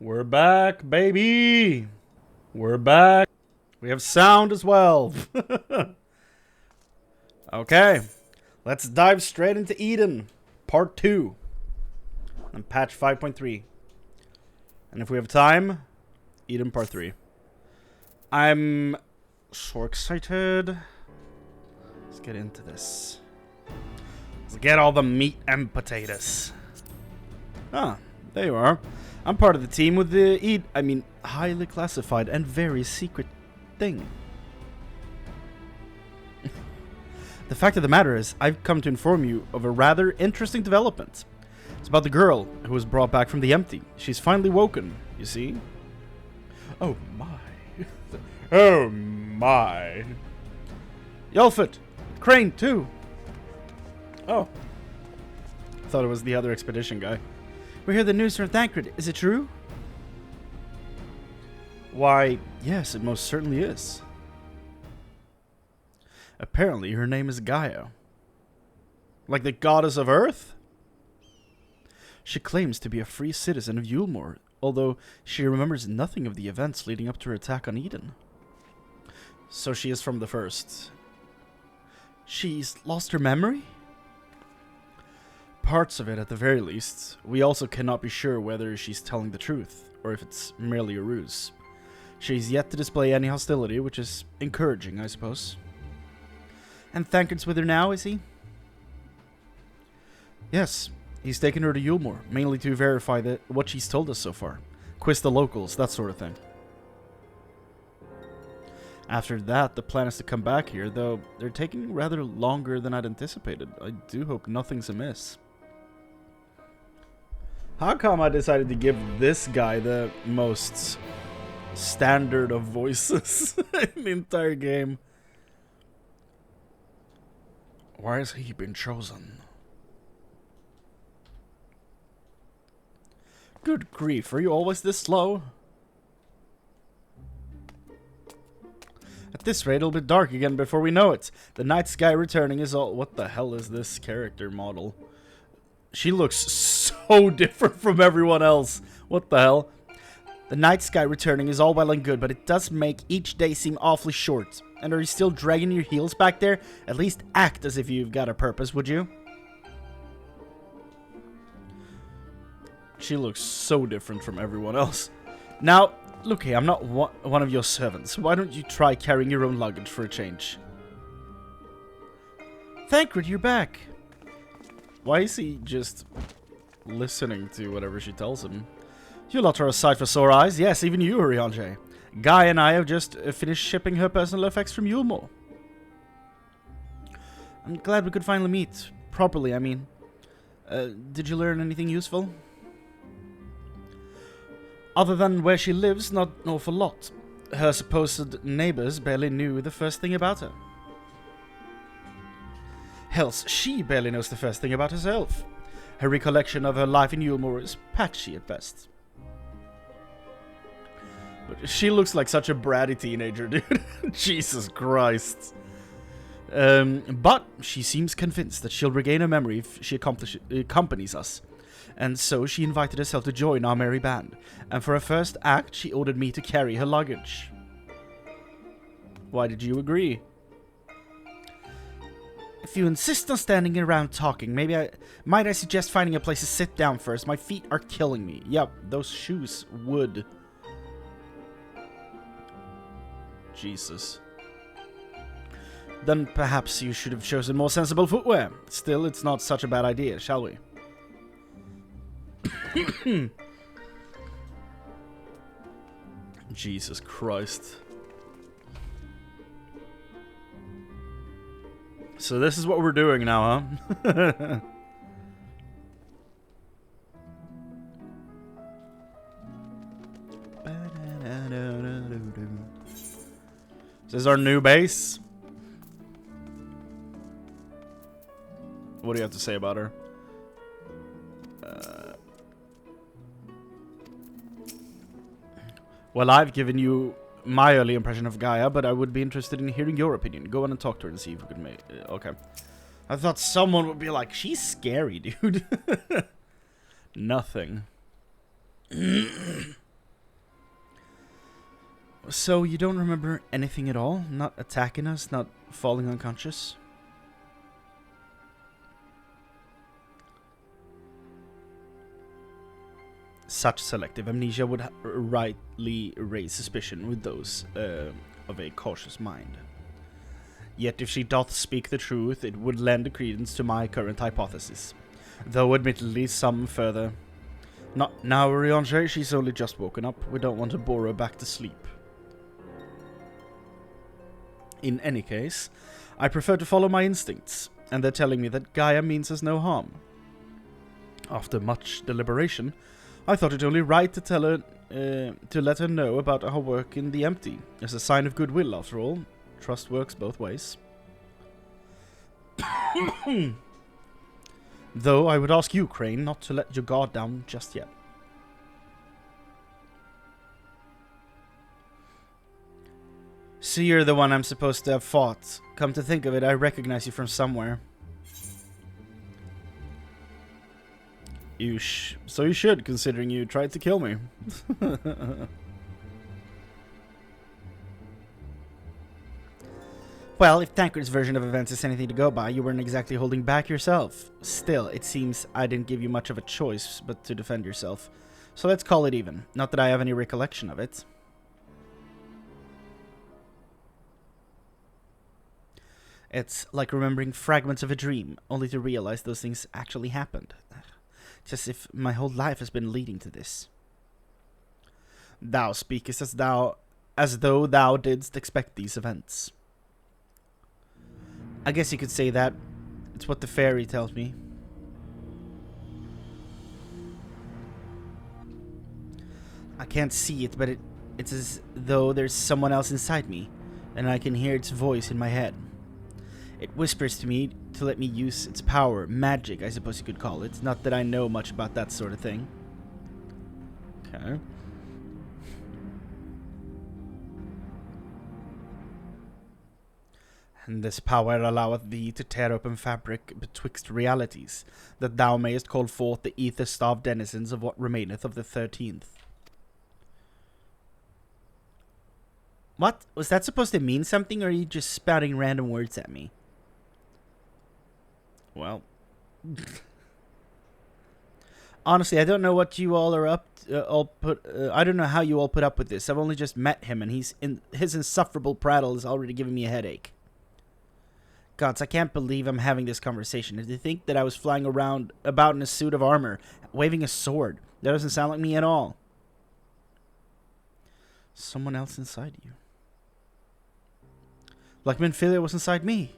We're back, baby! We're back. We have sound as well. Okay. Let's dive straight into Eden. Part 2. And patch 5.3. And if we have time, Eden Part 3. I'm so excited. Let's get into this. Let's get all the meat and potatoes. Ah, there you are. I'm part of the team with the highly classified and very secret thing. The fact of the matter is, I've come to inform you of a rather interesting development. It's about the girl who was brought back from the empty. She's finally woken, you see? Oh my. Oh my. Yelfit! Chrane, too! Oh. Thought it was the other expedition guy. We hear the news from Thancred. Is it true? Why, yes, it most certainly is. Apparently, her name is Gaia. Like the goddess of Earth? She claims to be a free citizen of Yulmore, although she remembers nothing of the events leading up to her attack on Eden. So she is from the first. She's lost her memory? Parts of it, at the very least. We also cannot be sure whether she's telling the truth, or if it's merely a ruse. She's yet to display any hostility, which is encouraging, I suppose. And Thancred's with her now, is he? Yes, he's taken her to Yulmore, mainly to verify what she's told us so far. Quiz the locals, that sort of thing. After that, the plan is to come back here, though they're taking rather longer than I'd anticipated. I do hope nothing's amiss. How come I decided to give this guy the most standard of voices in the entire game? Why has he been chosen? Good grief, are you always this slow? At this rate, it'll be dark again before we know it. The night sky returning is all... What the hell is this character model? She looks so different from everyone else. What the hell? The night sky returning is all well and good, but it does make each day seem awfully short. And are you still dragging your heels back there? At least act as if you've got a purpose, would you? She looks so different from everyone else. Now, look here, I'm not one of your servants. Why don't you try carrying your own luggage for a change? Thancred, you're back. Why is he just listening to whatever she tells him? You lot are a sight for sore eyes. Yes, even you, Urianger. Guy and I have just finished shipping her personal effects from Yulmore. I'm glad we could finally meet. Properly, I mean. Did you learn anything useful? Other than where she lives, not an awful lot. Her supposed neighbors barely knew the first thing about her. Else, she barely knows the first thing about herself. Her recollection of her life in Yulmore is patchy at best. But she looks like such a bratty teenager, dude. Jesus Christ. But she seems convinced that she'll regain her memory if she accompanies us. And so she invited herself to join our merry band. And for her first act, she ordered me to carry her luggage. Why did you agree? If you insist on standing around talking, might I suggest finding a place to sit down first? My feet are killing me. Yep, those shoes would. Jesus. Then perhaps you should have chosen more sensible footwear. Still, it's not such a bad idea, shall we? Jesus Christ. So this is what we're doing now, huh? This is our new base. What do you have to say about her? Well, I've given you my early impression of Gaia, but I would be interested in hearing your opinion. Go on and talk to her and see if we can make... okay. I thought someone would be like, she's scary, dude. Nothing. So you don't remember anything at all? Not attacking us? Not falling unconscious? Such selective amnesia would rightly raise suspicion with those of a cautious mind. Yet if she doth speak the truth, it would lend credence to my current hypothesis. Though admittedly some further. Not now, Riange, she's only just woken up. We don't want to bore her back to sleep. In any case, I prefer to follow my instincts, and they're telling me that Gaia means us no harm. After much deliberation, I thought it only right to tell her, to let her know about our work in the empty, as a sign of goodwill, after all. Trust works both ways. Though I would ask you, Chrane, not to let your guard down just yet. So you're the one I'm supposed to have fought. Come to think of it, I recognize you from somewhere. So you should, considering you tried to kill me. Well, if Tancred's version of events is anything to go by, you weren't exactly holding back yourself. Still, it seems I didn't give you much of a choice but to defend yourself. So let's call it even. Not that I have any recollection of it. It's like remembering fragments of a dream, only to realize those things actually happened. Just if my whole life has been leading to this. Thou speakest as though thou didst expect these events. I guess you could say that. It's what the fairy tells me. I can't see it, but it's as though there's someone else inside me, and I can hear its voice in my head. It whispers to me to let me use its power, magic, I suppose you could call it. Not that I know much about that sort of thing. Okay. And this power alloweth thee to tear open fabric betwixt realities, that thou mayest call forth the ether-starved denizens of what remaineth of the 13th. What? Was that supposed to mean something, or are you just spouting random words at me? Well. Honestly, I don't know what you all are up to, I don't know how you all put up with this. I've only just met him, and his insufferable prattle is already giving me a headache. Gods, I can't believe I'm having this conversation. Did you think that I was flying about in a suit of armor, waving a sword? That doesn't sound like me at all. Someone else inside you. Like Minfilia was inside me.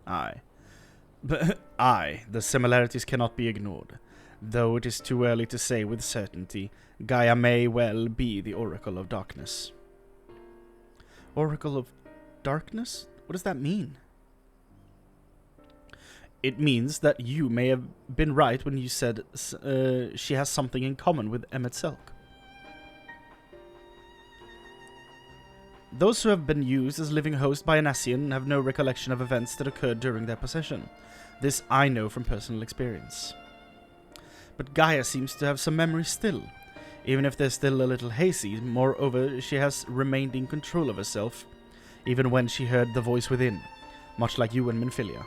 Aye. But the similarities cannot be ignored. Though it is too early to say with certainty, Gaia may well be the Oracle of Darkness. Oracle of Darkness? What does that mean? It means that you may have been right when you said she has something in common with Emmet Selk. Those who have been used as living hosts by an Ascian have no recollection of events that occurred during their possession. This I know from personal experience. But Gaia seems to have some memory still. Even if they're still a little hazy, moreover, she has remained in control of herself, even when she heard the voice within, much like you and Minfilia.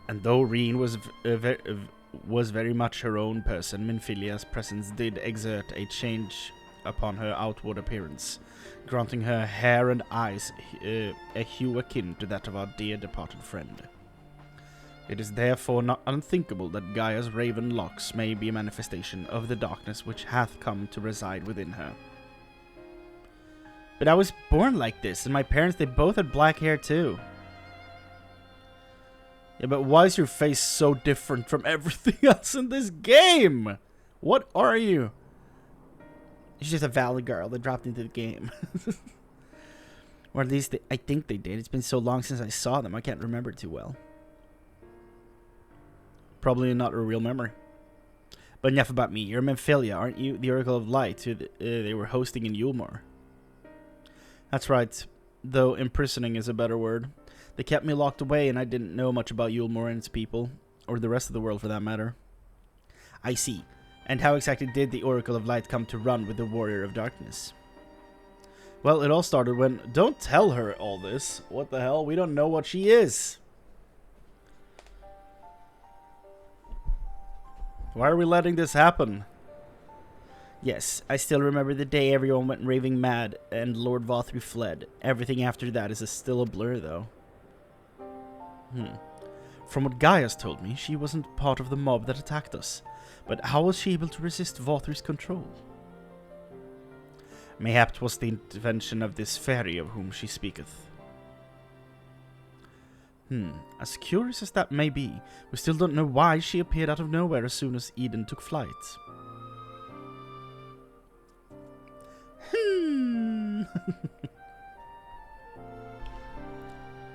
And though Reen was very much her own person, Minfilia's presence did exert a change upon her outward appearance, granting her hair and eyes a hue akin to that of our dear departed friend. It is therefore not unthinkable that Gaia's raven locks may be a manifestation of the darkness which hath come to reside within her. But I was born like this, and my parents, they both had black hair too. Yeah, but why is your face so different from everything else in this game? What are you? She's just a valley girl that dropped into the game. Or at least I think they did. It's been so long since I saw them, I can't remember too well. Probably not a real memory. But enough about me. You're Minfilia, aren't you? The Oracle of Light, who they were hosting in Yulmore. That's right. Though imprisoning is a better word. They kept me locked away, and I didn't know much about Yulmore and its people. Or the rest of the world, for that matter. I see. And how exactly did the Oracle of Light come to run with the Warrior of Darkness? Well, it all started when... Don't tell her all this. What the hell? We don't know what she is. Why are we letting this happen? Yes, I still remember the day everyone went raving mad and Lord Vothru fled. Everything after that is still a blur, though. From what Gaia's told me, she wasn't part of the mob that attacked us. But how was she able to resist Vothru's control? Mayhap 'twas the intervention of this fairy of whom she speaketh. As curious as that may be, we still don't know why she appeared out of nowhere as soon as Eden took flight.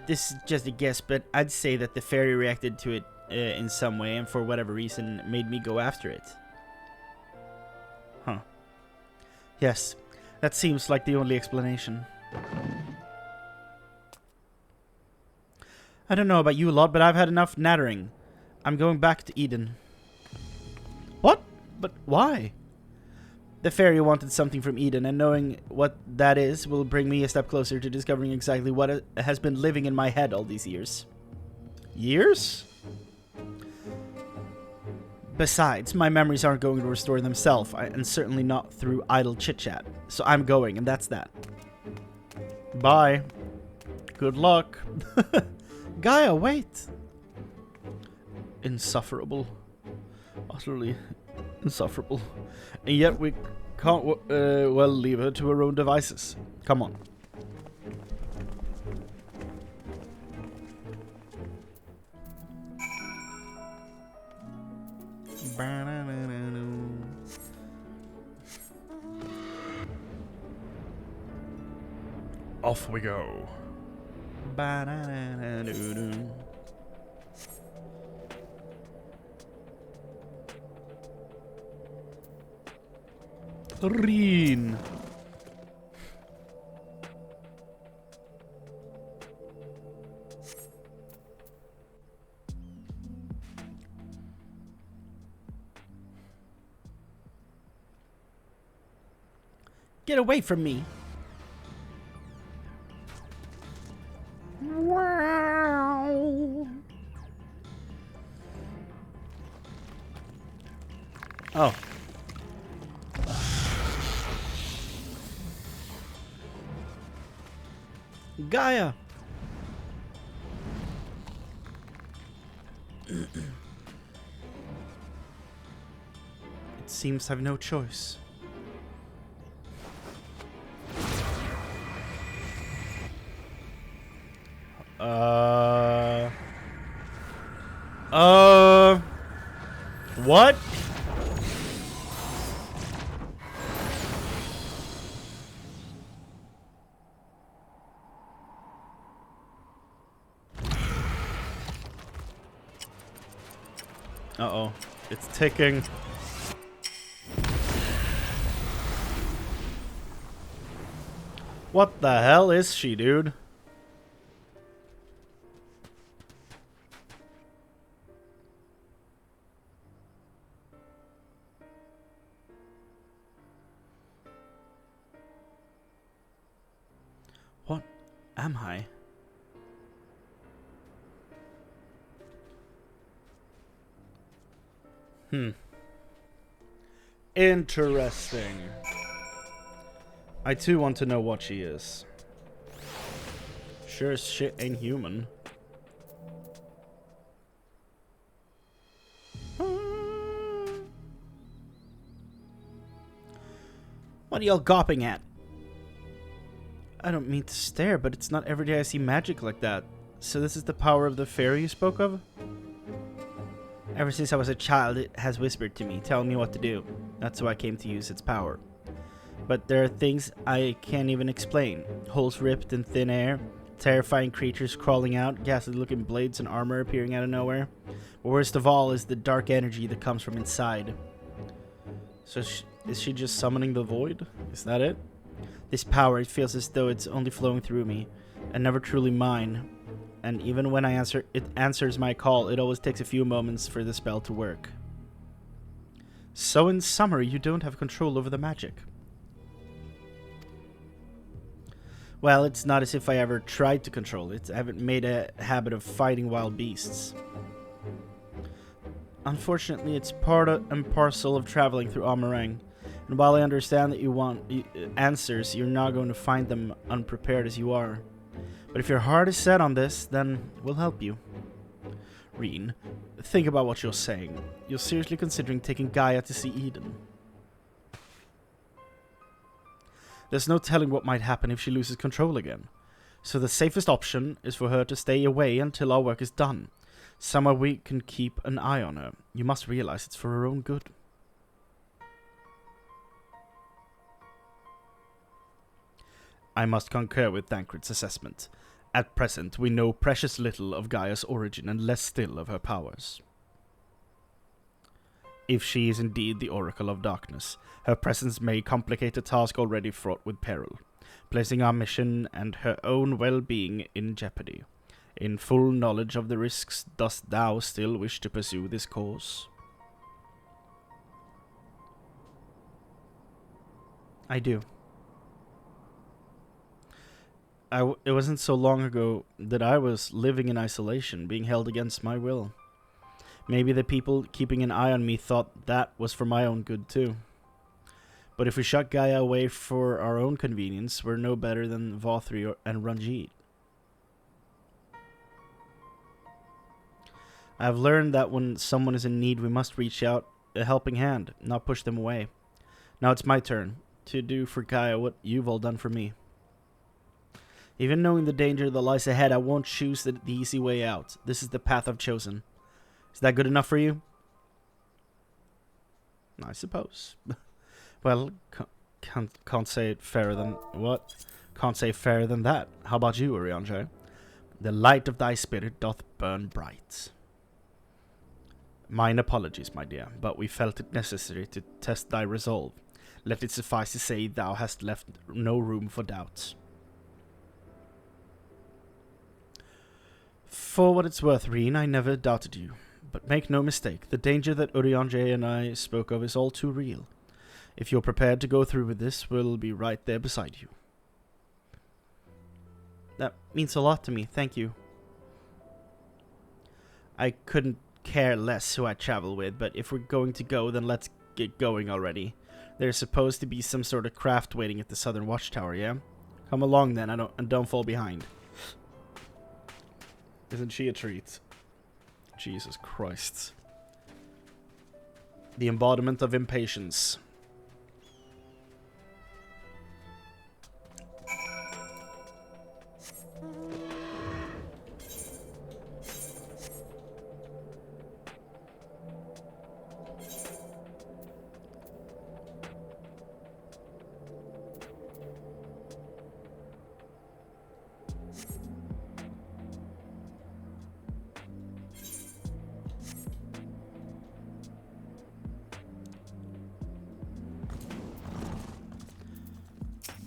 This is just a guess, but I'd say that the fairy reacted to it in some way, and for whatever reason made me go after it. Huh. Yes, that seems like the only explanation. I don't know about you lot, but I've had enough nattering. I'm going back to Eden. What? But why? The fairy wanted something from Eden, and knowing what that is will bring me a step closer to discovering exactly what has been living in my head all these years. Years? Besides, my memories aren't going to restore themselves, and certainly not through idle chit-chat. So I'm going, and that's that. Bye. Good luck. Gaia, wait! Insufferable. Utterly insufferable. And yet we can't, well, leave her to her own devices. Come on. Off we go. Chrane. Get away from me. Wow. Oh. Gaia. It seems I've no choice. What? Uh-oh. It's ticking. What the hell is she, dude? What am I? Interesting. I too want to know what she is. Sure as shit ain't human. What are y'all gawping at? I don't mean to stare, but it's not every day I see magic like that. So this is the power of the fairy you spoke of? Ever since I was a child, it has whispered to me, telling me what to do. That's why I came to use its power. But there are things I can't even explain. Holes ripped in thin air, terrifying creatures crawling out, ghastly-looking blades and armor appearing out of nowhere. But worst of all is the dark energy that comes from inside. So is she just summoning the void? Is that it? This power, it feels as though it's only flowing through me, and never truly mine. And even when it answers my call, it always takes a few moments for the spell to work. So in summary, you don't have control over the magic. Well, it's not as if I ever tried to control it. I haven't made a habit of fighting wild beasts. Unfortunately, it's part and parcel of traveling through Amarang. And while I understand that you want answers, you're not going to find them unprepared as you are. But if your heart is set on this, then we'll help you. Reen, think about what you're saying. You're seriously considering taking Gaia to see Eden. There's no telling what might happen if she loses control again. So the safest option is for her to stay away until our work is done. Somewhere we can keep an eye on her. You must realize it's for her own good. I must concur with Thancred's assessment. At present, we know precious little of Gaia's origin and less still of her powers. If she is indeed the Oracle of Darkness, her presence may complicate a task already fraught with peril, placing our mission and her own well-being in jeopardy. In full knowledge of the risks, dost thou still wish to pursue this course? I do. It wasn't so long ago that I was living in isolation, being held against my will. Maybe the people keeping an eye on me thought that was for my own good too. But if we shut Gaia away for our own convenience, we're no better than Vothri and Ranjit. I've learned that when someone is in need, we must reach out a helping hand, not push them away. Now it's my turn to do for Gaia what you've all done for me. Even knowing the danger that lies ahead, I won't choose the easy way out. This is the path I've chosen. Is that good enough for you? I suppose. Well, can't say it fairer than... What? Can't say fairer than that. How about you, Urianger? The light of thy spirit doth burn bright. Mine apologies, my dear, but we felt it necessary to test thy resolve. Let it suffice to say thou hast left no room for doubts. For what it's worth, Reen, I never doubted you. But make no mistake, the danger that Urianger and I spoke of is all too real. If you're prepared to go through with this, we'll be right there beside you. That means a lot to me, thank you. I couldn't care less who I travel with, but if we're going to go, then let's get going already. There's supposed to be some sort of craft waiting at the southern watchtower, yeah? Come along then, and don't fall behind. Isn't she a treat? Jesus Christ. The embodiment of impatience.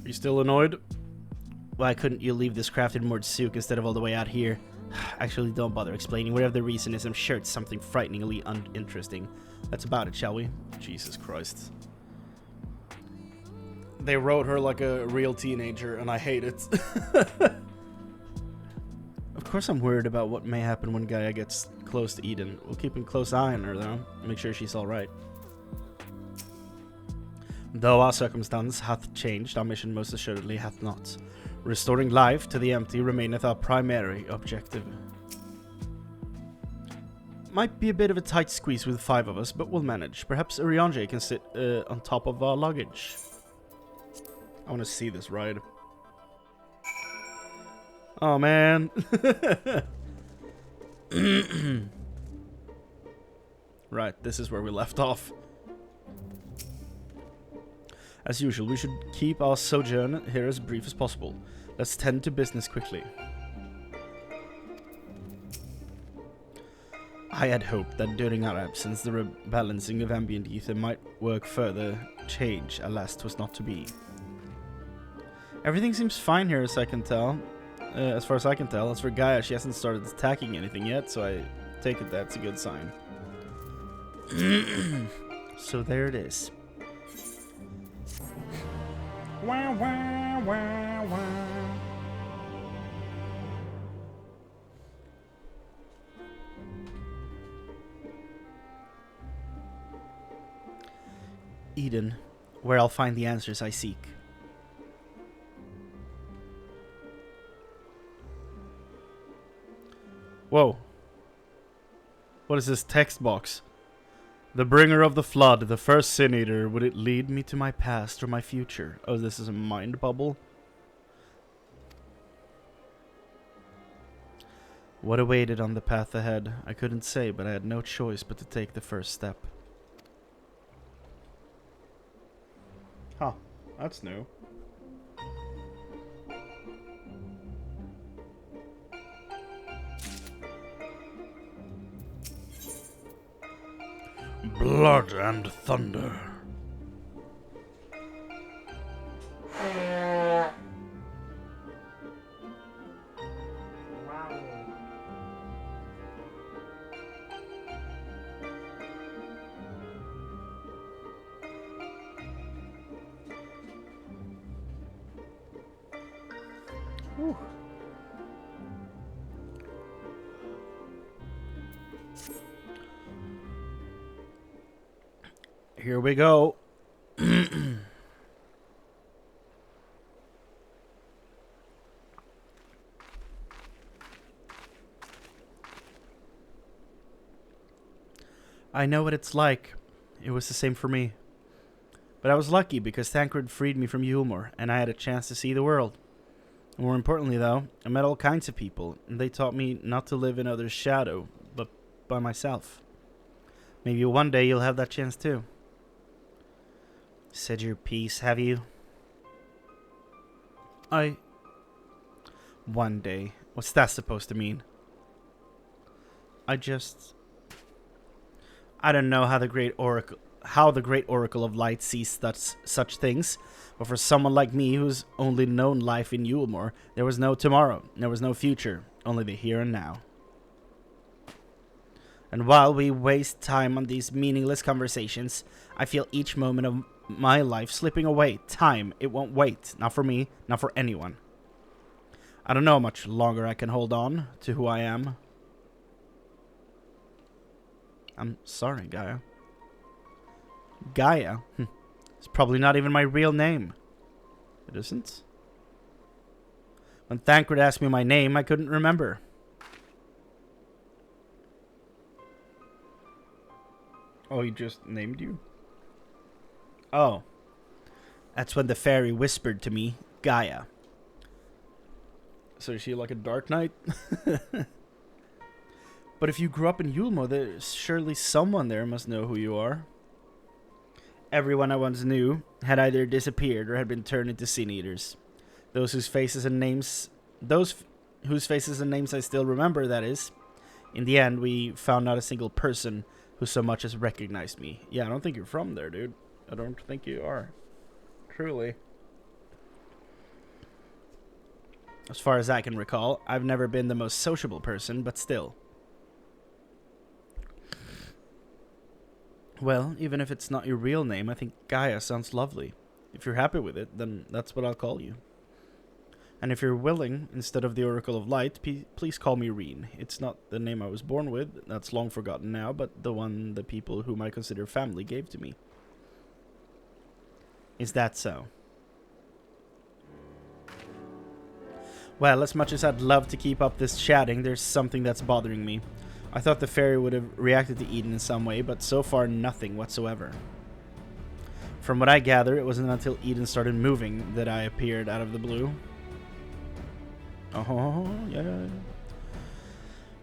You still annoyed? Why couldn't you leave this craft in Mordsuk instead of all the way out here? Actually, don't bother explaining. Whatever the reason is, I'm sure it's something frighteningly uninteresting. That's about it, shall we? Jesus Christ. They wrote her like a real teenager, and I hate it. Of course I'm worried about what may happen when Gaia gets close to Eden. We'll keep a close eye on her, though. Make sure she's alright. Though our circumstance hath changed, our mission most assuredly hath not. Restoring life to the empty remaineth our primary objective. Might be a bit of a tight squeeze with 5 of us, but we'll manage. Perhaps Urianger can sit on top of our luggage. I want to see this ride. Oh, man. Right, this is where we left off. As usual, we should keep our sojourn here as brief as possible. Let's tend to business quickly. I had hoped that during our absence, the rebalancing of ambient ether might work further change. Alas, 'twas not to be. Everything seems fine here, as I can tell. As far as I can tell. As for Gaia, she hasn't started attacking anything yet, so I take it that's a good sign. So there it is. Wah, wah, wah, wah. Eden, where I'll find the answers I seek. Whoa. What is this text box? The bringer of the flood, the first sin eater, would it lead me to my past or my future? Oh, this is a mind bubble. What awaited on the path ahead? I couldn't say, but I had no choice but to take the first step. Huh, that's new. Blood and thunder. Whew. Here we go. I know what it's like. It was the same for me. But I was lucky because Thancred freed me from Yulmore, and I had a chance to see the world. More importantly, though, I met all kinds of people, and they taught me not to live in others' shadow, but by myself. Maybe one day you'll have that chance too. Said your piece, have you? One day. What's that supposed to mean? I don't know how the great oracle of light sees such things, but for someone like me who's only known life in Yulmore, there was no tomorrow, there was no future, only the here and now. And while we waste time on these meaningless conversations, I feel each moment of my life slipping away. Time, it won't wait. Not for me, not for anyone. I don't know how much longer I can hold on to who I am. I'm sorry, Gaia. Gaia? It's probably not even my real name. It isn't? When Thancred asked me my name, I couldn't remember. Oh, he just named you? Oh. That's when the fairy whispered to me, Gaia. So is she like a Dark Knight? But if you grew up in Yulmore, there's surely someone there must know who you are. Everyone I once knew had either disappeared or had been turned into sin eaters. Those whose faces and names I still remember, that is. In the end, we found not a single person who so much as recognized me. Yeah, I don't think you're from there, dude. I don't think you are. Truly. As far as I can recall, I've never been the most sociable person, but still. Well, even if it's not your real name, I think Gaia sounds lovely. If you're happy with it, then that's what I'll call you. And if you're willing, instead of the Oracle of Light, please call me Reen. It's not the name I was born with, that's long forgotten now, but the one the people whom I consider family gave to me. Is that so? Well, as much as I'd love to keep up this chatting, there's something that's bothering me. I thought the fairy would have reacted to Eden in some way, but so far nothing whatsoever. From what I gather, it wasn't until Eden started moving that I appeared out of the blue. Oh, yeah.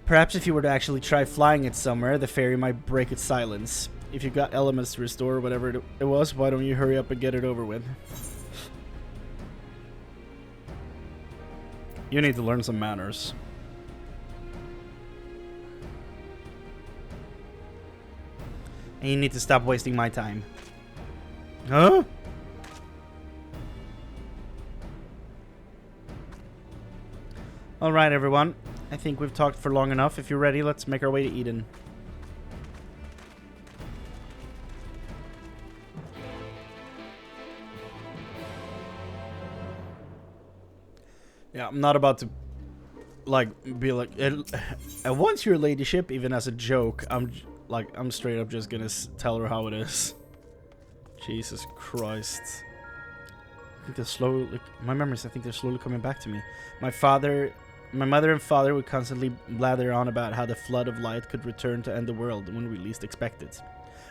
Perhaps if you were to actually try flying it somewhere, the fairy might break its silence. If you've got elements to restore whatever it was, why don't you hurry up and get it over with? You need to learn some manners. And you need to stop wasting my time. Huh? Alright, everyone. I think we've talked for long enough. If you're ready, let's make our way to Eden. I'm not about to, like, be like, I want your ladyship, even as a joke. I'm straight up just gonna tell her how it is. Jesus Christ. I think they're slowly, my memories, I think they're slowly coming back to me. My mother and father would constantly blather on about how the flood of light could return to end the world when we least expect it,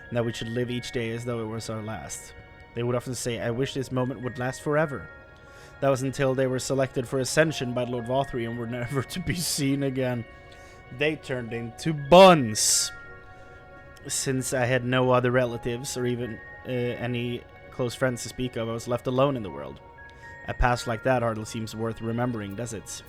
and that we should live each day as though it was our last. They would often say, I wish this moment would last forever. That was until they were selected for ascension by Lord Vothri and were never to be seen again. They turned into buns. Since I had no other relatives or even any close friends to speak of, I was left alone in the world. A past like that hardly seems worth remembering, does it?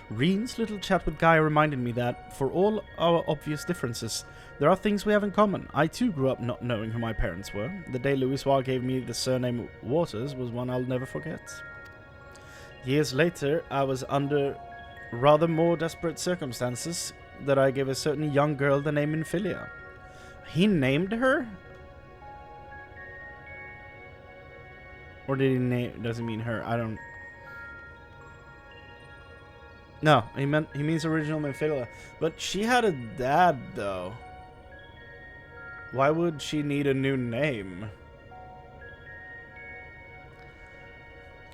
Reen's little chat with Gaia reminded me that, for all our obvious differences, there are things we have in common. I too grew up not knowing who my parents were. The day Louisoix gave me the surname Waters was one I'll never forget. Years later, I was under rather more desperate circumstances that I gave a certain young girl the name Infilia. He named her? Or did he name... doesn't mean her, I don't... No, he means original Infilia. But she had a dad, though. Why would she need a new name?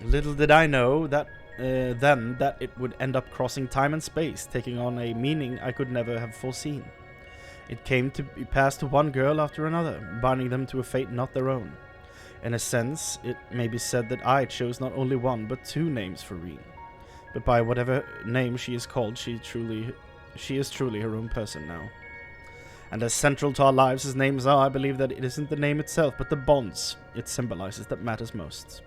Little did I know that then that it would end up crossing time and space, taking on a meaning I could never have foreseen. It came to be passed to one girl after another, binding them to a fate not their own. In a sense, it may be said that I chose not only one, but two names for Reen. But by whatever name she is called, she is truly her own person now. And as central to our lives as names are, I believe that it isn't the name itself, but the bonds it symbolizes that matters most.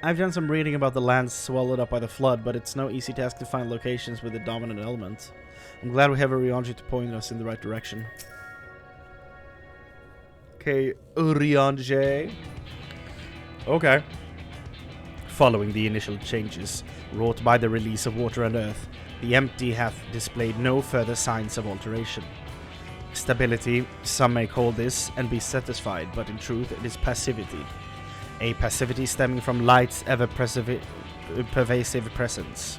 I've done some reading about the lands swallowed up by the flood, but it's no easy task to find locations with the dominant element. I'm glad we have a Urianger to point us in the right direction. Okay, Urianger. Okay. Following the initial changes wrought by the release of water and earth, the empty hath displayed no further signs of alteration. Stability, some may call this, and be satisfied, but in truth it is passivity. A passivity stemming from light's ever-pervasive presence.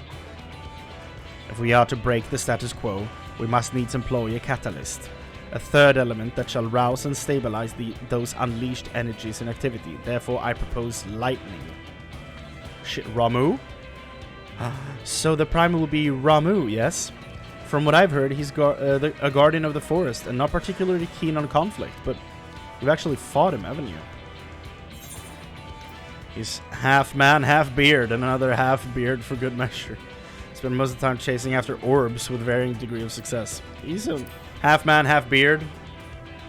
If we are to break the status quo, we must needs employ a catalyst. A third element that shall rouse and stabilize those unleashed energies in activity. Therefore I propose lightning. Shit, Ramu? So the primal will be Ramu, yes? From what I've heard, he's a guardian of the forest and not particularly keen on conflict, but you've actually fought him, haven't you? He's half man, half beard, and another half beard for good measure. Spend most of the time chasing after orbs with varying degree of success. He's a half man, half beard,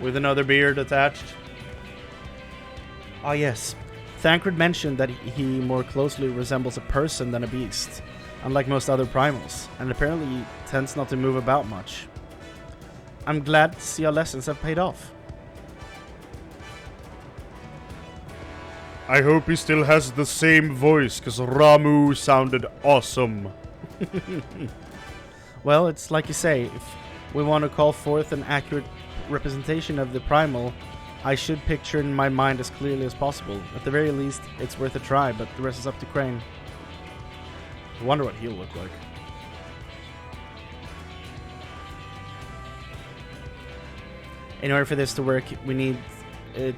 with another beard attached. Ah yes, Thancred mentioned that he more closely resembles a person than a beast, unlike most other primals, and apparently he tends not to move about much. I'm glad to see our lessons have paid off. I hope he still has the same voice, because Ramu sounded awesome. Well, it's like you say, if we want to call forth an accurate representation of the primal, I should picture in my mind as clearly as possible. At the very least, it's worth a try, but the rest is up to Chrane. I wonder what he'll look like. In order for this to work, we need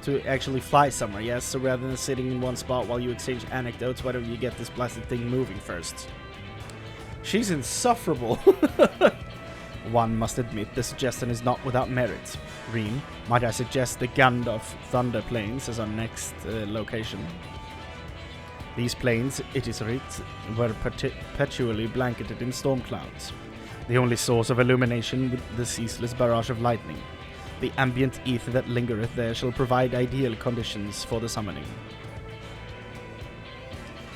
to actually fly somewhere, yes? So rather than sitting in one spot while you exchange anecdotes, why don't you get this blasted thing moving first? She's insufferable. One must admit the suggestion is not without merit. Reen, might I suggest the Gandalf Thunder Plains as our next location? These plains, it is writ, were perpetually blanketed in storm clouds. The only source of illumination with the ceaseless barrage of lightning. The ambient ether that lingereth there shall provide ideal conditions for the summoning.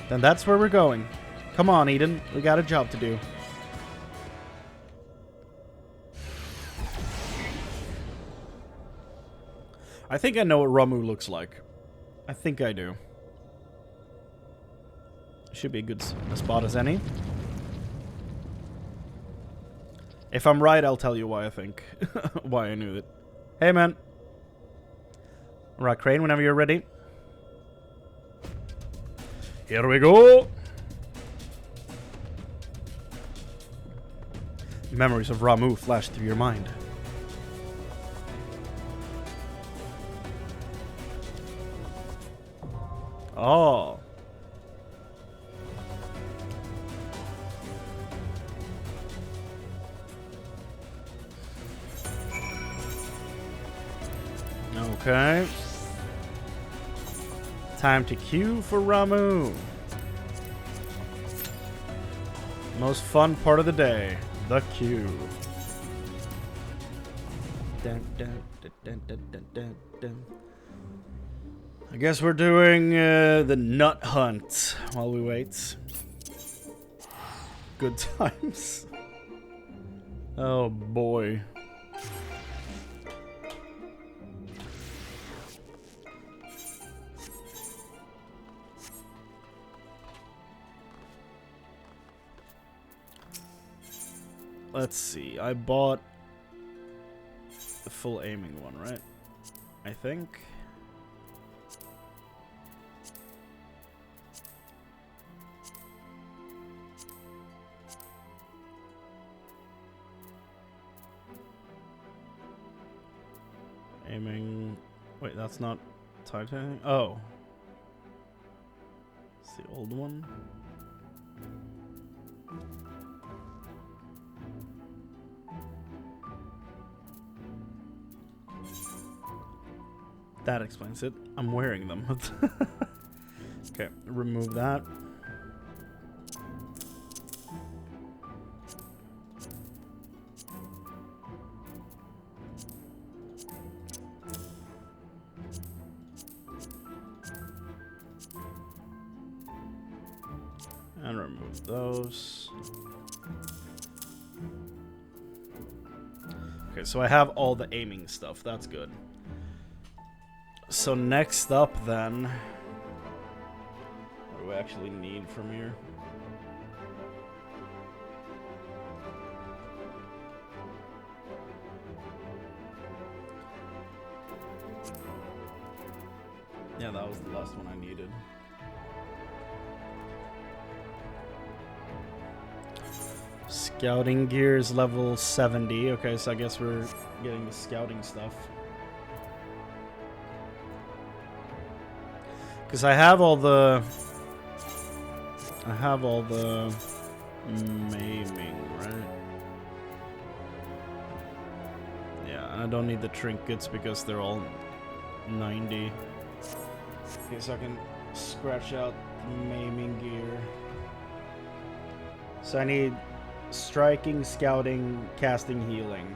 Then that's where we're going. Come on, Eden. We got a job to do. I think I know what Ramu looks like. I think I do. Should be a good spot as any. If I'm right, I'll tell you why I think. Why I knew it. Hey, man. Alright, Chrane, whenever you're ready. Here we go. Memories of Ramu flash through your mind. Oh. Okay. Time to queue for Ramu. Most fun part of the day. The queue. Dun, dun, dun, dun, dun, dun, dun, dun. I guess we're doing the nut hunt while we wait. Good times. Oh boy. Let's see. I bought the full aiming one, right? I think. Aiming. Wait, that's not tied to anything? Oh. It's the old one. That explains it. I'm wearing them. Okay, remove that. And remove those. Okay, so I have all the aiming stuff. That's good. So next up then, what do I actually need from here? Yeah, that was the last one I needed. Scouting gear is level 70. Okay, so I guess we're getting the scouting stuff. Because I have all the maiming, right? Yeah, and I don't need the trinkets because they're all 90. Okay, so I can scratch out the maiming gear. So I need striking, scouting, casting, healing.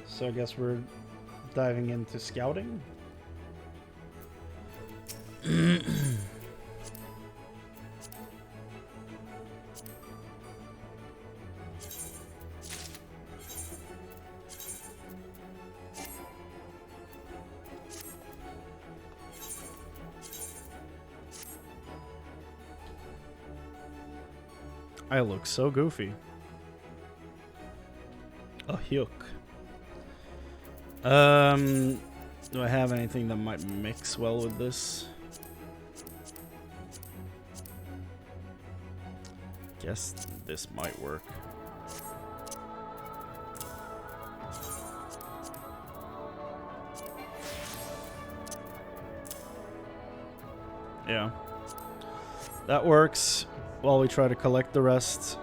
So I guess we're diving into scouting. I look so goofy. A hook. Do I have anything that might mix well with this? Guess this might work. Yeah. That works while we try to collect the rest.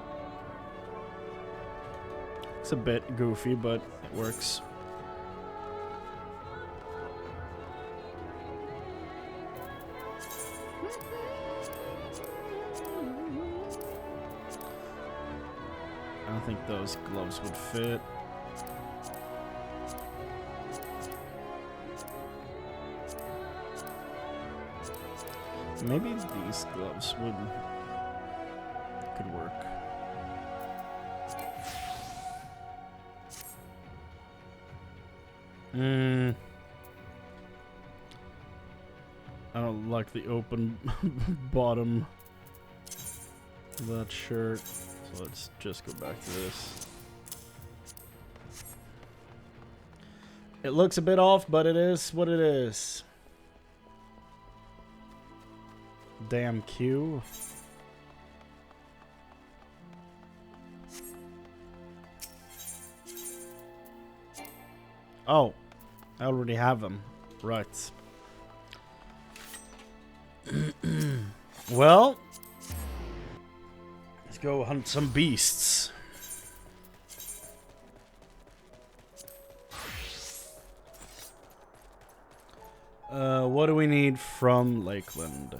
It's a bit goofy, but it works. I don't think those gloves would fit. Maybe these gloves could work. I don't like the open bottom of that shirt. So let's just go back to this. It looks a bit off, but it is what it is. Damn Q. Oh, I already have them. Right. Well, let's go hunt some beasts. What do we need from Lakeland?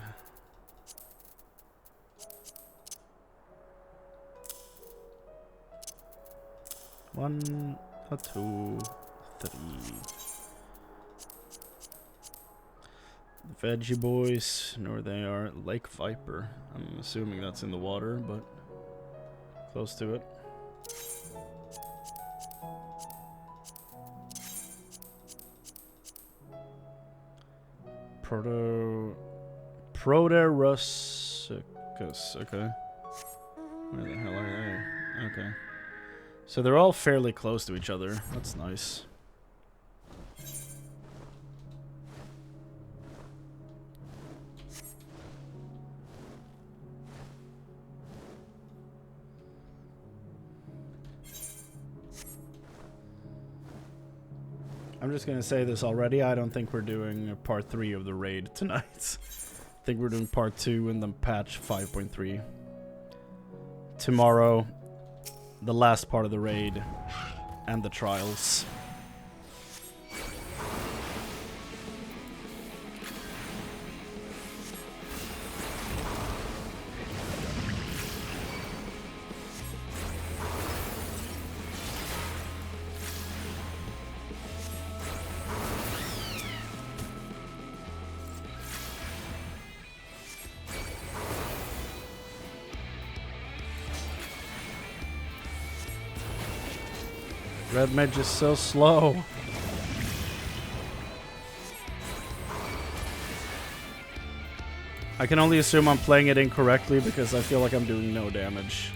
One, a two, three. The Veggie Boys, know where they are. Lake Viper. I'm assuming that's in the water, but close to it. Proterosuchus. Okay. Where the hell are they? Okay. So they're all fairly close to each other. That's nice. I'm just gonna say this already. I don't think we're doing part 3 of the raid tonight. I think we're doing part 2 and then patch 5.3. Tomorrow, the last part of the raid and the trials. Red Mage is so slow. I can only assume I'm playing it incorrectly because I feel like I'm doing no damage.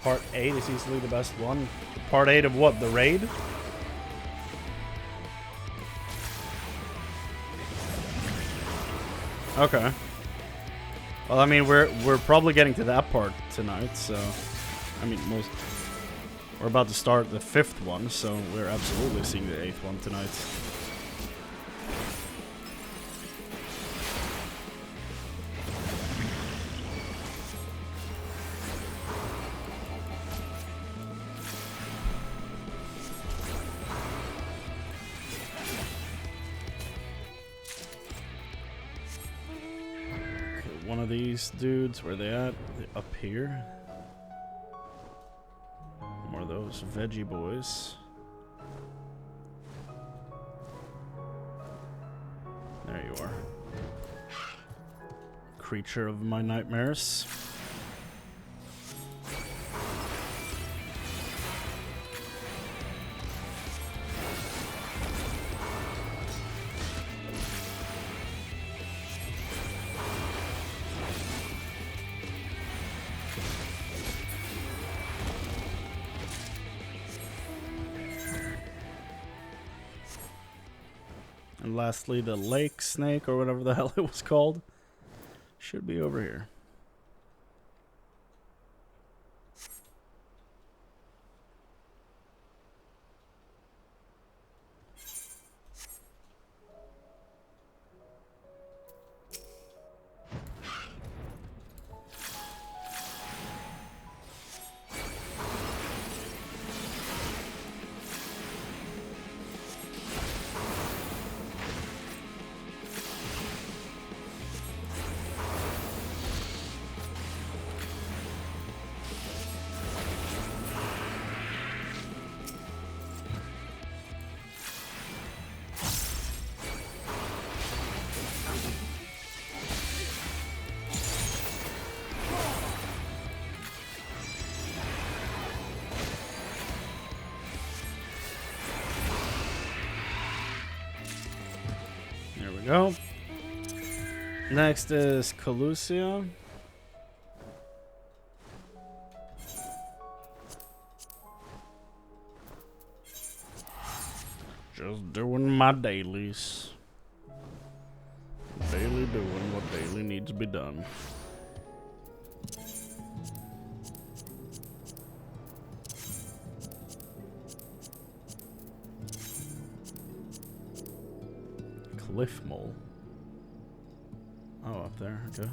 Part 8 is easily the best one. Part 8 of what? The raid? Okay. Well, I mean, we're probably getting to that part tonight, so I mean, we're about to start the 5th one, so we're absolutely seeing the 8th one tonight. One of these dudes, where they at? They're up here. More of those Veggie Boys. There you are. Creature of my nightmares. And lastly, the lake snake, or whatever the hell it was called, should be over here. go. Next is Colusia. Just doing my dailies. Daily doing what daily needs to be done. Cliff mole. Oh, up there, okay.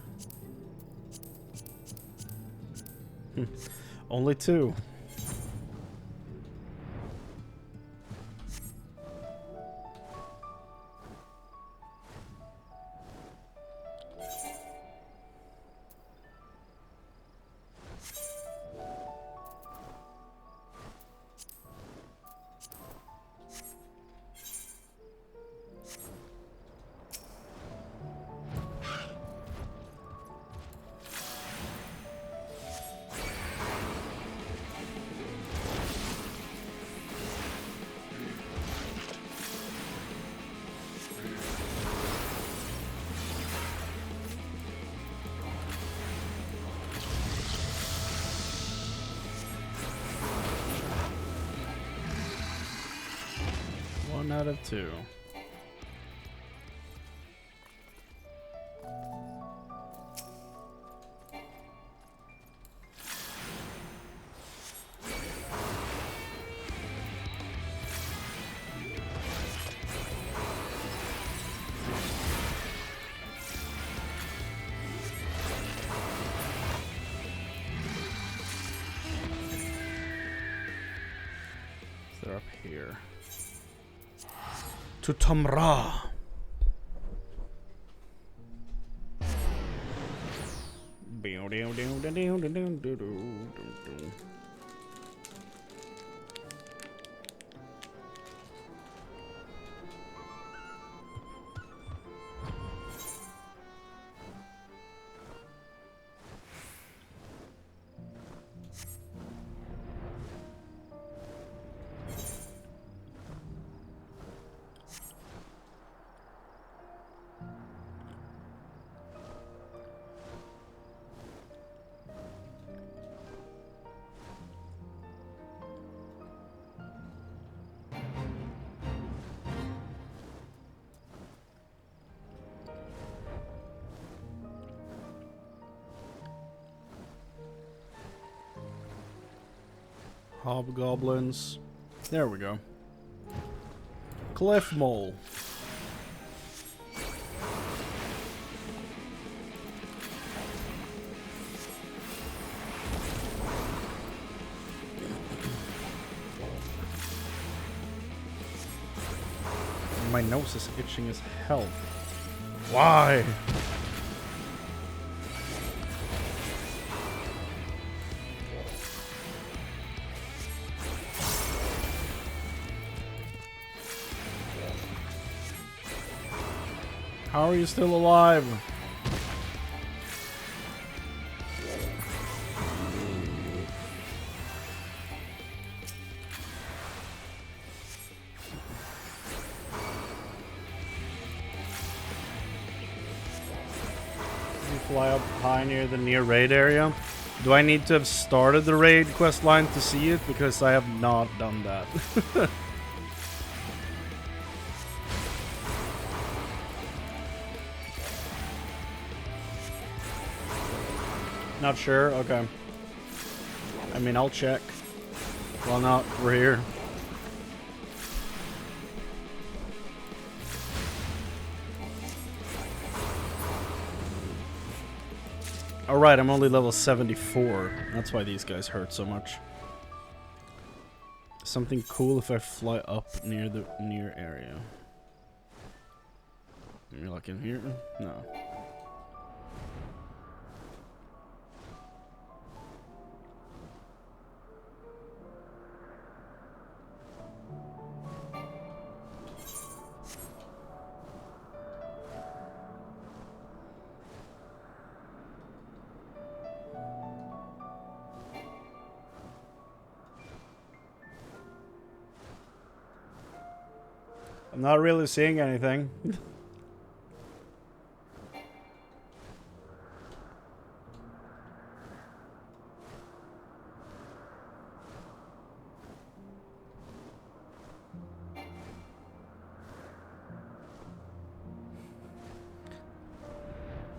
Only 2. Out of 2. They're up here. To Tamra. Hobgoblins. There we go. Cliff mole. My nose is itching as hell. Why? How are you still alive? You fly up high near the near raid area. Do I need to have started the raid quest line to see it? Because I have not done that. Not sure? Okay. I mean, I'll check. Well, not. We're here. Alright, I'm only level 74. That's why these guys hurt so much. Something cool if I fly up near the near area. You're like in here? No. I'm not really seeing anything.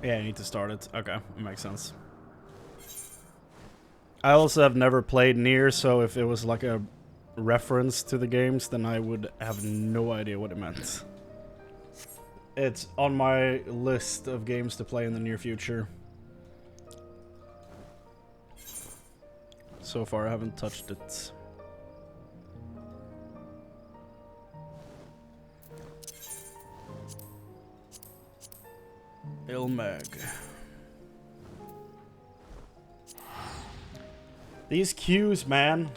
Yeah, I need to start it. Okay, makes sense. I also have never played Nier, so if it was like a reference to the games, then I would have no idea what it meant. It's on my list of games to play in the near future. So far, I haven't touched it. Ilmag. These queues, man.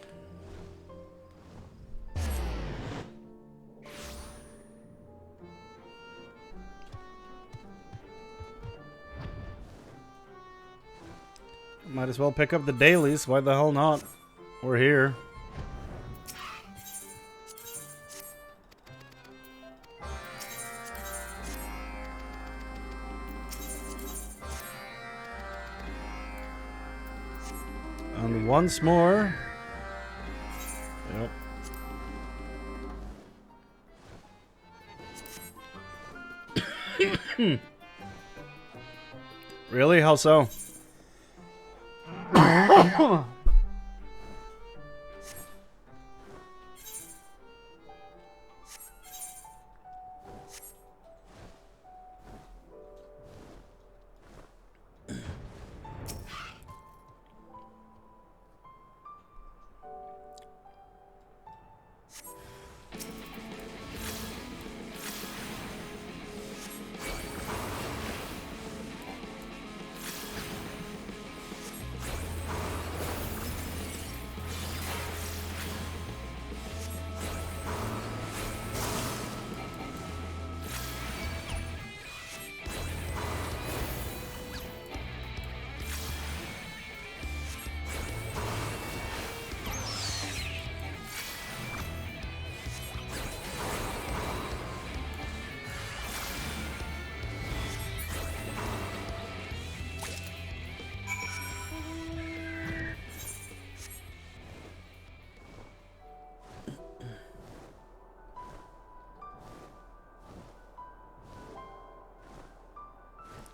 Might as well pick up the dailies. Why the hell not? We're here. And once more. Yep. Really? How so?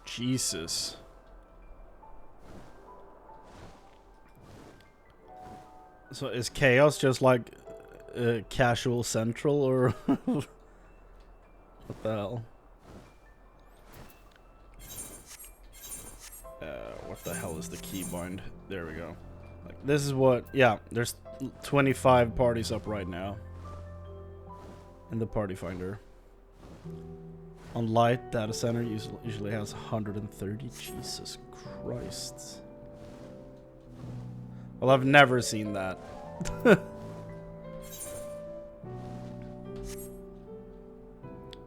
Jesus. So is Chaos just like casual central, or what the hell? What the hell is the keybind? There we go. Like, this is what, yeah, there's 25 parties up right now in the party finder. On light, data center usually has 130. Jesus Christ. Well, I've never seen that. So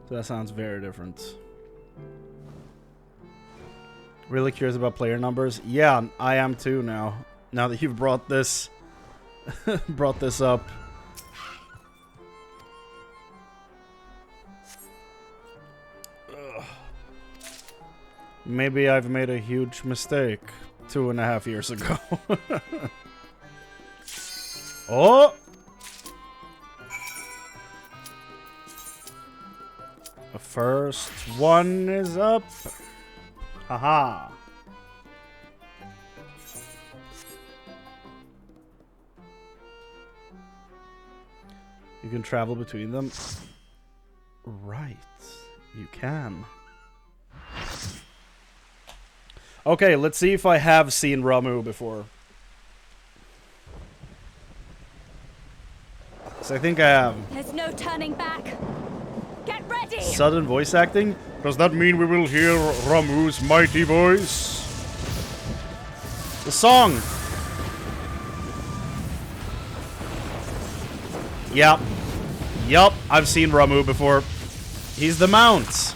that sounds very different. Really curious about player numbers? Yeah, I am too now. Now that you've brought this brought this up. Maybe I've made a huge mistake 2.5 years ago. Oh! The first one is up. Haha. You can travel between them. Right. You can. Okay, let's see if I have seen Ramu before. So I think I have. There's no turning back. Get ready. Sudden voice acting? Does that mean we will hear Ramu's mighty voice? The song. Yep. Yup, I've seen Ramu before. He's the Mount.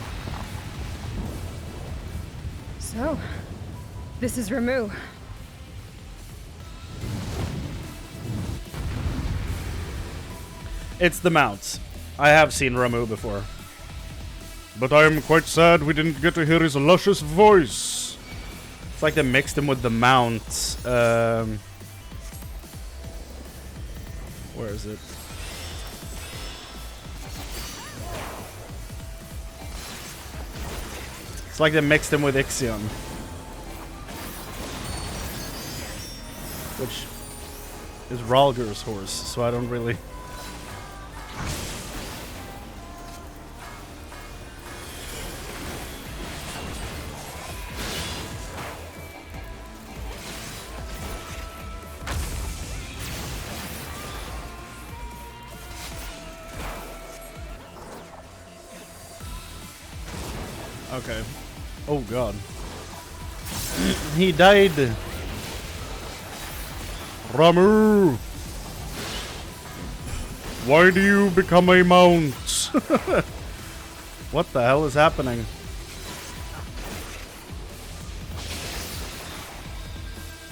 So, this is Ramu. It's the Mount. I have seen Ramu before. But I am quite sad we didn't get to hear his luscious voice. It's like they mixed him with the Mount. Where is it? It's like they mixed him with Ixion. Which is Ralger's horse, so I don't really... Okay. Oh god. He died. Ramu! Why do you become a mount? What the hell is happening?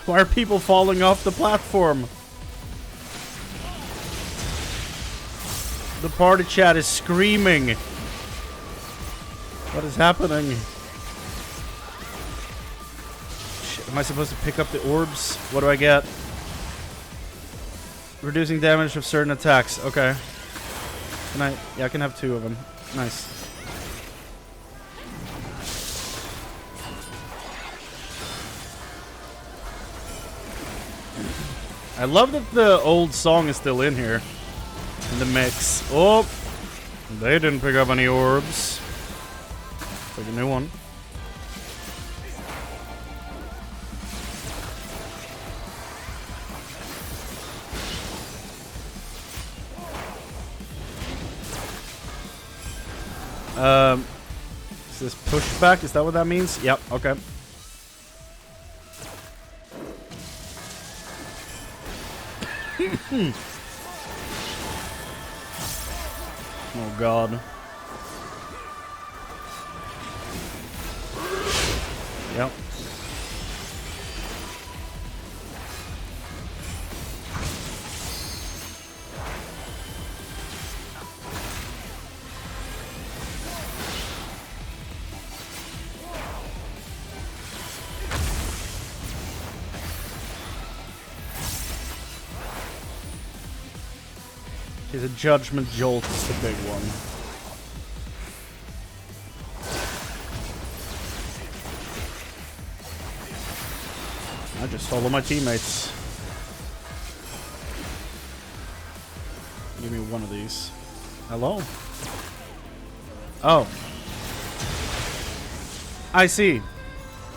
Why are people falling off the platform? The party chat is screaming. What is happening? Shit, am I supposed to pick up the orbs? What do I get? Reducing damage of certain attacks. Okay. Can I? Yeah, I can have 2 of them. Nice. I love that the old song is still in here. In the mix. Oh! They didn't pick up any orbs. Take a new one. Is this pushback? Is that what that means? Yep, okay. Oh god. Yep. Okay, the Judgment Jolt is the big one. I just follow my teammates. Give me one of these. Hello? Oh. I see.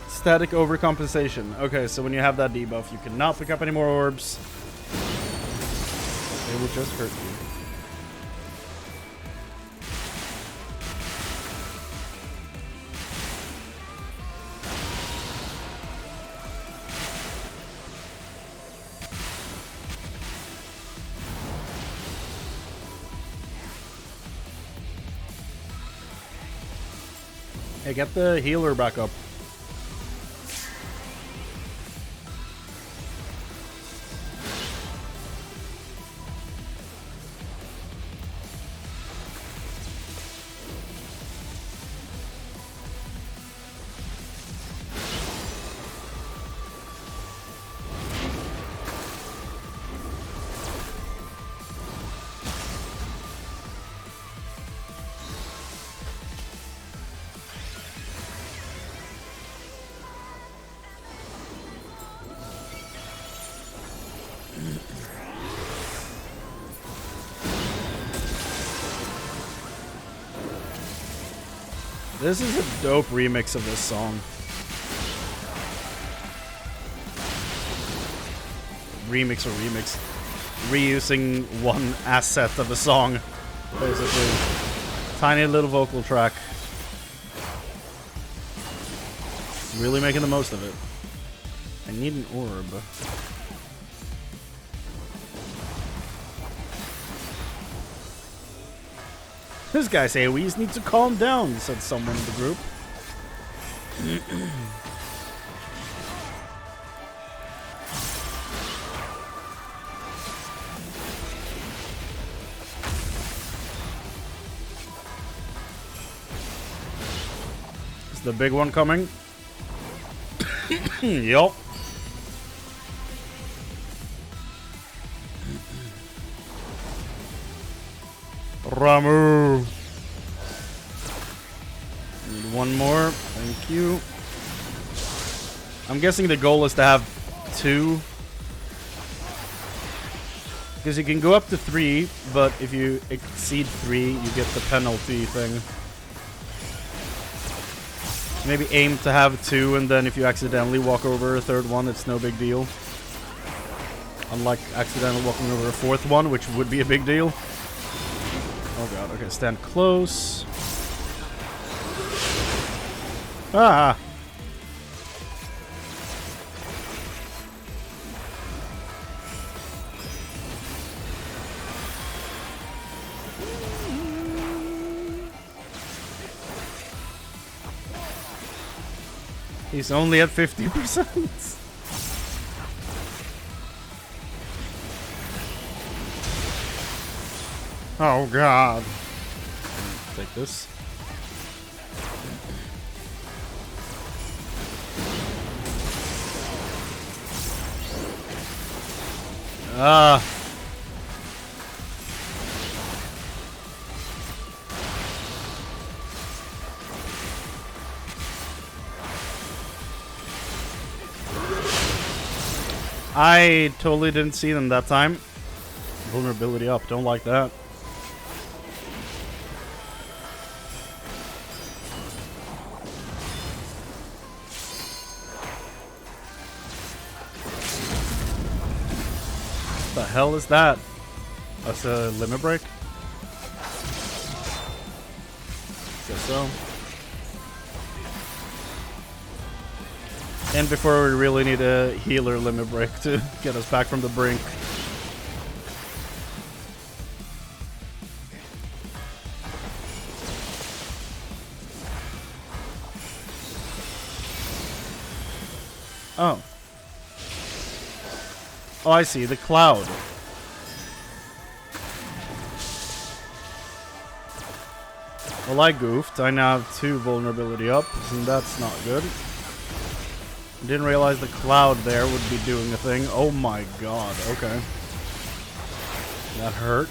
Static overcompensation. Okay, so when you have that debuff, you cannot pick up any more orbs. They will just hurt you. Hey, get the healer back up. This is a dope remix of this song. Remix or remix. Reusing one asset of a song, basically. Tiny little vocal track. Really making the most of it. I need an orb. This guy's AoEs need to calm down, said someone in the group. Is the big one coming? Yup. Ramu! Need one more. Thank you. I'm guessing the goal is to have 2. Because you can go up to 3, but if you exceed 3, you get the penalty thing. Maybe aim to have 2, and then if you accidentally walk over a 3rd one, it's no big deal. Unlike accidentally walking over a 4th one, which would be a big deal. Oh god, okay, stand close. Ah! He's only at 50%. Oh god. Take this. Ah. I totally didn't see them that time. Vulnerability up, don't like that. What the hell is that? That's a limit break? Guess so. And before we really need a healer limit break to get us back from the brink. Oh. Oh, I see. The cloud. Well, I goofed. I now have 2 vulnerability up, and that's not good. Didn't realize the cloud there would be doing a thing. Oh my god, okay. That hurt.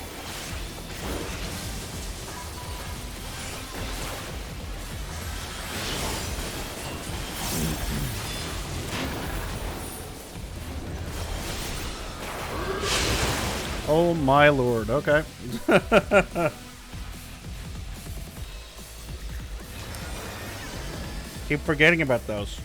Oh my lord, okay. Keep forgetting about those.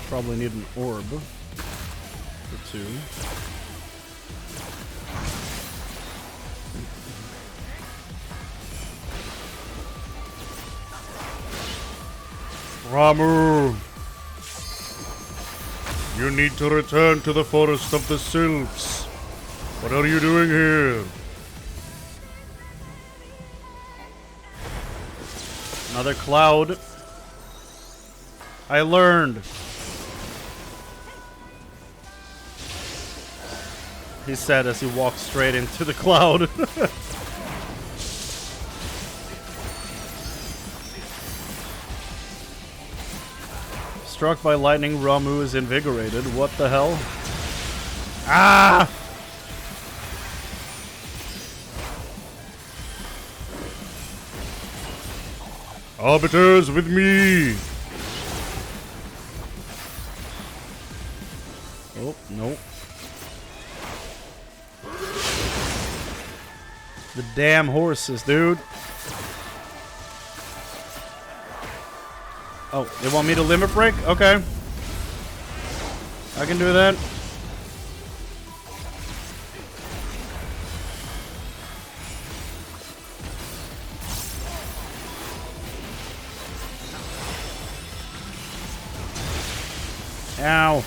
Probably need an orb for 2. Ramu! You need to return to the forest of the sylphs. What are you doing here? Another cloud. I learned. He said as he walked straight into the cloud. Struck by lightning, Ramu is invigorated. What the hell? Ah! Arbiters with me! Oh, no. The damn horses, dude. Oh, they want me to limit break? Okay. I can do that. Ow.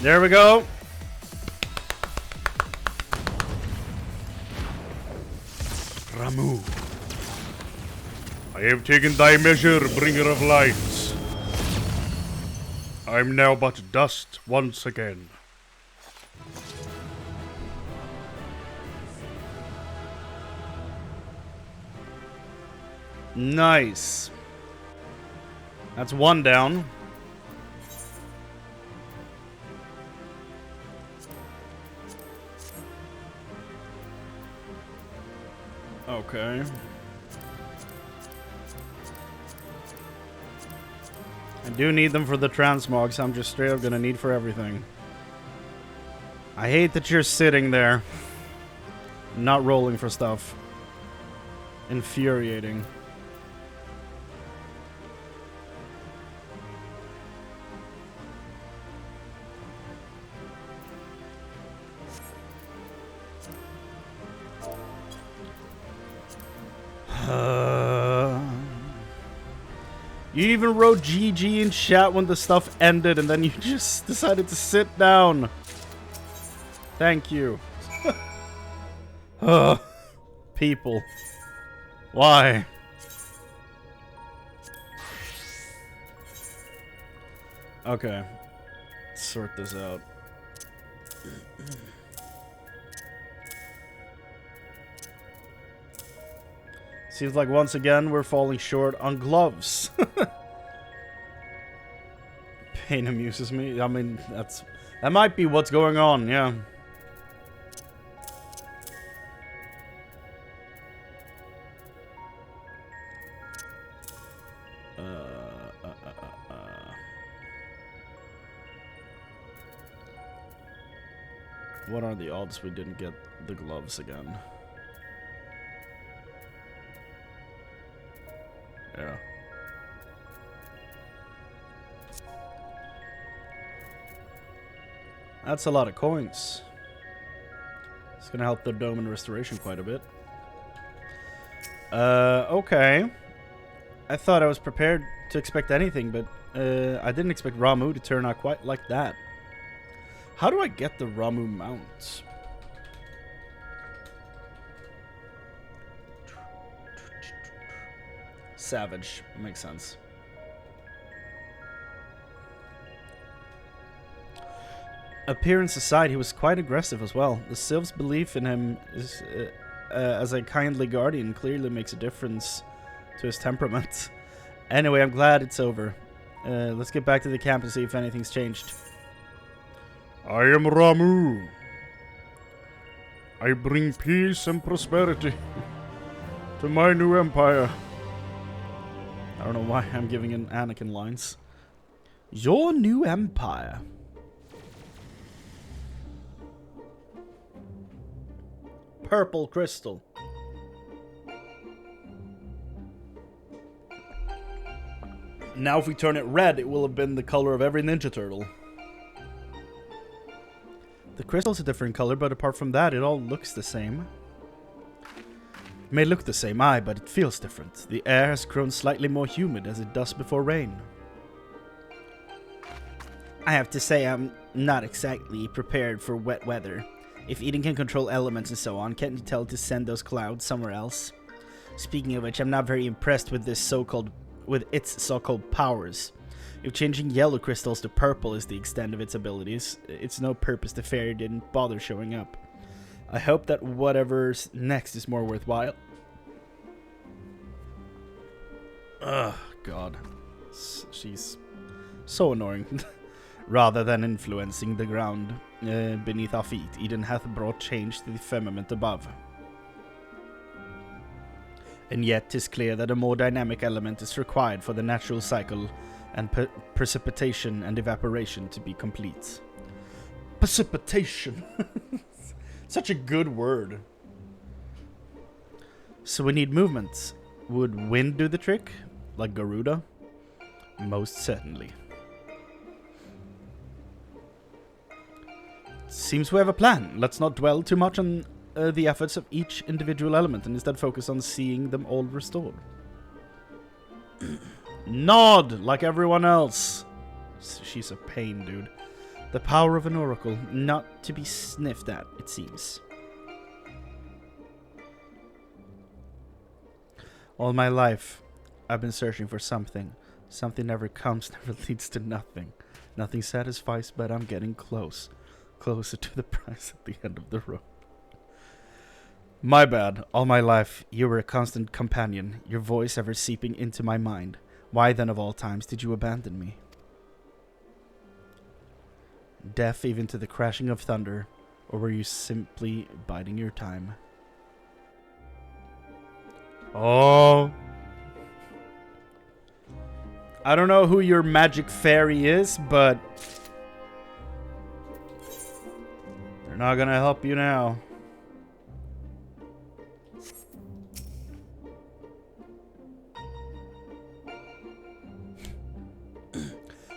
There we go. Ramu. I have taken thy measure, bringer of light. I'm now but dust once again. Nice. That's one down. Okay. I do need them for the transmogs. I'm just straight up gonna need for everything. I hate that you're sitting there, not rolling for stuff. Infuriating. You even wrote GG in chat when the stuff ended, and then you just decided to sit down. Thank you. People. Why? Okay. Let's sort this out. Seems like once again we're falling short on gloves. Pain amuses me. I mean, that might be what's going on, yeah. What are the odds we didn't get the gloves again? Yeah. That's a lot of coins. It's gonna help the dome and restoration quite a bit. Okay. I thought I was prepared to expect anything, but I didn't expect Ramu to turn out quite like that. How do I get the Ramu mount? Savage. Makes sense. Appearance aside, he was quite aggressive as well. The Sylph's belief in him is, as a kindly guardian clearly makes a difference to his temperament. Anyway, I'm glad it's over. Let's get back to the camp and see if anything's changed. I am Ramu. I bring peace and prosperity to my new empire. I don't know why I'm giving in Anakin lines. Your new empire. Purple crystal. Now if we turn it red, it will have been the color of every Ninja Turtle. The crystal's a different color, but apart from that, it all looks the same. It may look the same, aye, but it feels different. The air has grown slightly more humid as it does before rain. I have to say I'm not exactly prepared for wet weather. If Eden can control elements and so on, can't you tell it to send those clouds somewhere else? Speaking of which, I'm not very impressed with its so-called powers. If changing yellow crystals to purple is the extent of its abilities, it's no purpose the fairy didn't bother showing up. I hope that whatever's next is more worthwhile. Ugh, God. She's so annoying. Rather than influencing the ground beneath our feet, Eden hath brought change to the firmament above. And yet 'tis clear that a more dynamic element is required for the natural cycle and precipitation and evaporation to be complete. Precipitation. Such a good word. So we need movement. Would wind do the trick? Like Garuda? Most certainly. Seems we have a plan. Let's not dwell too much on the efforts of each individual element and instead focus on seeing them all restored. Nod like everyone else. She's a pain, dude. The power of an oracle, not to be sniffed at, it seems. All my life, I've been searching for something. Something never comes, never leads to nothing. Nothing satisfies, but I'm getting close. Closer to the prize at the end of the road. My bad. All my life, you were a constant companion, your voice ever seeping into my mind. Why then of all times did you abandon me? Deaf even to the crashing of thunder, or were you simply biding your time? Oh. I don't know who your magic fairy is, but they're not gonna help you now.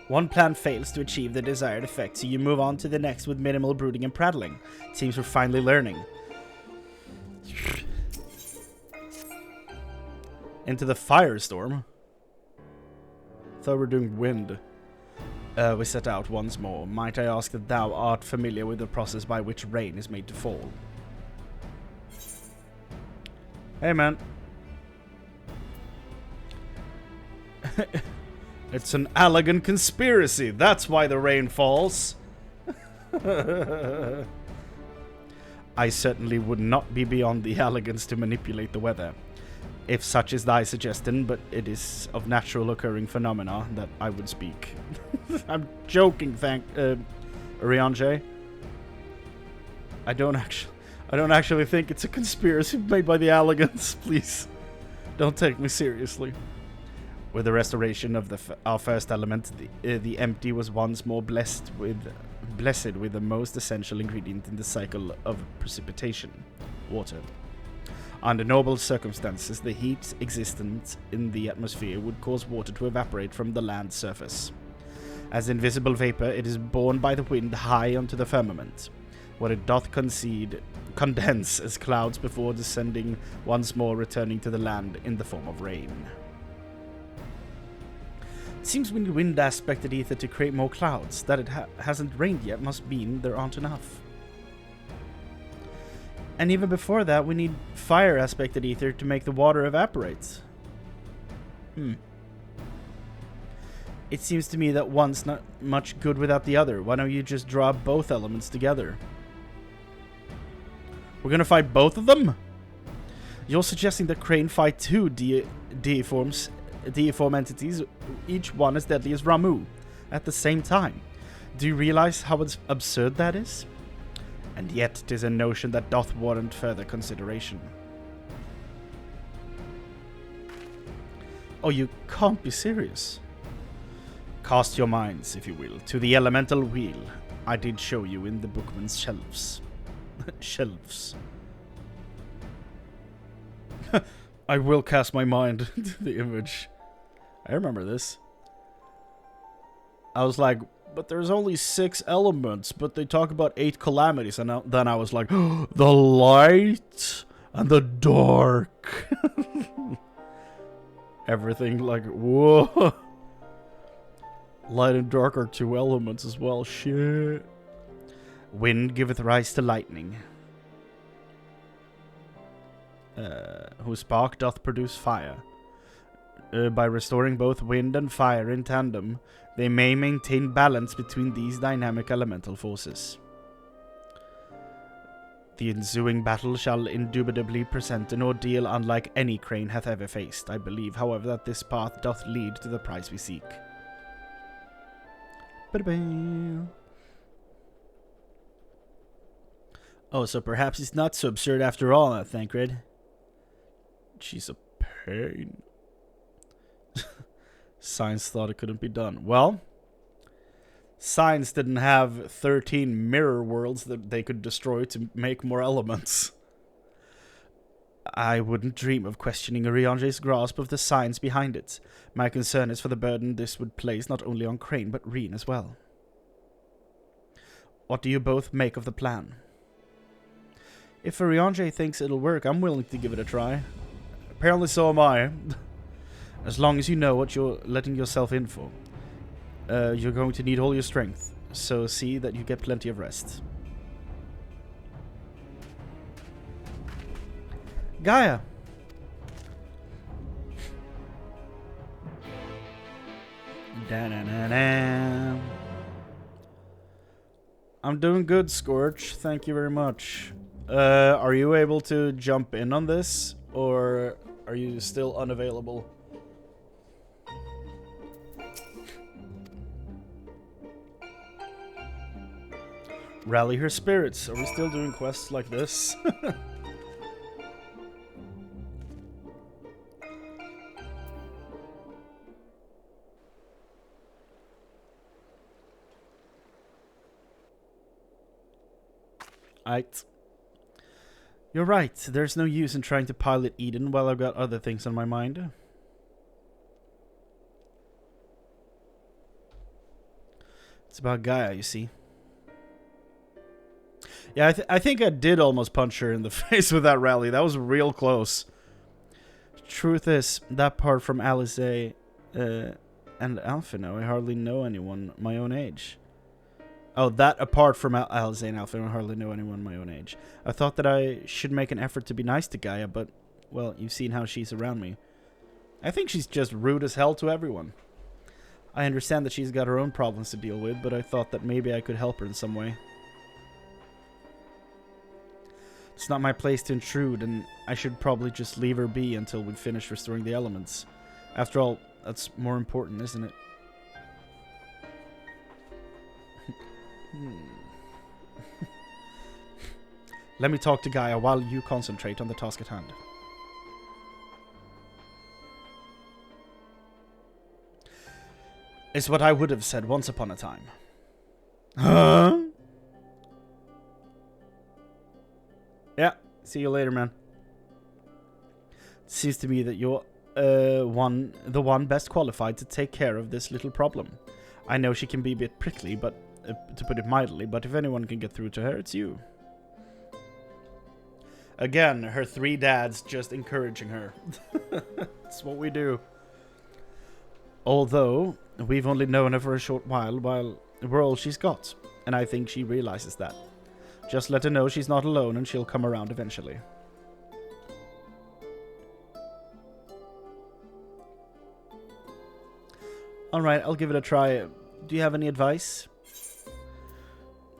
One plan fails to achieve the desired effect, so you move on to the next with minimal brooding and prattling. It seems we're finally learning. Into the firestorm. Thought we were doing wind. We set out once more. Might I ask that thou art familiar with the process by which rain is made to fall? Hey, man. It's an elegant conspiracy. That's why the rain falls. I certainly would not be beyond the elegance to manipulate the weather. If such is thy suggestion, but it is of natural occurring phenomena that I would speak. I'm joking, Ariange. I don't actually think it's a conspiracy made by the elegance. Please, don't take me seriously. With the restoration of our first element, the empty was once more blessed with the most essential ingredient in the cycle of precipitation: water. Under normal circumstances, the heat existent in the atmosphere would cause water to evaporate from the land's surface. As invisible vapor, it is borne by the wind high onto the firmament, where it doth condense as clouds before descending, once more returning to the land in the form of rain. It seems we need wind aspected ether to create more clouds. That it hasn't rained yet must mean there aren't enough. And even before that, we need fire aspected ether to make the water evaporate. It seems to me that one's not much good without the other. Why don't you just draw both elements together? We're gonna fight both of them? You're suggesting that Chrane fight two deiform entities, each one as deadly as Ramu, at the same time. Do you realize how absurd that is? And yet 'tis a notion that doth warrant further consideration. Oh, you can't be serious. Cast your minds, if you will, to the elemental wheel I did show you in the bookman's shelves. Shelves. I will cast my mind to the image. I remember this. I was like, but there's only 6 elements, but they talk about 8 calamities, and then I was like, oh, the light and the dark. Everything like, whoa. Light and dark are 2 elements as well, shit. Wind giveth rise to lightning. Whose spark doth produce fire. By restoring both wind and fire in tandem, they may maintain balance between these dynamic elemental forces. The ensuing battle shall indubitably present an ordeal unlike any Chrane hath ever faced. I believe, however, that this path doth lead to the prize we seek. Oh, so perhaps it's not so absurd after all, Thancred. She's a pain. Science thought it couldn't be done. Well, science didn't have 13 mirror worlds that they could destroy to make more elements. I wouldn't dream of questioning Ariange's grasp of the science behind it. My concern is for the burden this would place not only on Chrane, but Reen as well. What do you both make of the plan? If Ariange thinks it'll work, I'm willing to give it a try. Apparently so am I. As long as you know what you're letting yourself in for. You're going to need all your strength, so see that you get plenty of rest. Gaia! Da-na-na-na. I'm doing good, Scorch. Thank you very much. Are you able to jump in on this, or are you still unavailable? Rally her spirits. Are we still doing quests like this? You're right. There's no use in trying to pilot Eden while I've got other things on my mind. It's about Gaia, you see. Yeah, I think I did almost punch her in the face with that rally. That was real close. Truth is, that part from Alice and Alphino, I hardly know anyone my own age. Oh, that apart from Alice and Alphino, I hardly know anyone my own age. I thought that I should make an effort to be nice to Gaia, but, well, you've seen how she's around me. I think she's just rude as hell to everyone. I understand that she's got her own problems to deal with, but I thought that maybe I could help her in some way. It's not my place to intrude, and I should probably just leave her be until we finish restoring the elements. After all, that's more important, isn't it? Let me talk to Gaia while you concentrate on the task at hand. It's what I would have said once upon a time. Huh? Yeah, see you later, man. It seems to me that you're the one best qualified to take care of this little problem. I know she can be a bit prickly, but to put it mildly, but if anyone can get through to her, it's you. Again, her 3 dads just encouraging her. That's what we do. Although, we've only known her for a short while we're all she's got, and I think she realizes that. Just let her know she's not alone and she'll come around eventually. Alright, I'll give it a try. Do you have any advice?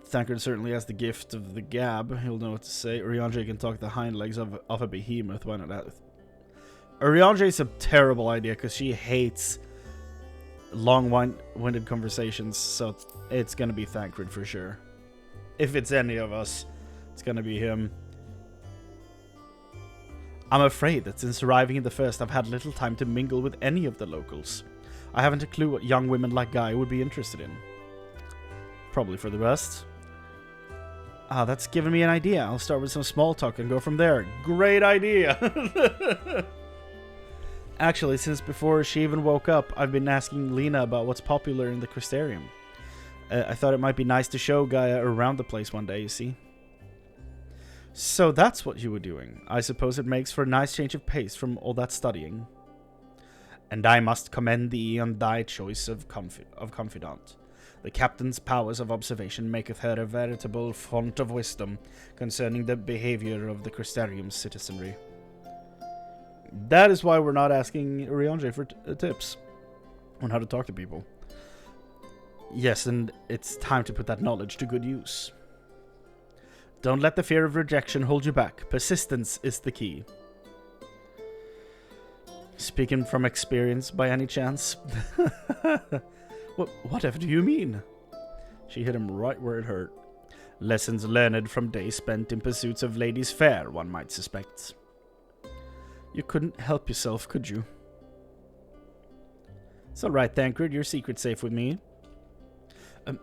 Thancred certainly has the gift of the gab. He'll know what to say. Urianger can talk the hind legs of a behemoth. Why not that? Urianger is a terrible idea because she hates long-winded conversations, so it's going to be Thancred for sure. If it's any of us, it's going to be him. I'm afraid that since arriving in the first, I've had little time to mingle with any of the locals. I haven't a clue what young women like Gaia would be interested in. Probably for the best. Ah, that's given me an idea. I'll start with some small talk and go from there. Great idea! Actually, since before she even woke up, I've been asking Lena about what's popular in the Crystarium. I thought it might be nice to show Gaia around the place one day, you see. So that's what you were doing. I suppose it makes for a nice change of pace from all that studying. And I must commend thee on thy choice of confidant. The captain's powers of observation maketh her a veritable font of wisdom concerning the behavior of the Crystarium's citizenry. That is why we're not asking Urianger for tips on how to talk to people. Yes, and it's time to put that knowledge to good use. Don't let the fear of rejection hold you back. Persistence is the key. Speaking from experience by any chance? Whatever do you mean? She hit him right where it hurt. Lessons learned from days spent in pursuits of ladies fair, one might suspect. You couldn't help yourself, could you? It's alright, Thancred. Your secret's safe with me.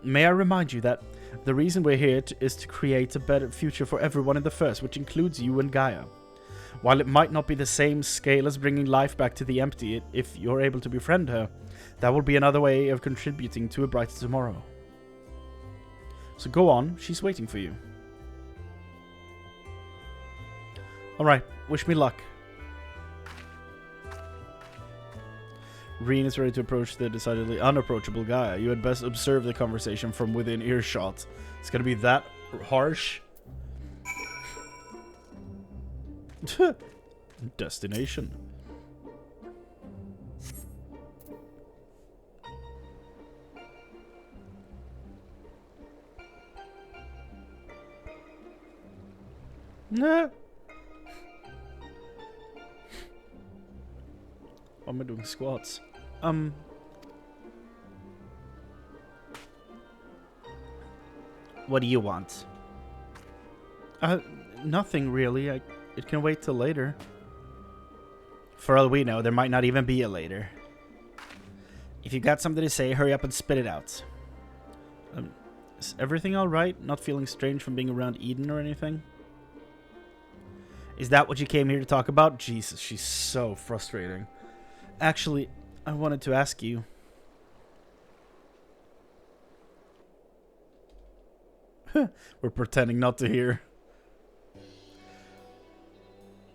May I remind you that the reason we're here is to create a better future for everyone in the First, which includes you and Gaia. While it might not be the same scale as bringing life back to the empty, if you're able to befriend her, that will be another way of contributing to a brighter tomorrow. So go on, she's waiting for you. Alright, wish me luck. Reen is ready to approach the decidedly unapproachable guy. You had best observe the conversation from within earshot. It's gonna be that harsh. Destination. Nah. Why am I doing squats? What do you want? Nothing really. It can wait till later. For all we know, there might not even be a later. If you got something to say, hurry up and spit it out. Is everything alright? Not feeling strange from being around Eden or anything? Is that what you came here to talk about? Jesus, she's so frustrating. Actually, I wanted to ask you. We're pretending not to hear.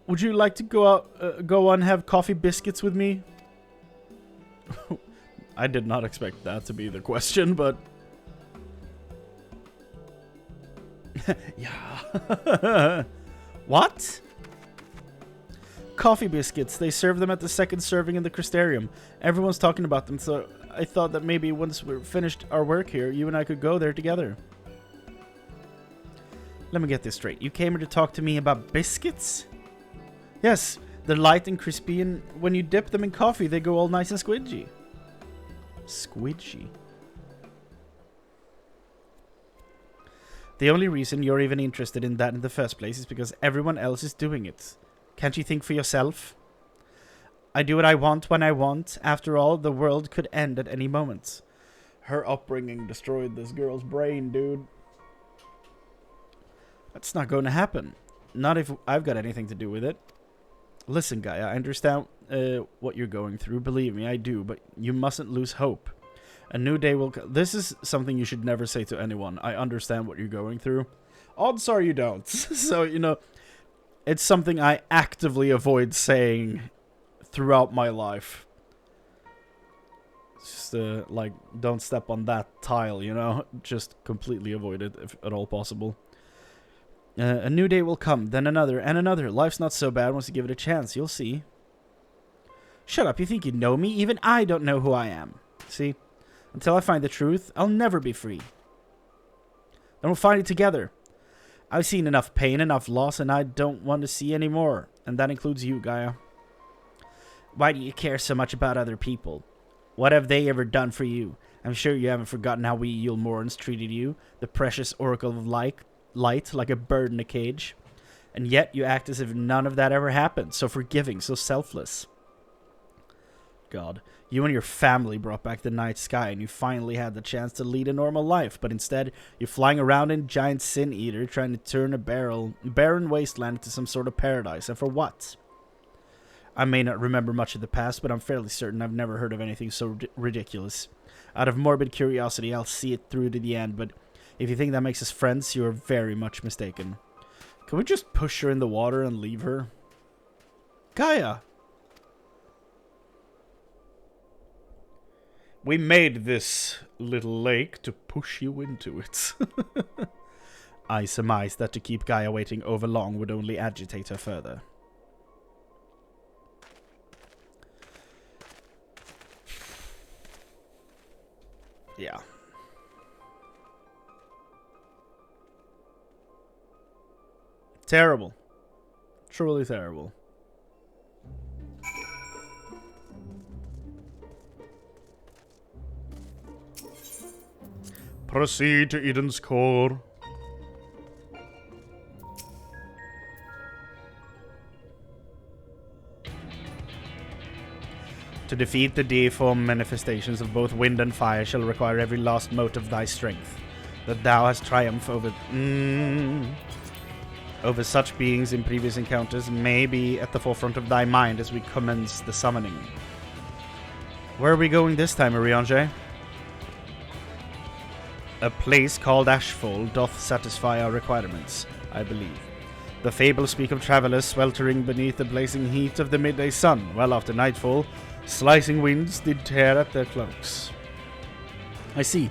Would you like to go on and have coffee biscuits with me? I did not expect that to be the question, but... yeah. What? Coffee biscuits. They serve them at the second serving in the Crystarium. Everyone's talking about them, so I thought that maybe once we're finished our work here, you and I could go there together. Let me get this straight. You came here to talk to me about biscuits? Yes, they're light and crispy, and when you dip them in coffee, they go all nice and squidgy. Squidgy? The only reason you're even interested in that in the first place is because everyone else is doing it. Can't you think for yourself? I do what I want when I want. After all, the world could end at any moment. Her upbringing destroyed this girl's brain, dude. That's not going to happen. Not if I've got anything to do with it. Listen, guy, I understand what you're going through. Believe me, I do. But you mustn't lose hope. A new day will come. This is something you should never say to anyone. I understand what you're going through. Odds are you don't. So, you know, it's something I actively avoid saying throughout my life. It's just, like, don't step on that tile, you know? Just completely avoid it, if at all possible. A new day will come, then another, and another. Life's not so bad once you give it a chance, you'll see. Shut up, you think you know me? Even I don't know who I am. See? Until I find the truth, I'll never be free. Then we'll find it together. I've seen enough pain, enough loss, and I don't want to see any more. And that includes you, Gaia. Why do you care so much about other people? What have they ever done for you? I'm sure you haven't forgotten how we Yulmorans treated you, the precious oracle of light, like a bird in a cage. And yet you act as if none of that ever happened. So forgiving, so selfless. God, you and your family brought back the night sky, and you finally had the chance to lead a normal life, but instead, you're flying around in giant sin eater, trying to turn a barren wasteland into some sort of paradise, and for what? I may not remember much of the past, but I'm fairly certain I've never heard of anything so ridiculous. Out of morbid curiosity, I'll see it through to the end, but if you think that makes us friends, you are very much mistaken. Can we just push her in the water and leave her? Gaia! We made this little lake to push you into it. I surmise that to keep Gaia waiting over long would only agitate her further. Yeah. Terrible. Truly terrible. Proceed to Eden's core. To defeat the deiform manifestations of both wind and fire shall require every last mote of thy strength, that thou hast triumphed over such beings in previous encounters may be at the forefront of thy mind as we commence the summoning. Where are we going this time, Ariange? A place called Ashfall doth satisfy our requirements, I believe. The fables speak of travelers sweltering beneath the blazing heat of the midday sun, while after nightfall, slicing winds did tear at their cloaks. I see.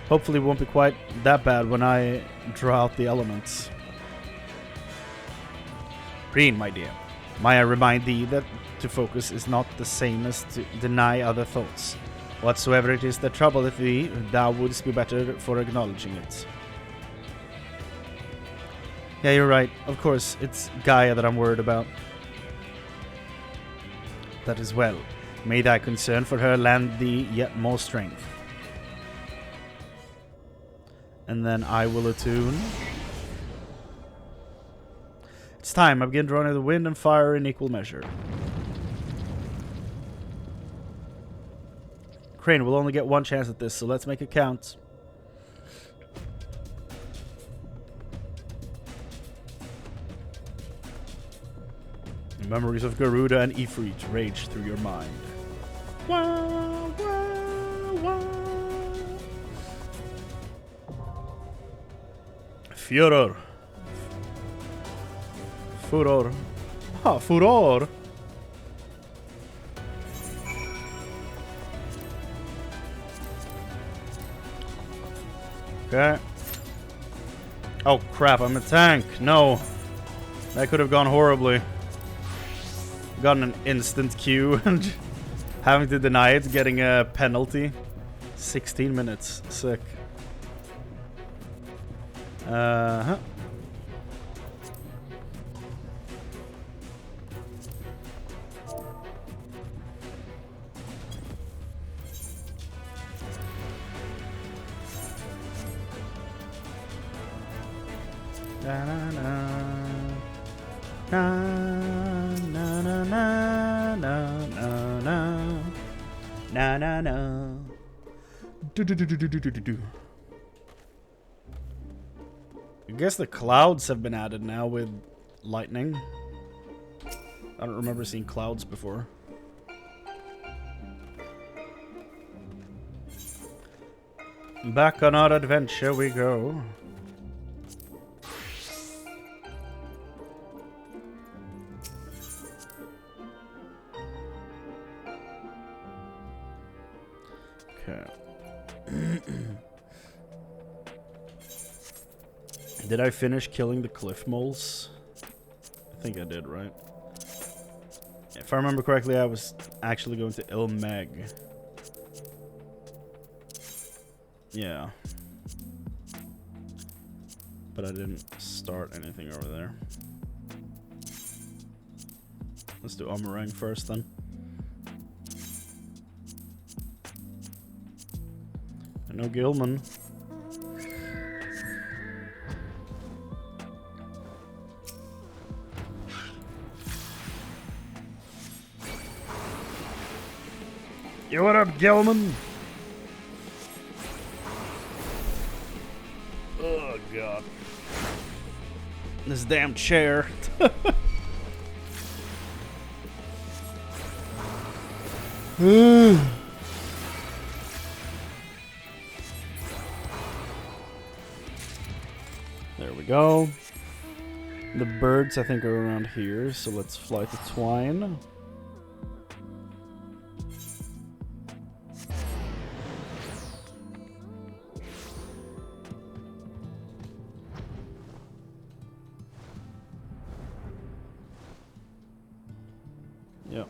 Hopefully it won't be quite that bad when I draw out the elements. Chrane, my dear, may I remind thee that to focus is not the same as to deny other thoughts. Whatsoever it is that troubleth thee, thou wouldst be better for acknowledging it. Yeah, you're right. Of course, it's Gaia that I'm worried about. That is well. May thy concern for her land thee yet more strength. And then I will attune. It's time. I begin drawing the wind and fire in equal measure. Chrane will only get one chance at this, so let's make it count. The memories of Garuda and Ifrit rage through your mind. Wah, wah, wah. Furor. Furor. Ah, furor. Okay. Oh crap, I'm a tank. No. That could have gone horribly. Gotten an instant queue and having to deny it, getting a penalty. 16 minutes. Sick. Uh-huh. Na na na na na na na na na na na na. Do do do do do do do do. I guess the clouds have been added now with lightning. I don't remember seeing clouds before. Back on our adventure we go. Okay. Did I finish killing the cliff moles? I think I did, right? If I remember correctly, I was actually going to Ilmeg. Yeah. But I didn't start anything over there. Let's do Omarang first then. I know Gilman. Yo, what up, Gilman? Oh, God. This damn chair. There we go. The birds, I think, are around here, so let's fly to Twine. Yep.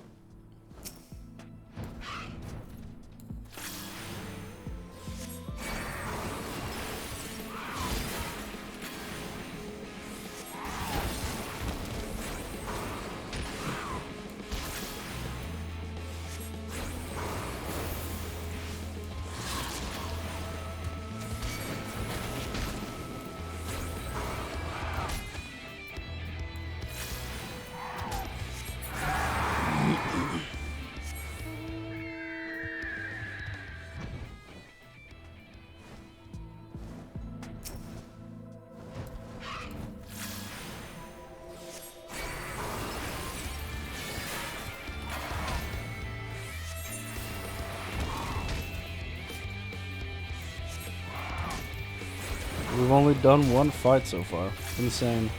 We've only done one fight so far. Insane.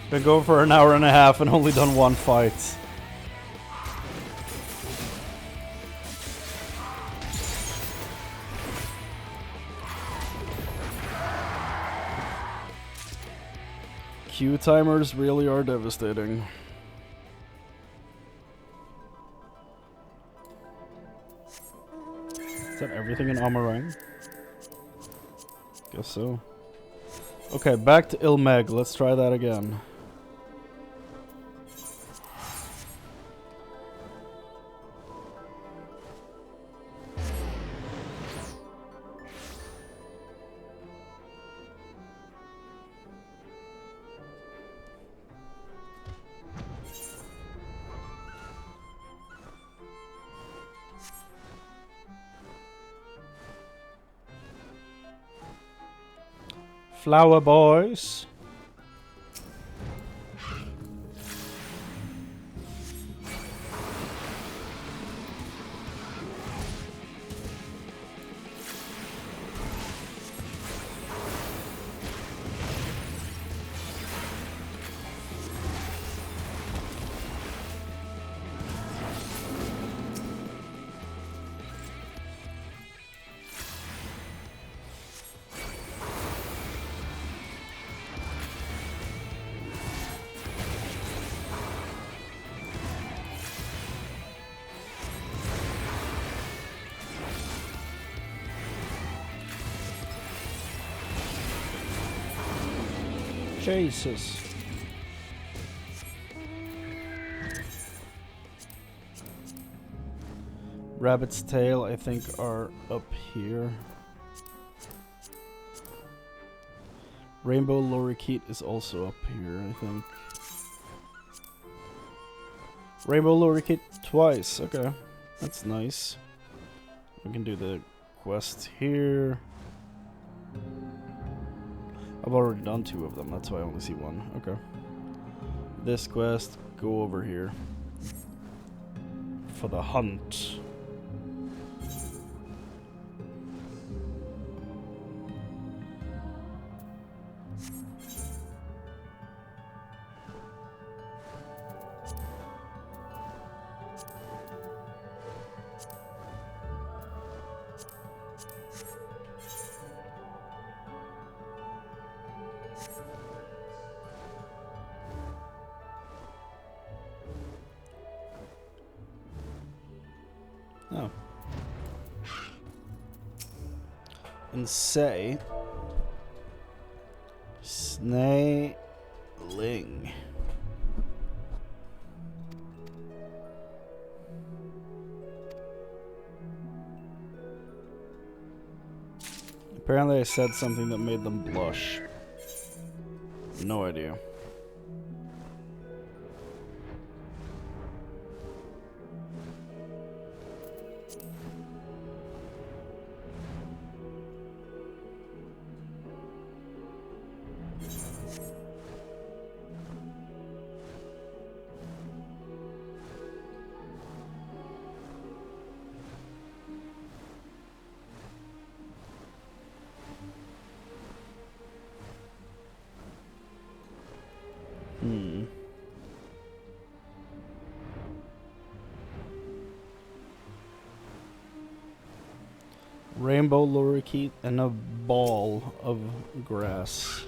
Been going for an hour and a half and only done one fight. Q timers really are devastating. Is that everything in Amarang? Guess so. Okay, back to Ilmeg. Let's try that again. Flower boys. Jesus. Rabbit's tail, I think, are up here. Rainbow lorikeet is also up here, I think. Rainbow lorikeet twice, okay. That's nice. We can do the quest here. I've already done 2 of them, that's why I only see 1. Okay. This quest, go over here. For the hunt. Oh. And say snailing. Apparently I said something that made them blush. No idea. Rainbow lorikeet and a ball of grass.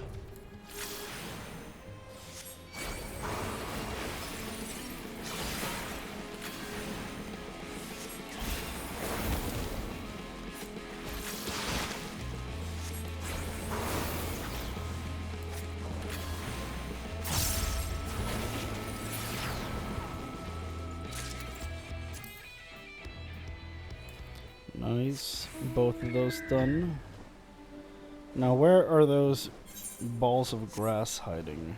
Nice. Both of those done. Now where are those balls of grass hiding?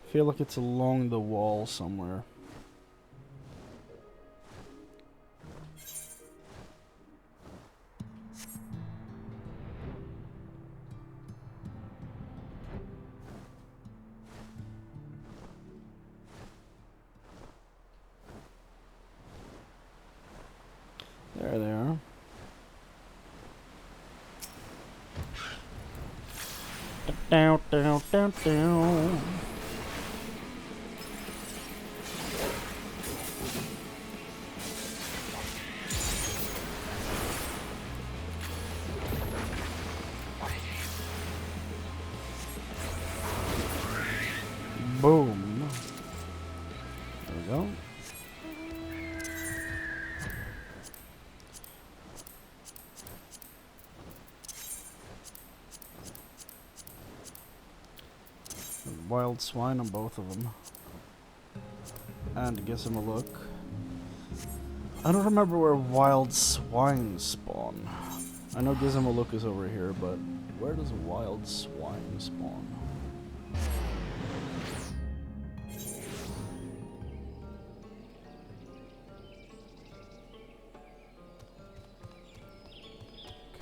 I feel like it's along the wall somewhere. There they are. Down, down, down, down. Boom. There we go. Wild swine on both of them. And gives him a look. I don't remember where wild swine spawn. I know Gives him a look is over here, but where does wild swine spawn?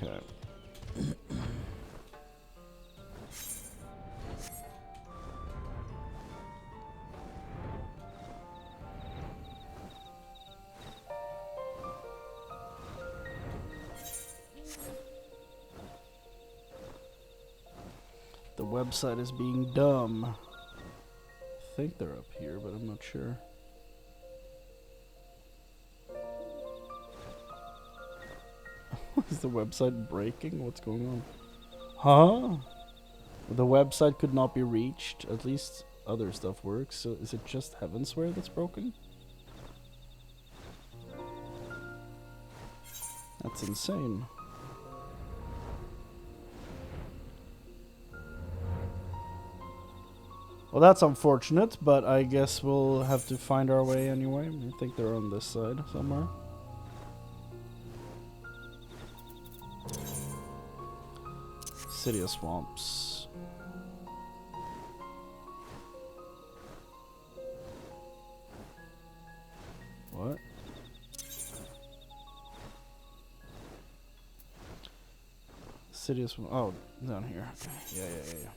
Okay. The website is being dumb. I think they're up here, but I'm not sure. Is the website breaking? What's going on? Huh? The website could not be reached. At least other stuff works. So is it just Heavensware that's broken? That's insane. Well, that's unfortunate, but I guess we'll have to find our way anyway. I think they're on this side somewhere. City of Swamps. What? City of Swamps. Oh, down here. Okay. Yeah.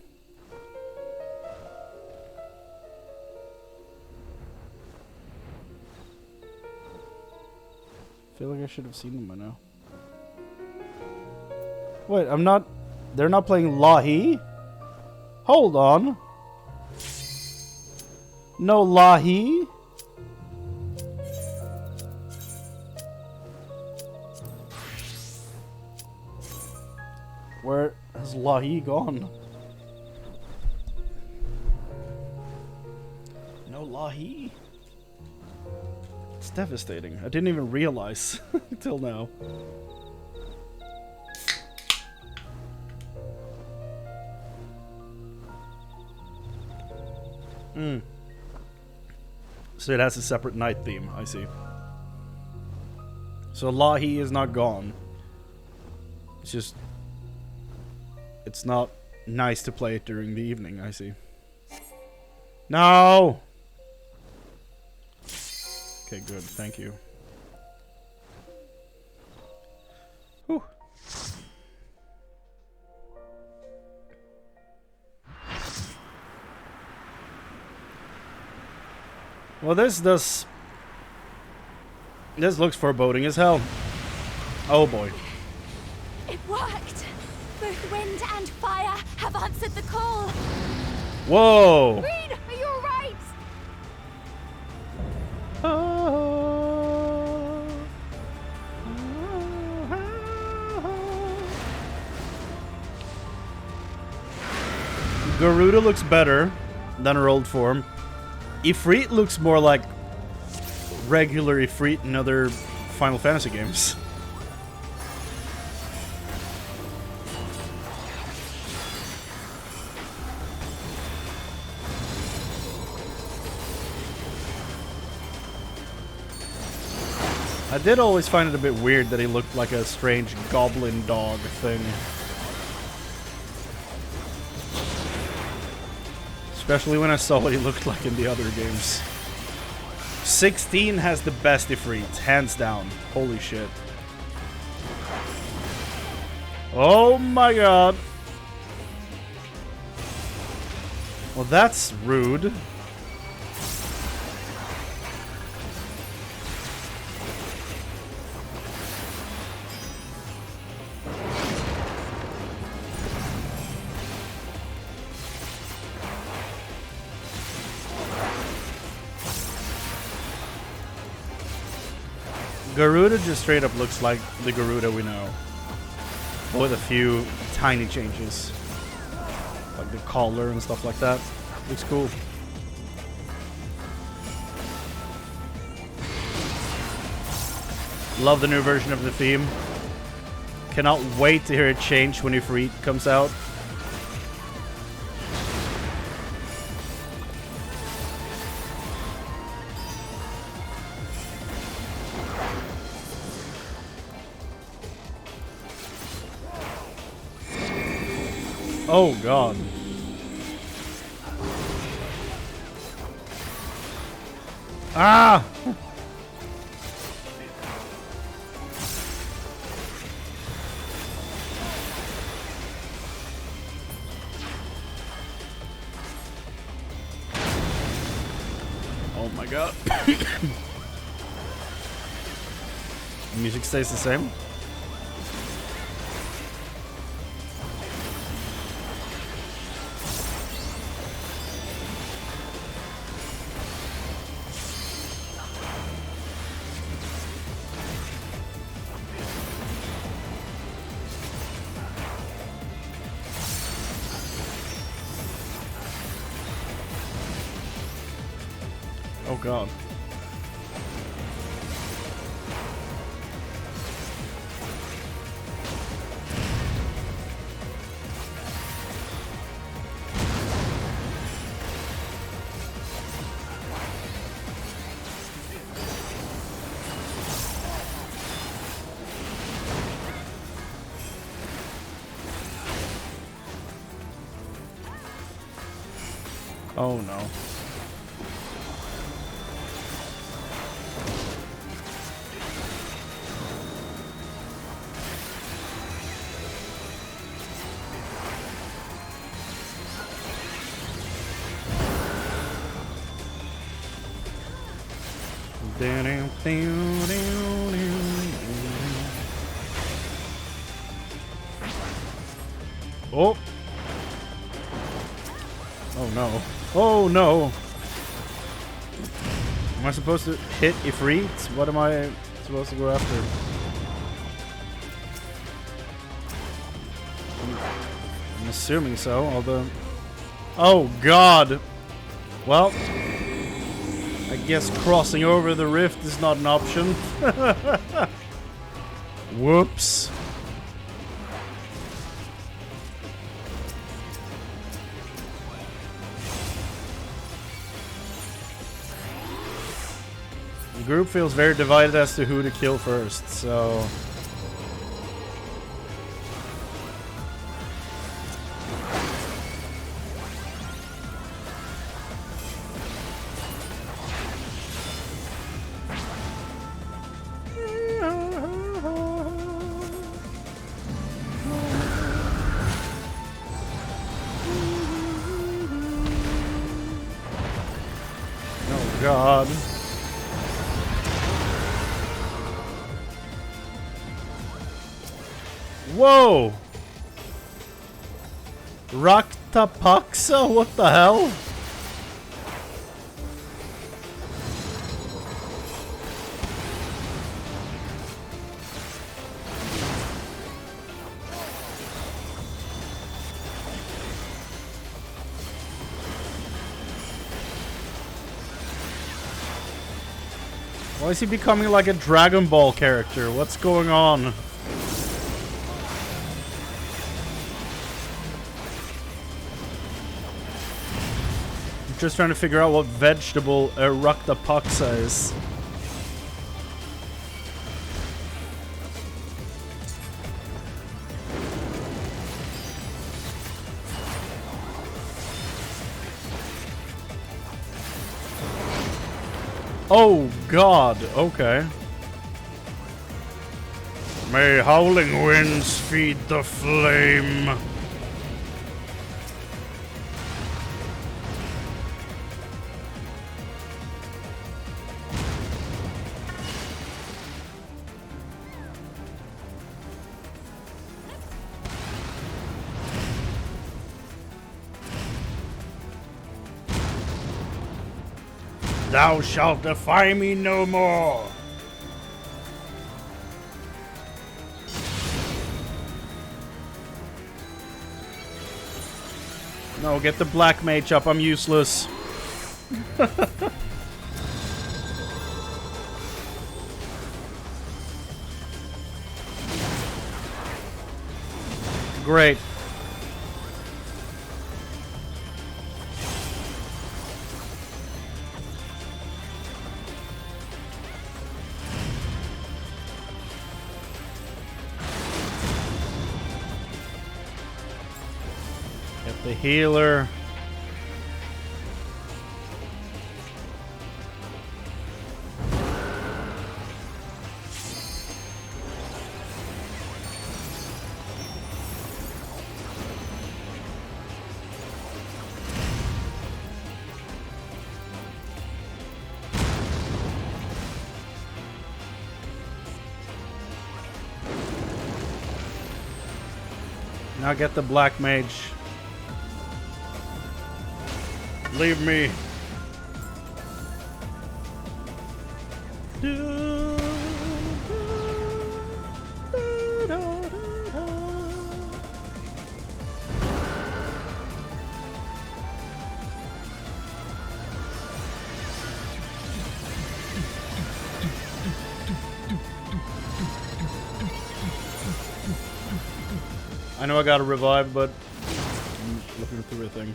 I feel like I should have seen them by now. Wait, I'm not... They're not playing Lahi? Hold on. No Lahi? Where has Lahi gone? No Lahi? It's devastating. I didn't even realize until now. So it has a separate night theme, I see. So Lahi is not gone. It's just... It's not nice to play it during the evening, I see. No! Okay, good. Thank you. Whew. Well, this looks foreboding as hell. Oh boy. It worked! Both wind and fire have answered the call! Whoa! Reed, are you alright? Garuda looks better than her old form. Ifrit looks more like regular Ifrit in other Final Fantasy games. I did always find it a bit weird that he looked like a strange goblin dog thing. Especially when I saw what he looked like in the other games. 16 has the best Ifrit, hands down. Holy shit. Oh my god. Well, that's rude. Garuda just straight up looks like the Garuda we know, with a few tiny changes, like the collar and stuff like that. Looks cool. Love the new version of the theme. Cannot wait to hear it change when Ifrit comes out. Oh god. Ah! Oh my god. The music stays the same. Oh god. Oh no. Oh. Oh no. Oh no. Am I supposed to hit Ifrit? What am I supposed to go after? I'm assuming so, although... Oh god. Well, I guess crossing over the rift is not an option. Whoops. The group feels very divided as to who to kill first, so... Oh god. Whoa! Raktapaksa? What the hell? Why is he becoming like a Dragon Ball character? What's going on? Just trying to figure out what vegetable Raktapaksa is. Oh god, okay. May howling winds feed the flame. Thou shalt defy me no more. No, get the black mage up. I'm useless. Great. Get the healer. Now get the black mage. Leave me. I know I got to revive, but I'm looking through a thing.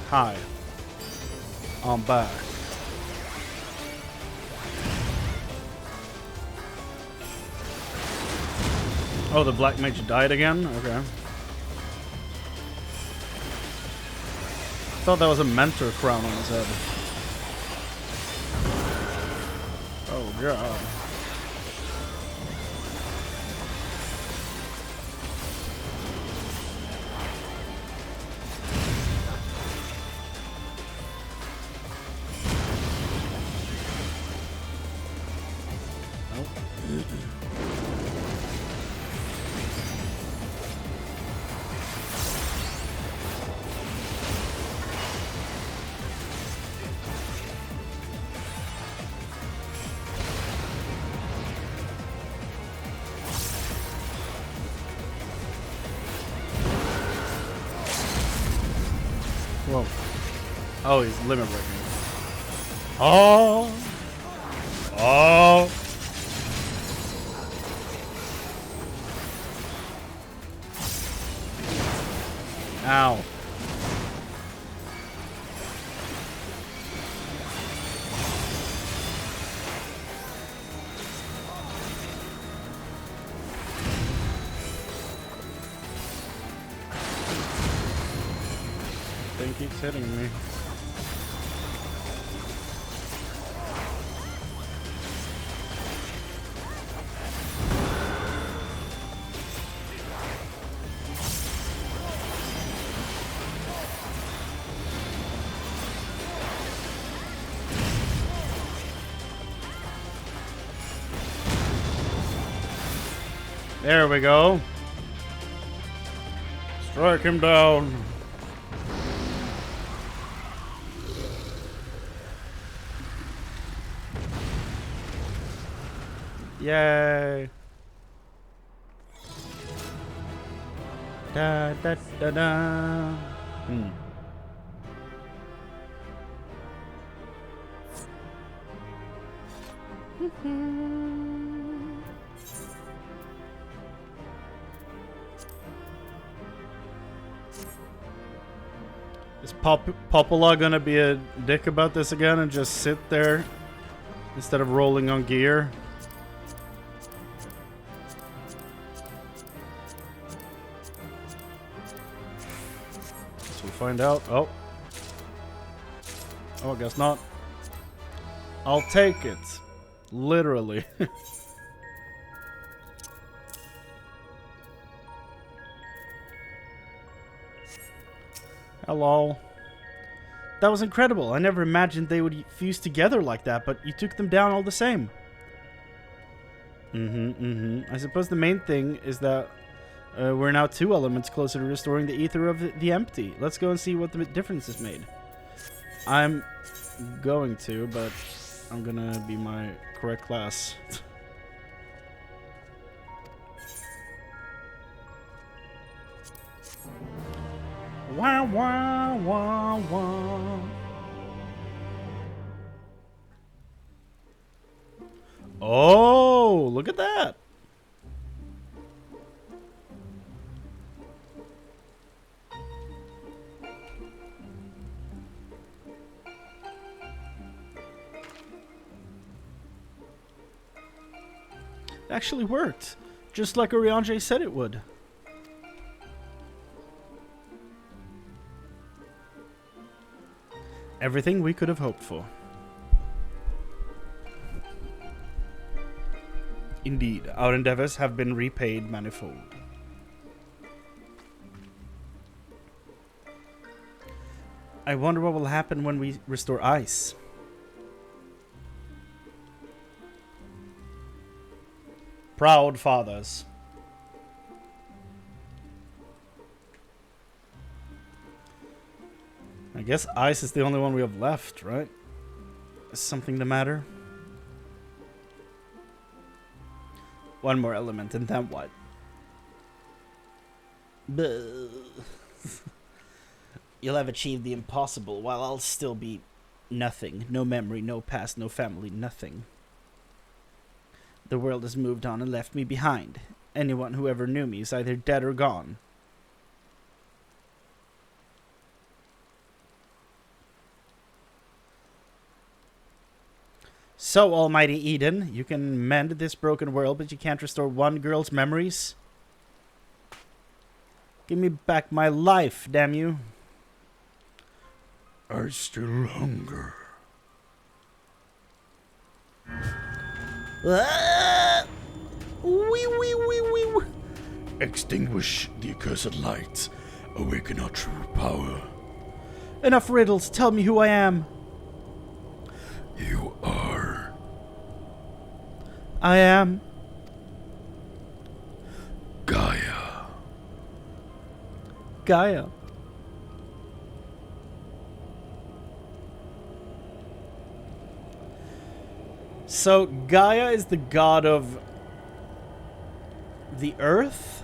Hi. I'm back. Oh, the black mage died again? Okay. I thought that was a mentor crown on his head. Oh, God. Whoa. Oh, he's limit breaking. Oh! Oh! Ow. Thing keeps hitting me. There we go. Strike him down. Yay. Da da da da. Is Popola gonna be a dick about this again and just sit there instead of rolling on gear? Guess we'll find out. Oh, I guess not. I'll take it. Literally. Hello. That was incredible. I never imagined they would fuse together like that, but you took them down all the same. I suppose the main thing is that we're now 2 elements closer to restoring the ether of the empty. Let's go and see what the difference is made. I'm going to, but I'm gonna be my correct class. Wah, wah, wah, wah. Oh, look at that. It actually worked, just like Oriange said it would. Everything we could have hoped for. Indeed, our endeavors have been repaid manifold. I wonder what will happen when we restore ice. Proud fathers. I guess ice is the only one we have left, right? Is something the matter? One more element, and then what? You'll have achieved the impossible, while I'll still be nothing. No memory, no past, no family, nothing. The world has moved on and left me behind. Anyone who ever knew me is either dead or gone. So, Almighty Eden, you can mend this broken world, but you can't restore one girl's memories? Give me back my life, damn you. I still hunger. Ah! Wee, wee, wee, wee, wee. Extinguish the accursed lights. Awaken our true power. Enough riddles, tell me who I am. You are. I am Gaia. Gaia. So Gaia is the god of the earth?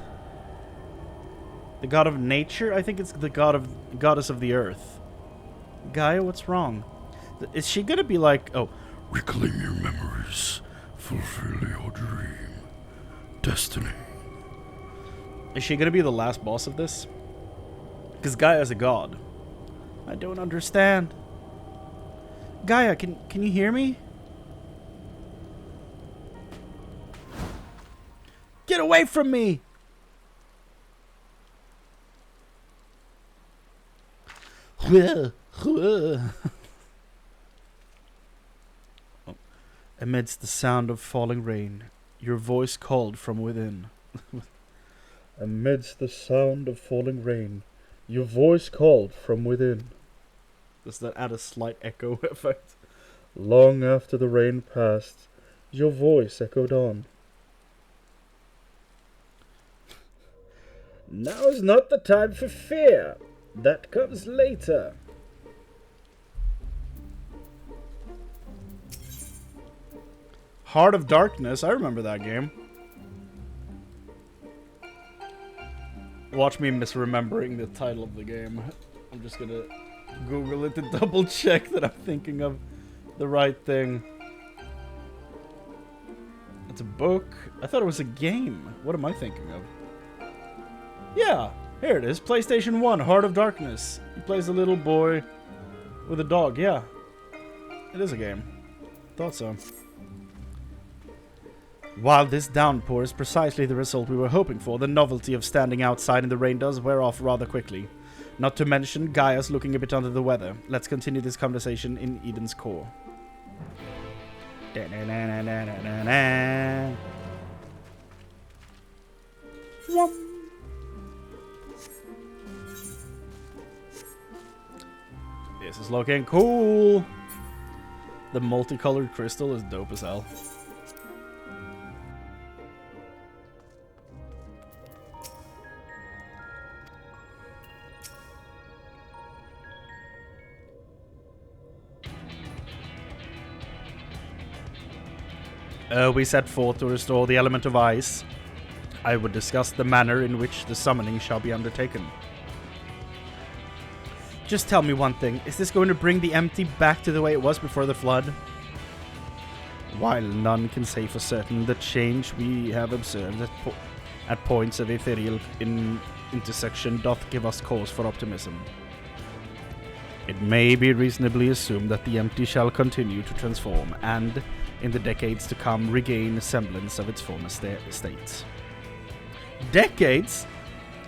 The god of nature? I think it's the goddess of the earth. Gaia, what's wrong? Is she gonna be like, oh, Reclaim your memories. Fulfill your dream. Destiny. is she gonna be the last boss of this? Because Gaia is a god. I don't understand. Gaia, can you hear me? Get away from me! Amidst the sound of falling rain, your voice called from within. Amidst the sound of falling rain, your voice called from within. Does that add a slight echo effect? Long after the rain passed, your voice echoed on. Now's not the time for fear. That comes later. Heart of Darkness. I remember that game. Watch me misremembering the title of the game. I'm just gonna Google it to double check that I'm thinking of the right thing. It's a book. I thought it was a game. What am I thinking of? Yeah, here it is. PlayStation 1, Heart of Darkness. He plays a little boy with a dog. Yeah, it is a game. Thought so. While this downpour is precisely the result we were hoping for, the novelty of standing outside in the rain does wear off rather quickly. Not to mention, Gaia's looking a bit under the weather. Let's continue this conversation in Eden's core. This is looking cool. The multicolored crystal is dope as hell. We set forth to restore the element of ice. I would discuss the manner in which the summoning shall be undertaken. Just tell me one thing. Is this going to bring the empty back to the way it was before the flood? While none can say for certain, the change we have observed at points of ethereal intersection doth give us cause for optimism. It may be reasonably assumed that the empty shall continue to transform and, in the decades to come, regain a semblance of its former state. Decades?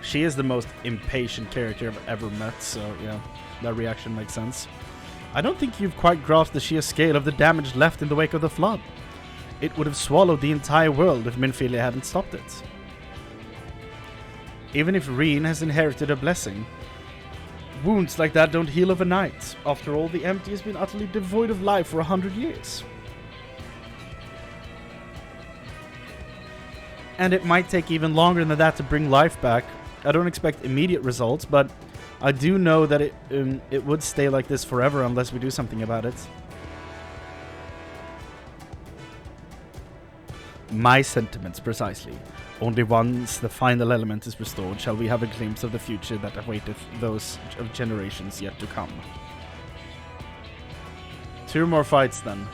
She is the most impatient character I've ever met, so yeah, that reaction makes sense. I don't think you've quite grasped the sheer scale of the damage left in the wake of the flood. It would have swallowed the entire world if Minfilia hadn't stopped it. Even if Reen has inherited a blessing, wounds like that don't heal overnight. After all, the empty has been utterly devoid of life for 100 years. And it might take even longer than that to bring life back. I don't expect immediate results, but I do know that it would stay like this forever unless we do something about it. My sentiments, precisely. Only once the final element is restored shall we have a glimpse of the future that awaiteth those of generations yet to come. 2 more fights then.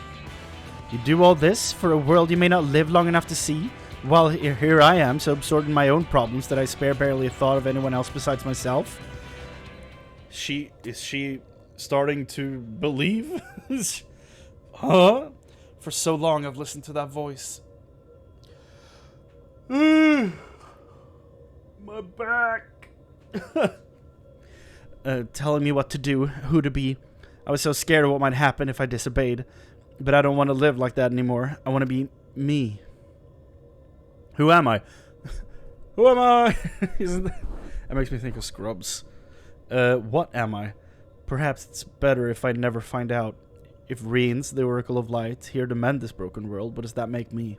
You do all this for a world you may not live long enough to see? While here I am, so absorbed in my own problems that I spare barely a thought of anyone else besides myself. Is she starting to believe? Huh? For so long I've listened to that voice. My back. Telling me what to do, who to be. I was so scared of what might happen if I disobeyed. But I don't want to live like that anymore. I want to be me. Who am I? Who am I? That makes me think of Scrubs. What am I? Perhaps it's better if I never find out. If Reen's the Oracle of Light, here to mend this broken world, what does that make me?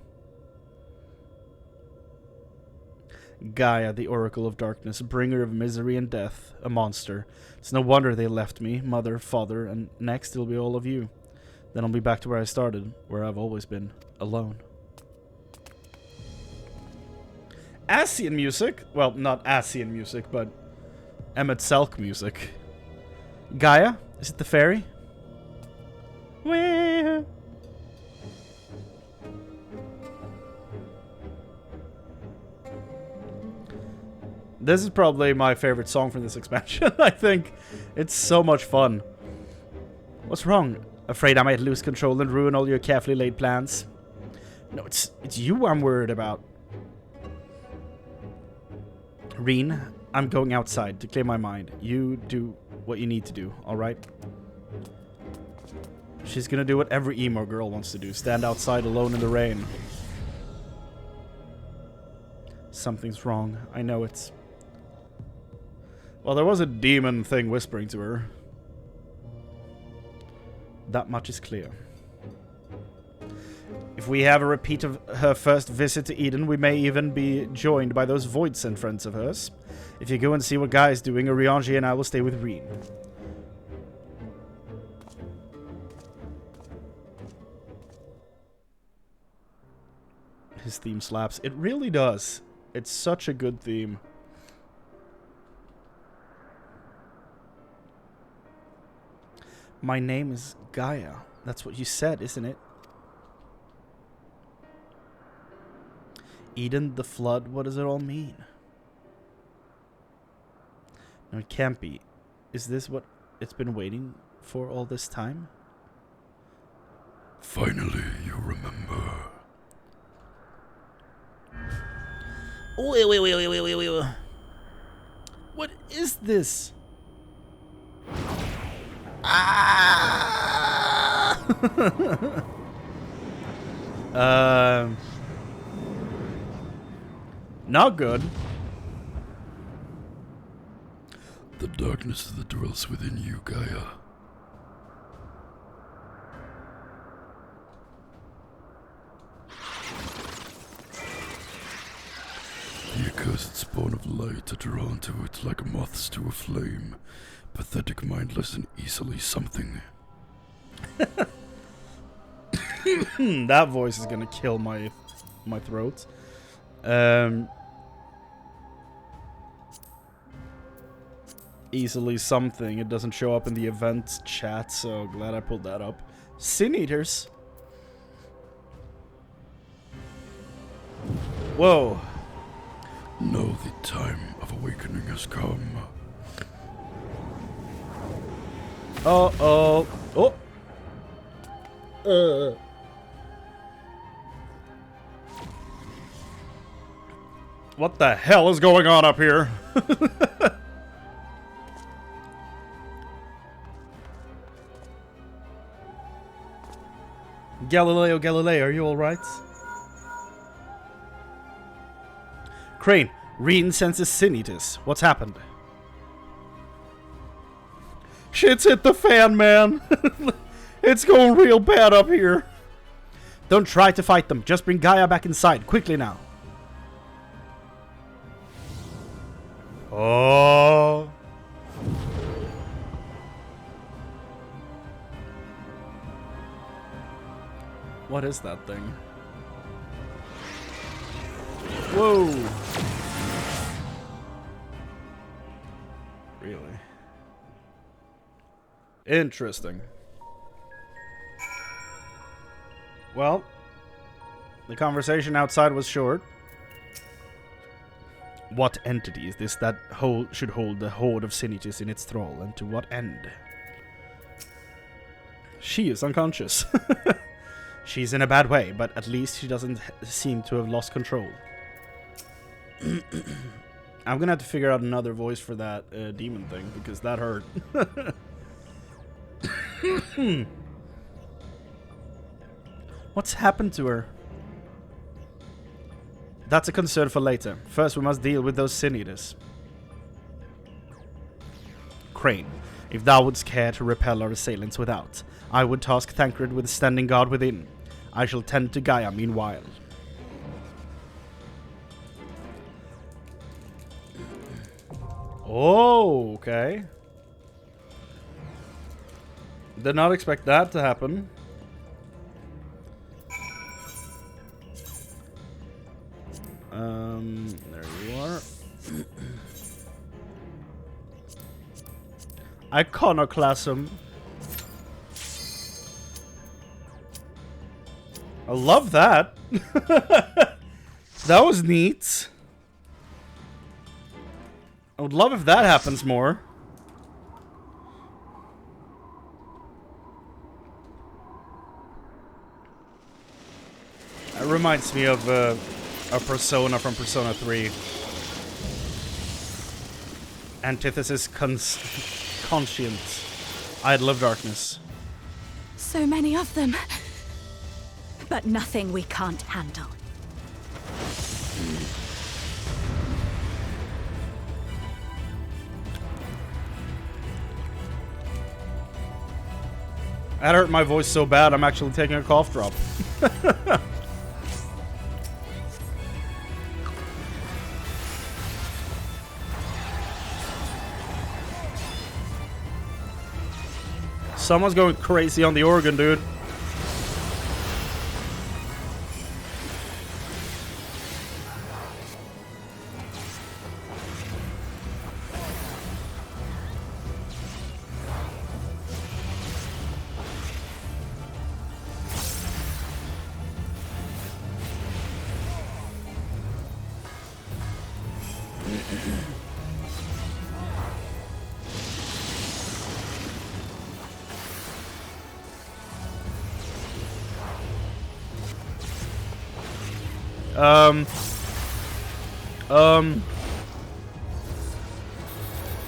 Gaia, the Oracle of Darkness, bringer of misery and death, a monster. It's no wonder they left me, mother, father, and next it'll be all of you. Then I'll be back to where I started, where I've always been, alone. Asian music? Well, not Asian music, but Emmett Selk music. Gaia? Is it the fairy? Where? This is probably my favorite song from this expansion, I think. It's so much fun. What's wrong? Afraid I might lose control and ruin all your carefully laid plans? No, it's you I'm worried about. Reen, I'm going outside to clear my mind. You do what you need to do, alright? She's gonna do what every emo girl wants to do. Stand outside alone in the rain. Something's wrong. I know it's... Well, there was a demon thing whispering to her. That much is clear. If we have a repeat of her first visit to Eden, we may even be joined by those Void-sent friends of hers. If you go and see what Guy is doing, Orianji and I will stay with Reen. His theme slaps. It really does. It's such a good theme. My name is Gaia. That's what you said, isn't it? Eden, the flood, what does it all mean? No, it can't be. Is this what it's been waiting for all this time? Finally, you remember. Wait. What is this? Ah! Not good. The darkness that dwells within you, Gaia. The accursed spawn of light are drawn to it like moths to a flame. Pathetic, mindless, and easily something. That voice is gonna kill my throat. Easily something. It doesn't show up in the event chat, so glad I pulled that up. Sin Eaters. Whoa. Now the time of awakening has come. Uh-oh. Oh. What the hell is going on up here? Galileo, are you alright? Chrane, re-incenses Sin Eaters. What's happened? Shit's hit the fan, man. It's going real bad up here. Don't try to fight them. Just bring Gaia back inside. Quickly now. Oh. What is that thing? Whoa. Really? Interesting. Well, the conversation outside was short. What entity is this that should hold the horde of Sin Eaters in its thrall, and to what end? She is unconscious. She's in a bad way, but at least she doesn't seem to have lost control. I'm gonna have to figure out another voice for that demon thing, because that hurt. What's happened to her? That's a concern for later. First we must deal with those Sin Eaters. Chrane, if thou wouldst care to repel our assailants without, I would task Thancred with standing guard within. I shall tend to Gaia meanwhile. Oh, okay. Did not expect that to happen. There you are. Iconoclasm. I love that. That was neat. I would love if that happens more. It reminds me of a persona from Persona 3. Antithesis conscience. Idol of darkness. So many of them. But nothing we can't handle. That hurt my voice so bad, I'm actually taking a cough drop. Someone's going crazy on the organ, dude.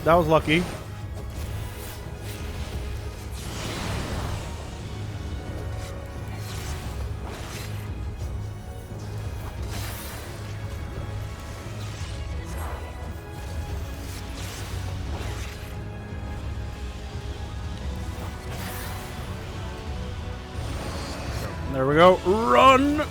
That was lucky. There we go. Run!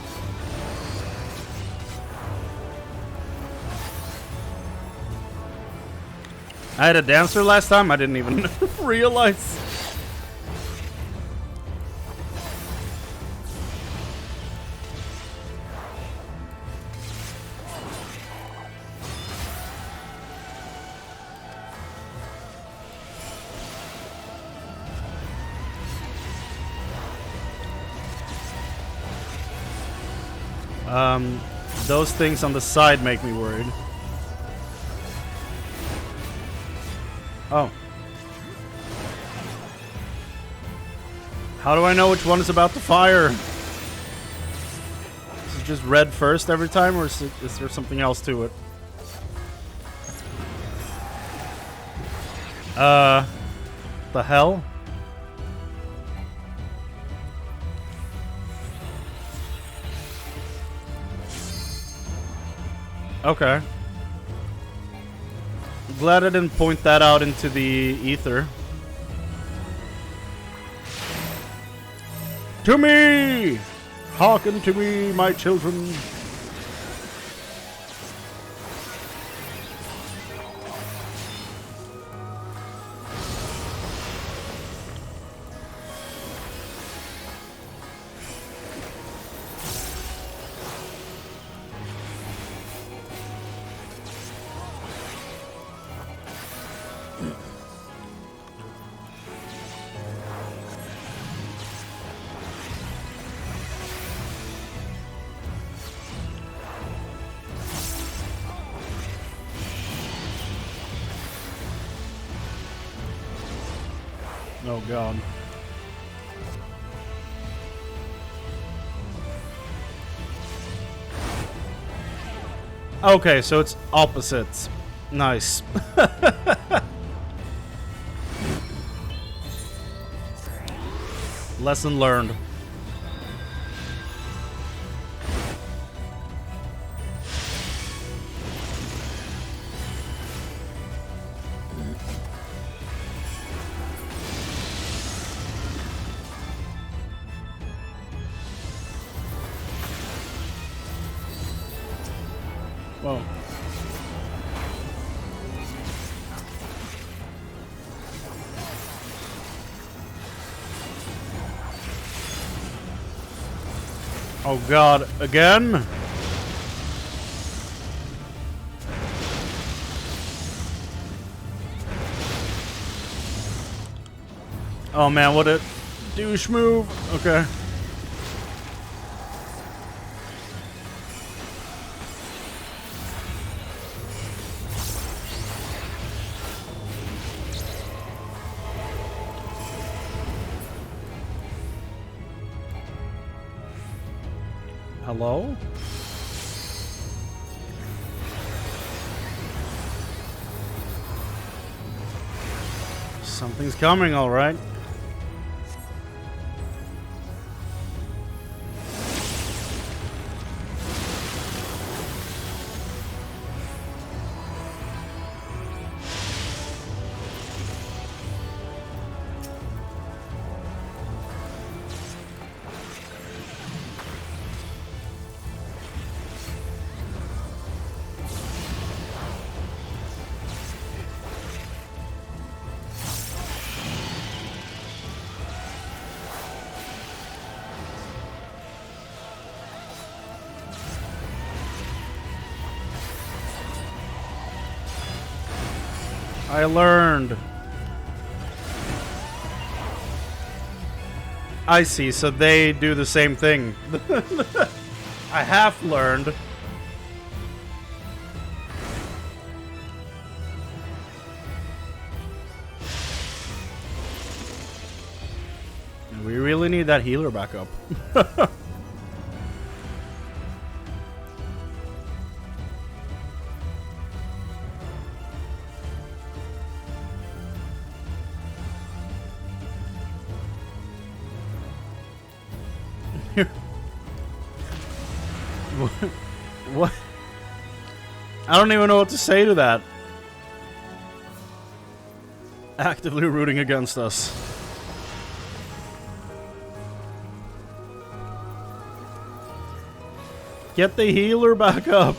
I had a dancer last time, I didn't even realize. Those things on the side make me worried. Oh. How do I know which one is about to fire? Is it just red first every time, or is there something else to it? The hell? Okay. Glad I didn't point that out into the ether. To me! Hearken to me, my children. Oh god. Okay, so it's opposites. Nice. Lesson learned. Whoa. Oh god, again? Oh man, what a douche move. Okay. Hello? Something's coming, all right. I learned. I see, so they do the same thing. I half learned. We really need that healer back up. What? I don't even know what to say to that. Actively rooting against us. Get the healer back up.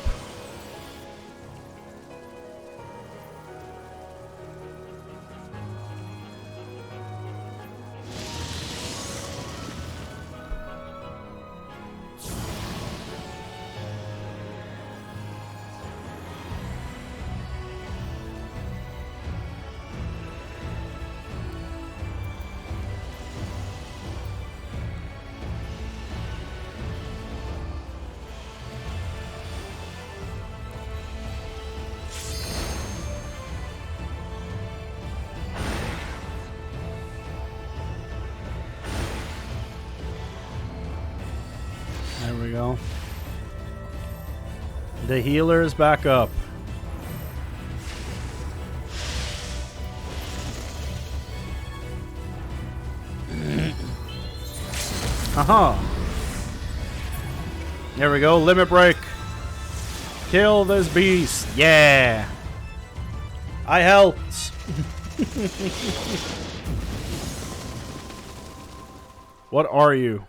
go. The healer is back up. Aha. There we go. Limit break. Kill this beast. Yeah. I helped. What are you?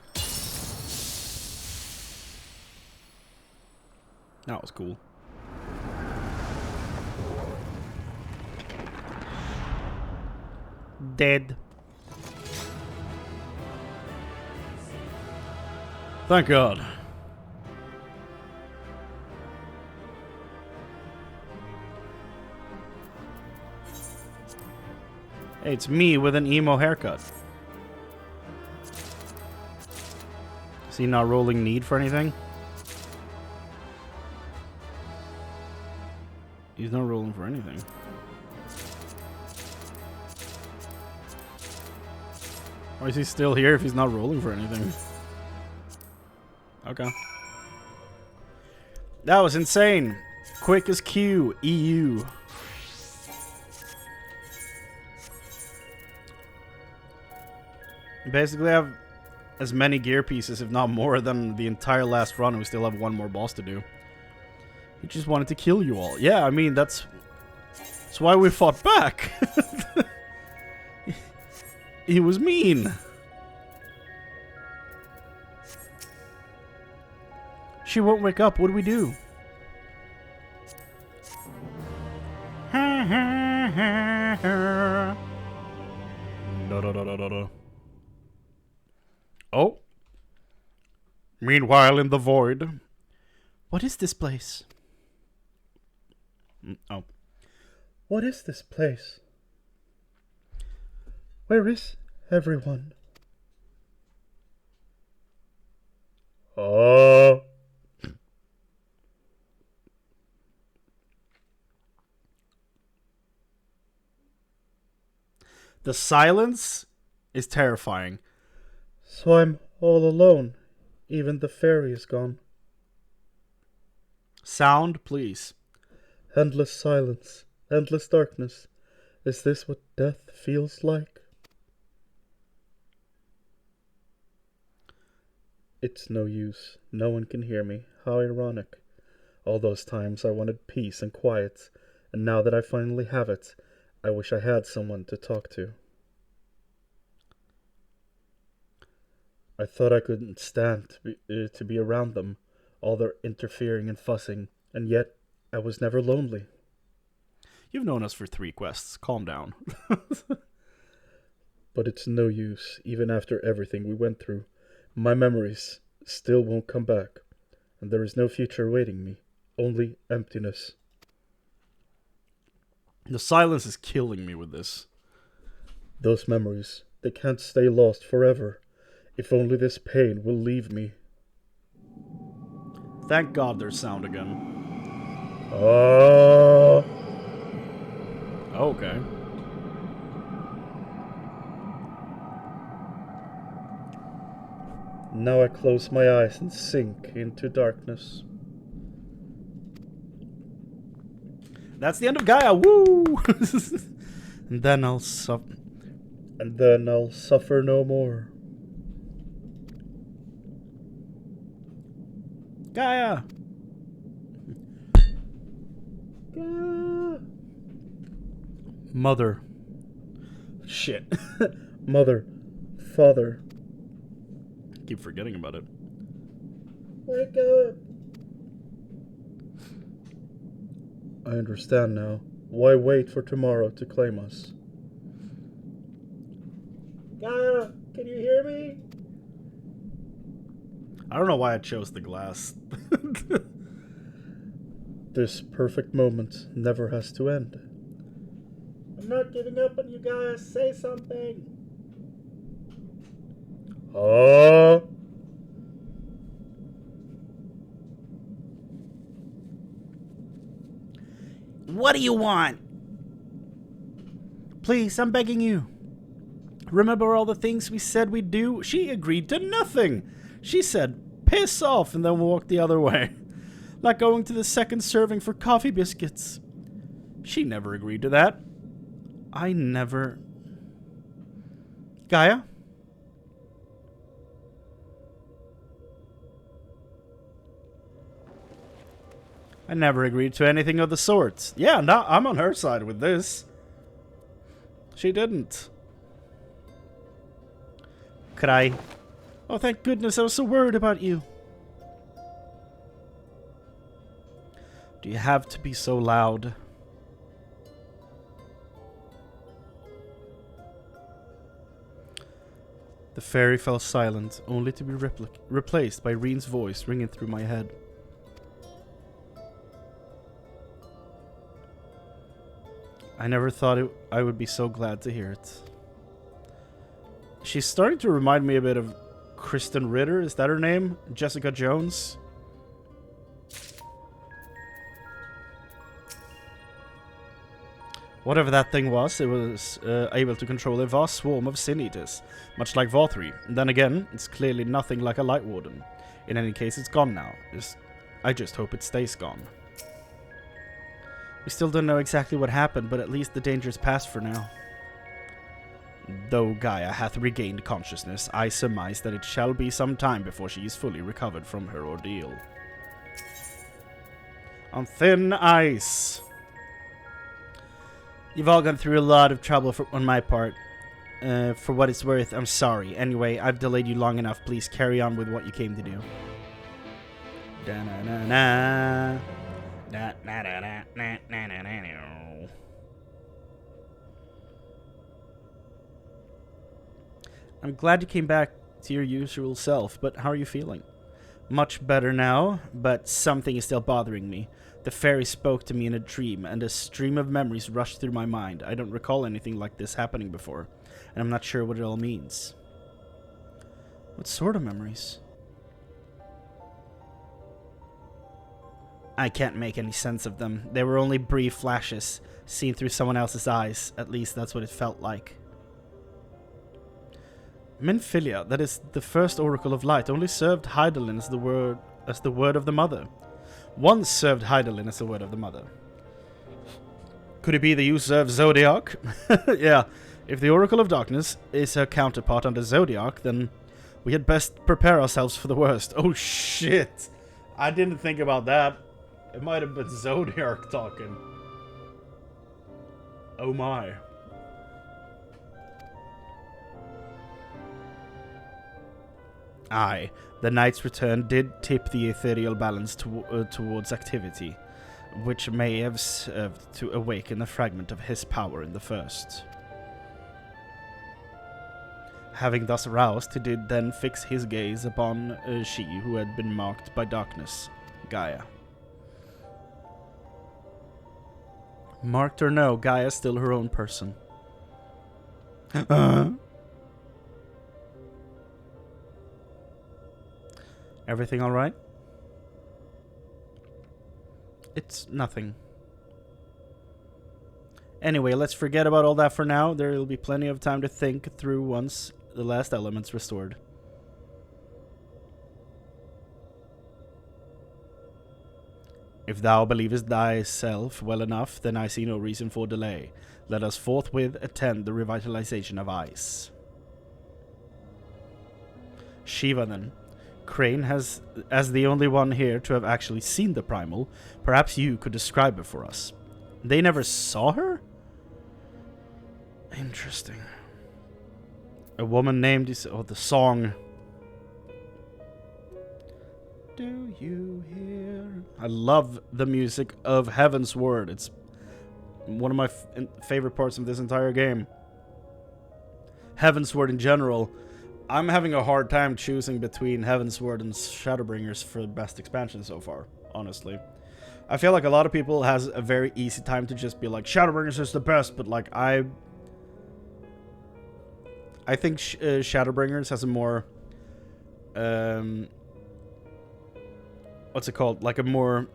That was cool. Dead. Thank God. Hey, it's me with an emo haircut. Is he not rolling need for anything? He's not rolling for anything. Why is he still here if he's not rolling for anything? Okay. That was insane. Quick as Q, EU. Basically, I have as many gear pieces, if not more, than the entire last run, and we still have one more boss to do. He just wanted to kill you all. Yeah, I mean, that's why we fought back. He was mean. She won't wake up. What do we do? Oh. Meanwhile, in the void. What is this place? Oh. What is this place? Where is everyone? Oh. The silence is terrifying. So I'm all alone. Even the fairy is gone. Sound, please. Endless silence. Endless darkness. Is this what death feels like? It's no use. No one can hear me. How ironic. All those times I wanted peace and quiet, and now that I finally have it, I wish I had someone to talk to. I thought I couldn't stand to be around them, all their interfering and fussing, and yet I was never lonely. You've known us for 3 quests. Calm down. But it's no use, even after everything we went through. My memories still won't come back, and there is no future awaiting me, only emptiness. The silence is killing me with this. Those memories, they can't stay lost forever. If only this pain will leave me. Thank God there's sound again. Okay. Now I close my eyes and sink into darkness. That's the end of Gaia. Woo! And then I'll suffer. And then I'll suffer no more. Gaia! Gaia! Mother. Shit. Mother. Father. Keep forgetting about it. Wake up! I understand now. Why wait for tomorrow to claim us? Gaia, can you hear me? I don't know why I chose the glass. This perfect moment never has to end. I'm not giving up on you guys. Say something. Oh. What do you want? Please, I'm begging you. Remember all the things we said we'd do? She agreed to nothing. She said piss off, and then walk the other way. Like going to the second serving for coffee biscuits. She never agreed to that. I never... Gaia? I never agreed to anything of the sort. Yeah, now I'm on her side with this. She didn't. Could I... Oh, thank goodness, I was so worried about you. Do you have to be so loud? The fairy fell silent, only to be replaced by Reen's voice ringing through my head. I never thought I would be so glad to hear it. She's starting to remind me a bit of Kristen Ritter, is that her name? Jessica Jones? Whatever that thing was, it was able to control a vast swarm of sin eaters, much like Vothri. And then again, it's clearly nothing like a Light Warden. In any case, it's gone now. I just hope it stays gone. We still don't know exactly what happened, but at least the danger is past for now. Though Gaia hath regained consciousness, I surmise that it shall be some time before she is fully recovered from her ordeal. On thin ice. You've all gone through a lot of trouble on my part. For what it's worth, I'm sorry. Anyway, I've delayed you long enough. Please carry on with what you came to do. Da-na-na-na. I'm glad you came back to your usual self, but how are you feeling? Much better now, but something is still bothering me. The fairy spoke to me in a dream, and a stream of memories rushed through my mind. I don't recall anything like this happening before, and I'm not sure what it all means. What sort of memories? I can't make any sense of them. They were only brief flashes, seen through someone else's eyes. At least that's what it felt like. Minfilia, that is the first Oracle of Light, only served Hydaelyn as the word of the Mother. Once served Hydaelyn as the word of the Mother. Could it be the use of Zodiac? Yeah, if the Oracle of Darkness is her counterpart under Zodiac, then we had best prepare ourselves for the worst. Oh shit! I didn't think about that. It might have been Zodiac talking. Oh my. Aye, the night's return did tip the ethereal balance towards activity, which may have served to awaken a fragment of his power in the first. Having thus roused, he did then fix his gaze upon she who had been marked by darkness, Gaia. Marked or no, Gaia's still her own person. Everything alright? It's nothing. Anyway, let's forget about all that for now. There will be plenty of time to think through once the last element's restored. If thou believest thyself well enough, then I see no reason for delay. Let us forthwith attend the revitalization of ice. Shiva, then. Chrane has, as the only one here to have actually seen the primal, perhaps you could describe it for us. They never saw her? Interesting. A woman named the song. Do you hear? I love the music of Heaven's Word. It's one of my favorite parts of this entire game. Heaven's Word in general. I'm having a hard time choosing between Heaven's Word and Shadowbringers for the best expansion so far, honestly. I feel like a lot of people has a very easy time to just be like, Shadowbringers is the best, but like, I think Shadowbringers has a more, what's it called? Like a more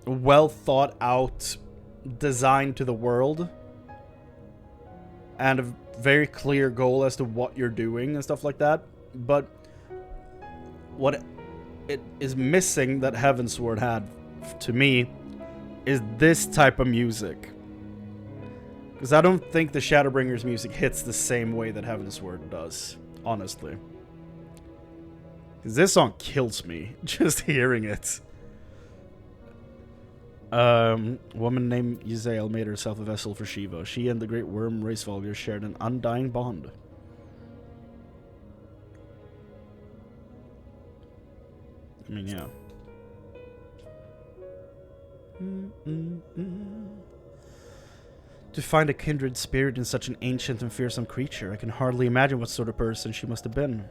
well thought out design to the world. And a very clear goal as to what you're doing and stuff like that. But what it is missing that Heavensward had to me is this type of music. Because I don't think the Shadowbringers music hits the same way that Heavensward does, honestly. Because this song kills me, just hearing it. Woman named Yzael made herself a vessel for Shiva. She and the great worm race Volgar shared an undying bond. I mean, yeah. To find a kindred spirit in such an ancient and fearsome creature, I can hardly imagine what sort of person she must have been.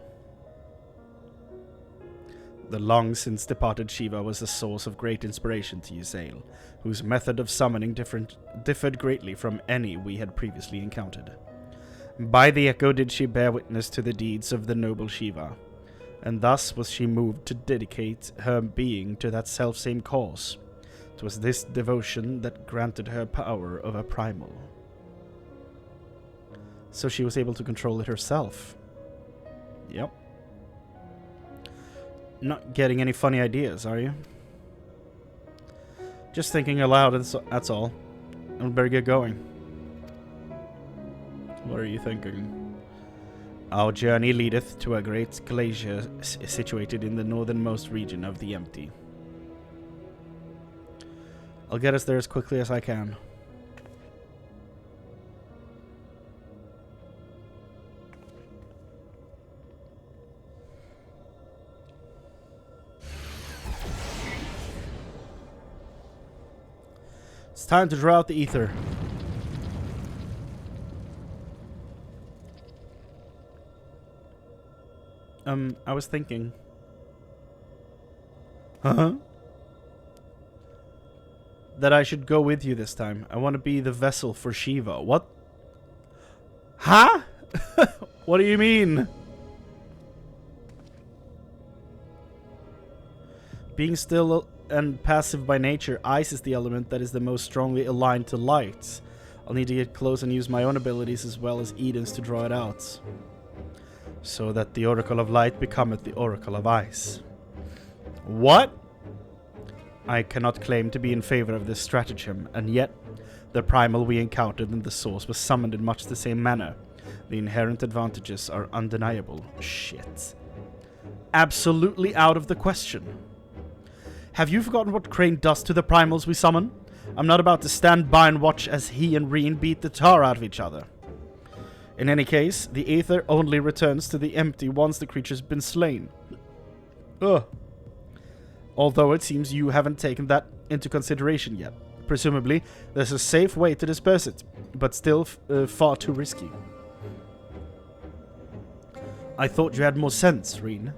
The long since departed Shiva was a source of great inspiration to Yzael, whose method of summoning differed greatly from any we had previously encountered. By the echo did she bear witness to the deeds of the noble Shiva, and thus was she moved to dedicate her being to that selfsame cause. 'Twas this devotion that granted her power of a primal. So she was able to control it herself. Yep. Not getting any funny ideas, are you? Just thinking aloud, that's all. I better get going. What are you thinking? Our journey leadeth to a great glacier situated in the northernmost region of the Empty. I'll get us there as quickly as I can. It's time to draw out the ether. I was thinking. Huh? That I should go with you this time. I want to be the vessel for Shiva. What? Huh? What do you mean? Being still and passive by nature, ice is the element that is the most strongly aligned to light. I'll need to get close and use my own abilities as well as Eden's to draw it out. So that the Oracle of Light becometh the Oracle of Ice. What? I cannot claim to be in favor of this stratagem, and yet the primal we encountered in the source was summoned in much the same manner. The inherent advantages are undeniable. Shit. Absolutely out of the question. Have you forgotten what Chrane does to the primals we summon? I'm not about to stand by and watch as he and Reen beat the tar out of each other. In any case, the Aether only returns to the Empty once the creature's been slain. Ugh. Although it seems you haven't taken that into consideration yet. Presumably, there's a safe way to disperse it, but still far too risky. I thought you had more sense, Reen.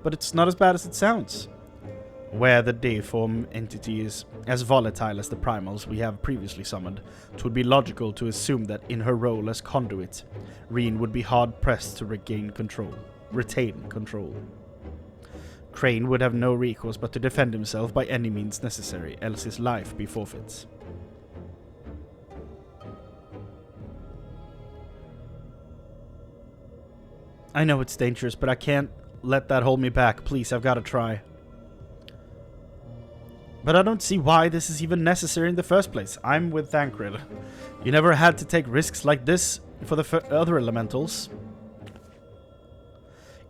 But it's not as bad as it sounds. Where the deiform entity is as volatile as the primals we have previously summoned, it would be logical to assume that in her role as conduit, Reen would be hard-pressed to retain control. Chrane would have no recourse but to defend himself by any means necessary, else his life be forfeit. I know it's dangerous, but I can't let that hold me back. Please, I've got to try. But I don't see why this is even necessary in the first place. I'm with Thancred. You never had to take risks like this for the other elementals.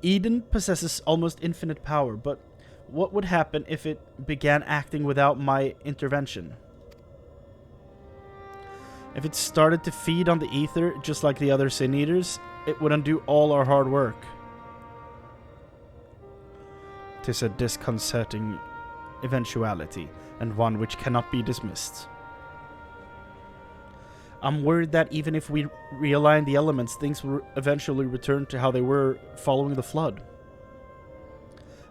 Eden possesses almost infinite power, but what would happen if it began acting without my intervention? If it started to feed on the ether just like the other Sin Eaters, it would undo all our hard work. 'Tis a disconcerting eventuality, and one which cannot be dismissed. I'm worried that even if we realign the elements, things will eventually return to how they were following the flood.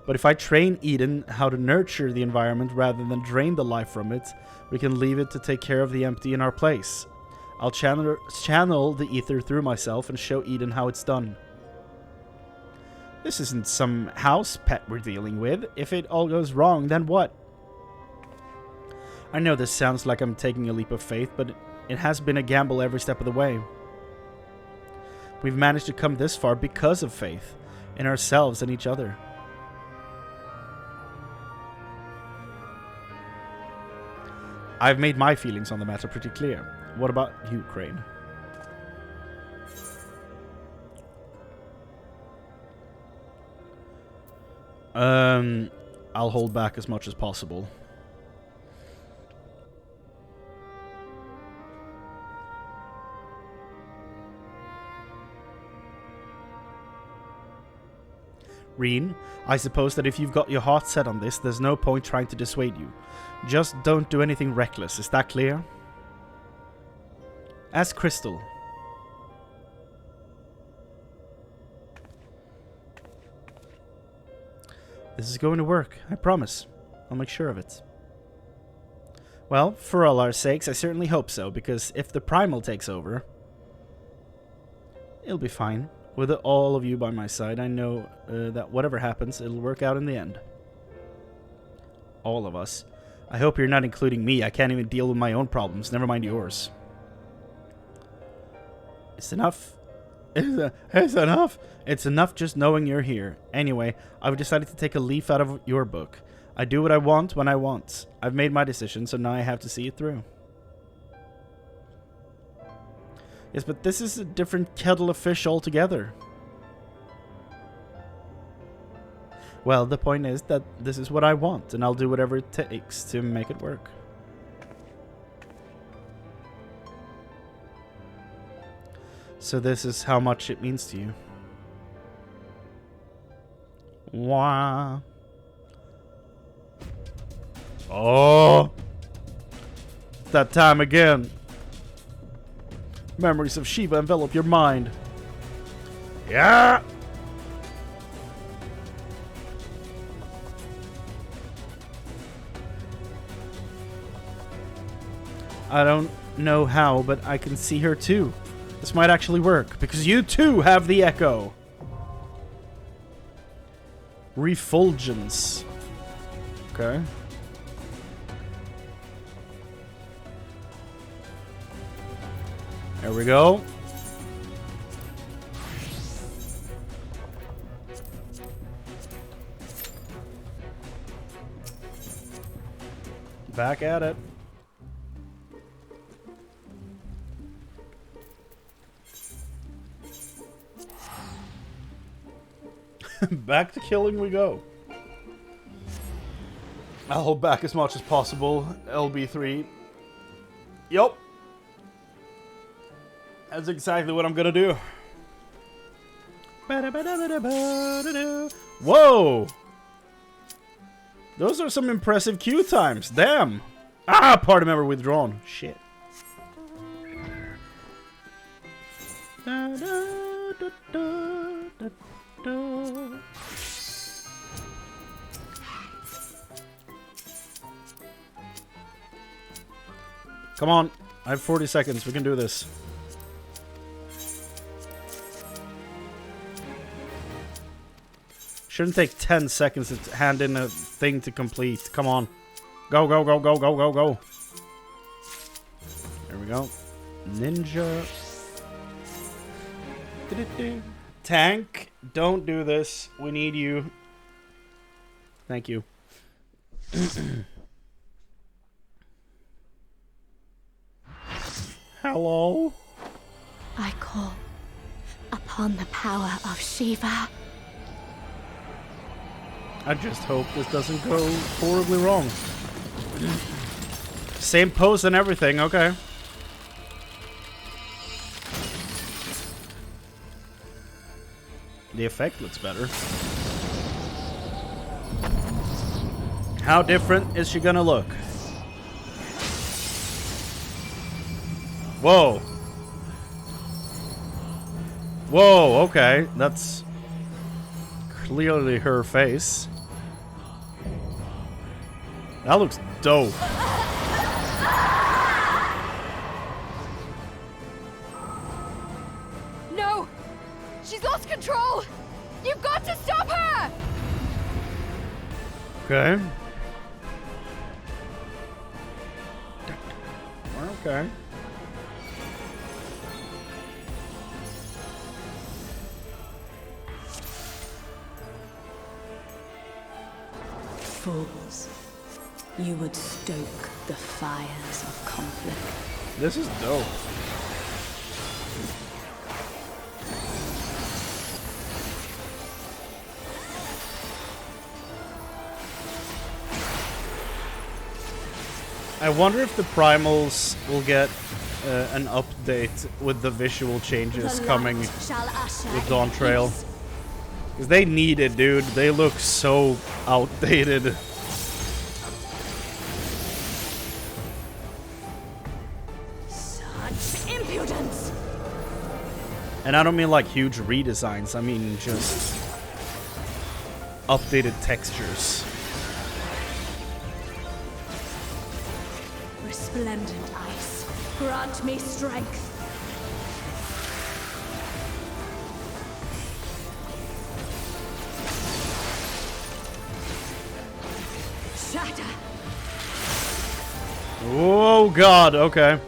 But if I train Eden how to nurture the environment rather than drain the life from it, we can leave it to take care of the Empty in our place. I'll channel the ether through myself and show Eden how it's done. This isn't some house pet we're dealing with. If it all goes wrong, then what? I know this sounds like I'm taking a leap of faith, but it has been a gamble every step of the way. We've managed to come this far because of faith. in ourselves and each other. I've made my feelings on the matter pretty clear. What about you, Chrane? I'll hold back as much as possible. Reen, I suppose that if you've got your heart set on this, there's no point trying to dissuade you. Just don't do anything reckless, is that clear? Ask Crystal. This is going to work, I promise. I'll make sure of it. Well, for all our sakes, I certainly hope so, because if the Primal takes over, it'll be fine. With all of you by my side, I know that whatever happens, it'll work out in the end. All of us. I hope you're not including me. I can't even deal with my own problems, never mind yours. It's enough. It's enough. It's enough just knowing you're here. Anyway, I've decided to take a leaf out of your book. I do what I want when I want. I've made my decision, so now I have to see it through. Yes, but this is a different kettle of fish altogether. Well, the point is that this is what I want, and I'll do whatever it takes to make it work. So this is how much it means to you. Wah. Oh! That time again. Memories of Shiva envelop your mind. Yeah! I don't know how, but I can see her too. This might actually work, because you too have the echo. Refulgence. Okay. There we go. Back at it. Back to killing we go. I'll hold back as much as possible. LB3. Yup. That's exactly what I'm gonna do. Whoa! Those are some impressive queue times. Damn! Ah, party member withdrawn. Shit. Come on. I have 40 seconds. We can do this. Shouldn't take 10 seconds to hand in a thing to complete. Come on. Go, go, go, go, go, go, go. There we go. Ninja. Tank, don't do this. We need you. Thank you. Hello? I call upon the power of Shiva. I just hope this doesn't go horribly wrong. Same pose and everything, okay. The effect looks better. How different is she gonna look? Whoa. Whoa, okay. That's clearly her face. That looks dope. No! She's lost control! You've got to stop her! Okay. Okay. Fools. You would stoke the fires of conflict. This is dope. I wonder if the primals will get an update with the visual changes coming with Dawn Trail. Because they need it, dude. They look so outdated. Such impudence! And I don't mean like huge redesigns. I mean just updated textures. Resplendent ice, grant me strength. Shatter! Oh god, okay.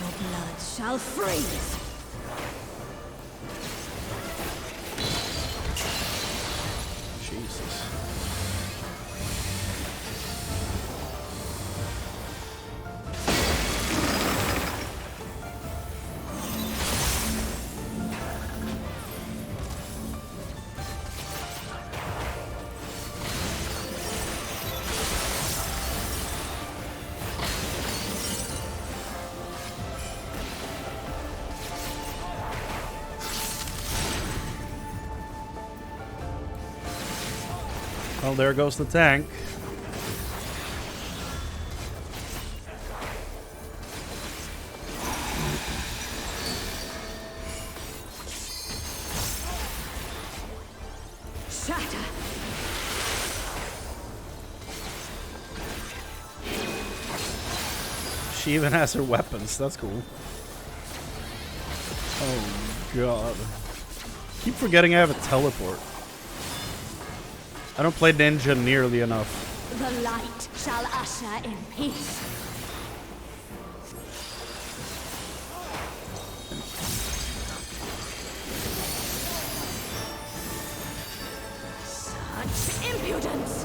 Your blood shall freeze! Jesus. Well, there goes the tank. Shatter! She even has her weapons. That's cool. Oh god. Keep forgetting I have a teleport. I don't play ninja nearly enough. The light shall usher in peace. Such impudence!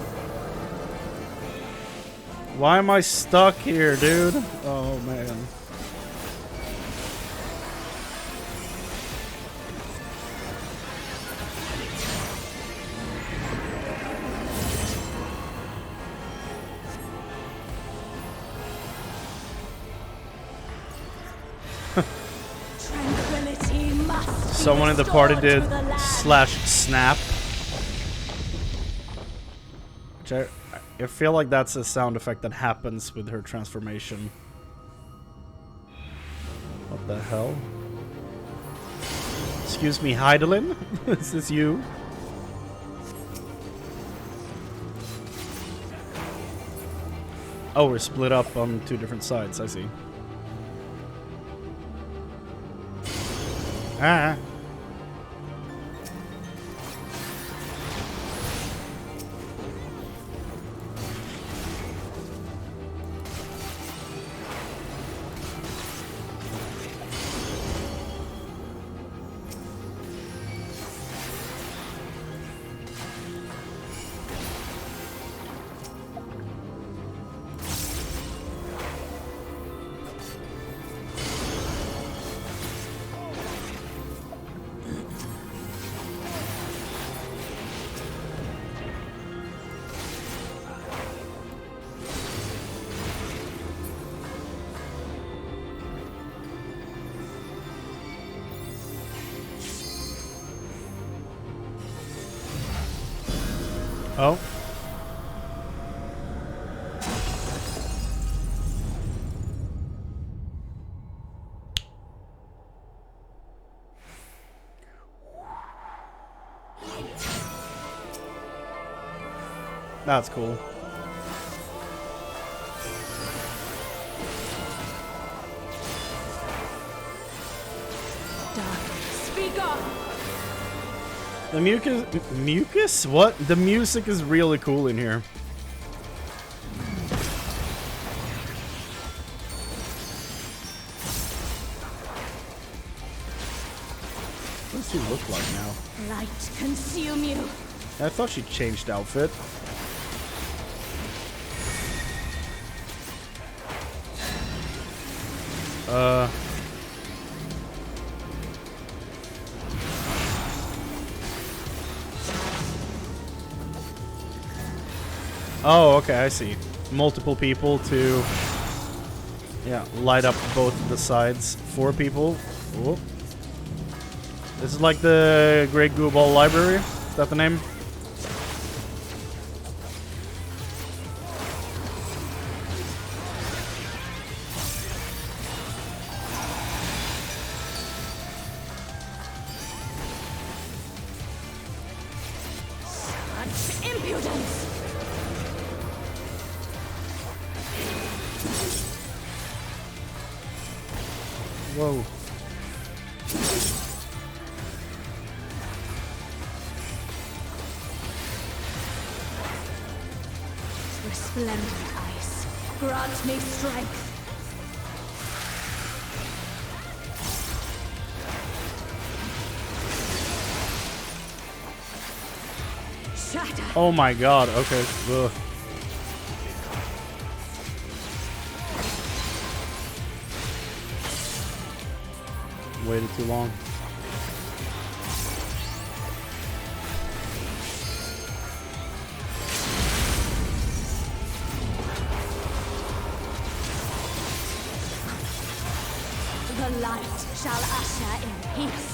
Why am I stuck here, dude? Oh man. Tranquility must be Someone in the party restored did to the land. /snap. Which I feel like that's a sound effect that happens with her transformation. What the hell? Excuse me, Heidelin? Is this you? Oh, we're split up on two different sides, I see. Ah. Oh. That's cool. Darkness, be gone. The mucus? What? The music is really cool in here. What does she look like now? Light consume you. I thought she changed outfit. Oh, okay, I see. Multiple people to, yeah, light up both the sides. 4 people. Whoop. This is like the Great Goo Ball Library. Is that the name? Such impudence. Whoa. Resplendent ice, grant me strength. Shatter. Oh my god, okay. Ugh. Waited too long. The light shall usher in peace.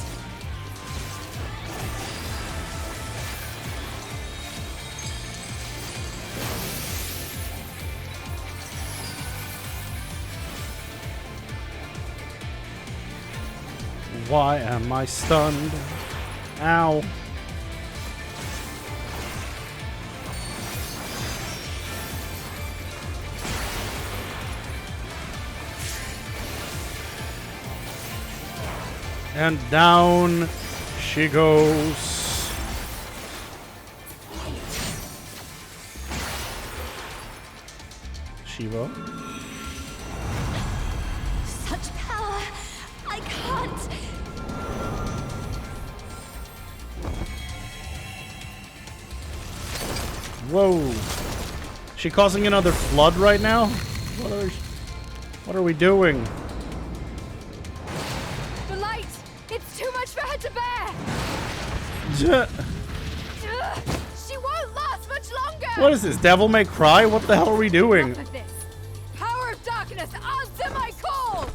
Why am I stunned? Ow. And down she goes. Shiva. Such power, I can't. Whoa. She causing another flood right now? What are we doing? The light! It's too much for her to bear! She won't last much longer! What is this? Devil May Cry? What the hell are we doing? Enough of this! Power of darkness, answer my call!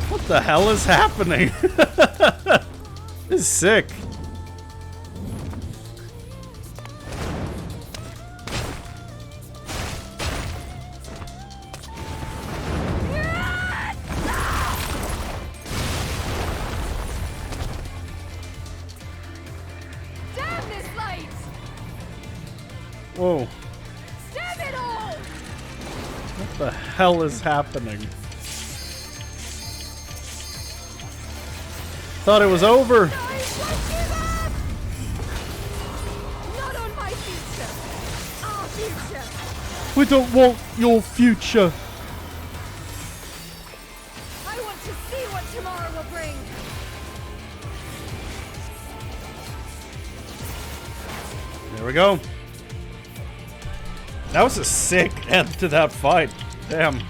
What the hell is happening? This is sick. Damn this light! Whoa. Damn it all! What the hell is happening? Thought it was over. I won't give up! Not on my future! Our future! We don't want your future. I want to see what tomorrow will bring! There we go. That was a sick end to that fight. Damn.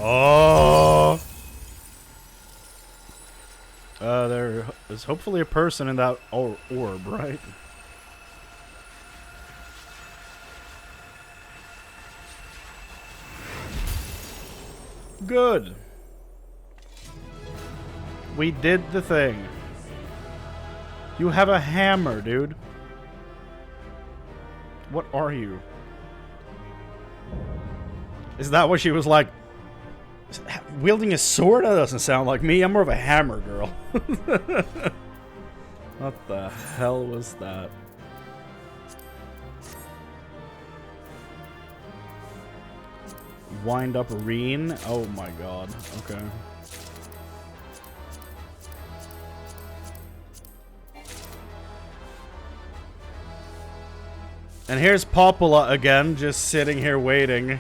Oh. There is hopefully a person in that orb, right? Good. We did the thing. You have a hammer, dude. What are you? Is that what she was like? Wielding a sword? That doesn't sound like me. I'm more of a hammer girl. What the hell was that? Wind up Reen? Oh my god. Okay. And here's Popula again, just sitting here waiting.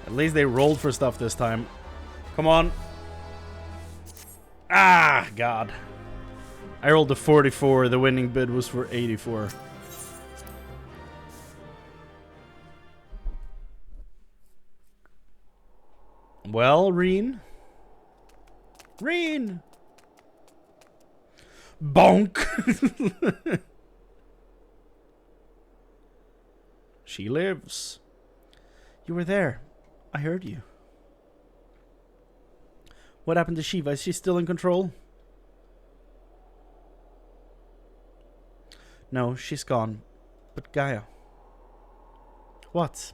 At least they rolled for stuff this time. Come on. Ah, God. I rolled a 44. The winning bid was for 84. Well, Reen. Reen! Bonk! She lives. You were there. I heard you. What happened to Shiva? Is she still in control? No, she's gone. But Gaia. What?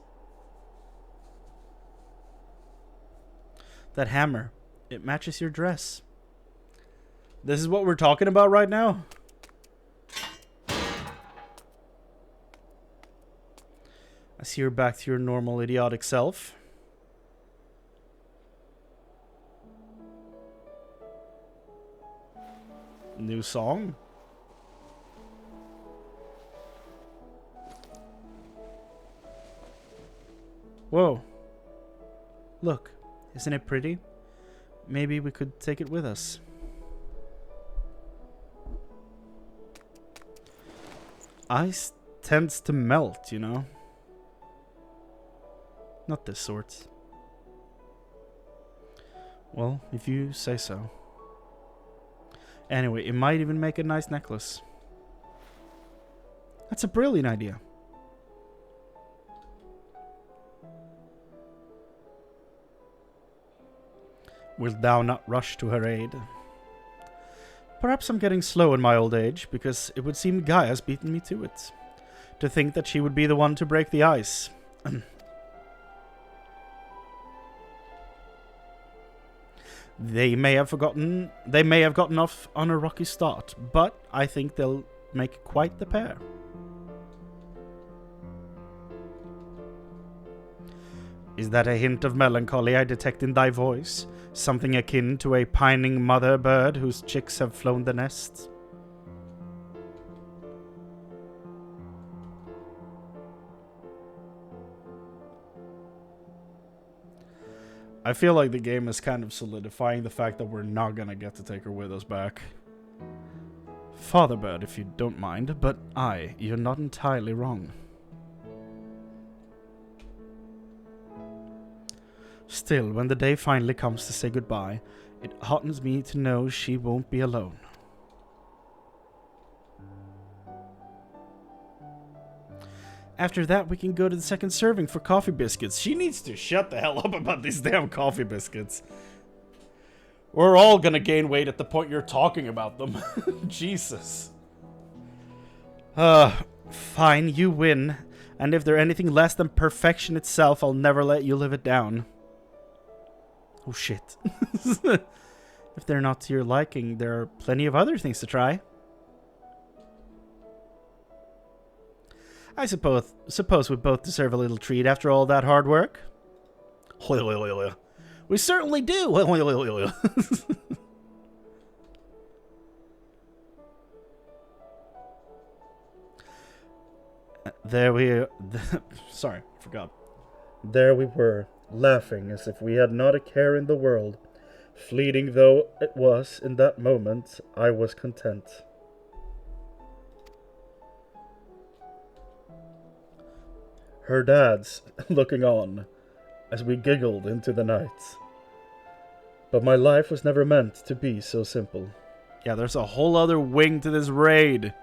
That hammer. It matches your dress. This is what we're talking about right now? I see you're back to your normal idiotic self. New song? Whoa. Look, isn't it pretty? Maybe we could take it with us. Ice tends to melt, you know? Not this sort. Well, if you say so. Anyway, it might even make a nice necklace. That's a brilliant idea. Wilt thou not rush to her aid? Perhaps I'm getting slow in my old age, because it would seem Gaia's beaten me to it. To think that she would be the one to break the ice. They may have gotten off on a rocky start, but I think they'll make quite the pair. Is that a hint of melancholy I detect in thy voice? Something akin to a pining mother bird whose chicks have flown the nest? I feel like the game is kind of solidifying the fact that we're not gonna get to take her with us back. Fatherbird, if you don't mind, but you're not entirely wrong. Still, when the day finally comes to say goodbye, it heartens me to know she won't be alone. After that, we can go to the second serving for coffee biscuits. She needs to shut the hell up about these damn coffee biscuits. We're all gonna gain weight at the point you're talking about them. Jesus. Fine, you win. And if they're anything less than perfection itself, I'll never let you live it down. Oh shit. If they're not to your liking, there are plenty of other things to try. I suppose we both deserve a little treat after all that hard work. We certainly do. Sorry, I forgot. There we were, laughing as if we had not a care in the world. Fleeting though it was in that moment, I was content. Her dad's looking on as we giggled into the night. But my life was never meant to be so simple. Yeah, there's a whole other wing to this raid.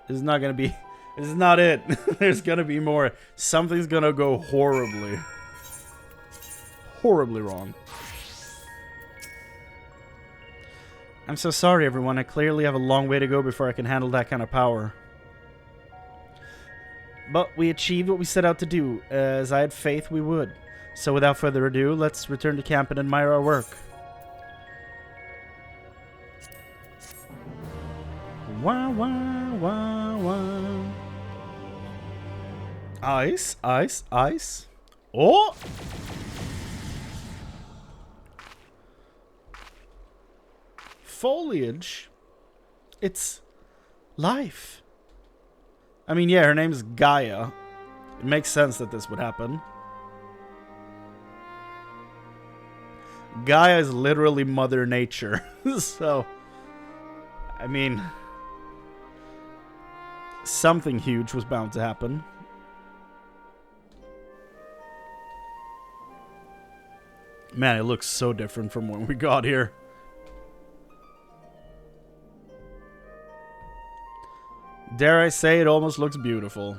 This is not gonna be... This is not it. There's gonna be more. Something's gonna go horribly. Horribly wrong. I'm so sorry, everyone. I clearly have a long way to go before I can handle that kind of power. But we achieved what we set out to do, as I had faith we would. So without further ado, let's return to camp and admire our work. Wah, wah, wah, wah. Ice, ice, ice. Oh! Foliage? It's life. I mean, yeah, her name's Gaia. It makes sense that this would happen. Gaia is literally Mother Nature. So, I mean, something huge was bound to happen. Man, it looks so different from when we got here. Dare I say, it almost looks beautiful.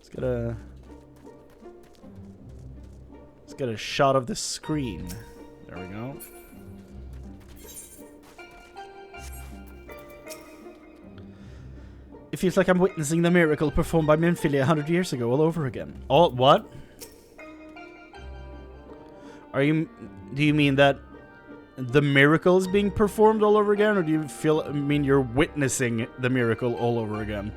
Let's get a shot of the screen. There we go. It feels like I'm witnessing the miracle performed by Menphili 100 years ago all over again. Oh, what? Do you mean that the miracle is being performed all over again, or do you mean you're witnessing the miracle all over again?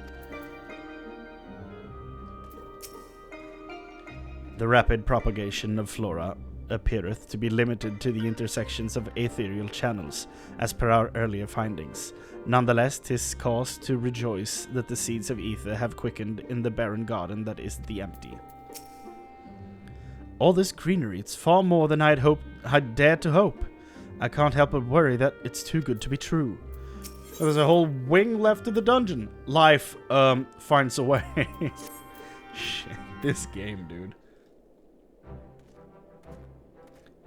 The rapid propagation of flora appeareth to be limited to the intersections of ethereal channels, as per our earlier findings. Nonetheless, 'tis cause to rejoice that the seeds of ether have quickened in the barren garden that is the empty. All this greenery, it's far more than I'd dared to hope. I can't help but worry that it's too good to be true. There's a whole wing left to the dungeon. Life, finds a way. Shit, this game, dude.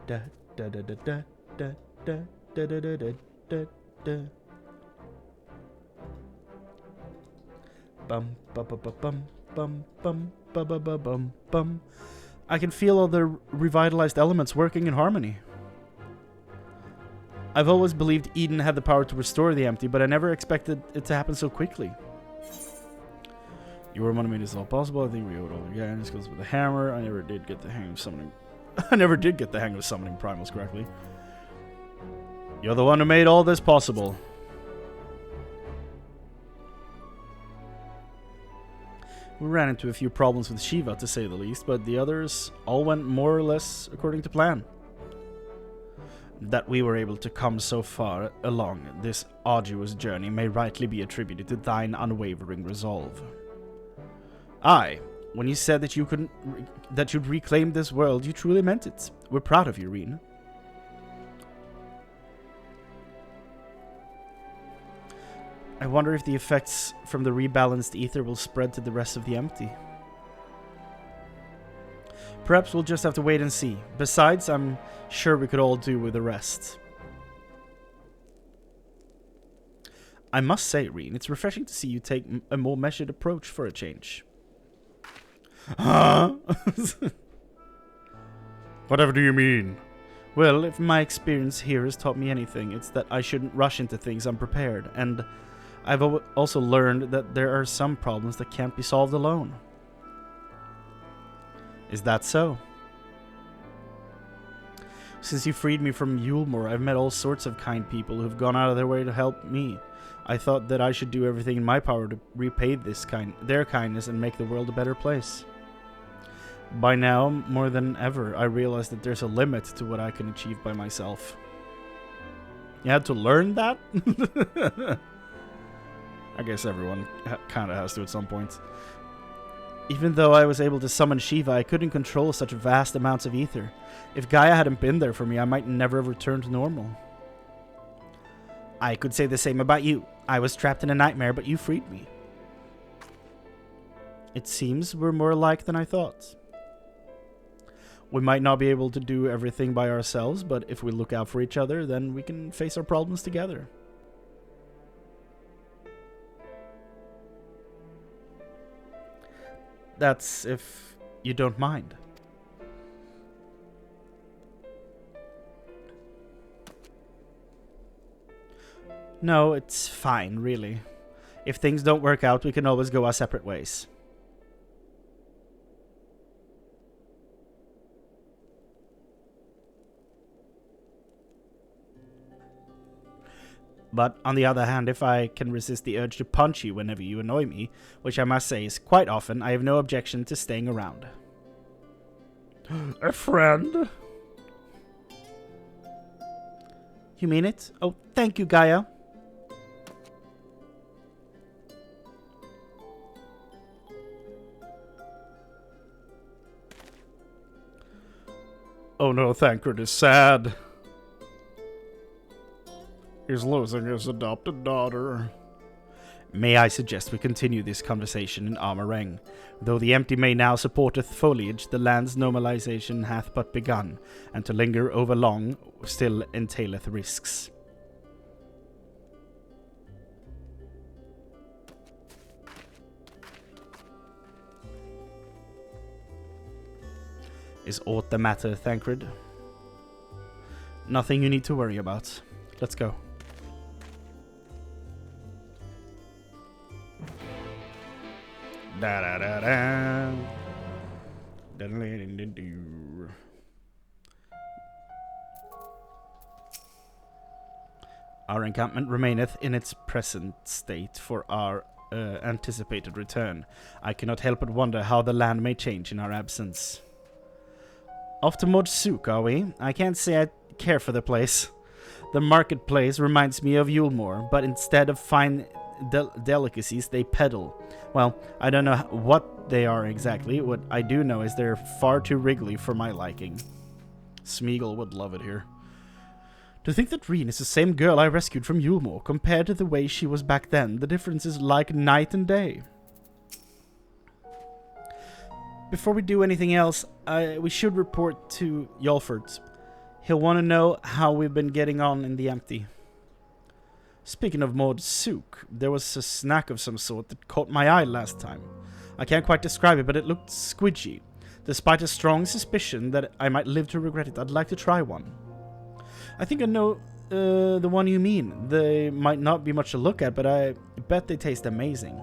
Da da da da da da da da da da da da. Bum bum bum bum bum bum bum bum bum bum. I can feel all the revitalized elements working in harmony. I've always believed Eden had the power to restore the empty, but I never expected it to happen so quickly. You were one of me this is all possible. I think we owe it all again. This goes with the hammer. I never did get the hang of summoning. I never did get the hang of summoning primals correctly. You're the one who made all this possible. We ran into a few problems with Shiva, to say the least, but the others all went more or less according to plan. That we were able to come so far along this arduous journey may rightly be attributed to thine unwavering resolve. Aye, when you said that you'd reclaim this world, you truly meant it. We're proud of you, Reen. I wonder if the effects from the rebalanced ether will spread to the rest of the empty. Perhaps we'll just have to wait and see. Besides, I'm sure we could all do with the rest. I must say, Reen, it's refreshing to see you take a more measured approach for a change. Huh? Whatever do you mean? Well, if my experience here has taught me anything, it's that I shouldn't rush into things unprepared, and I've also learned that there are some problems that can't be solved alone. Is that so? Since you freed me from Yulmore, I've met all sorts of kind people who've gone out of their way to help me. I thought that I should do everything in my power to repay their kindness and make the world a better place. By now, more than ever, I realize that there's a limit to what I can achieve by myself. You had to learn that? I guess everyone kind of has to at some point. Even though I was able to summon Shiva, I couldn't control such vast amounts of ether. If Gaia hadn't been there for me, I might never have returned to normal. I could say the same about you. I was trapped in a nightmare, but you freed me. It seems we're more alike than I thought. We might not be able to do everything by ourselves, but if we look out for each other, then we can face our problems together. That's if you don't mind. No, it's fine, really. If things don't work out, we can always go our separate ways. But on the other hand, if I can resist the urge to punch you whenever you annoy me, which I must say is quite often, I have no objection to staying around. A friend? You mean it? Oh, thank you, Gaia. Oh no, Thancred is sad. He's losing his adopted daughter. May I suggest we continue this conversation in Armoreng? Though the empty may now supporteth foliage, the land's normalization hath but begun, and to linger over long still entaileth risks. Is aught the matter, Thancred? Nothing you need to worry about. Let's go. Da da da da. Our encampment remaineth in its present state for our anticipated return. I cannot help but wonder how the land may change in our absence. Off to Modsuk, are we? I can't say I care for the place. The marketplace reminds me of Yulmore, but instead of fine delicacies, they peddle. Well, I don't know what they are exactly. What I do know is they're far too wriggly for my liking. Smeagol would love it here. To think that Reen is the same girl I rescued from Yulmore, compared to the way she was back then, the difference is like night and day. Before we do anything else, we should report to Yolford. He'll want to know how we've been getting on in the empty. Speaking of Modsuk, there was a snack of some sort that caught my eye last time. I can't quite describe it, but it looked squidgy. Despite a strong suspicion that I might live to regret it, I'd like to try one. I think I know the one you mean. They might not be much to look at, but I bet they taste amazing.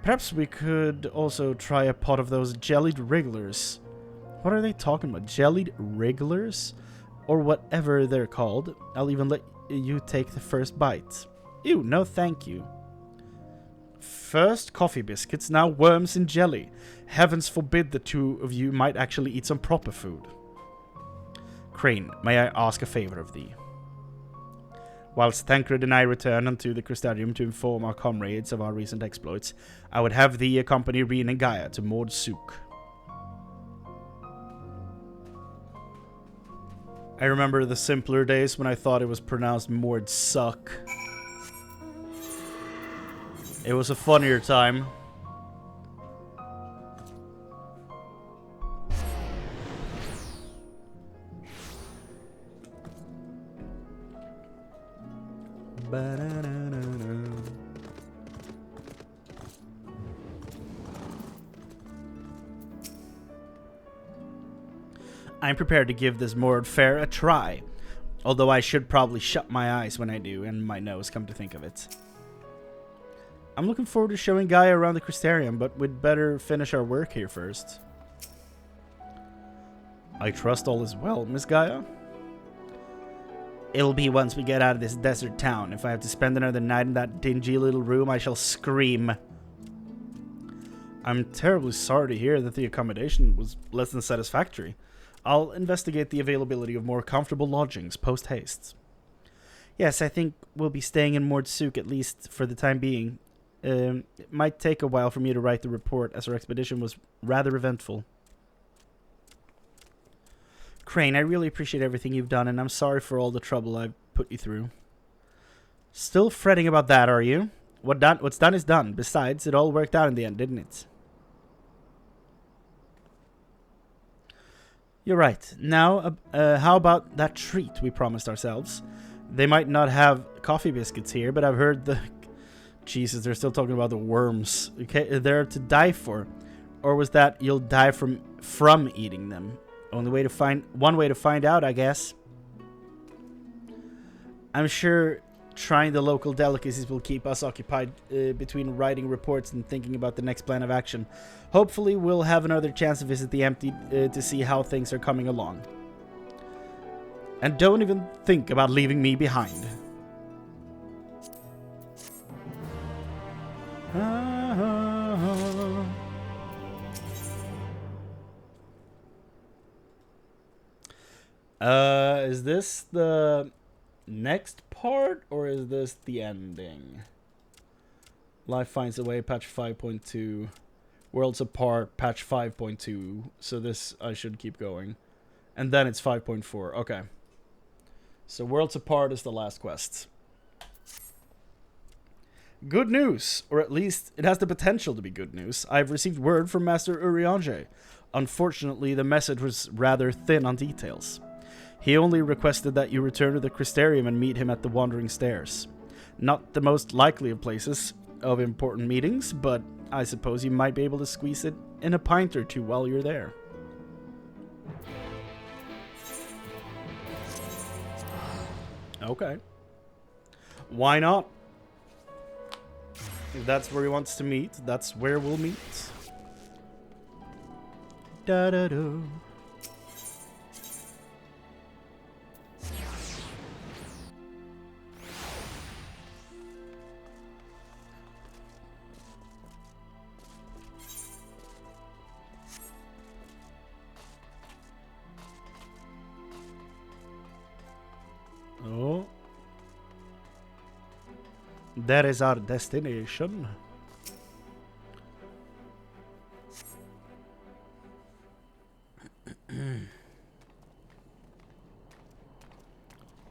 Perhaps we could also try a pot of those jellied wrigglers. What are they talking about? Jellied wrigglers? Or whatever they're called. I'll even let you take the first bite. Ew, no thank you. First coffee biscuits, now worms and jelly. Heavens forbid the two of you might actually eat some proper food. Chrane, may I ask a favor of thee? Whilst Thancred and I return unto the Crystarium to inform our comrades of our recent exploits, I would have thee accompany Reen and Gaia to Modsuk. I remember the simpler days when I thought it was pronounced Mordsuck. It was a funnier time. I'm prepared to give this Mord fair a try, although I should probably shut my eyes when I do, and my nose, come to think of it. I'm looking forward to showing Gaia around the Crystarium, but we'd better finish our work here first. I trust all is well, Miss Gaia? It'll be once we get out of this desert town. If I have to spend another night in that dingy little room, I shall scream. I'm terribly sorry to hear that the accommodation was less than satisfactory. I'll investigate the availability of more comfortable lodgings post-haste. Yes, I think we'll be staying in Modsuk at least for the time being. It might take a while for me to write the report, as our expedition was rather eventful. Chrane, I really appreciate everything you've done, and I'm sorry for all the trouble I've put you through. Still fretting about that, are you? What's done is done. Besides, it all worked out in the end, didn't it? You're right. Now, how about that treat we promised ourselves? They might not have coffee biscuits here, but I've heard the... Jesus, they're still talking about the worms. Okay, they're to die for. Or was that you'll die from eating them? One way to find out, I guess. I'm sure Trying the local delicacies will keep us occupied between writing reports and thinking about the next plan of action. Hopefully we'll have another chance to visit the Empty to see how things are coming along. And don't even think about leaving me behind. Is this the next part, or is this the ending? Life Finds a Way, patch 5.2. Worlds Apart, patch 5.2. So this, I should keep going. And then it's 5.4. Okay. So Worlds Apart is the last quest. Good news, or at least it has the potential to be good news. I've received word from Master Urianger. Unfortunately, the message was rather thin on details. He only requested that you return to the Crystarium and meet him at the Wandering Stairs. Not the most likely of places of important meetings, but I suppose you might be able to squeeze it in a pint or two while you're there. Okay. Why not? If that's where he wants to meet, that's where we'll meet. Da-da-do. Oh. That is our destination.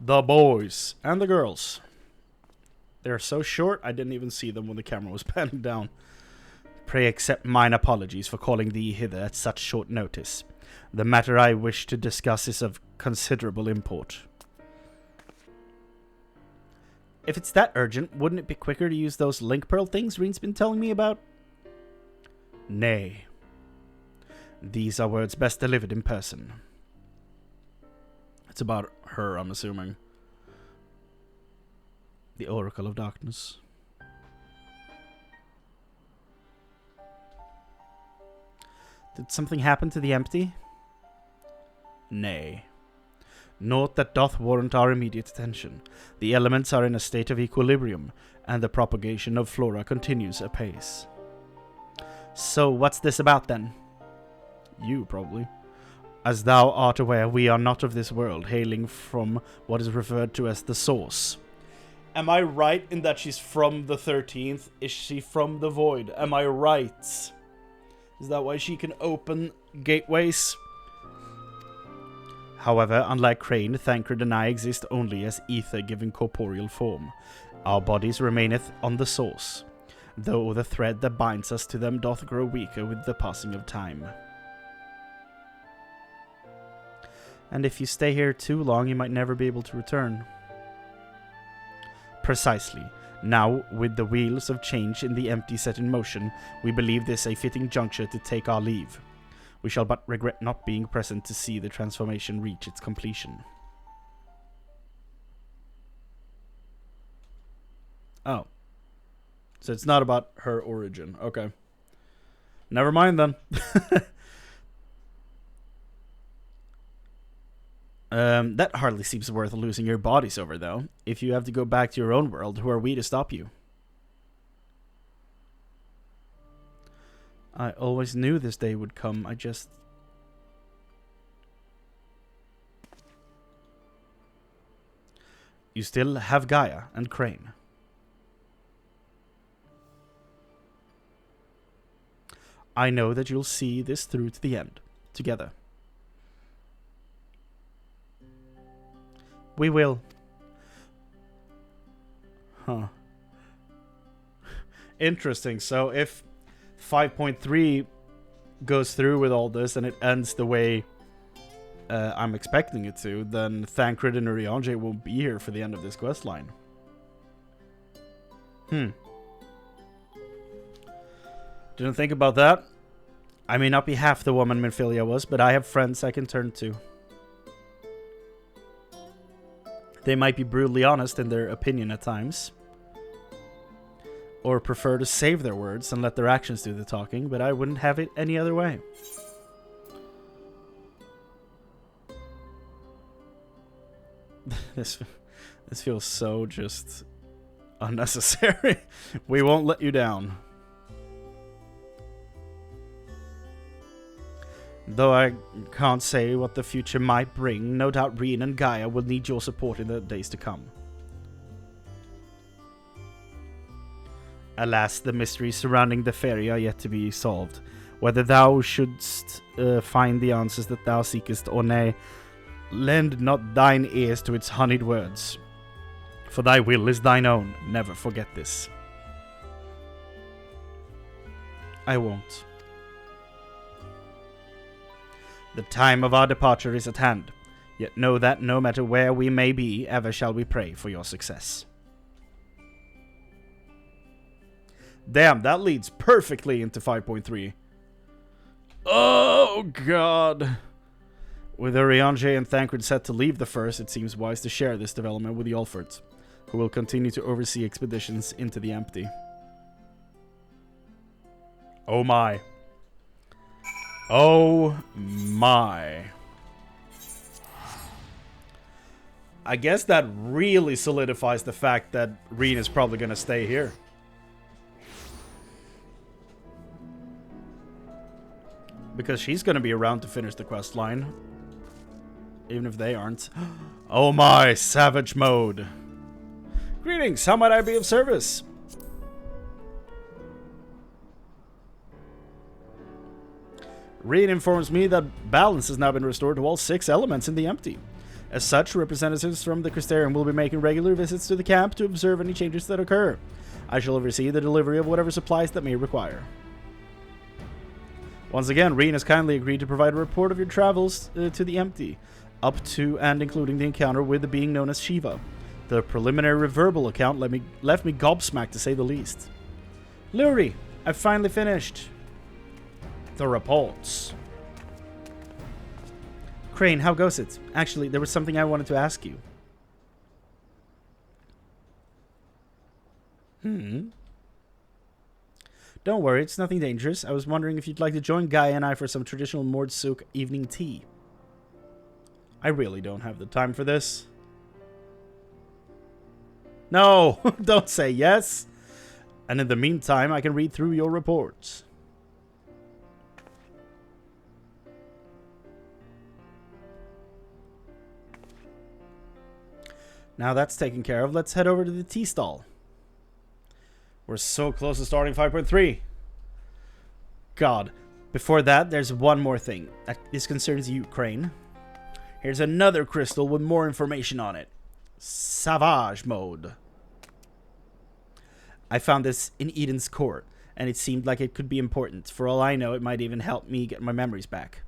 The boys and the girls. They're so short, I didn't even see them when the camera was panning down. Pray accept mine apologies for calling thee hither at such short notice. The matter I wish to discuss is of considerable import. If it's that urgent, wouldn't it be quicker to use those link pearl things Reen's been telling me about? Nay. These are words best delivered in person. It's about her, I'm assuming. The Oracle of Darkness. Did something happen to the Empty? Nay. Naught that doth warrant our immediate attention. The elements are in a state of equilibrium, and the propagation of flora continues apace. So what's this about then? You, probably. As thou art aware, we are not of this world, hailing from what is referred to as the Source. Am I right in that she's from the 13th? Is she from the Void? Am I right? Is that why she can open gateways? However, unlike Chrane, Thancred and I exist only as ether given corporeal form. Our bodies remaineth on the Source, though the thread that binds us to them doth grow weaker with the passing of time. And if you stay here too long, you might never be able to return. Precisely. Now, with the wheels of change in the Empty set in motion, we believe this a fitting juncture to take our leave. We shall but regret not being present to see the transformation reach its completion. Oh. So it's not about her origin. Okay. Never mind then. That hardly seems worth losing your bodies over, though. If you have to go back to your own world, who are we to stop you? I always knew this day would come. I just... You still have Gaia and Chrane. I know that you'll see this through to the end, together. We will. Huh. Interesting. So if 5.3 goes through with all this and it ends the way I'm expecting it to, then Thancred and Urianger won't be here for the end of this quest line. Didn't think about that. I may not be half the woman Minfilia was, but I have friends I can turn to. They might be brutally honest in their opinion at times, or prefer to save their words and let their actions do the talking, but I wouldn't have it any other way. This feels so just unnecessary. We won't let you down. Though I can't say what the future might bring, no doubt Reen and Gaia will need your support in the days to come. Alas, the mysteries surrounding the fairy are yet to be solved. Whether thou shouldst find the answers that thou seekest or nay, lend not thine ears to its honeyed words. For thy will is thine own. Never forget this. I won't. The time of our departure is at hand. Yet know that no matter where we may be, ever shall we pray for your success. Damn, that leads perfectly into 5.3. Oh, God. With Urianger and Thancred set to leave the First, it seems wise to share this development with the Ulfert, who will continue to oversee expeditions into the Empty. Oh my. Oh my. I guess that really solidifies the fact that Reen is probably going to stay here. Because she's going to be around to finish the quest line. Even if they aren't. Oh my, savage mode. Greetings, how might I be of service? Reen informs me that balance has now been restored to all 6 elements in the Empty. As such, representatives from the Crystarium will be making regular visits to the camp to observe any changes that occur. I shall oversee the delivery of whatever supplies that may require. Once again, Reen has kindly agreed to provide a report of your travels to the Empty, up to and including the encounter with the being known as Shiva. The preliminary verbal account left me gobsmacked to say the least. Luri, I've finally finished the reports. Chrane, how goes it? Actually, there was something I wanted to ask you. Don't worry, it's nothing dangerous. I was wondering if you'd like to join Gaia and I for some traditional Mordsuk evening tea. I really don't have the time for this. No, don't say yes. And in the meantime, I can read through your reports. Now that's taken care of, let's head over to the tea stall. We're so close to starting 5.3. God. Before that, there's one more thing. This concerns you, Chrane. Here's another crystal with more information on it. Savage mode. I found this in Eden's court, and it seemed like it could be important. For all I know, it might even help me get my memories back.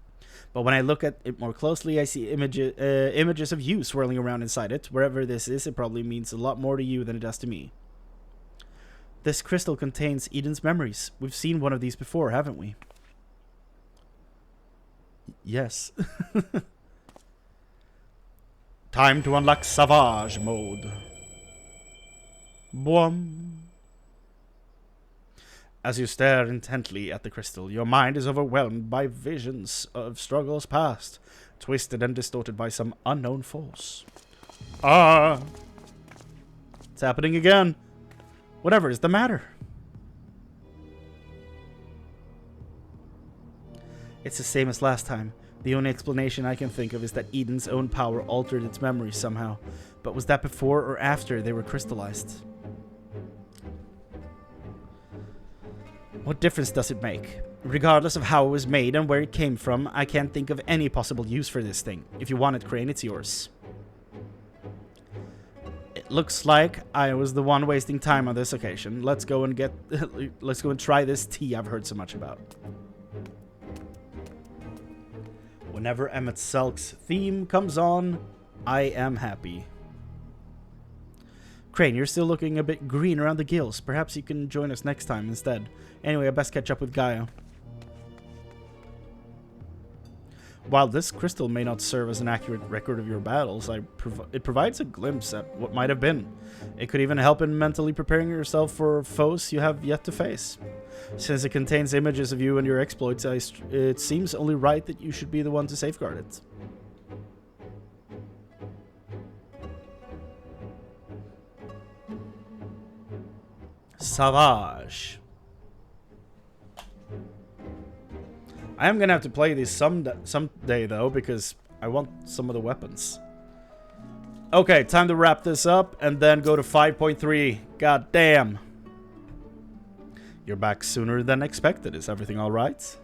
But when I look at it more closely, I see images of you swirling around inside it. Wherever this is, it probably means a lot more to you than it does to me. This crystal contains Eden's memories. We've seen one of these before, haven't we? Yes. Time to unlock Savage mode. Boom. As you stare intently at the crystal, your mind is overwhelmed by visions of struggles past, twisted and distorted by some unknown force. Ah! It's happening again. Whatever is the matter? It's the same as last time. The only explanation I can think of is that Eden's own power altered its memories somehow. But was that before or after they were crystallized? What difference does it make? Regardless of how it was made and where it came from, I can't think of any possible use for this thing. If you want it, Chrane, it's yours. It looks like I was the one wasting time on this occasion. Let's go and try this tea I've heard so much about. Whenever Emmett Selk's theme comes on, I am happy. Chrane, you're still looking a bit green around the gills. Perhaps you can join us next time instead. Anyway, I best catch up with Gaia. While this crystal may not serve as an accurate record of your battles, it provides a glimpse at what might have been. It could even help in mentally preparing yourself for foes you have yet to face. Since it contains images of you and your exploits, it seems only right that you should be the one to safeguard it. Savage. I am gonna have to play these someday though, because I want some of the weapons. Okay, time to wrap this up and then go to 5.3. God damn. You're back sooner than expected. Is everything alright?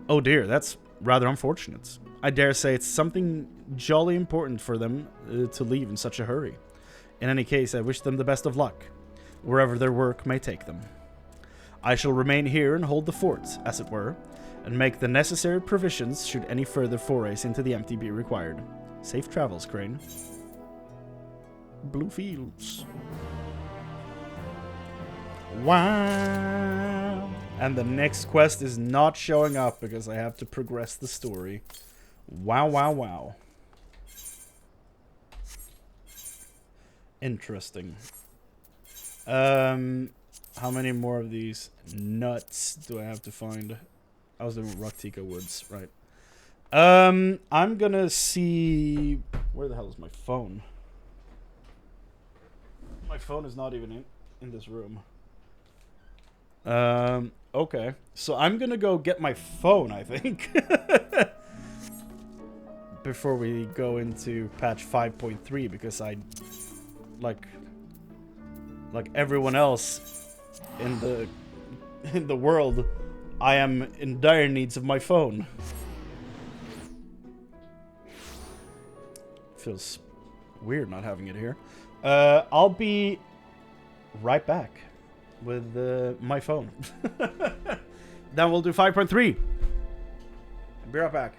Oh dear, that's rather unfortunate. I dare say it's something jolly important for them to leave in such a hurry. In any case, I wish them the best of luck, wherever their work may take them. I shall remain here and hold the fort, as it were, and make the necessary provisions should any further forays into the empty be required. Safe travels, Chrane. Blue fields. Wow. And the next quest is not showing up because I have to progress the story. Wow, wow, wow. Interesting. How many more of these nuts do I have to find? I was doing Raktika Woods, right. I'm gonna see... Where the hell is my phone? My phone is not even in this room. Okay. So I'm gonna go get my phone, I think. Before we go into patch 5.3, because I... Like everyone else in the world, I am in dire needs of my phone. Feels weird not having it here. I'll be right back with my phone. Then we'll do 5.3. Be right back.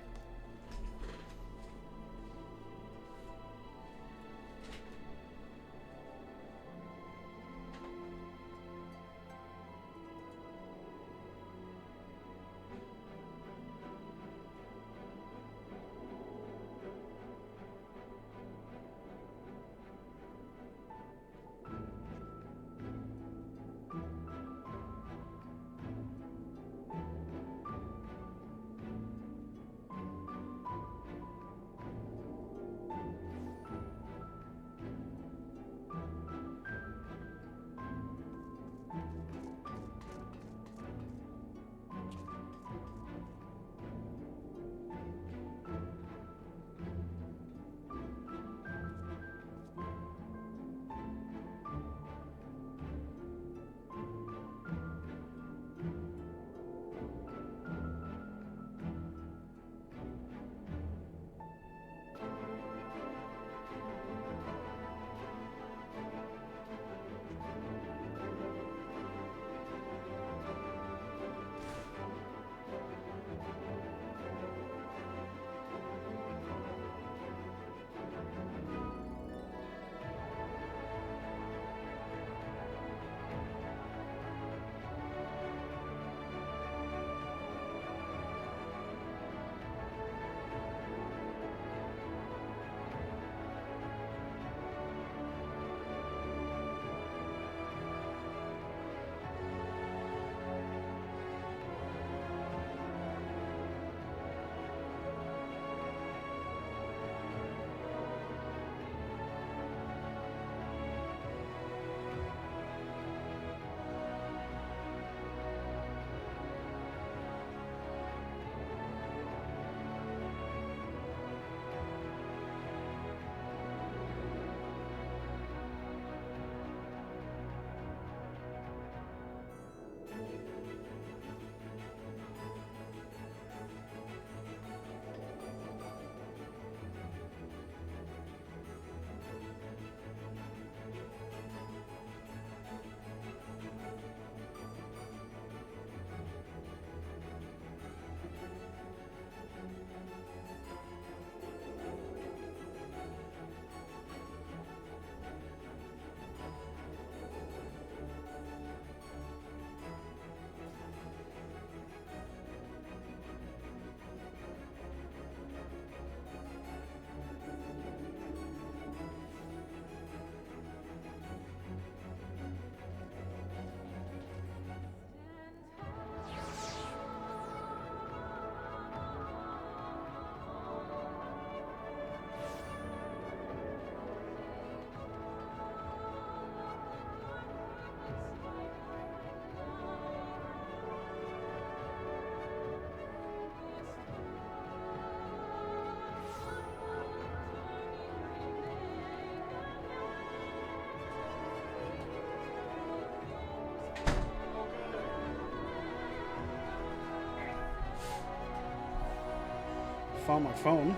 found my phone.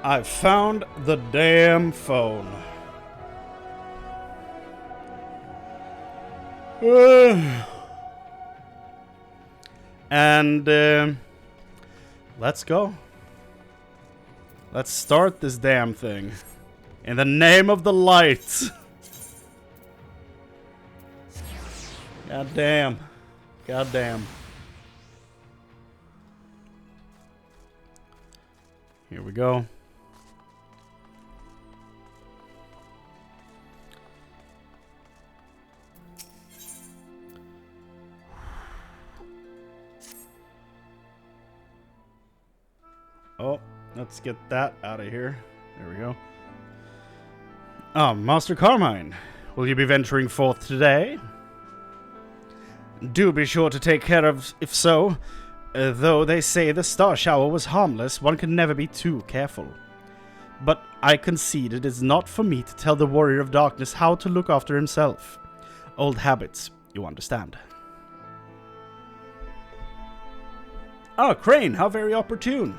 I found the damn phone. And let's go. Let's start this damn thing. In the name of the light. God damn. God damn. Here we go. Oh, let's get that out of here. There we go. Master Carmine, will you be venturing forth today? Do be sure to take care of, if so. Though they say the star shower was harmless, one can never be too careful. But I concede it is not for me to tell the Warrior of Darkness how to look after himself. Old habits, you understand. Ah, Chrane, how very opportune.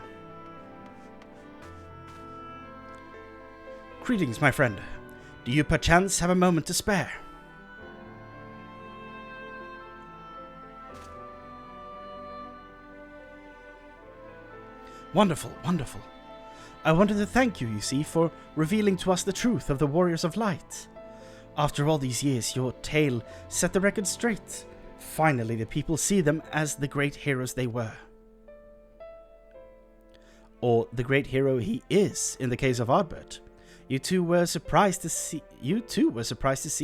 Greetings, my friend. Do you perchance have a moment to spare? Wonderful, wonderful. I wanted to thank you, you see, for revealing to us the truth of the Warriors of Light. After all these years, your tale set the record straight. Finally, the people see them as the great heroes they were. Or the great hero he is, in the case of Ardbert. You two were surprised to see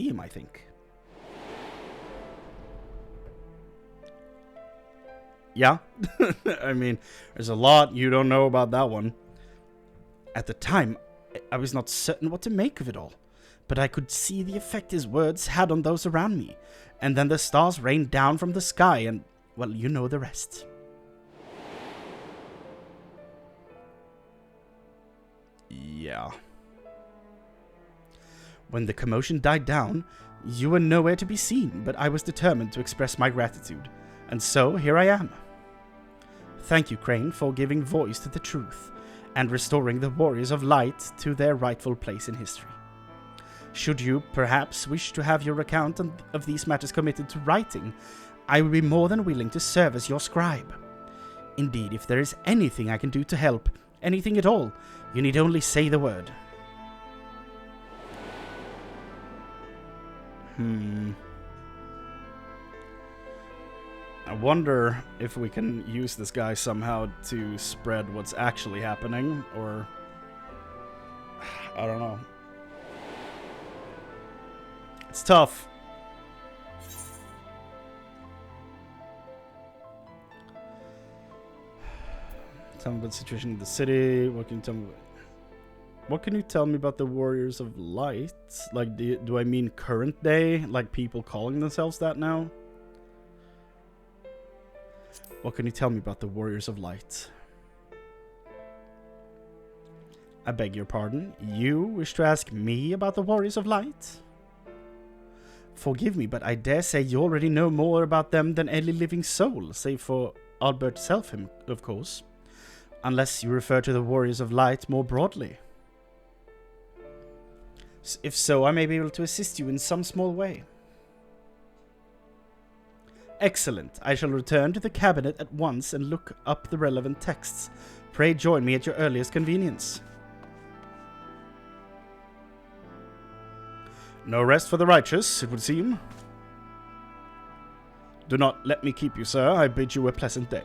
him, I think. Yeah, I mean, there's a lot you don't know about that one. At the time, I was not certain what to make of it all, but I could see the effect his words had on those around me, and then the stars rained down from the sky, and, well, you know the rest. Yeah. When the commotion died down, you were nowhere to be seen, but I was determined to express my gratitude, and so here I am. Thank you, Chrane, for giving voice to the truth and restoring the Warriors of Light to their rightful place in history. Should you, perhaps, wish to have your account of these matters committed to writing, I would be more than willing to serve as your scribe. Indeed, if there is anything I can do to help, anything at all, you need only say the word. I wonder if we can use this guy somehow to spread what's actually happening, or... I don't know. It's tough. Tell me about the situation in the city. What can you tell me? What can you tell me about the Warriors of Light? Like, do I mean current day? Like people calling themselves that now? What can you tell me about the Warriors of Light? I beg your pardon. You wish to ask me about the Warriors of Light? Forgive me, but I dare say you already know more about them than any living soul, save for Albert Selfham, of course. Unless you refer to the Warriors of Light more broadly. If so, I may be able to assist you in some small way. Excellent. I shall return to the cabinet at once and look up the relevant texts. Pray join me at your earliest convenience. No rest for the righteous, it would seem. Do not let me keep you, sir. I bid you a pleasant day.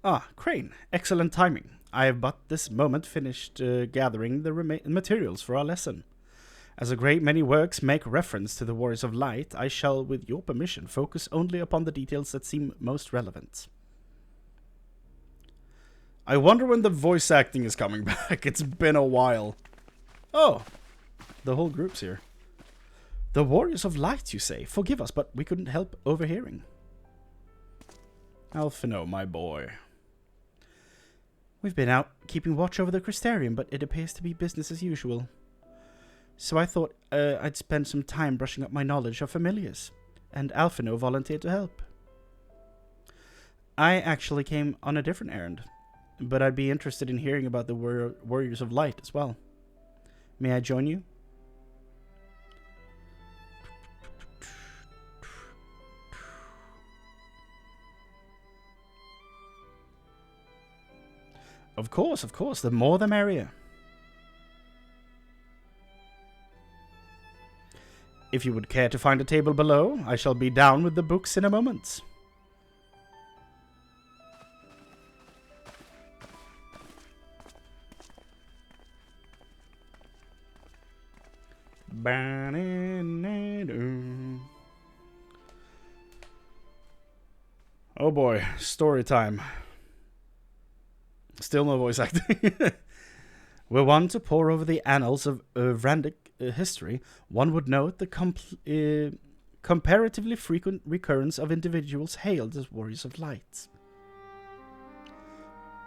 Ah, Chrane. Excellent timing. I have but this moment finished gathering the materials for our lesson. As a great many works make reference to the Warriors of Light, I shall, with your permission, focus only upon the details that seem most relevant. I wonder when the voice acting is coming back. It's been a while. Oh, the whole group's here. The Warriors of Light, you say? Forgive us, but we couldn't help overhearing. Alphino, my boy. We've been out keeping watch over the Crystarium, but it appears to be business as usual. So I thought I'd spend some time brushing up my knowledge of familiars, and Alphino volunteered to help. I actually came on a different errand, but I'd be interested in hearing about the Warriors of Light as well. May I join you? Of course, the more the merrier. If you would care to find a table below, I shall be down with the books in a moment. Oh boy, story time. Still no voice acting. Were one to pore over the annals of Randic history, one would note the comparatively frequent recurrence of individuals hailed as Warriors of Light.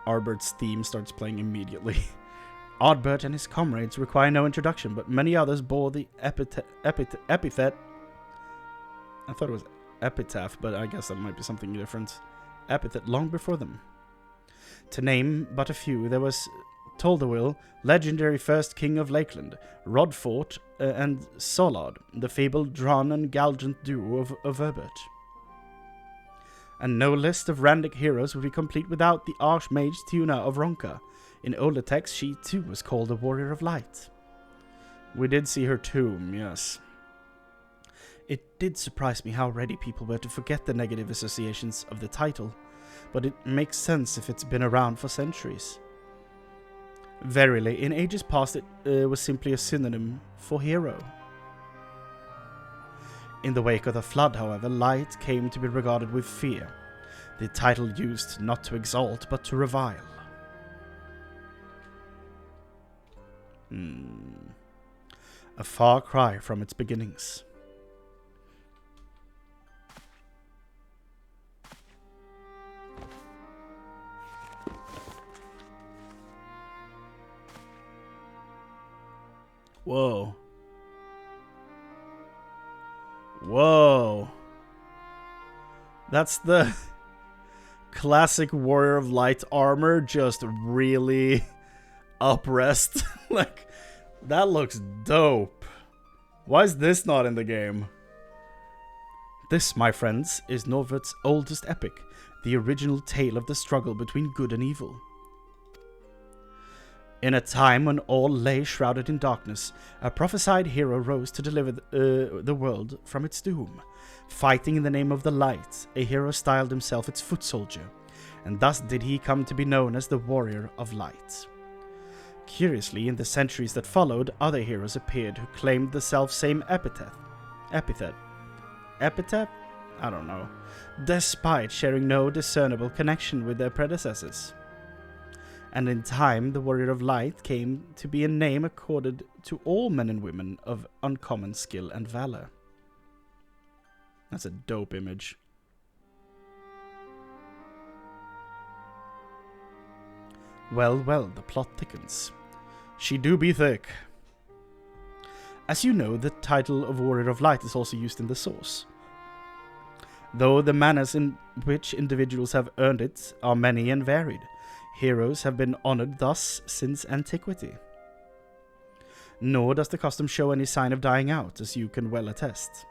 Arbert's theme starts playing immediately. Ardbert and his comrades require no introduction, but many others bore the epithet. I thought it was epitaph, but I guess that might be something different. Epithet long before them. To name but a few, there was Tolderwill, legendary first king of Lakeland, Rodfort, and Solard, the fabled Dran and Galgant duo of Herbert. And no list of Randic heroes would be complete without the Archmage Tuna of Ronka. In older texts, she too was called a Warrior of Light. We did see her tomb, yes. It did surprise me how ready people were to forget the negative associations of the title, but it makes sense if it's been around for centuries. Verily, in ages past it was simply a synonym for hero. In the wake of the flood, however, light came to be regarded with fear, the title used not to exalt but to revile. A far cry from its beginnings. Whoa. Whoa. That's the classic Warrior of Light armor, just really uprest. Like, that looks dope. Why is this not in the game? This, my friends, is Norvut's oldest epic, the original tale of the struggle between good and evil. In a time when all lay shrouded in darkness, a prophesied hero rose to deliver the world from its doom. Fighting in the name of the light, a hero styled himself its foot soldier, and thus did he come to be known as the Warrior of Light. Curiously, in the centuries that followed, other heroes appeared who claimed the self-same epithet? I don't know. Despite sharing no discernible connection with their predecessors. And in time, the Warrior of Light came to be a name accorded to all men and women of uncommon skill and valor. That's a dope image. Well, the plot thickens. She do be thick. As you know, the title of Warrior of Light is also used in the source. Though the manners in which individuals have earned it are many and varied, heroes have been honored thus since antiquity. Nor does the custom show any sign of dying out, as you can well attest.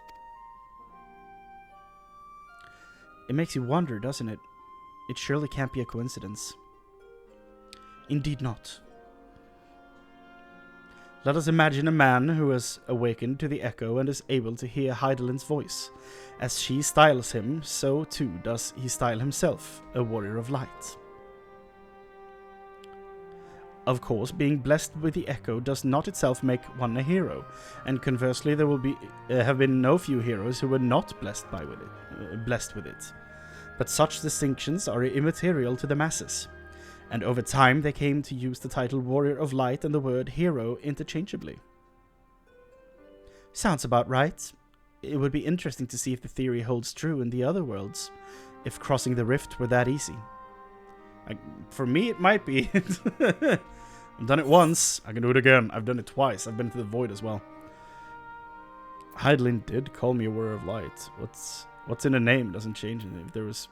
It makes you wonder, doesn't it? It surely can't be a coincidence. Indeed not. Let us imagine a man who has awakened to the echo and is able to hear Heidelin's voice. As she styles him, so too does he style himself, a Warrior of Light. Of course, being blessed with the echo does not itself make one a hero, and conversely, there will have been no few heroes who were not blessed with it. But such distinctions are immaterial to the masses, and over time they came to use the title Warrior of Light and the word hero interchangeably. Sounds about right. It would be interesting to see if the theory holds true in the other worlds, if crossing the rift were that easy. For me, it might be. I've done it once. I can do it again. I've done it twice. I've been to the Void as well. Hydaelyn did call me a Warrior of Light. What's in a name doesn't change anything. If there was...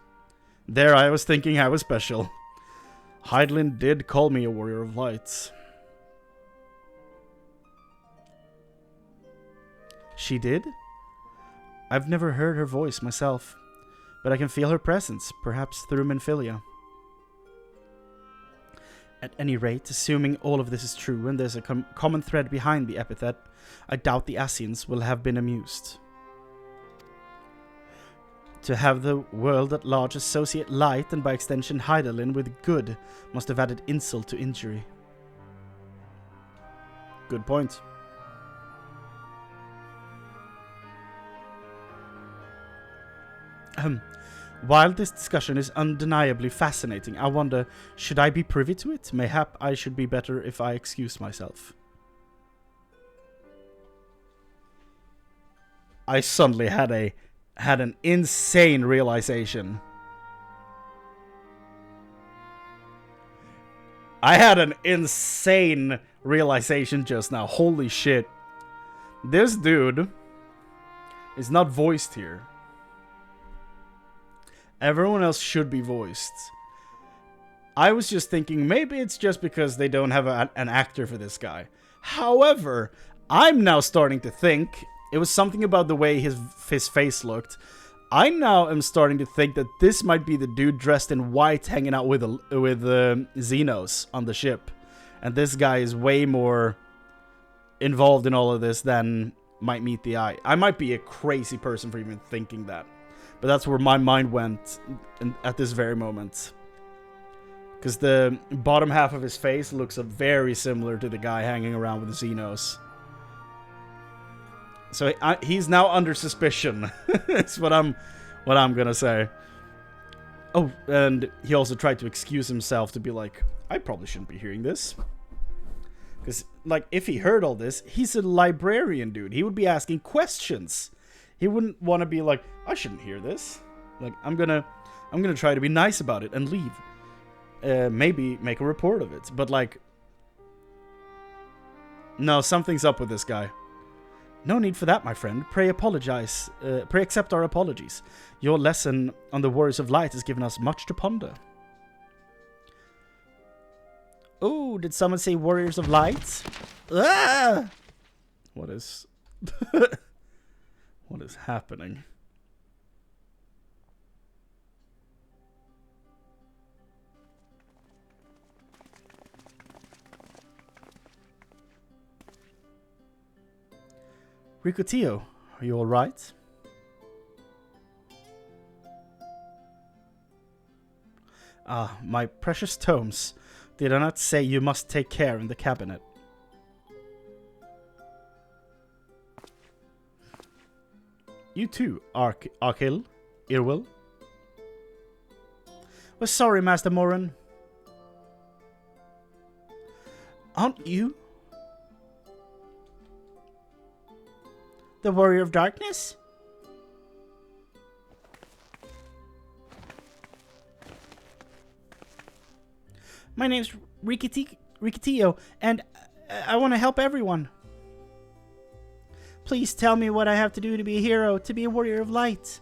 There, I was thinking I was special. Hydaelyn did call me a Warrior of Light. She did? I've never heard her voice myself, but I can feel her presence, perhaps through Menphilia. At any rate, assuming all of this is true and there's a common thread behind the epithet, I doubt the Ascians will have been amused. To have the world at large associate light, and by extension Hydaelyn, with good must have added insult to injury. Good point. While this discussion is undeniably fascinating, I wonder, should I be privy to it? Mayhap I should be better if I excuse myself. I suddenly had an insane realization. I had an insane realization just now. Holy shit. This dude is not voiced here. Everyone else should be voiced. I was just thinking maybe it's just because they don't have an actor for this guy. However, I'm now starting to think it was something about the way his face looked. I now am starting to think that this might be the dude dressed in white hanging out with Xenos on the ship. And this guy is way more involved in all of this than might meet the eye. I might be a crazy person for even thinking that. But that's where my mind went at this very moment. Because the bottom half of his face looks very similar to the guy hanging around with the Xenos. So he's now under suspicion. That's what I'm gonna say. Oh, and he also tried to excuse himself to be like, I probably shouldn't be hearing this. Because, like, if he heard all this, he's a librarian, dude. He would be asking questions. He wouldn't want to be like, I shouldn't hear this. Like, I'm gonna try to be nice about it and leave. Maybe make a report of it. But, like, no, something's up with this guy. No need for that, my friend. Pray apologize. Pray accept our apologies. Your lesson on the Warriors of Light has given us much to ponder. Oh, did someone say Warriors of Light? Ah! What is... What is happening? Ricotio, are you alright? Ah, my precious tomes. Did I not say you must take care in the cabinet? You too, Arkil, Irwil. We're sorry, Master Morin. Aren't you the Warrior of Darkness? My name's Ricotio, and I want to help everyone. Please tell me what I have to do to be a hero, to be a Warrior of Light.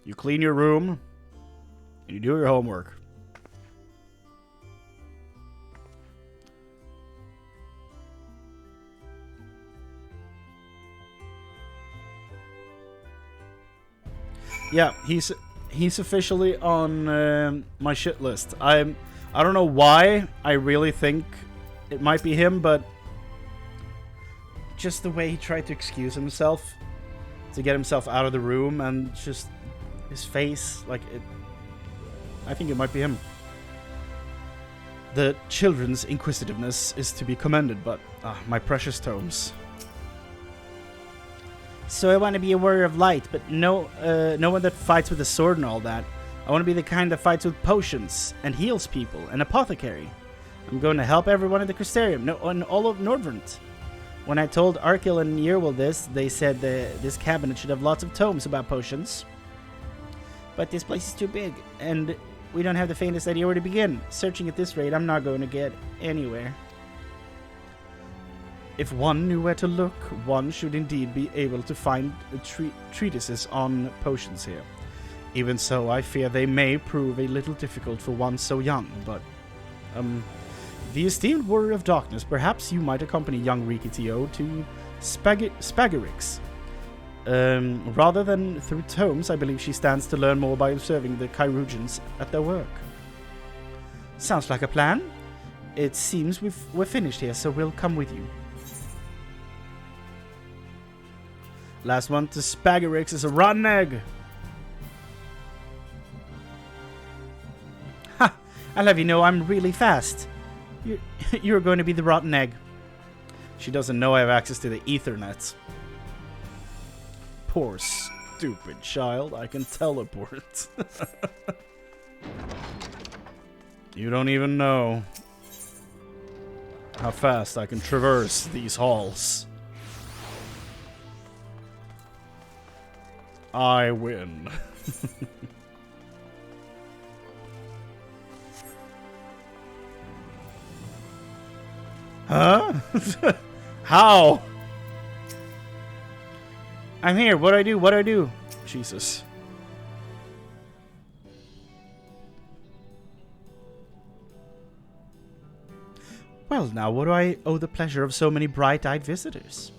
You clean your room, and you do your homework. Yeah, he's officially on my shit list. I don't know why I really think it might be him, but just the way he tried to excuse himself to get himself out of the room, and just his face, like it. I think it might be him. The children's inquisitiveness is to be commended, but my precious tomes. So I want to be a warrior of light, but no one that fights with a sword and all that. I want to be the kind that fights with potions and heals people, an apothecary. I'm going to help everyone in the Crystarium, and all of Nordrent. When I told Arkil and Yerwal this, they said this cabinet should have lots of tomes about potions. But this place is too big, and we don't have the faintest idea where to begin. Searching at this rate, I'm not going to get anywhere. If one knew where to look, one should indeed be able to find treatises on potions here. Even so, I fear they may prove a little difficult for one so young, but... The esteemed warrior of darkness, perhaps you might accompany young Rikitio to Spagarix. Rather than through tomes, I believe she stands to learn more by observing the Chirurgeons at their work. Sounds like a plan. It seems we're finished here, so we'll come with you. Last one to Spagarix is a rotten egg. Ha! I'll have you know I'm really fast. You're going to be the rotten egg. She doesn't know I have access to the Ethernet. Poor stupid child, I can teleport. You don't even know how fast I can traverse these halls. I win. Huh? How? I'm here. What do I do? What do I do? Jesus. Well, now, what do I owe the pleasure of so many bright-eyed visitors?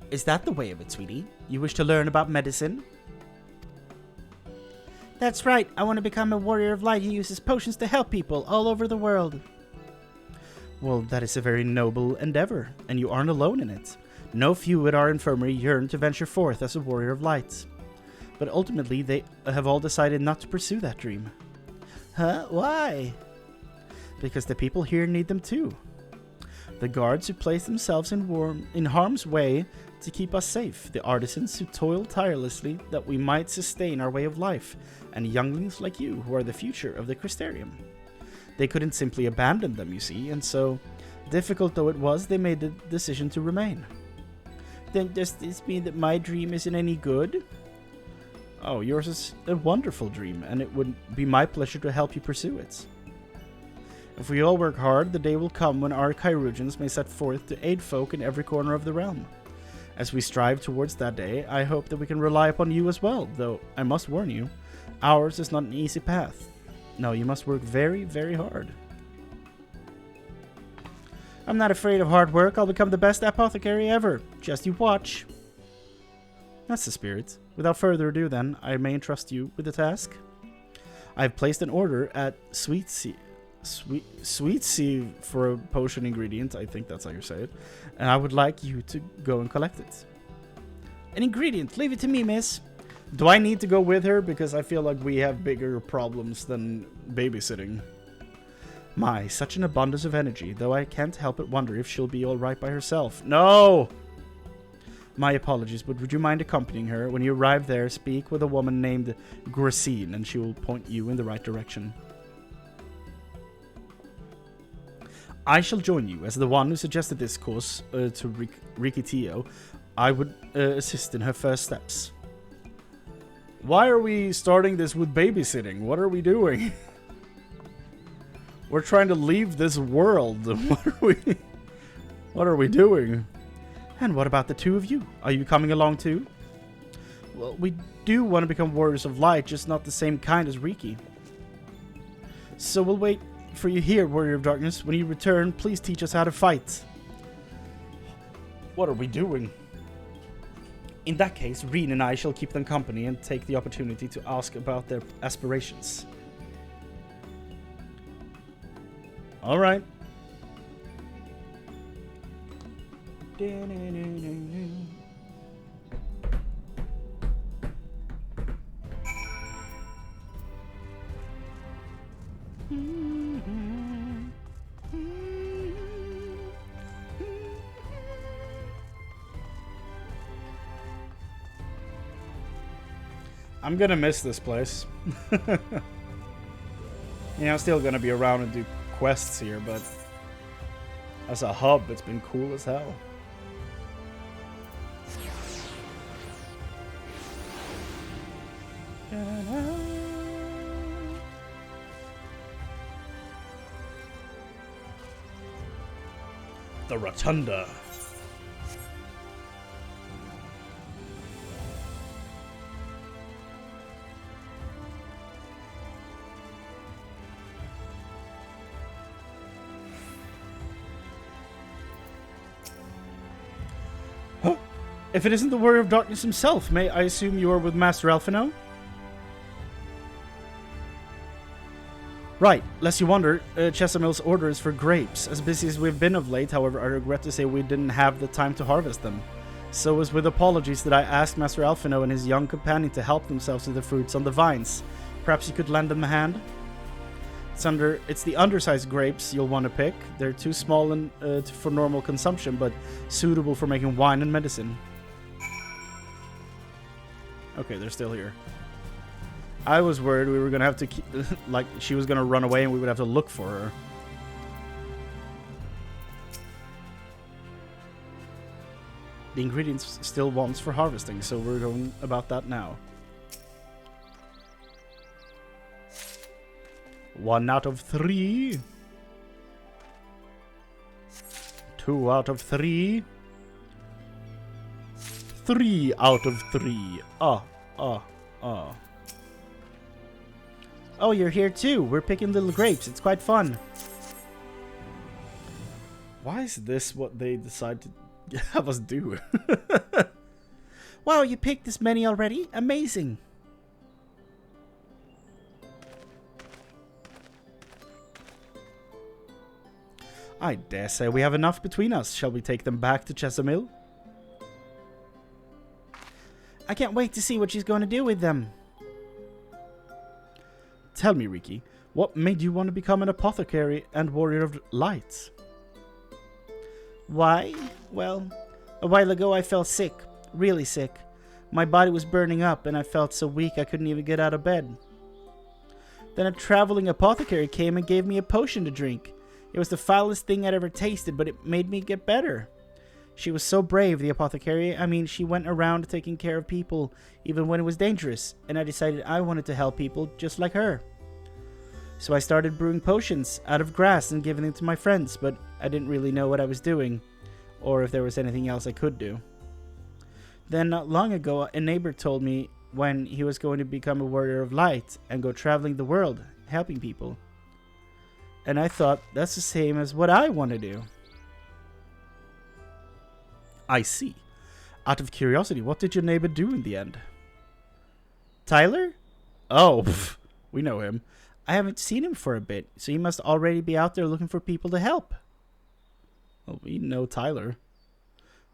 Is that the way of it, sweetie? You wish to learn about medicine? That's right. I want to become a warrior of light who uses potions to help people all over the world. Well, that is a very noble endeavor, and you aren't alone in it. No few at our infirmary yearn to venture forth as a warrior of light. But ultimately, they have all decided not to pursue that dream. Huh? Why? Because the people here need them too. The guards who place themselves in harm's way to keep us safe, the artisans who toil tirelessly that we might sustain our way of life, and younglings like you who are the future of the Crystarium. They couldn't simply abandon them, you see, and so, difficult though it was, they made the decision to remain. Then does this mean that my dream isn't any good? Oh, yours is a wonderful dream, and it would be my pleasure to help you pursue it. If we all work hard, the day will come when our Chirurgeons may set forth to aid folk in every corner of the realm. As we strive towards that day, I hope that we can rely upon you as well, though I must warn you, ours is not an easy path. No, you must work very, very hard. I'm not afraid of hard work. I'll become the best apothecary ever. Just you watch. That's the spirit. Without further ado, then, I may entrust you with the task. I have placed an order at Sweet Sea for a potion ingredient. I think that's how you say it. And I would like you to go and collect it. An ingredient. Leave it to me, miss. Do I need to go with her? Because I feel like we have bigger problems than babysitting. My, such an abundance of energy, though I can't help but wonder if she'll be alright by herself. No! My apologies, but would you mind accompanying her? When you arrive there, speak with a woman named Gracine, and she will point you in the right direction. I shall join you as the one who suggested this course to Rikitio. I would assist in her first steps. Why are we starting this with babysitting? What are we doing? We're trying to leave this world. What are we doing? And what about the two of you? Are you coming along too? Well, we do want to become warriors of light, just not the same kind as Riki. So we'll wait for you here, warrior of darkness. When you return, please teach us how to fight. What are we doing? In that case, Reen and I shall keep them company and take the opportunity to ask about their aspirations. All right. I'm gonna miss this place. I'm still gonna be around and do quests here, but as a hub, it's been cool as hell. The Rotunda. If it isn't the Warrior of Darkness himself, may I assume you are with Master Alphino? Right, lest you wonder, Chesamil's order is for grapes. As busy as we've been of late, however, I regret to say we didn't have the time to harvest them. So it was with apologies that I asked Master Alphino and his young companion to help themselves to the fruits on the vines. Perhaps you could lend them a hand? It's the undersized grapes you'll want to pick. They're too small for normal consumption, but suitable for making wine and medicine. Okay, they're still here. I was worried we were going to have to keep, like, she was going to run away and we would have to look for her. The ingredients still wants for harvesting, so we're going about that now. 1 out of 3. 2 out of 3. 3 out of 3. Oh, you're here too. We're picking little grapes. It's quite fun. Why is this what they decide to have us do? Wow, you picked this many already? Amazing. I dare say we have enough between us. Shall we take them back to Chesamil? I can't wait to see what she's going to do with them. Tell me, Riki, what made you want to become an apothecary and warrior of light? Why? Well, a while ago I fell sick. Really sick. My body was burning up and I felt so weak I couldn't even get out of bed. Then a traveling apothecary came and gave me a potion to drink. It was the foulest thing I'd ever tasted, but it made me get better. She was so brave, the apothecary. I mean, she went around taking care of people, even when it was dangerous, and I decided I wanted to help people just like her. So I started brewing potions out of grass and giving them to my friends, but I didn't really know what I was doing, or if there was anything else I could do. Then, not long ago, a neighbor told me when he was going to become a warrior of light and go traveling the world, helping people. And I thought, that's the same as what I want to do. I see. Out of curiosity, what did your neighbor do in the end? Tyler? Oh, we know him. I haven't seen him for a bit, so he must already be out there looking for people to help. Well, we know Tyler.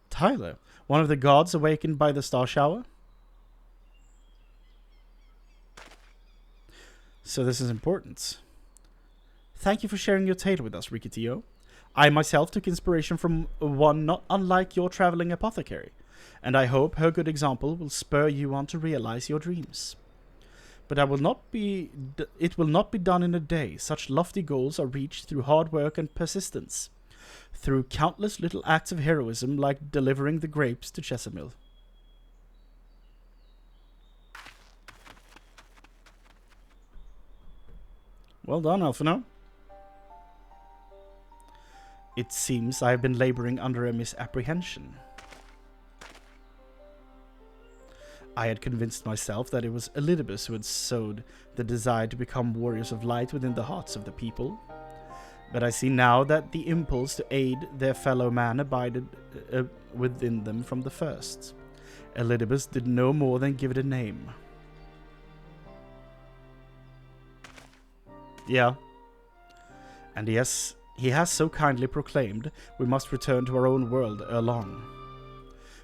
Tyler? One of the gods awakened by the star shower? So this is important. Thank you for sharing your tale with us, Rikitio. I myself took inspiration from one not unlike your traveling apothecary, and I hope her good example will spur you on to realize your dreams. But it will not be done in a day. Such lofty goals are reached through hard work and persistence, through countless little acts of heroism like delivering the grapes to Chesamil. Well done, Alphino. It seems I have been laboring under a misapprehension. I had convinced myself that it was Elidibus who had sowed the desire to become warriors of light within the hearts of the people. But I see now that the impulse to aid their fellow man abided within them from the first. Elidibus did no more than give it a name. Yeah. And he has so kindly proclaimed we must return to our own world ere long.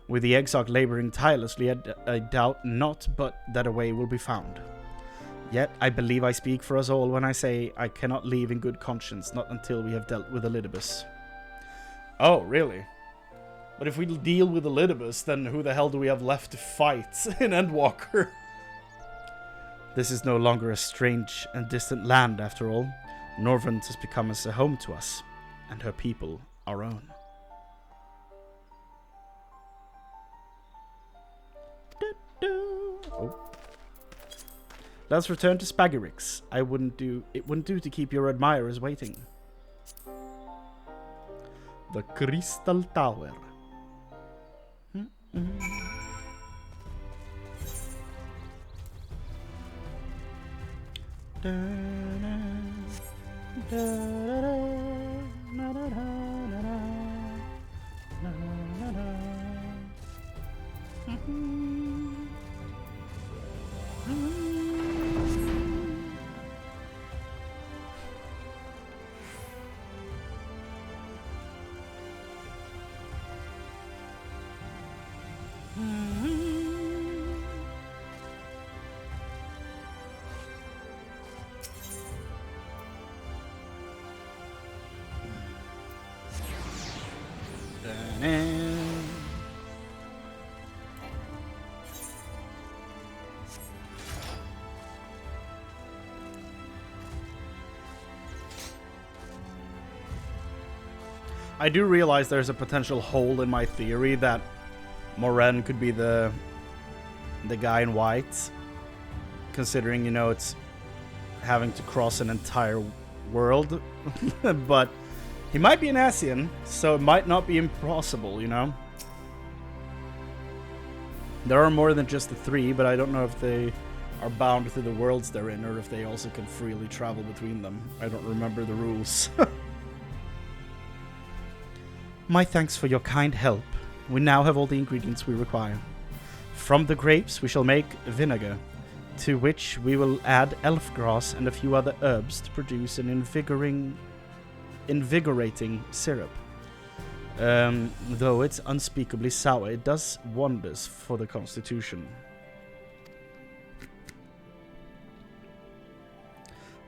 With the Exarch laboring tirelessly, I doubt not but that a way will be found. Yet I believe I speak for us all when I say I cannot leave in good conscience, not until we have dealt with Elidibus. Oh, really? But if we deal with Elidibus, then who the hell do we have left to fight in Endwalker? This is no longer a strange and distant land, after all. Norvent has become as a home to us, and her people our own. Oh. Let's return to Spaggerix. It wouldn't do to keep your admirers waiting. The Crystal Tower. I do realize there's a potential hole in my theory that Moren could be the guy in white, considering, you know, it's having to cross an entire world. But he might be an Asian, so it might not be impossible, you know? There are more than just the three, but I don't know if they are bound to the worlds they're in, or if they also can freely travel between them. I don't remember the rules. My thanks for your kind help. We now have all the ingredients we require. From the grapes we shall make vinegar, to which we will add elf grass and a few other herbs to produce an invigorating syrup. Though it's unspeakably sour, it does wonders for the constitution.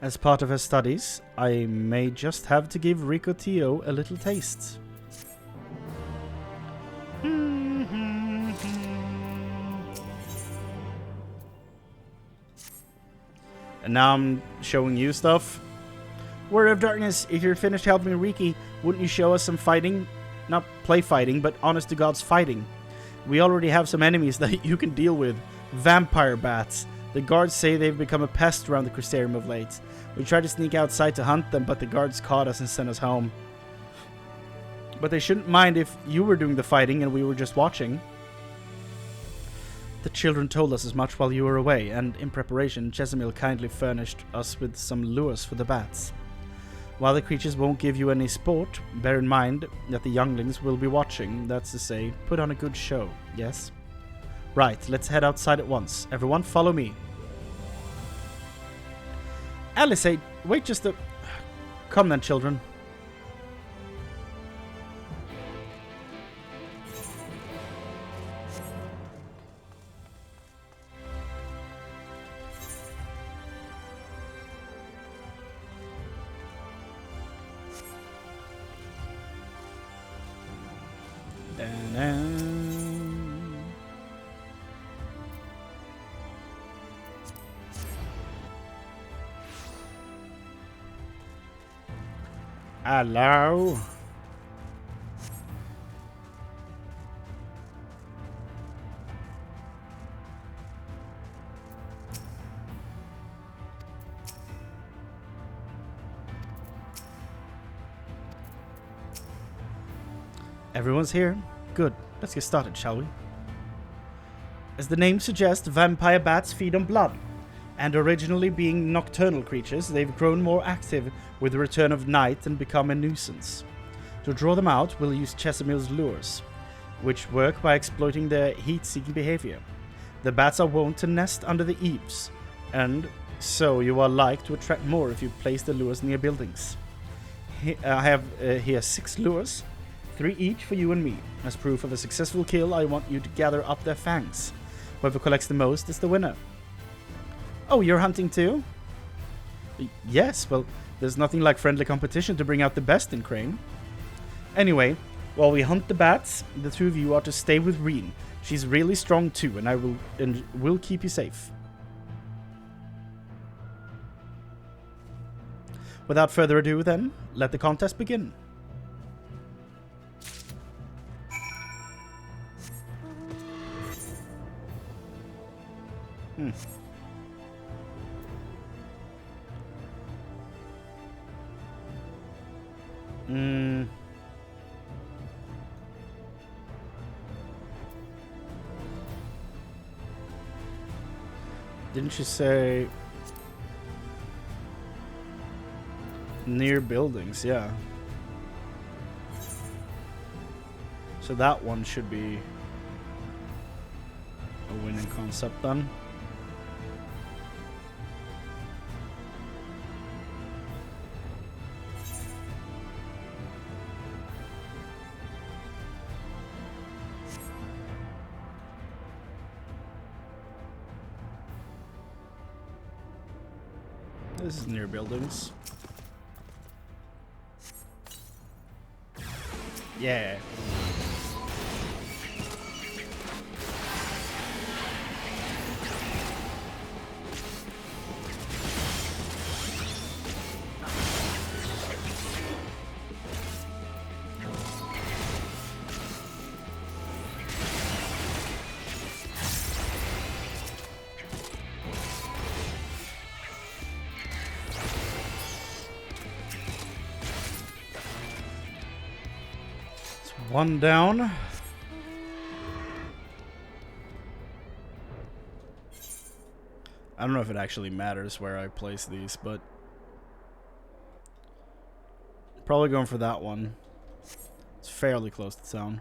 As part of her studies, I may just have to give Rico Tio a little taste. And now I'm showing you stuff. Word of Darkness, if you're finished helping Riki, wouldn't you show us some fighting? Not play fighting, but honest to God's fighting. We already have some enemies that you can deal with. Vampire bats. The guards say they've become a pest around the Crystarium of late. We tried to sneak outside to hunt them, but the guards caught us and sent us home. But they shouldn't mind if you were doing the fighting and we were just watching. The children told us as much while you were away, and in preparation, Chesimil kindly furnished us with some lures for the bats. While the creatures won't give you any sport, bear in mind that the younglings will be watching, that's to say, put on a good show, yes? Right, let's head outside at once. Everyone follow me. Alice, wait just a... Come then, children. Hello. Everyone's here? Good. Let's get started, shall we? As the name suggests, vampire bats feed on blood. And originally being nocturnal creatures, they've grown more active with the return of night and become a nuisance. To draw them out, we'll use Chesimil's lures, which work by exploiting their heat-seeking behavior. The bats are wont to nest under the eaves, and so you are like to attract more if you place the lures near buildings. I have here 6 lures, 3 each for you and me. As proof of a successful kill, I want you to gather up their fangs. Whoever collects the most is the winner. Oh, you're hunting too? Yes, well, there's nothing like friendly competition to bring out the best in Chrane. Anyway, while we hunt the bats, the 2 of you are to stay with Reen. She's really strong too, and will keep you safe. Without further ado, then, let the contest begin. Didn't you say near buildings? Yeah. So that one should be a winning concept then. This is near buildings. Yeah. One down. I don't know if it actually matters where I place these, but probably going for that one. It's fairly close to town.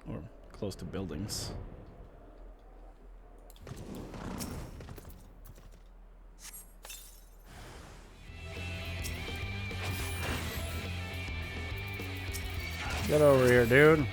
Or close to buildings. Get over here, dude.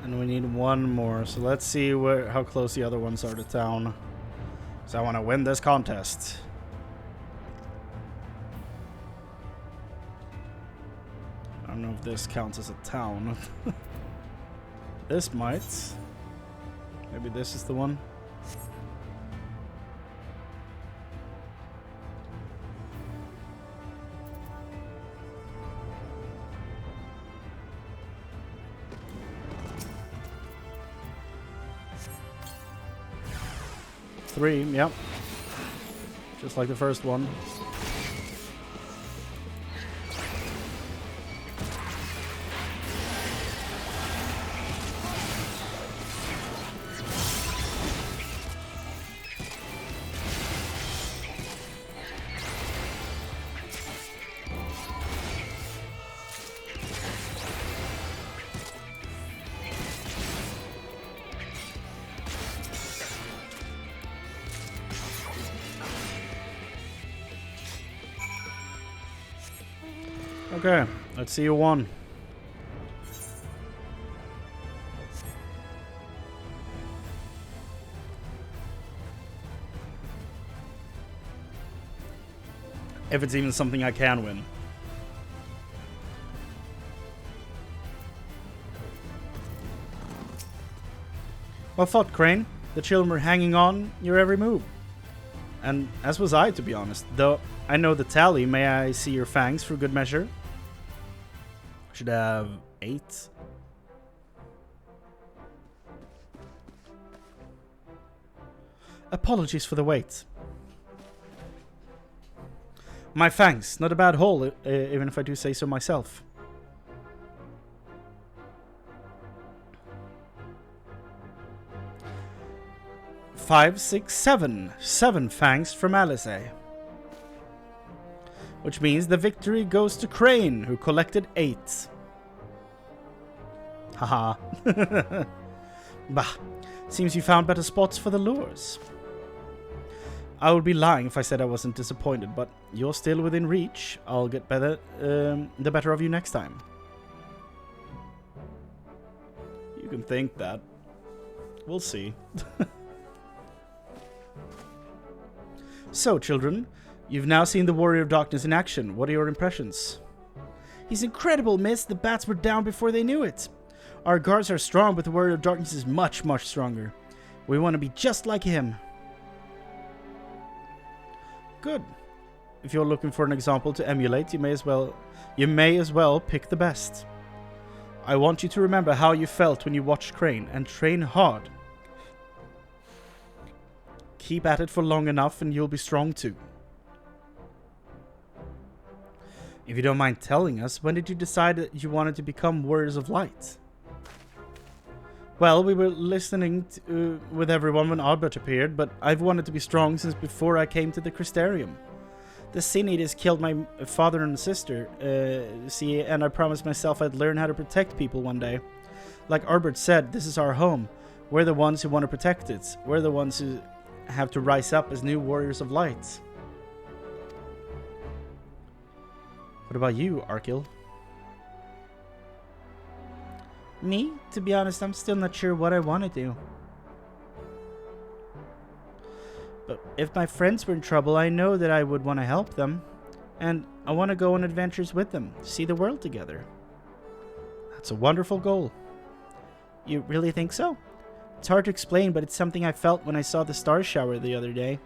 And we need one more, so let's see how close the other ones are to town. So I want to win this contest. I don't know if this counts as a town. This might. Maybe this is the one. Three, yep. Just like the first one. Okay, let's see you won. If it's even something I can win. Well fought, Chrane. The children were hanging on your every move. And as was I, to be honest. Though I know the tally, may I see your fangs for good measure? Should have 8. Apologies for the wait. My fangs, not a bad haul, even if I do say so myself. Five, 6, 7. 7 fangs from Alice. Which means the victory goes to Chrane, who collected 8. Haha. Bah, seems you found better spots for the lures. I would be lying if I said I wasn't disappointed, but you're still within reach. I'll get the better of you next time. You can think that. We'll see. So, children, you've now seen the Warrior of Darkness in action. What are your impressions? He's incredible, miss. The bats were down before they knew it. Our guards are strong, but the Warrior of Darkness is much, much stronger. We want to be just like him. Good. If you're looking for an example to emulate, you may as well pick the best. I want you to remember how you felt when you watched Chrane, and train hard. Keep at it for long enough and you'll be strong too. If you don't mind telling us, when did you decide that you wanted to become Warriors of Light? Well, we were listening with everyone when Albert appeared, but I've wanted to be strong since before I came to the Crystarium. The Sin Eaters killed my father and sister, see, and I promised myself I'd learn how to protect people one day. Like Albert said, this is our home. We're the ones who want to protect it. We're the ones who have to rise up as new Warriors of Light. What about you, Arkil? Me? To be honest, I'm still not sure what I want to do. But if my friends were in trouble, I know that I would want to help them. And I want to go on adventures with them, see the world together. That's a wonderful goal. You really think so? It's hard to explain, but it's something I felt when I saw the star shower the other day.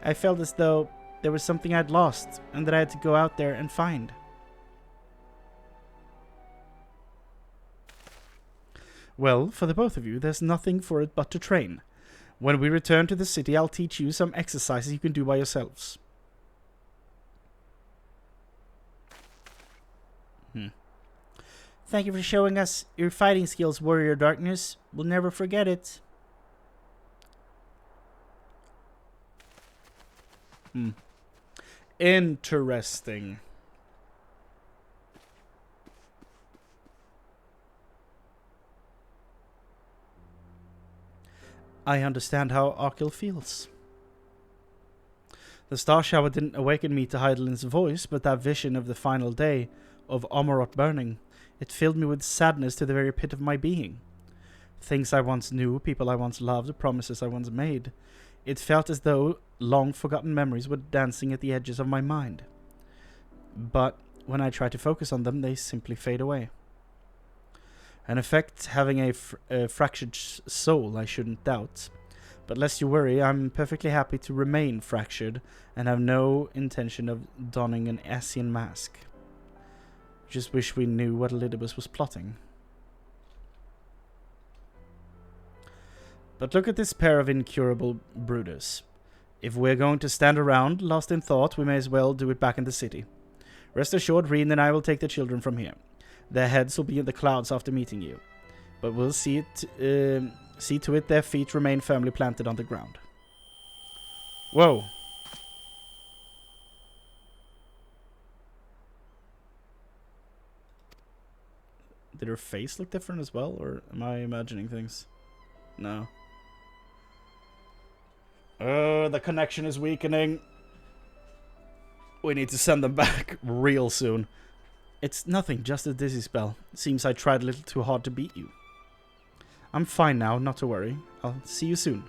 I felt as though there was something I'd lost, and that I had to go out there and find. Well, for the both of you, there's nothing for it but to train. When we return to the city, I'll teach you some exercises you can do by yourselves. Thank you for showing us your fighting skills, Warrior Darkness. We'll never forget it. Interesting. I understand how Arkil feels. The star shower didn't awaken me to Heidelin's voice, but that vision of the final day of Amarot burning, it filled me with sadness to the very pit of my being. Things I once knew, people I once loved, promises I once made. It felt as though long-forgotten memories were dancing at the edges of my mind. But when I try to focus on them, they simply fade away. An effect having a fractured soul, I shouldn't doubt. But lest you worry, I'm perfectly happy to remain fractured and have no intention of donning an Asian mask. Just wish we knew what Elidibus was plotting. But look at this pair of incurable brooders. If we're going to stand around, lost in thought, we may as well do it back in the city. Rest assured, Reen and I will take the children from here. Their heads will be in the clouds after meeting you. But we'll see to it their feet remain firmly planted on the ground. Whoa. Did her face look different as well, or am I imagining things? No. The connection is weakening. We need to send them back real soon. It's nothing, just a dizzy spell. Seems I tried a little too hard to beat you. I'm fine now, not to worry. I'll see you soon.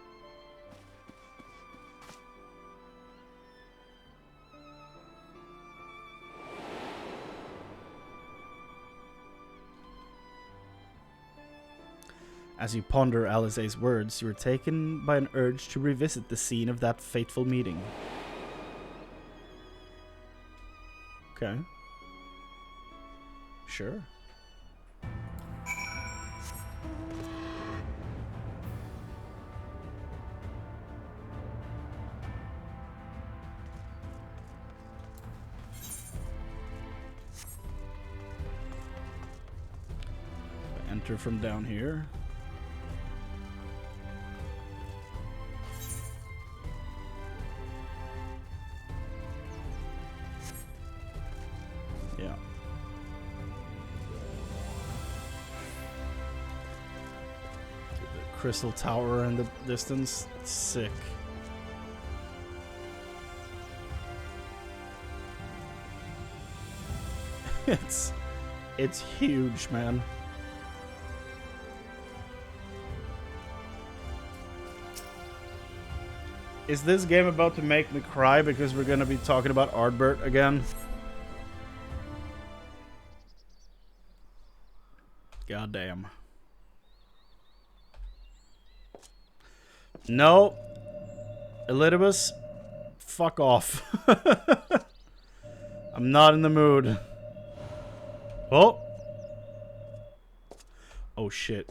As you ponder Alizé's words, you are taken by an urge to revisit the scene of that fateful meeting. Okay. Sure. Enter from down here. Yeah. The crystal tower in the distance. It's sick. It's huge, man. Is this game about to make me cry because we're gonna be talking about Ardbert again? God damn. No. Elidibus, fuck off. I'm not in the mood. Oh. Oh shit.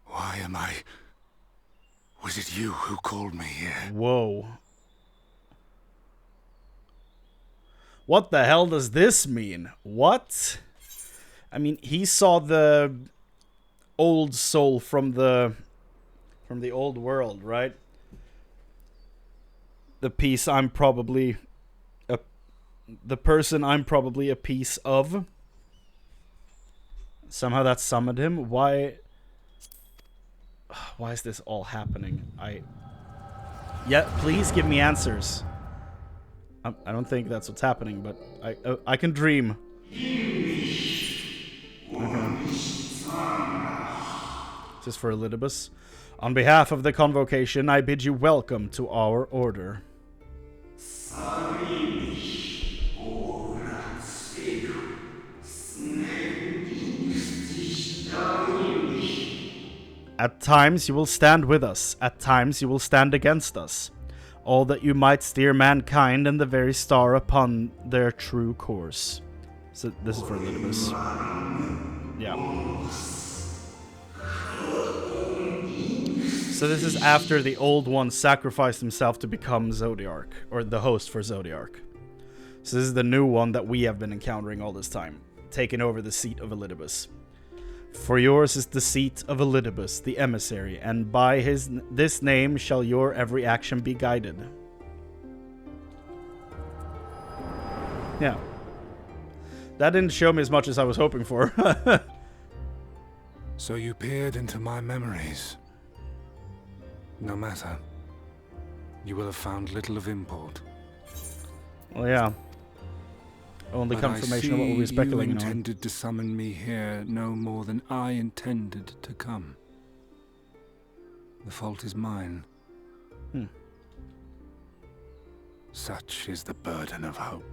Why am I... Was it you who called me here? Whoa. What the hell does this mean? What? I mean, he saw the old soul from the old world, right? The piece I'm probably the person I'm probably a piece of. Somehow that summoned him. Why is this all happening? Yeah, please give me answers. I don't think that's what's happening, but I can dream. Okay. This is for Elidibus. On behalf of the convocation, I bid you welcome to our order. At times you will stand with us, at times you will stand against us. All that you might steer mankind and the very star upon their true course. So this is for Elidibus. Yeah. So this is after the old one sacrificed himself to become Zodiark, or the host for Zodiark. So this is the new one that we have been encountering all this time, taking over the seat of Elidibus. For yours is the seat of Elidibus, the emissary, and by this name shall your every action be guided. Yeah. That didn't show me as much as I was hoping for. So you peered into my memories. No matter. You will have found little of import. Well, yeah. Only confirmation of what we were speculating you on. intended to summon me here no more than I intended to come. The fault is mine. Such is the burden of hope.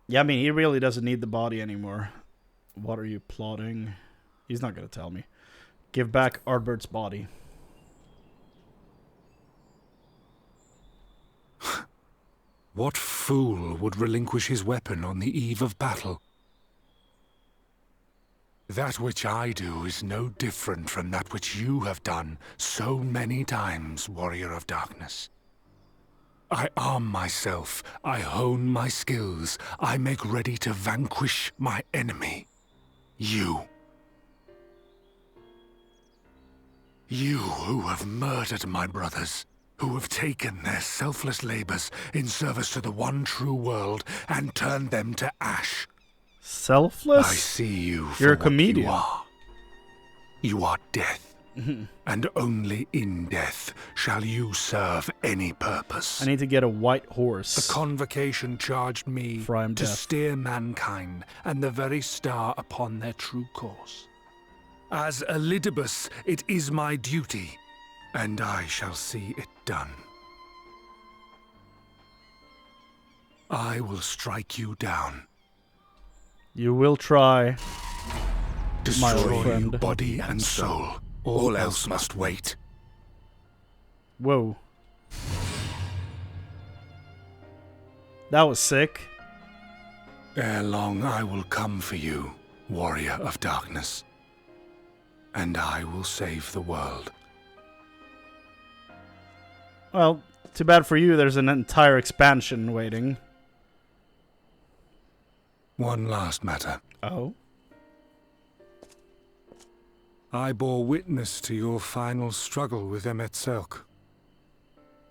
Yeah, I mean, he really doesn't need the body anymore. What are you plotting? He's not going to tell me. Give back Ardbert's body. What fool would relinquish his weapon on the eve of battle? That which I do is no different from that which you have done so many times, Warrior of Darkness. I arm myself, I hone my skills, I make ready to vanquish my enemy. You. You who have murdered my brothers, who have taken their selfless labors in service to the one true world and turned them to ash. Selfless? I see you for You're a what comedian. you are. You are death. And only in death shall you serve any purpose. I need to get a white horse. The convocation charged me For I am to death. steer mankind and the very star upon their true course. As Elidibus, it is my duty, and I shall see it done. I will strike you down. You will try. My old Destroy you friend. body and soul. All else must wait. Whoa. That was sick. Ere long I will come for you, Warrior of Darkness. And I will save the world. Well, too bad for you, there's an entire expansion waiting. One last matter. Oh? I bore witness to your final struggle with Emet Selk.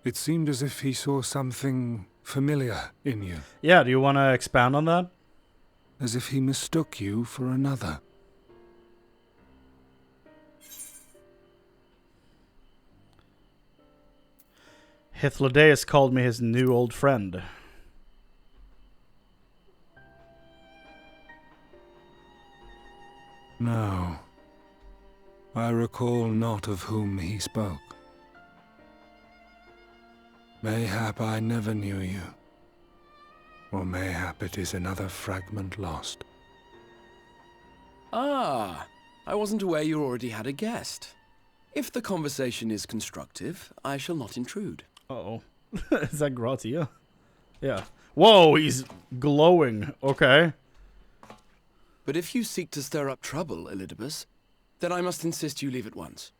It seemed as if he saw something familiar in you, Yeah, do you want to expand on that? as if he mistook you for another. Hythlodaeus called me his new old friend. No, I recall not of whom he spoke. Mayhap I never knew you, or mayhap it is another fragment lost. Ah, I wasn't aware you already had a guest. If the conversation is constructive, I shall not intrude. Uh-oh. Is that Gratia? Yeah. Whoa, he's glowing. Okay. But if you seek to stir up trouble, Elidibus, then I must insist you leave at once.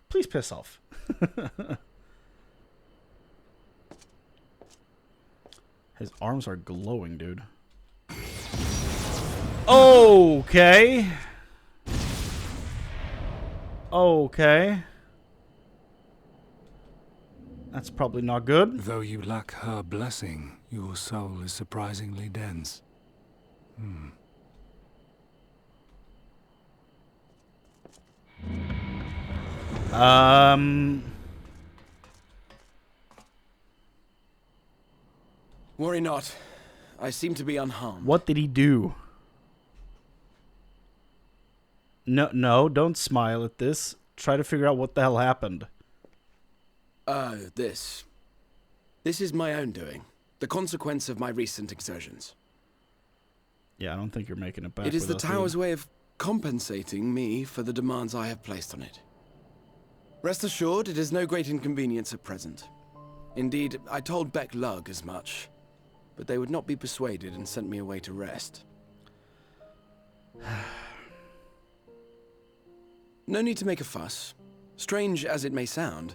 Please piss off. His arms are glowing, dude. Okay. Okay. That's probably not good. Though you lack her blessing, your soul is surprisingly dense. Worry not. I seem to be unharmed. What did he do? No, don't smile at this. Try to figure out what the hell happened. This. This is my own doing. The consequence of my recent exertions. Yeah, I don't think you're making it back. It is the with us, tower's dude. way of compensating me for the demands I have placed on it. Rest assured, it is no great inconvenience at present. Indeed, I told Beck Lug as much, but they would not be persuaded and sent me away to rest. No need to make a fuss. Strange as it may sound,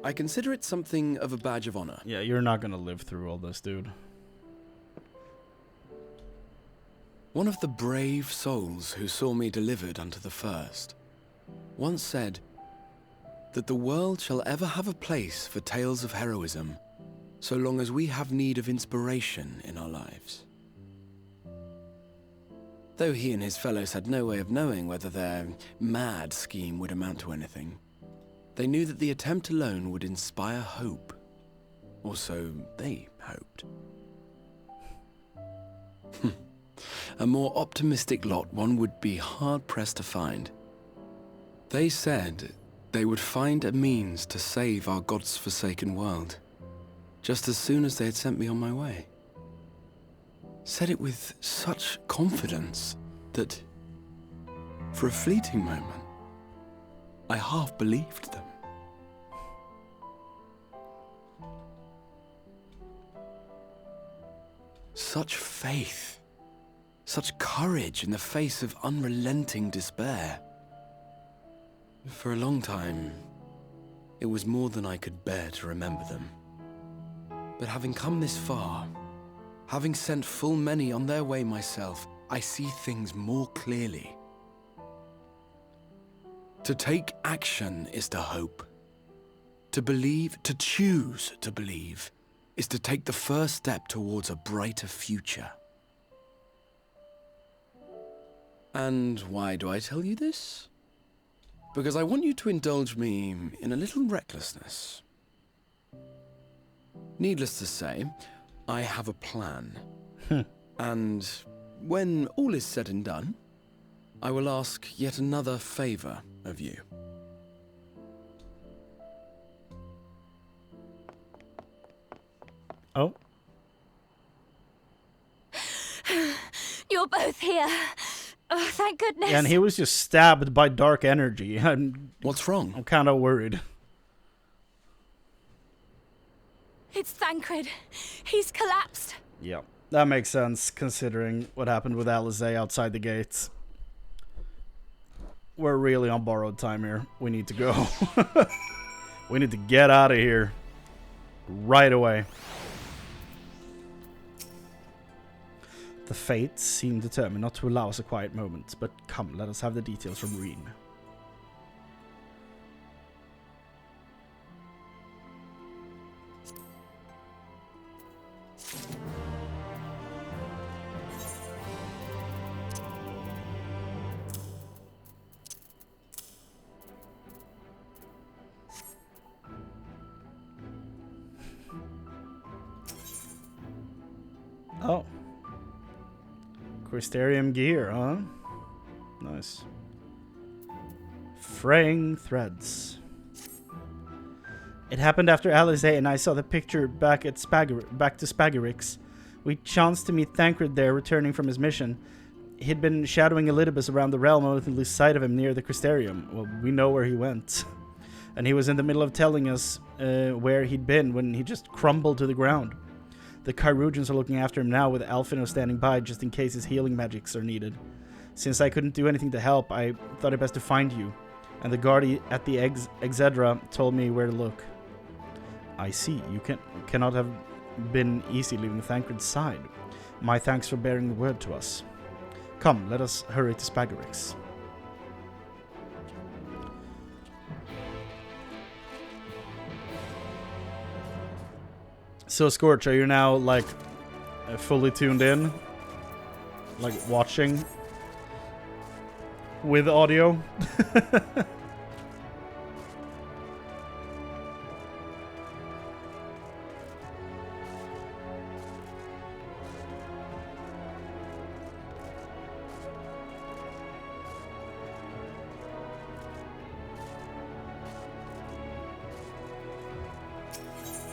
I consider it something of a badge of honor. Yeah, you're not gonna live through all this, dude. One of the brave souls who saw me delivered unto the first once said that the world shall ever have a place for tales of heroism so long as we have need of inspiration in our lives. Though he and his fellows had no way of knowing whether their mad scheme would amount to anything, they knew that the attempt alone would inspire hope. Or so they hoped. A more optimistic lot one would be hard-pressed to find. They said they would find a means to save our God's forsaken world, just as soon as they had sent me on my way. Said it with such confidence that, for a fleeting moment, I half believed them. Such faith, such courage in the face of unrelenting despair. For a long time, it was more than I could bear to remember them. But having come this far, having sent full many on their way myself, I see things more clearly. To take action is to hope. To believe, to choose to believe, is to take the first step towards a brighter future. And why do I tell you this? Because I want you to indulge me in a little recklessness. Needless to say, I have a plan. And when all is said and done, I will ask yet another favor of you. Oh. You're both here. Oh, thank goodness. Yeah, and he was just stabbed by dark energy. What's wrong? I'm kind of worried. It's Thancred. He's collapsed. Yeah, that makes sense considering what happened with Alizé outside the gates. We're really on borrowed time here. We need to go. We need to get out of here right away. The fates seem determined not to allow us a quiet moment, but come, let us have the details from Reen. Crystarium gear, huh? Nice. Fraying threads. It happened after Alice and I saw the picture back to Spagarix. We chanced to meet Thancred there, returning from his mission. He'd been shadowing Elidibus around the realm, and we lose sight of him near the Crystarium. Well, we know where he went. And he was in the middle of telling us where he'd been when he just crumbled to the ground. The Kyrugians are looking after him now, with Alphino standing by just in case his healing magics are needed. Since I couldn't do anything to help, I thought it best to find you. And the guard at the Exedra told me where to look. I see. You cannot have been easy leaving Thancred's side. My thanks for bearing the word to us. Come, let us hurry to Spagarix. So, Scorch, are you now, like, fully tuned in? Like, watching? With audio?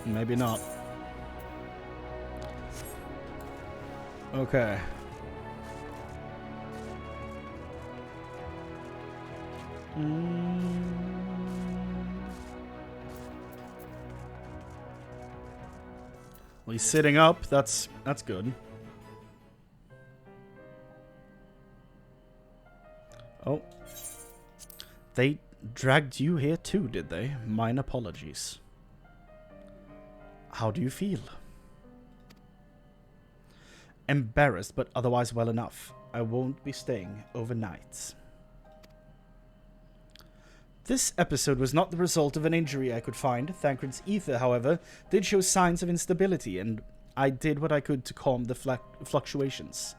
Maybe not. Okay. Well, he's sitting up. That's good. Oh. They dragged you here too, did they? Mine apologies. How do you feel? Embarrassed, but otherwise well enough. I won't be staying overnight. This episode was not the result of an injury I could find. Thancred's ether, however, did show signs of instability, and I did what I could to calm the fluctuations.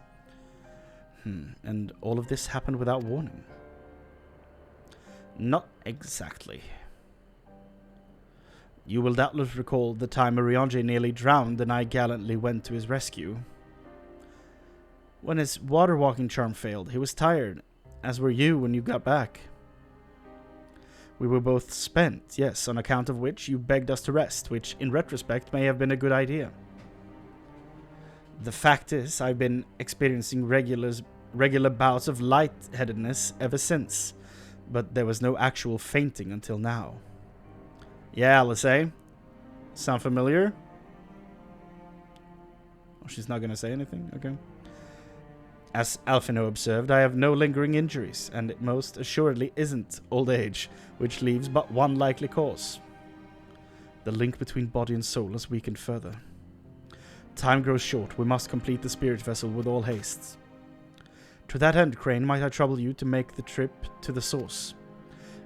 And all of this happened without warning? Not exactly. You will doubtless recall the time Ariange nearly drowned and I gallantly went to his rescue. When his water-walking charm failed, he was tired, as were you when you got back. We were both spent, yes, on account of which you begged us to rest, which, in retrospect, may have been a good idea. The fact is, I've been experiencing regular bouts of lightheadedness ever since, but there was no actual fainting until now. Yeah, Alice, eh? Sound familiar? Oh, she's not gonna say anything? Okay. As Alphino observed, I have no lingering injuries, and it most assuredly isn't old age, which leaves but one likely cause. The link between body and soul has weakened further. Time grows short. We must complete the spirit vessel with all haste. To that end, Chrane, might I trouble you to make the trip to the source?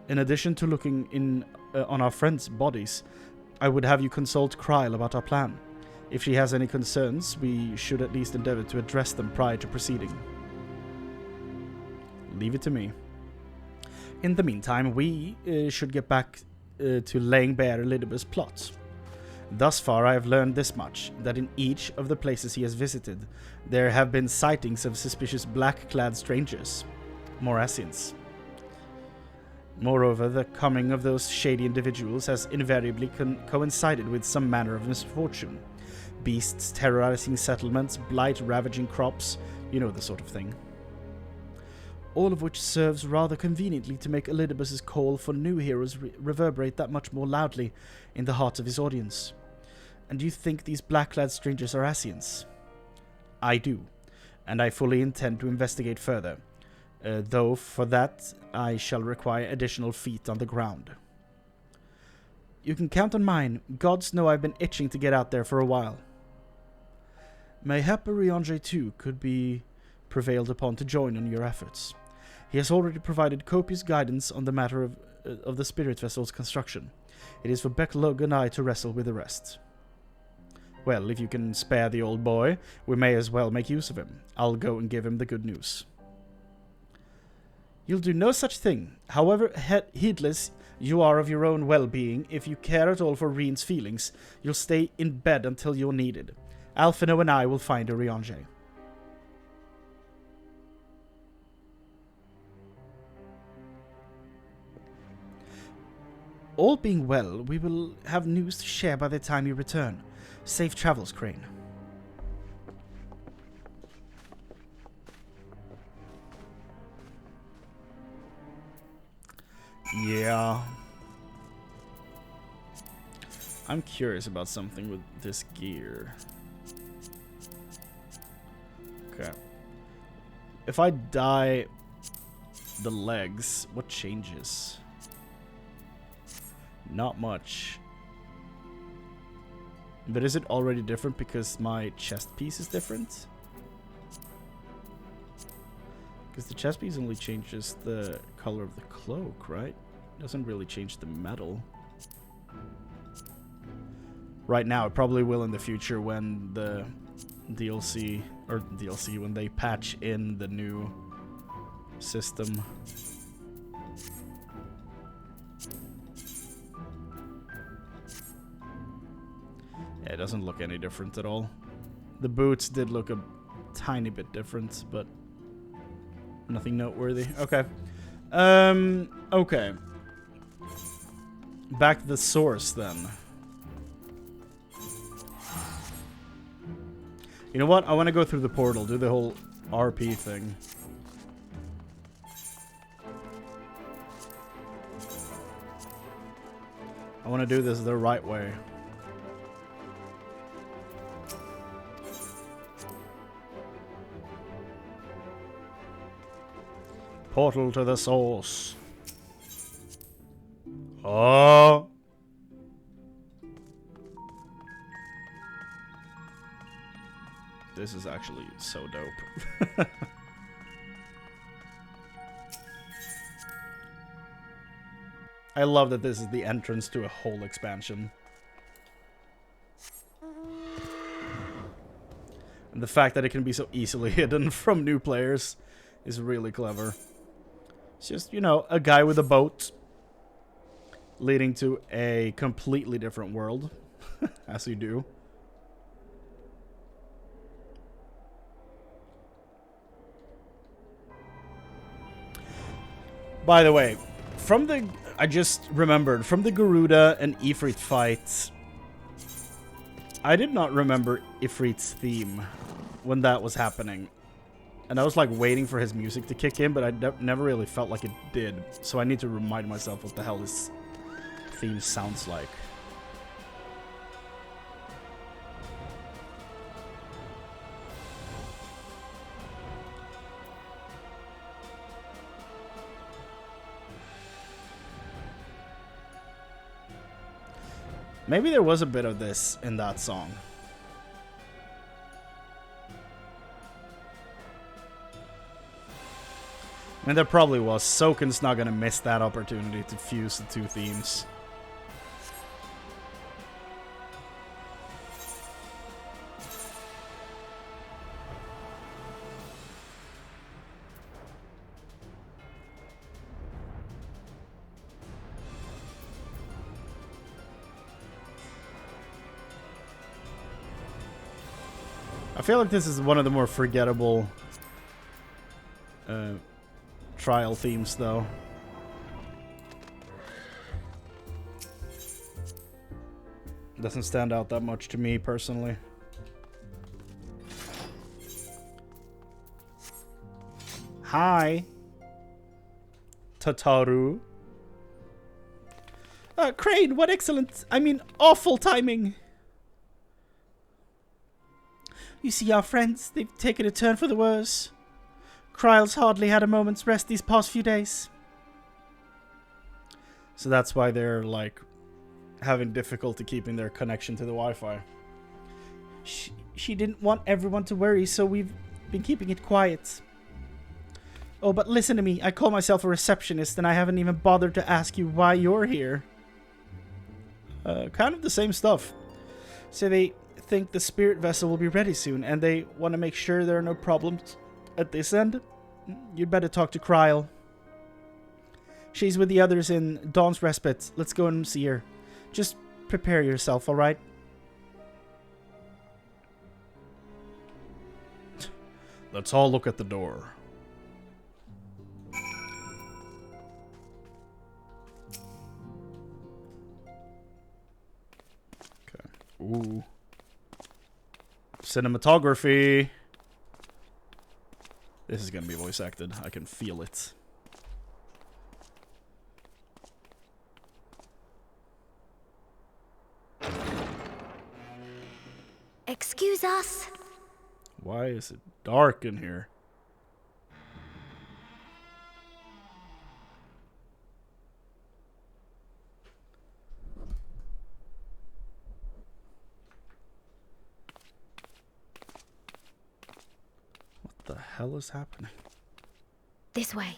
In addition to looking in on our friends' bodies, I would have you consult Kryle about our plan. If she has any concerns, we should at least endeavor to address them prior to proceeding. Leave it to me. In the meantime, we should get back to laying bare Elidibus' plot. Thus far, I have learned this much, that in each of the places he has visited, there have been sightings of suspicious black-clad strangers, Morassians. Moreover, the coming of those shady individuals has invariably coincided with some manner of misfortune. Beasts terrorizing settlements, blight ravaging crops, you know the sort of thing. All of which serves rather conveniently to make Elidibus' call for new heroes reverberate that much more loudly in the hearts of his audience. And do you think these black-clad strangers are Ascians? I do, and I fully intend to investigate further. Though for that I shall require additional feet on the ground. You can count on mine. Gods know I've been itching to get out there for a while. Mayhap Ariange too could be prevailed upon to join in your efforts. He has already provided copious guidance on the matter of the spirit vessel's construction. It is for Becklug and I to wrestle with the rest. Well, if you can spare the old boy, we may as well make use of him. I'll go and give him the good news. You'll do no such thing. However heedless you are of your own well-being, if you care at all for Reen's feelings, you'll stay in bed until you're needed. Alphino and I will find Ariange. All being well, we will have news to share by the time you return. Safe travels, Chrane. Yeah. I'm curious about something with this gear. Okay. If I dye the legs, what changes? Not much. But is it already different because my chest piece is different? Because the chest piece only changes the color of the cloak, right? Doesn't really change the metal. Right now, it probably will in the future when the DLC, or DLC, when they patch in the new system. Yeah, it doesn't look any different at all. The boots did look a tiny bit different, but nothing noteworthy. Okay. Okay. Back to the source, then. You know what? I want to go through the portal, do the whole RP thing. I want to do this the right way. Portal to the source. Oh. This is actually so dope. I love that this is the entrance to a whole expansion. And the fact that it can be so easily hidden from new players is really clever. It's just, you know, a guy with a boat leading to a completely different world, as you do. By the way, I just remembered, from the Garuda and Ifrit fight, I did not remember Ifrit's theme when that was happening. And I was like waiting for his music to kick in, but I never really felt like it did. So I need to remind myself what the hell his theme sounds like. Maybe there was a bit of this in that song. And there probably was. Soken's not gonna miss that opportunity to fuse the two themes. I feel like this is one of the more forgettable trial themes, though. Doesn't stand out that much to me, personally. Hi, Tataru. Chrane, what excellent, awful timing. You see our friends, they've taken a turn for the worse. Kryle's hardly had a moment's rest these past few days. So that's why they're, like, having difficulty keeping their connection to the Wi-Fi. She didn't want everyone to worry, so we've been keeping it quiet. Oh, but listen to me. I call myself a receptionist, and I haven't even bothered to ask you why you're here. Kind of the same stuff. So they think the spirit vessel will be ready soon, and they want to make sure there are no problems at this end. You'd better talk to Kryle. She's with the others in Dawn's Respite. Let's go and see her. Just prepare yourself, alright? Let's all look at the door. Ooh. Cinematography. This is gonna be voice acted. I can feel it. Excuse us. Why is it dark in here? What the hell is happening? This way.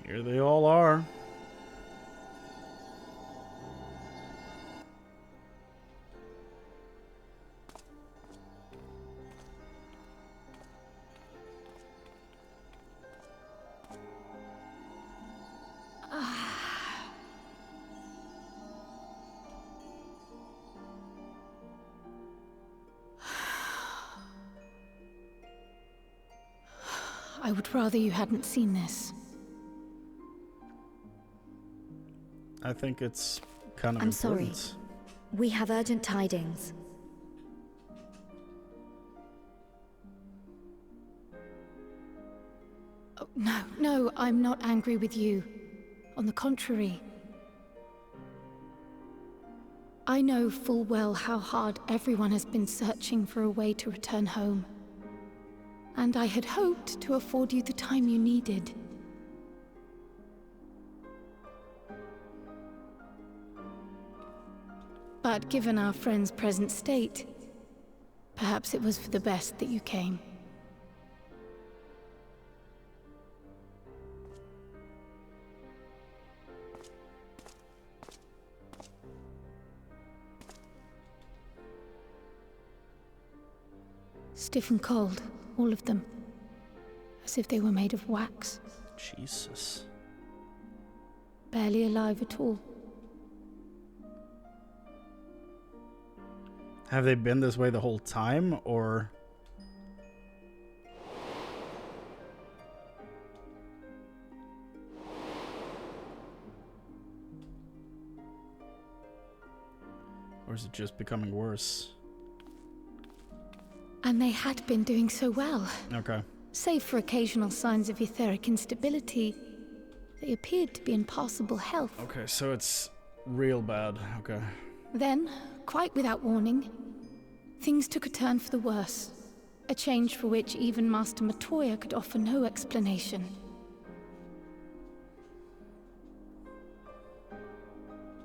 Here they all are. I would rather you hadn't seen this. I think it's kind of I'm sorry. important. We have urgent tidings. Oh, no, I'm not angry with you. On the contrary. I know full well how hard everyone has been searching for a way to return home. And I had hoped to afford you the time you needed. But given our friend's present state, perhaps it was for the best that you came. Stiff and cold, all of them. As if they were made of wax. Jesus. Barely alive at all. Have they been this way the whole time, or... Or is it just becoming worse? And they had been doing so well. Okay. Save for occasional signs of etheric instability, they appeared to be in passable health. Okay, so it's real bad. Okay. Then, quite without warning, things took a turn for the worse. A change for which even Master Matoya could offer no explanation.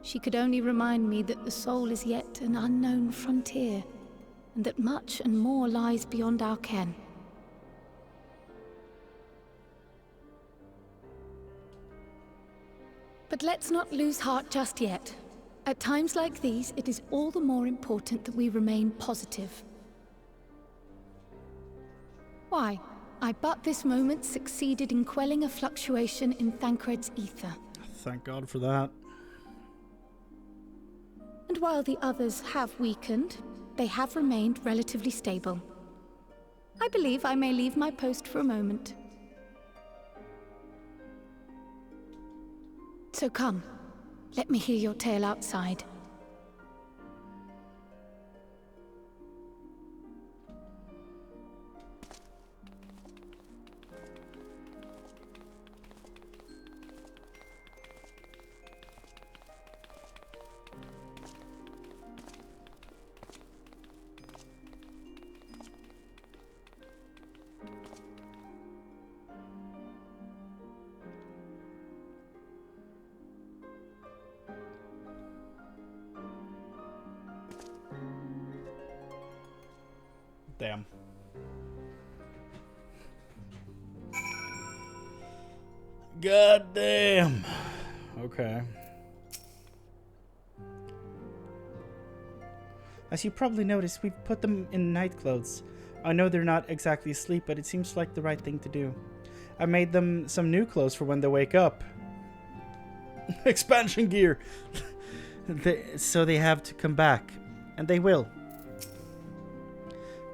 She could only remind me that the soul is yet an unknown frontier, and that much and more lies beyond our ken. But let's not lose heart just yet. At times like these, it is all the more important that we remain positive. Why? I but this moment succeeded in quelling a fluctuation in Thancred's ether. Thank God for that. And while the others have weakened, they have remained relatively stable. I believe I may leave my post for a moment. So come, let me hear your tale outside. Damn. God damn. Okay. As you probably noticed, we've put them in night clothes. I know they're not exactly asleep, but it seems like the right thing to do. I made them some new clothes for when they wake up. Expansion gear! So they have to come back. And they will.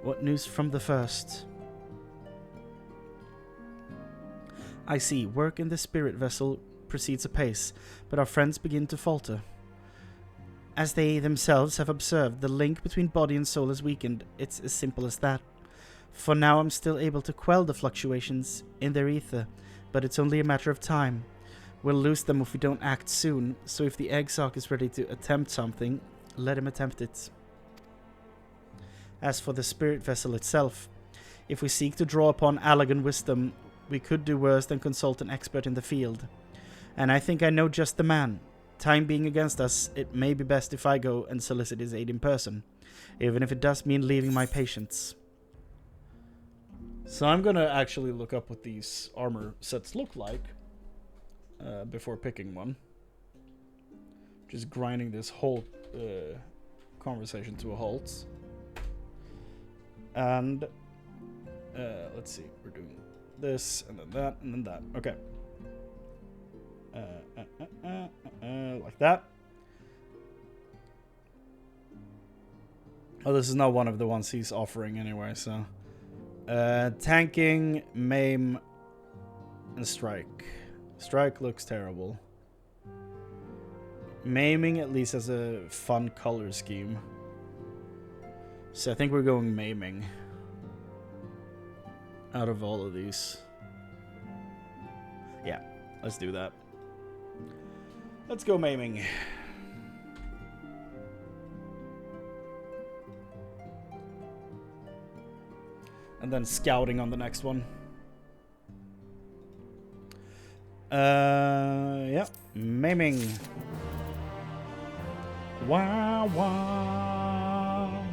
What news from the first? I see. Work in the spirit vessel proceeds apace, but our friends begin to falter. As they themselves have observed, the link between body and soul is weakened. It's as simple as that. For now, I'm still able to quell the fluctuations in their ether, but it's only a matter of time. We'll lose them if we don't act soon, so if the Exarch is ready to attempt something, let him attempt it. As for the spirit vessel itself, if we seek to draw upon Allagan wisdom, we could do worse than consult an expert in the field. And I think I know just the man. Time being against us, it may be best if I go and solicit his aid in person, even if it does mean leaving my patients. So I'm gonna actually look up what these armor sets look like before picking one. Just grinding this whole conversation to a halt. And let's see, we're doing this and then that and then that. Okay. Like that. Oh, this is not one of the ones he's offering anyway, so. Tanking, maim, and strike. Strike looks terrible. Maiming at least has a fun color scheme. So I think we're going maiming. Out of all of these. Yeah, let's do that. Let's go maiming. And then scouting on the next one. Yeah, maiming. Wow, wow.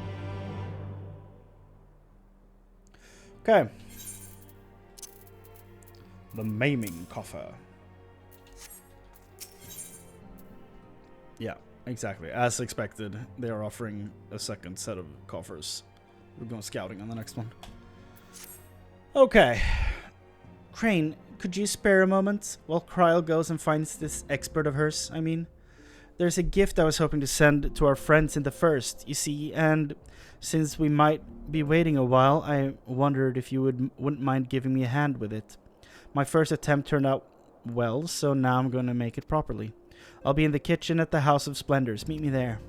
Okay. The maiming coffer. Yeah, exactly. As expected, they are offering a second set of coffers. We're going scouting on the next one. Okay. Chrane, could you spare a moment while Kryle goes and finds this expert of hers, I mean? There's a gift I was hoping to send to our friends in the first, you see, and since we might be waiting a while, I wondered if you wouldn't mind giving me a hand with it. My first attempt turned out well, so now I'm going to make it properly. I'll be in the kitchen at the House of Splendors. Meet me there.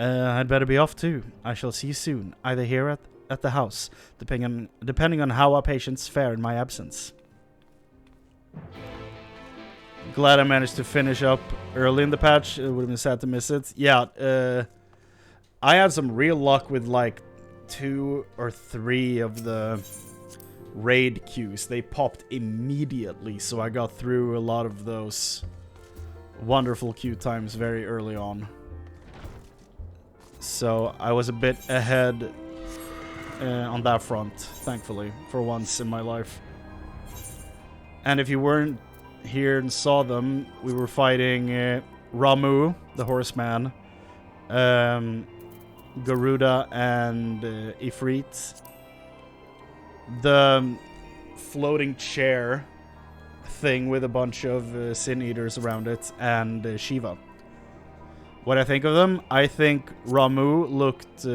I'd better be off too. I shall see you soon, either here at the house, depending on how our patients fare in my absence. Glad I managed to finish up early in the patch. It would have been sad to miss it. Yeah, I had some real luck with like 2 or 3 of the raid queues. They popped immediately, so I got through a lot of those wonderful queue times very early on. So I was a bit ahead on that front, thankfully, for once in my life. And if you weren't here and saw them, we were fighting Ramu, the horseman, Garuda, and Ifrit. The floating chair thing with a bunch of Sin Eaters around it, and Shiva. What I think of them, I think Ramu looked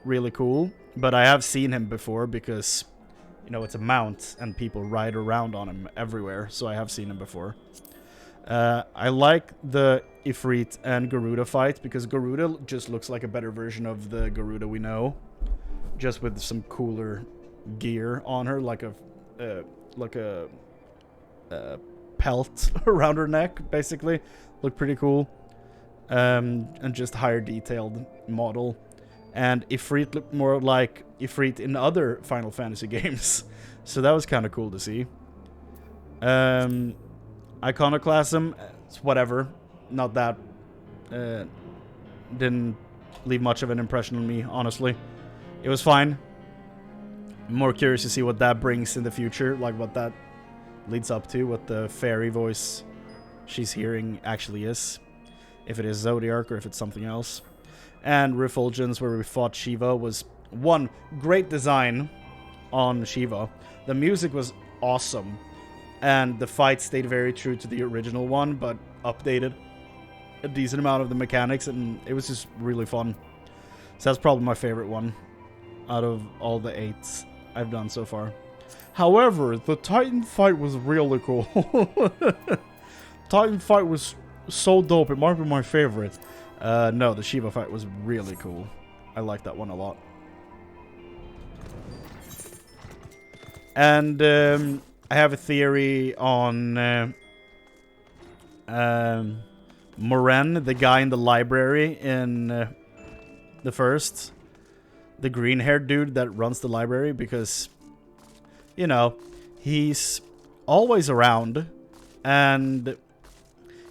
really cool, but I have seen him before because, you know, it's a mount and people ride around on him everywhere, so I have seen him before. I like the Ifrit and Garuda fight because Garuda just looks like a better version of the Garuda we know, just with some cooler gear on her, like a pelt around her neck, basically. Looked pretty cool. And just higher detailed model. And Ifrit looked more like Ifrit in other Final Fantasy games. So that was kind of cool to see. Iconoclasm, it's whatever. Not that... didn't leave much of an impression on me, honestly. It was fine. I'm more curious to see what that brings in the future. Like what that leads up to. What the fairy voice she's hearing actually is. If it is Zodiark or if it's something else. and Refulgence, where we fought Shiva, was one great design on Shiva. The music was awesome, and the fight stayed very true to the original one, but updated a decent amount of the mechanics, and it was just really fun. So that's probably my favorite one out of all the 8 I've done so far. However, the Titan fight was really cool. Titan fight was so dope. It might be my favorite. No, the Shiva fight was really cool. I like that one a lot. And I have a theory on Moren, the guy in the library in the first. The green-haired dude that runs the library, because, you know, he's always around, and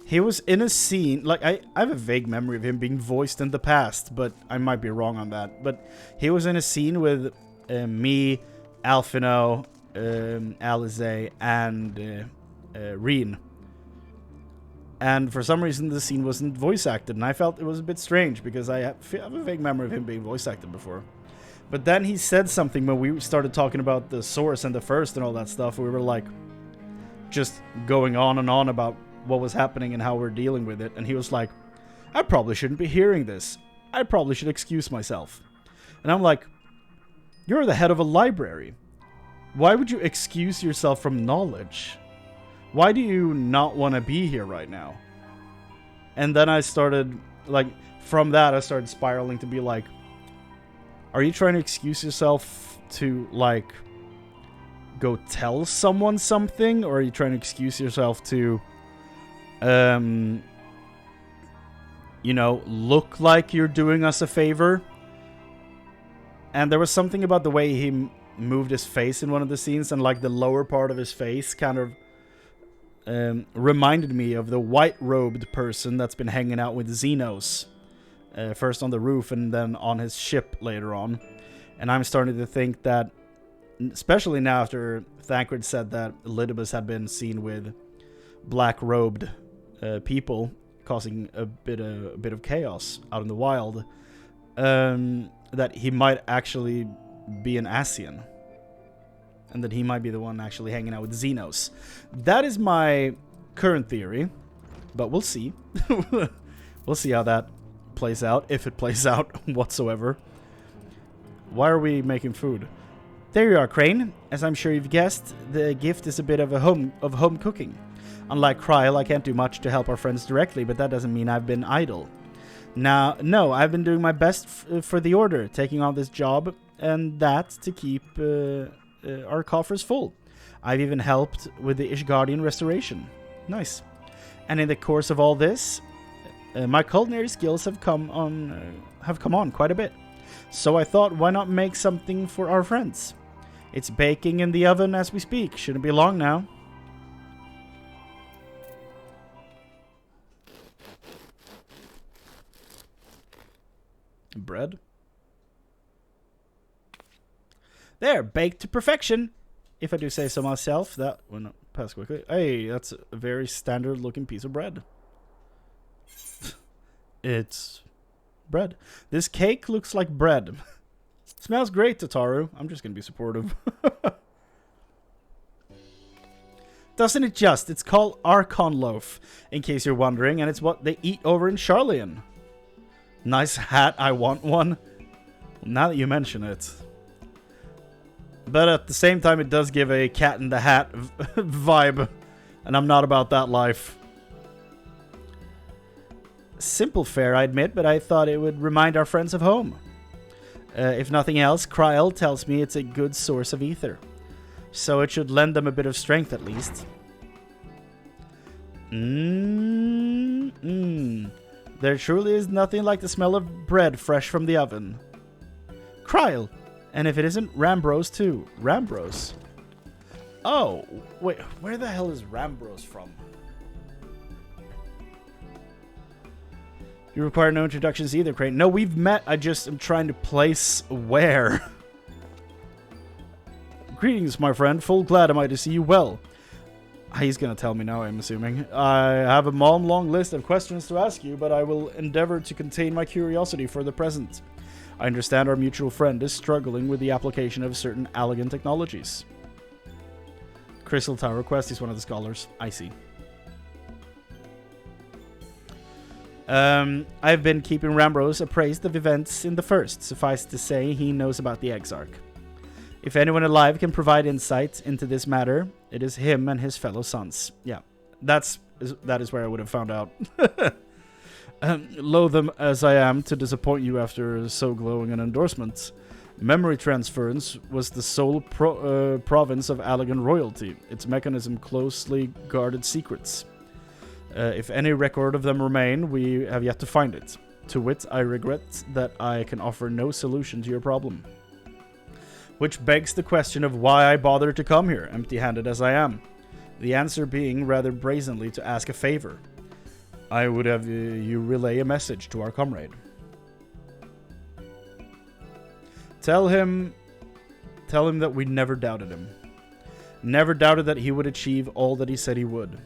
he was in a scene, like, I have a vague memory of him being voiced in the past, but I might be wrong on that, but he was in a scene with me, Alphino, Alize, and Reen. And for some reason, the scene wasn't voice acted, and I felt it was a bit strange, because I have a vague memory of him being voice acted before. But then he said something when we started talking about the source and the first and all that stuff. We were like, just going on and on about what was happening and how we're dealing with it. And he was like, I probably shouldn't be hearing this. I probably should excuse myself. And I'm like, you're the head of a library. Why would you excuse yourself from knowledge? Why do you not want to be here right now? And then I started, like, from that, I started spiraling to be like, are you trying to excuse yourself to, like, go tell someone something? Or are you trying to excuse yourself to, you know, look like you're doing us a favor? And there was something about the way he moved his face in one of the scenes, and, like, the lower part of his face kind of reminded me of the white-robed person that's been hanging out with Xenos. First on the roof and then on his ship later on. And I'm starting to think that, especially now after Thancred said that Elidibus had been seen with black-robed people causing a bit of chaos out in the wild, that he might actually be an Asian. And that he might be the one actually hanging out with Xenos. That is my current theory, but we'll see. We'll see how that plays out, if it plays out whatsoever. Why are we making food? There you are, Chrane. As I'm sure you've guessed, the gift is a bit of home cooking. Unlike Kryl, I can't do much to help our friends directly, but that doesn't mean I've been idle. Now, no, I've been doing my best for the Order, taking on this job, and that to keep our coffers full. I've even helped with the Ishgardian restoration. Nice. And in the course of all this, my culinary skills have come on quite a bit. So I thought, why not make something for our friends? It's baking in the oven as we speak. Shouldn't be long now. Bread. There, baked to perfection. If I do say so myself, that will not pass quickly. Hey, that's a very standard looking piece of bread. It's bread. This cake looks like bread. Smells great, Tataru. I'm just gonna be supportive. Doesn't it just? It's called Archon loaf, in case you're wondering, and it's what they eat over in Charlian. Nice hat, I want one. Now that you mention it. But at the same time, it does give a cat in the hat vibe, and I'm not about that life. Simple fare, I admit, but I thought it would remind our friends of home. If nothing else, Kryl tells me it's a good source of ether. So it should lend them a bit of strength at least. There truly is nothing like the smell of bread fresh from the oven. Kryl! And if it isn't, Rambros too. Rambros? Oh, wait, where the hell is Rambros from? You require no introductions either, Chrane. No, we've met. I just am trying to place where. Greetings, my friend. Full glad am I to see you well. He's gonna tell me now, I'm assuming. I have a long list of questions to ask you, but I will endeavor to contain my curiosity for the present. I understand our mutual friend is struggling with the application of certain elegant technologies. Crystal Tower quest, he's one of the scholars. I see. I've been keeping Rambrose appraised of events in the First. Suffice to say, he knows about the Exarch. If anyone alive can provide insight into this matter, it is him and his fellow sons. Yeah, that is where I would have found out. Loath as I am to disappoint you after so glowing an endorsement, memory transference was the sole province of Allegan royalty, its mechanism closely guarded secrets. If any record of them remain, we have yet to find it. To wit, I regret that I can offer no solution to your problem. Which begs the question of why I bothered to come here, empty-handed as I am. The answer being rather brazenly to ask a favor. I would have you relay a message to our comrade. Tell him that we never doubted him. Never doubted that he would achieve all that he said he would.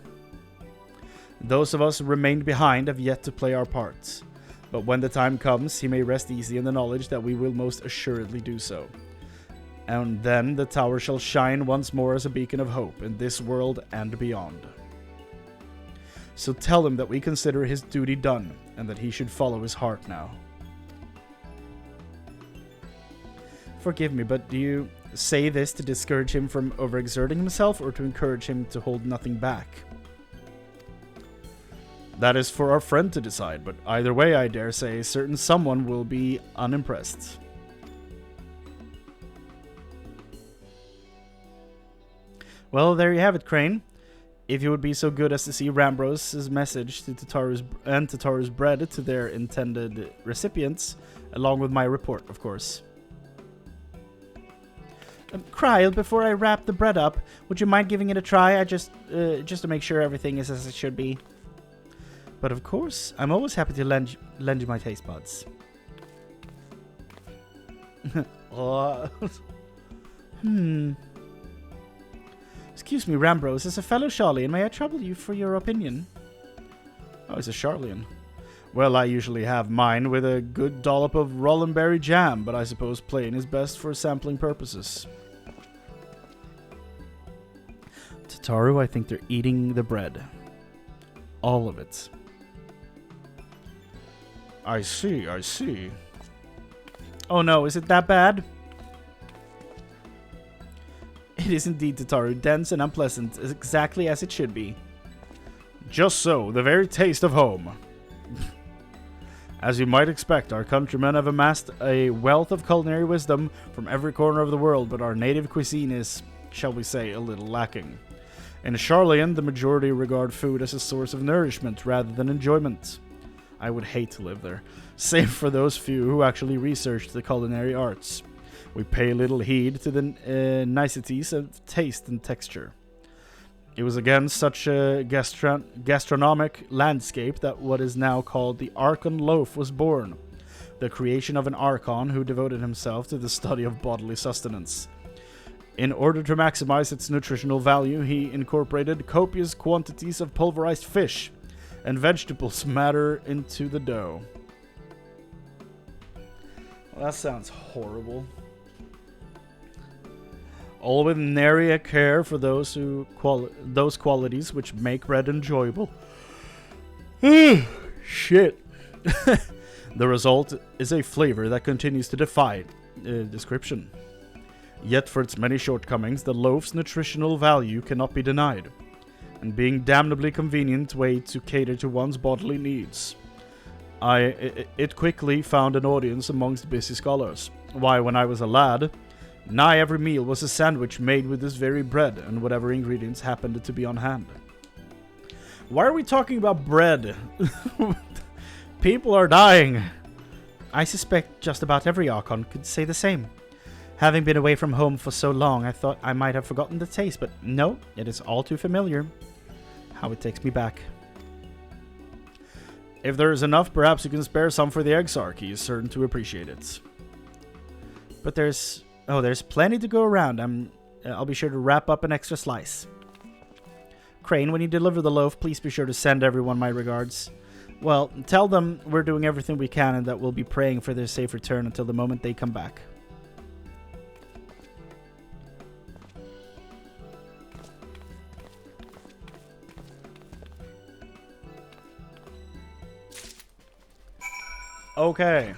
Those of us who remained behind have yet to play our parts, but when the time comes, he may rest easy in the knowledge that we will most assuredly do so. And then the tower shall shine once more as a beacon of hope in this world and beyond. So tell him that we consider his duty done, and that he should follow his heart now. Forgive me, but do you say this to discourage him from overexerting himself, or to encourage him to hold nothing back? That is for our friend to decide, but either way, I dare say, certain someone will be unimpressed. Well, there you have it, Chrane. If you would be so good as to see Rambrose's message to Tataru's bread to their intended recipients, along with my report, of course. Kryle, before I wrap the bread up, would you mind giving it a try? just to make sure everything is as it should be. But of course, I'm always happy to lend you my taste buds. Excuse me, Rambrose, as a fellow Charlian, may I trouble you for your opinion? Oh, he's a Charlian. Well, I usually have mine with a good dollop of Rollenberry jam, but I suppose plain is best for sampling purposes. Tataru, I think they're eating the bread. All of it. I see. Oh no, is it that bad? It is indeed, Tataru, dense and unpleasant, exactly as it should be. Just so, the very taste of home. As you might expect, our countrymen have amassed a wealth of culinary wisdom from every corner of the world, but our native cuisine is, shall we say, a little lacking. In Charlian, the majority regard food as a source of nourishment rather than enjoyment. I would hate to live there, save for those few who actually research the culinary arts. We pay little heed to the niceties of taste and texture. It was against such a gastronomic landscape that what is now called the Archon loaf was born, the creation of an Archon who devoted himself to the study of bodily sustenance. In order to maximize its nutritional value, he incorporated copious quantities of pulverized fish and vegetables matter into the dough. Well, that sounds horrible. All with nary a care for those qualities which make bread enjoyable. Shit. The result is a flavor that continues to defy description. Yet for its many shortcomings, the loaf's nutritional value cannot be denied, and being damnably convenient way to cater to one's bodily needs. It quickly found an audience amongst busy scholars. Why, when I was a lad, nigh every meal was a sandwich made with this very bread and whatever ingredients happened to be on hand. Why are we talking about bread? People are dying. I suspect just about every Archon could say the same. Having been away from home for so long, I thought I might have forgotten the taste, but no, it is all too familiar. How it takes me back. If there is enough, perhaps you can spare some for the Exarch. He is certain to appreciate it. But there's plenty to go around. I'll be sure to wrap up an extra slice. Chrane, when you deliver the loaf, please be sure to send everyone my regards. Well, tell them we're doing everything we can and that we'll be praying for their safe return until the moment they come back. Okay.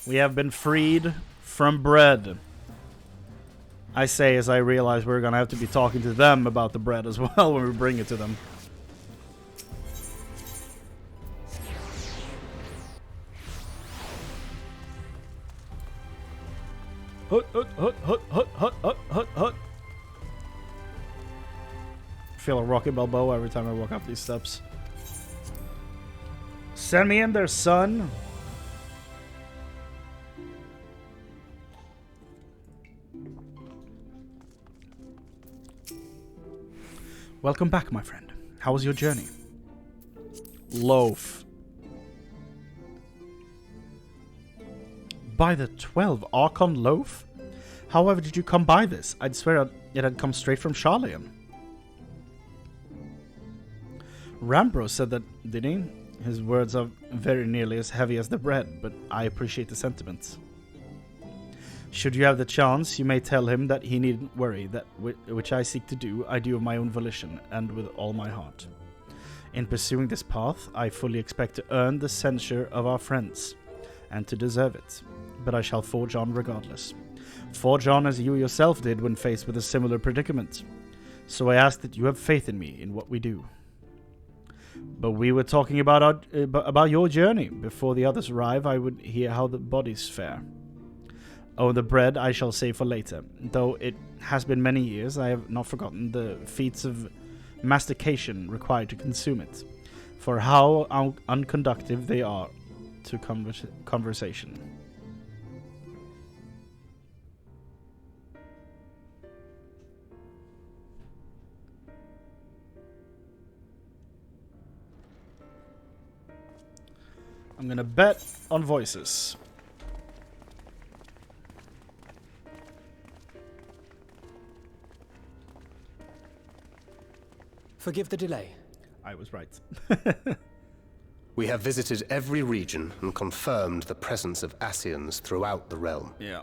We have been freed from bread. I say as I realize we're gonna have to be talking to them about the bread as well when we bring it to them. Hut, hut, hut, hut, hut, hut, hut, hut, hut. Feel a Rocky Balboa every time I walk up these steps. Send me in there, son. Welcome back, my friend. How was your journey? Loaf. By the 12 Archon loaf? However did you come by this? I'd swear it had come straight from Charlian. Rambro said that, did he? His words are very nearly as heavy as the bread, but I appreciate the sentiments. Should you have the chance, you may tell him that he needn't worry, that which I seek to do, I do of my own volition, and with all my heart. In pursuing this path, I fully expect to earn the censure of our friends, and to deserve it, but I shall forge on regardless. Forge on as you yourself did when faced with a similar predicament. So I ask that you have faith in me, in what we do. But we were talking about your journey. Before the others arrive, I would hear how the bodies fare. Oh, the bread I shall save for later. Though it has been many years, I have not forgotten the feats of mastication required to consume it. For how unconductive they are to conversation. I'm gonna bet on voices. Forgive the delay. I was right. We have visited every region and confirmed the presence of Ascians throughout the realm. Yeah.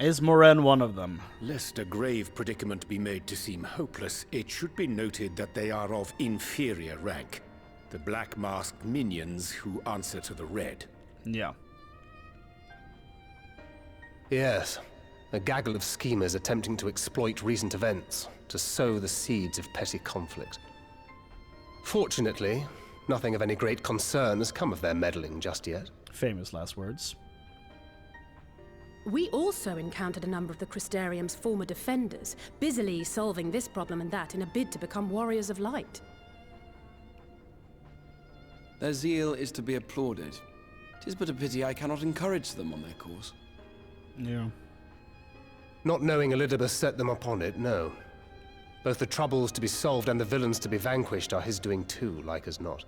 Is Moren one of them? Lest a grave predicament be made to seem hopeless, it should be noted that they are of inferior rank. The black-masked minions who answer to the red. Yeah. Yes. A gaggle of schemers attempting to exploit recent events, to sow the seeds of petty conflict. Fortunately, nothing of any great concern has come of their meddling just yet. Famous last words. We also encountered a number of the Crystarium's former defenders, busily solving this problem and that in a bid to become warriors of light. Their zeal is to be applauded. 'Tis but a pity I cannot encourage them on their course. Yeah. Not knowing Elidibus set them upon it, no. Both the troubles to be solved and the villains to be vanquished are his doing too, like as not.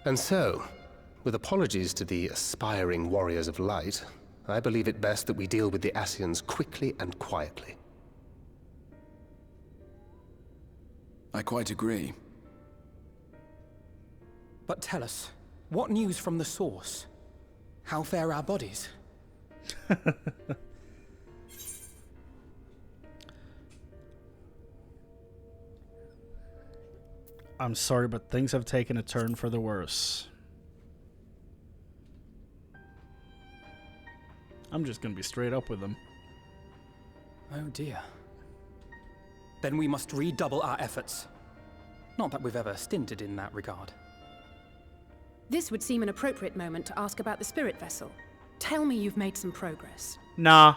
And so, with apologies to the aspiring warriors of light, I believe it best that we deal with the Ascians quickly and quietly. I quite agree. But tell us, what news from the source? How fare our bodies? I'm sorry, but things have taken a turn for the worse. I'm just gonna be straight up with them. Oh dear. Then we must redouble our efforts. Not that we've ever stinted in that regard. This would seem an appropriate moment to ask about the spirit vessel. Tell me you've made some progress. Nah.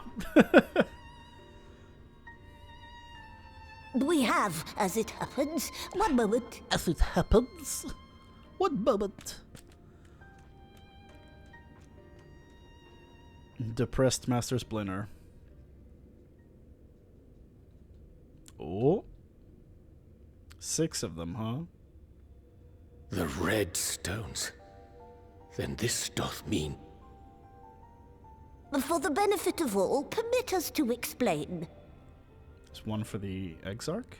We have, as it happens. One moment. As it happens? One moment. Depressed Master Splinter. Oh. 6 of them, huh? The red stones. Then this doth mean... For the benefit of all, permit us to explain. There's one for the Exarch?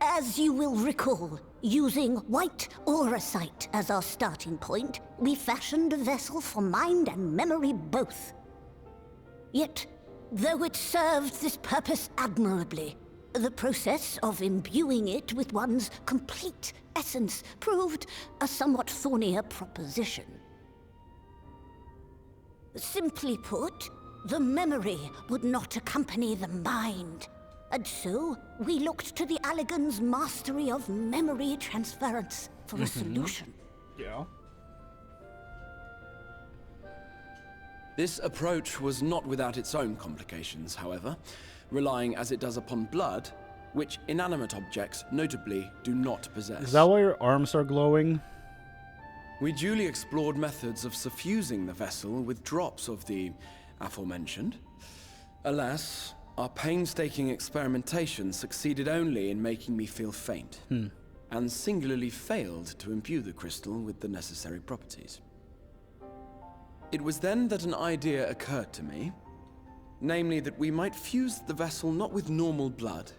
As you will recall, using white auracite as our starting point, we fashioned a vessel for mind and memory both. Yet, though it served this purpose admirably, the process of imbuing it with one's complete essence proved a somewhat thornier proposition. Simply put, the memory would not accompany the mind. And so, we looked to the Allegan's mastery of memory transference for a solution. Yeah. This approach was not without its own complications, however, relying as it does upon blood, which inanimate objects, notably, do not possess. Is that why your arms are glowing? We duly explored methods of suffusing the vessel with drops of the aforementioned. Alas, our painstaking experimentation succeeded only in making me feel faint, and singularly failed to imbue the crystal with the necessary properties. It was then that an idea occurred to me, namely that we might fuse the vessel not with normal blood,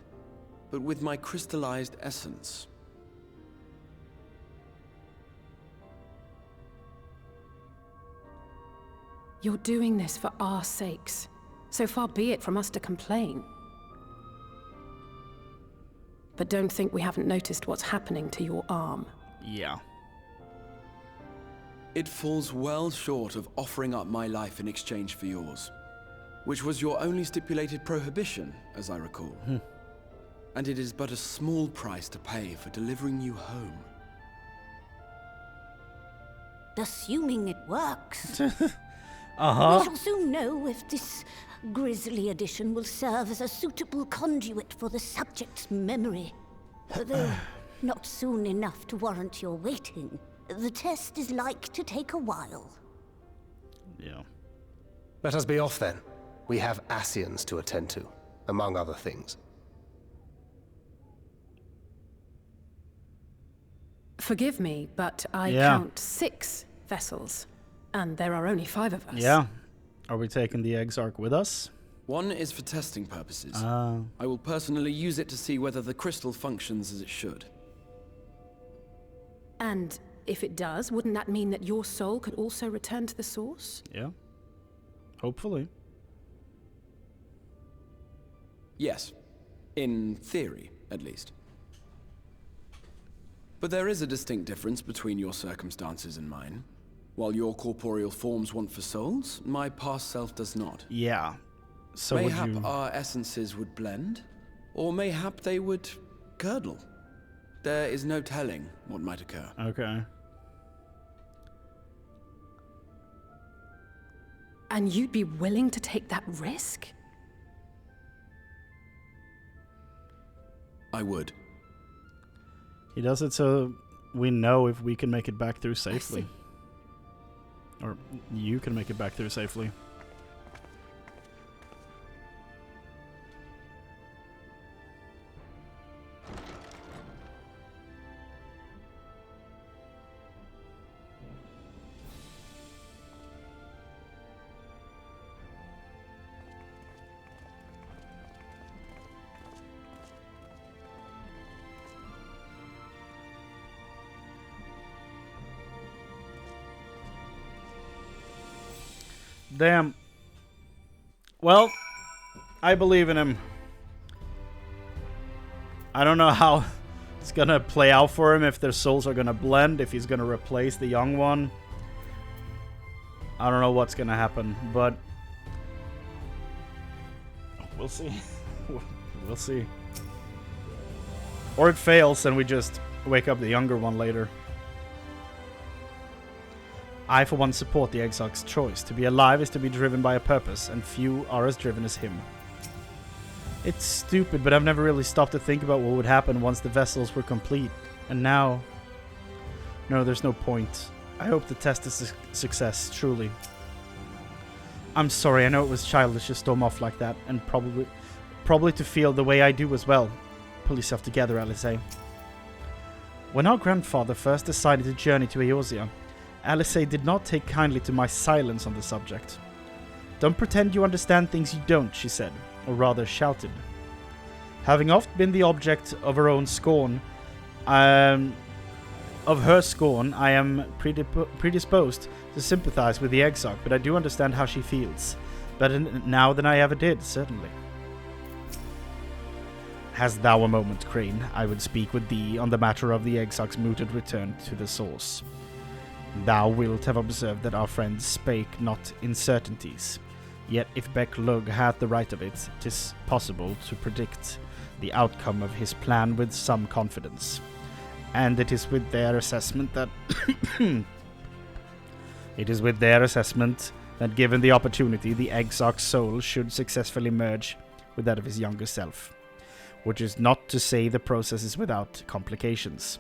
but with my crystallized essence. You're doing this for our sakes. So far be it from us to complain. But don't think we haven't noticed what's happening to your arm. Yeah. It falls well short of offering up my life in exchange for yours, which was your only stipulated prohibition, as I recall. And it is but a small price to pay for delivering you home. Assuming it works. We shall soon know if this grisly addition will serve as a suitable conduit for the subject's memory. Though not soon enough to warrant your waiting. The test is like to take a while. Yeah. Let us be off then. We have Ascians to attend to, among other things. Forgive me, but I count 6 vessels. And there are only 5 of us. Yeah. Are we taking the Exarch with us? One is for testing purposes. I will personally use it to see whether the crystal functions as it should. And if it does, wouldn't that mean that your soul could also return to the source? Yeah. Hopefully. Yes. In theory, at least. But there is a distinct difference between your circumstances and mine. While your corporeal forms want for souls, my past self does not. Yeah. So mayhap our essences would blend, or mayhap they would curdle. There is no telling what might occur. Okay. And you'd be willing to take that risk? I would. He does it so we know if we can make it back through safely. Or you can make it back through safely. Damn. Well, I believe in him. I don't know how it's gonna play out for him, if their souls are gonna blend, if he's gonna replace the young one. I don't know what's gonna happen, but we'll see. We'll see. Or it fails and we just wake up the younger one later. I, for one, support the Exarch's choice. To be alive is to be driven by a purpose, and few are as driven as him. It's stupid, but I've never really stopped to think about what would happen once the vessels were complete. And now... No, there's no point. I hope the test is a success, truly. I'm sorry, I know it was childish to storm off like that, and probably to feel the way I do as well. Pull yourself together, Alisaie. When our grandfather first decided to journey to Eorzea, Alisaie did not take kindly to my silence on the subject. Don't pretend you understand things you don't, she said, or rather shouted. Having oft been the object of her own scorn, I am predisposed to sympathize with the Exarch, but I do understand how she feels. Better now than I ever did, certainly. Hast thou a moment, Chrane? I would speak with thee on the matter of the Exarch's mooted return to the source. Thou wilt have observed that our friend spake not in certainties. Yet if Beck-Lug hath the right of it, 'tis possible to predict the outcome of his plan with some confidence. And it is with their assessment that given the opportunity, the Exarch's soul should successfully merge with that of his younger self. Which is not to say the process is without complications.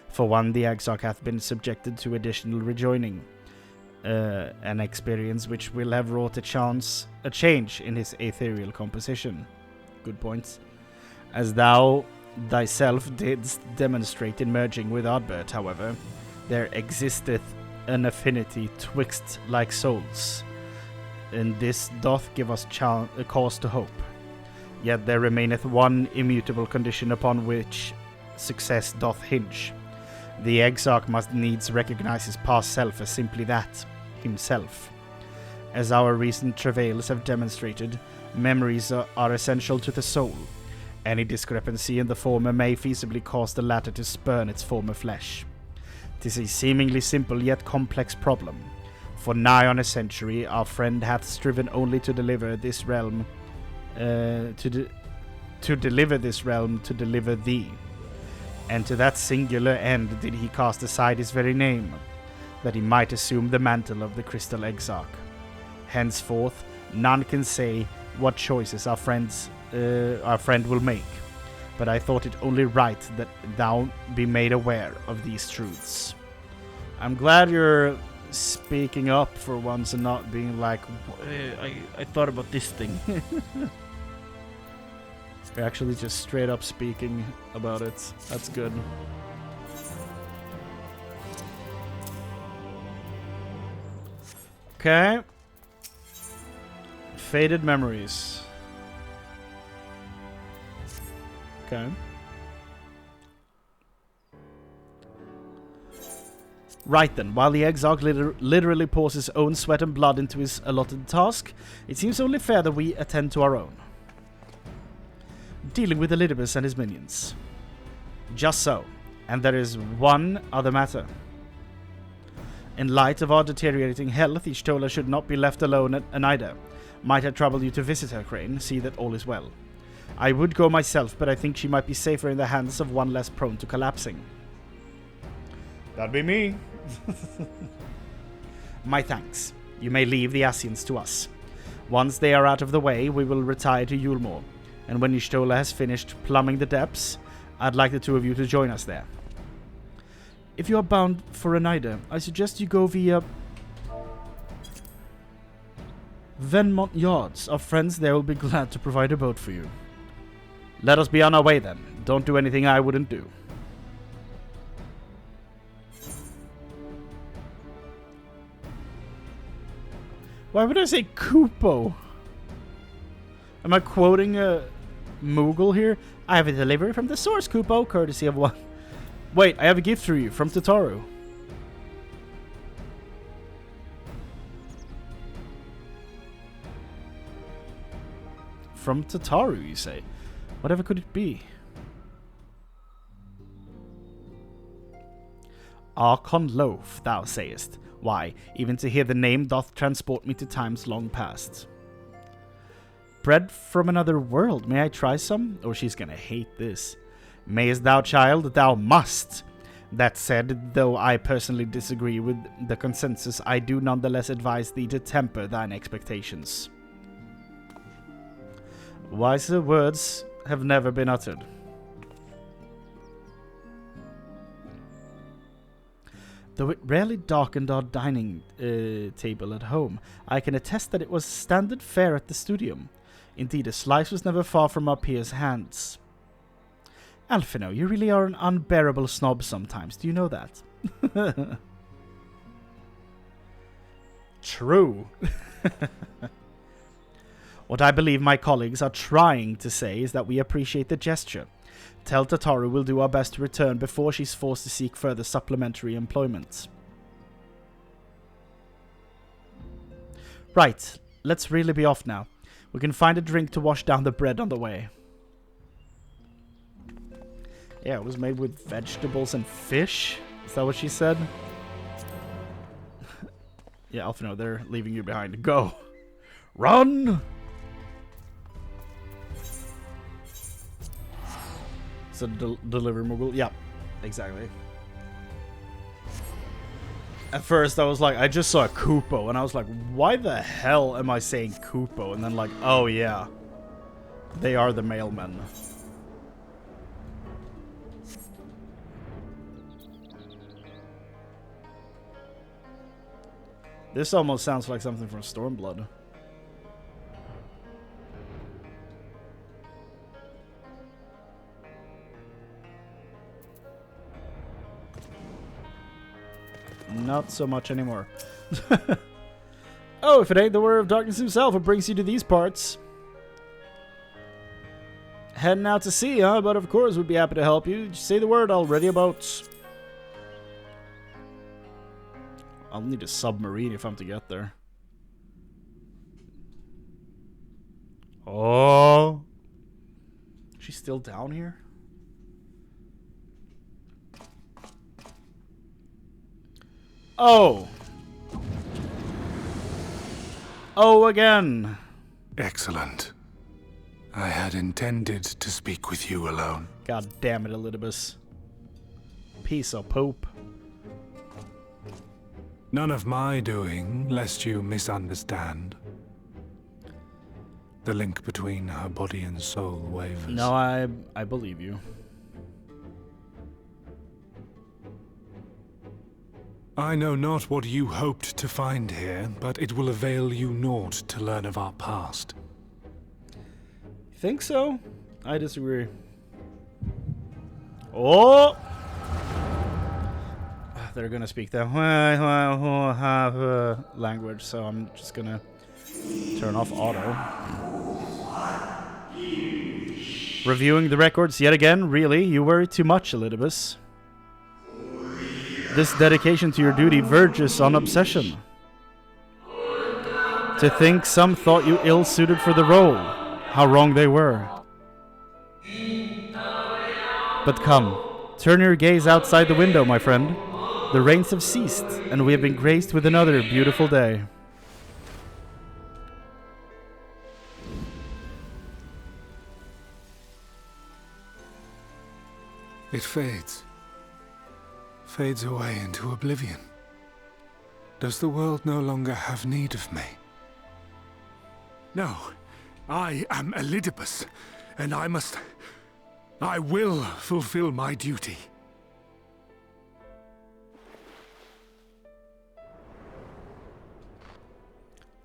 For one, the Exarch hath been subjected to additional rejoining, an experience which will have wrought a change in his ethereal composition. Good points. As thou thyself didst demonstrate in merging with Ardbert, however, there existeth an affinity twixt like souls, and this doth give us a cause to hope. Yet there remaineth one immutable condition upon which success doth hinge. The Exarch must needs recognize his past self as simply that, himself. As our recent travails have demonstrated, memories are essential to the soul. Any discrepancy in the former may feasibly cause the latter to spurn its former flesh. 'Tis a seemingly simple yet complex problem. For nigh on a century, our friend hath striven only to deliver this realm, to deliver thee. And to that singular end did he cast aside his very name, that he might assume the mantle of the Crystal Exarch. Henceforth, none can say what choices our friend will make, but I thought it only right that thou be made aware of these truths. I'm glad you're speaking up for once and not being like, I thought about this thing. You're actually just straight up speaking about it. That's good. Okay. Faded memories. Okay. Right then, while the Exarch literally pours his own sweat and blood into his allotted task, it seems only fair that we attend to our own. Dealing with Elidibus and his minions. Just so. And there is one other matter. In light of our deteriorating health, Y'shtola should not be left alone at Anida. Might I trouble you to visit her, Chrane, see that all is well. I would go myself, but I think she might be safer in the hands of one less prone to collapsing. That'd be me. My thanks. You may leave the Asians to us. Once they are out of the way, we will retire to Yulmore. And when Y'shtola has finished plumbing the depths, I'd like the two of you to join us there. If you are bound for Anida, I suggest you go via Venmont Yards. Our friends there will be glad to provide a boat for you. Let us be on our way then. Don't do anything I wouldn't do. Why would I say Kupo? Am I quoting a Moogle here? I have a delivery from the source, Kupo, courtesy of one. Wait, I have a gift for you from Tataru. From Tataru, you say? Whatever could it be? Archon loaf, thou sayest. Why, even to hear the name doth transport me to times long past. Bread from another world, may I try some? Or she's gonna hate this. Mayest thou, child, thou must! That said, though I personally disagree with the consensus, I do nonetheless advise thee to temper thine expectations. Wiser words have never been uttered. Though it rarely darkened our dining table at home, I can attest that it was standard fare at the studium. Indeed, a slice was never far from our peers' hands. Alphino, you really are an unbearable snob sometimes. Do you know that? True. What I believe my colleagues are trying to say is that we appreciate the gesture. Tell Tataru we'll do our best to return before she's forced to seek further supplementary employment. Right, let's really be off now. We can find a drink to wash down the bread on the way. Yeah, it was made with vegetables and fish. Is that what she said? Yeah, Alphino, they're leaving you behind. Go! Run! So delivery mobile. Yeah, exactly. At first I was like, I just saw a Kupo, and I was like, why the hell am I saying Kupo? And then like, oh yeah, they are the mailmen. This almost sounds like something from Stormblood. Not so much anymore. Oh, if it ain't the Warrior of Darkness himself, what brings you to these parts? Heading out to sea, huh? But of course, we'd be happy to help you. Just say the word already about... I'll need a submarine if I'm to get there. Oh. She's still down here? Oh. Oh, again. Excellent. I had intended to speak with you alone. God damn it, Elidibus. Piece of poop. None of my doing, lest you misunderstand. The link between her body and soul wavers. No, I believe you. I know not what you hoped to find here, but it will avail you naught to learn of our past. Think so? I disagree. Oh! They're gonna speak the language, so I'm just gonna turn off auto. Reviewing the records yet again? Really? You worry too much, Elidibus. This dedication to your duty verges on obsession. To think some thought you ill-suited for the role. How wrong they were. But come, turn your gaze outside the window, my friend. The rains have ceased, and we have been graced with another beautiful day. It fades. Fades away into oblivion. Does the world no longer have need of me? No, I am Elidibus, and I will fulfill my duty.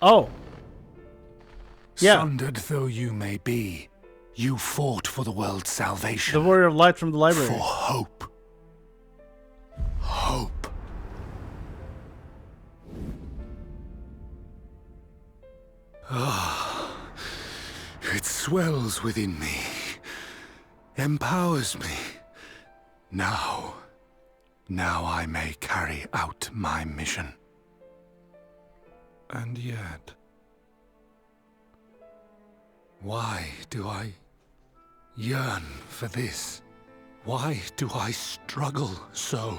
Oh. Yeah. Sundered though you may be, you fought for the world's salvation. The Warrior of Light from the library. For hope. Hope. Ah, it swells within me, empowers me. Now I may carry out my mission. And yet, why do I yearn for this? Why do I struggle so?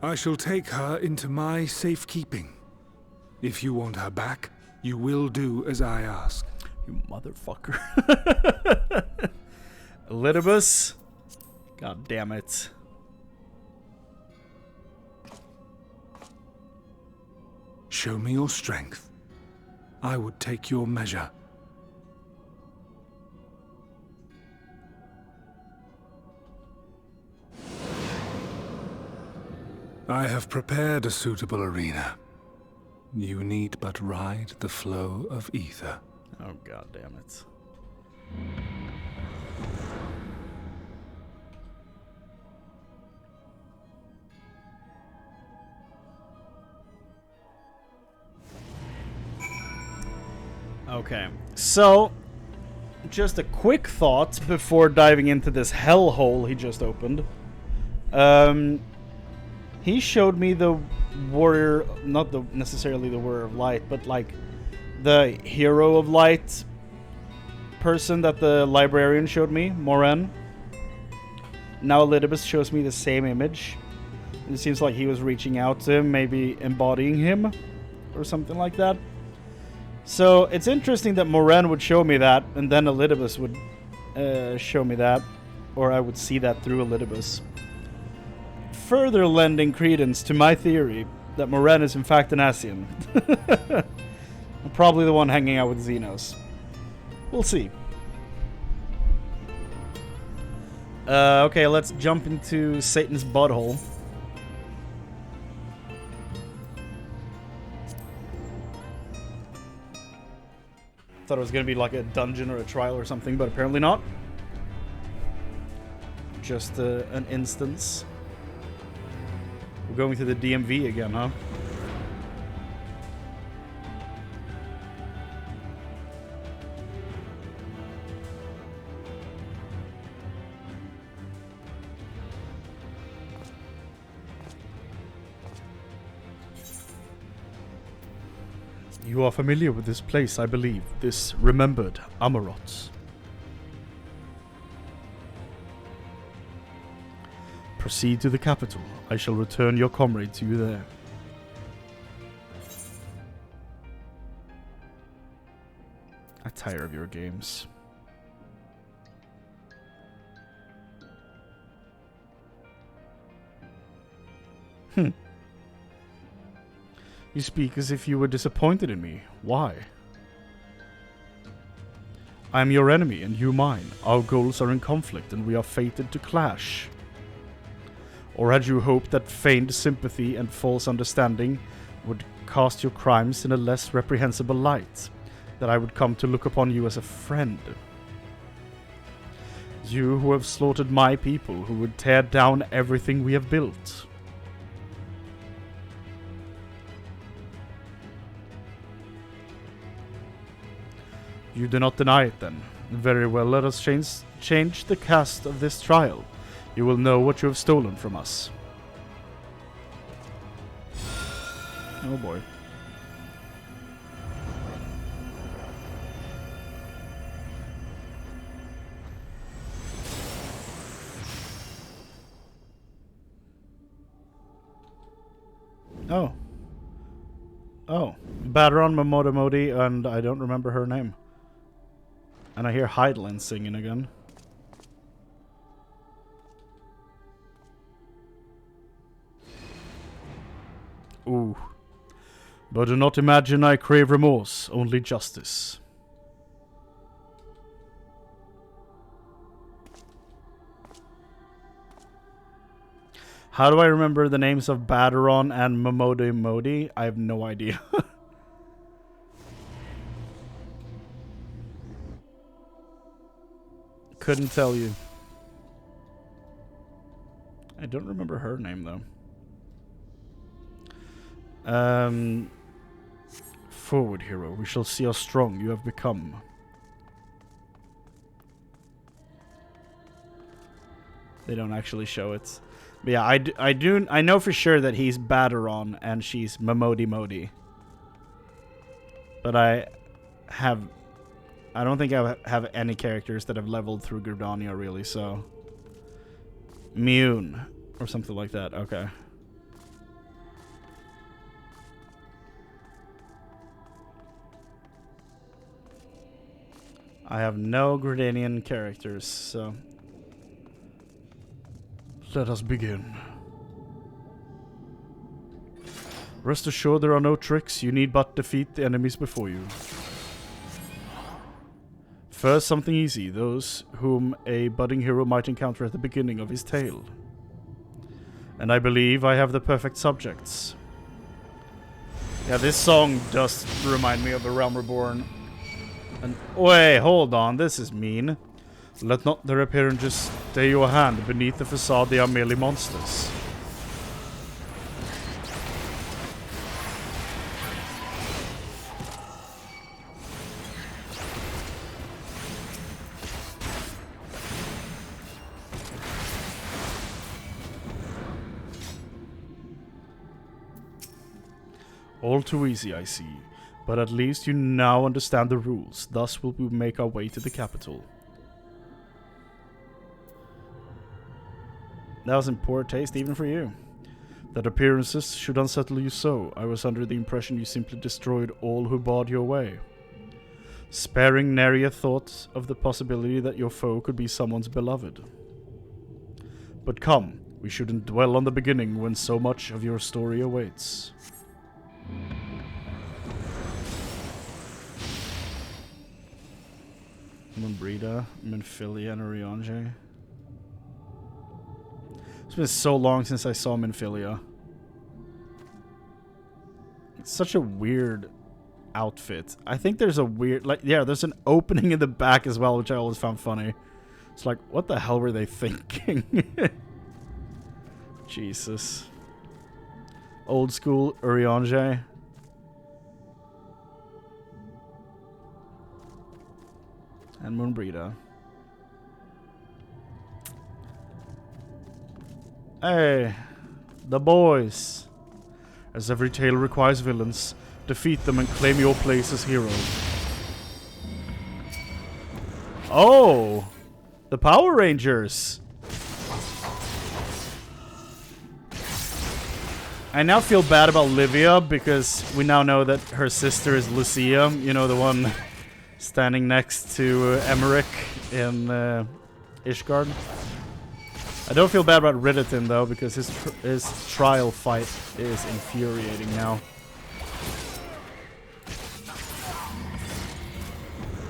I shall take her into my safekeeping. If you want her back, you will do as I ask. You motherfucker. Elidibus. God damn it. Show me your strength. I would take your measure. I have prepared a suitable arena. You need but ride the flow of ether. Oh, god damn it. Okay, so just a quick thought before diving into this hellhole he just opened. He showed me the warrior, not the necessarily the warrior of light, but like the hero of light person that the librarian showed me, Moren. Now Elidibus shows me the same image. It seems like he was reaching out to him, maybe embodying him or something like that. So it's interesting that Moren would show me that, and then Elidibus would show me that, or I would see that through Elidibus. Further lending credence to my theory that Moren is in fact an Asian. Probably the one hanging out with Xenos. We'll see. Okay, let's jump into Satan's butthole. Thought it was going to be like a dungeon or a trial or something, but apparently not. Just an instance. We're going to the DMV again, huh? You are familiar with this place, I believe. This remembered Amarot. Proceed to the capital. I shall return your comrade to you there. I tire of your games. You speak as if you were disappointed in me. Why? I am your enemy and you mine. Our goals are in conflict and we are fated to clash. Or had you hoped that feigned sympathy and false understanding would cast your crimes in a less reprehensible light? That I would come to look upon you as a friend? You who have slaughtered my people, who would tear down everything we have built. You do not deny it, then. Very well, let us change the cast of this trial. You will know what you have stolen from us. Oh boy. Oh. Oh. Badron Momodamodi, and I don't remember her name. And I hear Heidelin singing again. Ooh. But do not imagine I crave remorse, only justice. How do I remember the names of Badaron and Momodi Modi? I have no idea. Couldn't tell you. I don't remember her name though. Forward, hero. We shall see how strong you have become. They don't actually show it. But yeah, I know for sure that he's Badaron and she's Momodi Modi. But I don't think I have any characters that have leveled through Gridania really, so Mune or something like that. Okay. I have no Gridanian characters, so let us begin. Rest assured there are no tricks, you need but defeat the enemies before you. First, something easy, those whom a budding hero might encounter at the beginning of his tale. And I believe I have the perfect subjects. Yeah, this song does remind me of A Realm Reborn. And wait, hold on, this is mean. Let not their appearances stay your hand. Beneath the facade they are merely monsters. All too easy, I see. But at least you now understand the rules. Thus will we make our way to the capital. That was in poor taste even for you. That appearances should unsettle you so. I was under the impression you simply destroyed all who barred your way. Sparing nary a thought of the possibility that your foe could be someone's beloved. But come, we shouldn't dwell on the beginning when so much of your story awaits. Mumbrida, Minfilia, and Orionge. It's been so long since I saw Minfilia. It's such a weird outfit. I think there's a weird, like, yeah, there's an opening in the back as well, which I always found funny. It's like, what the hell were they thinking? Jesus. Old school Orionge. And Moonbreeder. Hey, the boys. As every tale requires villains, defeat them and claim your place as hero. Oh, the Power Rangers. I now feel bad about Livia because we now know that her sister is Lucia, you know, the one standing next to Emmerich in Ishgard. I don't feel bad about Ridditon though, because his trial fight is infuriating now.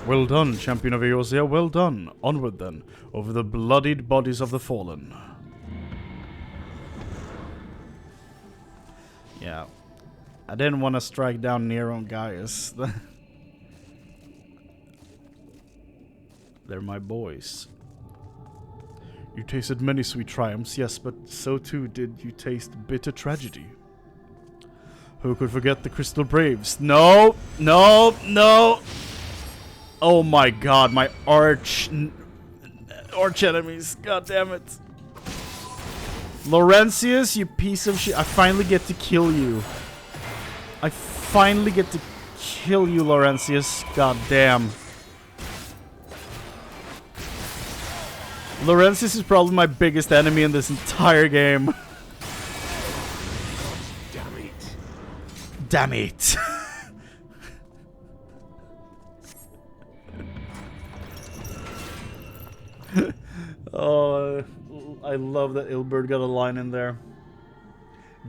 Well done, champion of Eorzea, well done. Onward then, over the bloodied bodies of the fallen. Yeah. I didn't want to strike down Nero and Gaius. They're my boys. You tasted many sweet triumphs, yes, but so too did you taste bitter tragedy. Who could forget the Crystal Braves? No! No! No! Oh my god, my arch enemies. God damn it. Laurentius, you piece of shit. I finally get to kill you. I finally get to kill you, Laurentius. God damn. Laurentius is probably my biggest enemy in this entire game. Damn it. Damn it. Oh, I love that Ilbert got a line in there.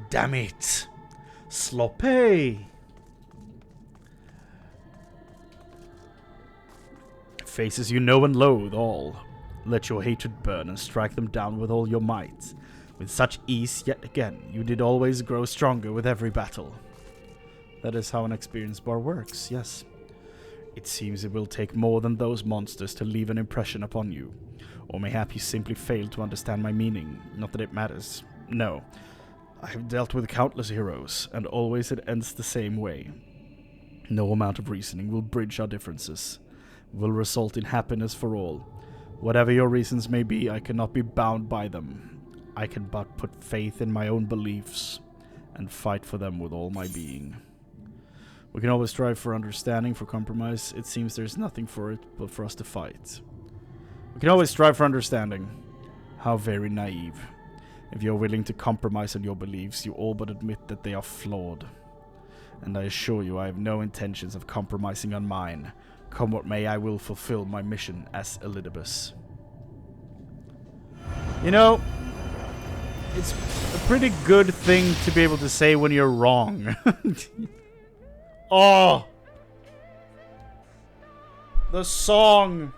Damn it. Sloppy. Faces you know and loathe all. Let your hatred burn and strike them down with all your might. With such ease, yet again, you did always grow stronger with every battle. That is how an experience bar works, yes. It seems it will take more than those monsters to leave an impression upon you. Or mayhap you simply failed to understand my meaning. Not that it matters. No. I have dealt with countless heroes, and always it ends the same way. No amount of reasoning will bridge our differences. Will result in happiness for all. Whatever your reasons may be, I cannot be bound by them. I can but put faith in my own beliefs, and fight for them with all my being. We can always strive for understanding, for compromise. It seems there's nothing for it but for us to fight. We can always strive for understanding. How very naive. If you're willing to compromise on your beliefs, you all but admit that they are flawed. And I assure you I have no intentions of compromising on mine. Come what may, I will fulfill my mission as Elidibus. You know, it's a pretty good thing to be able to say when you're wrong. Oh! The song!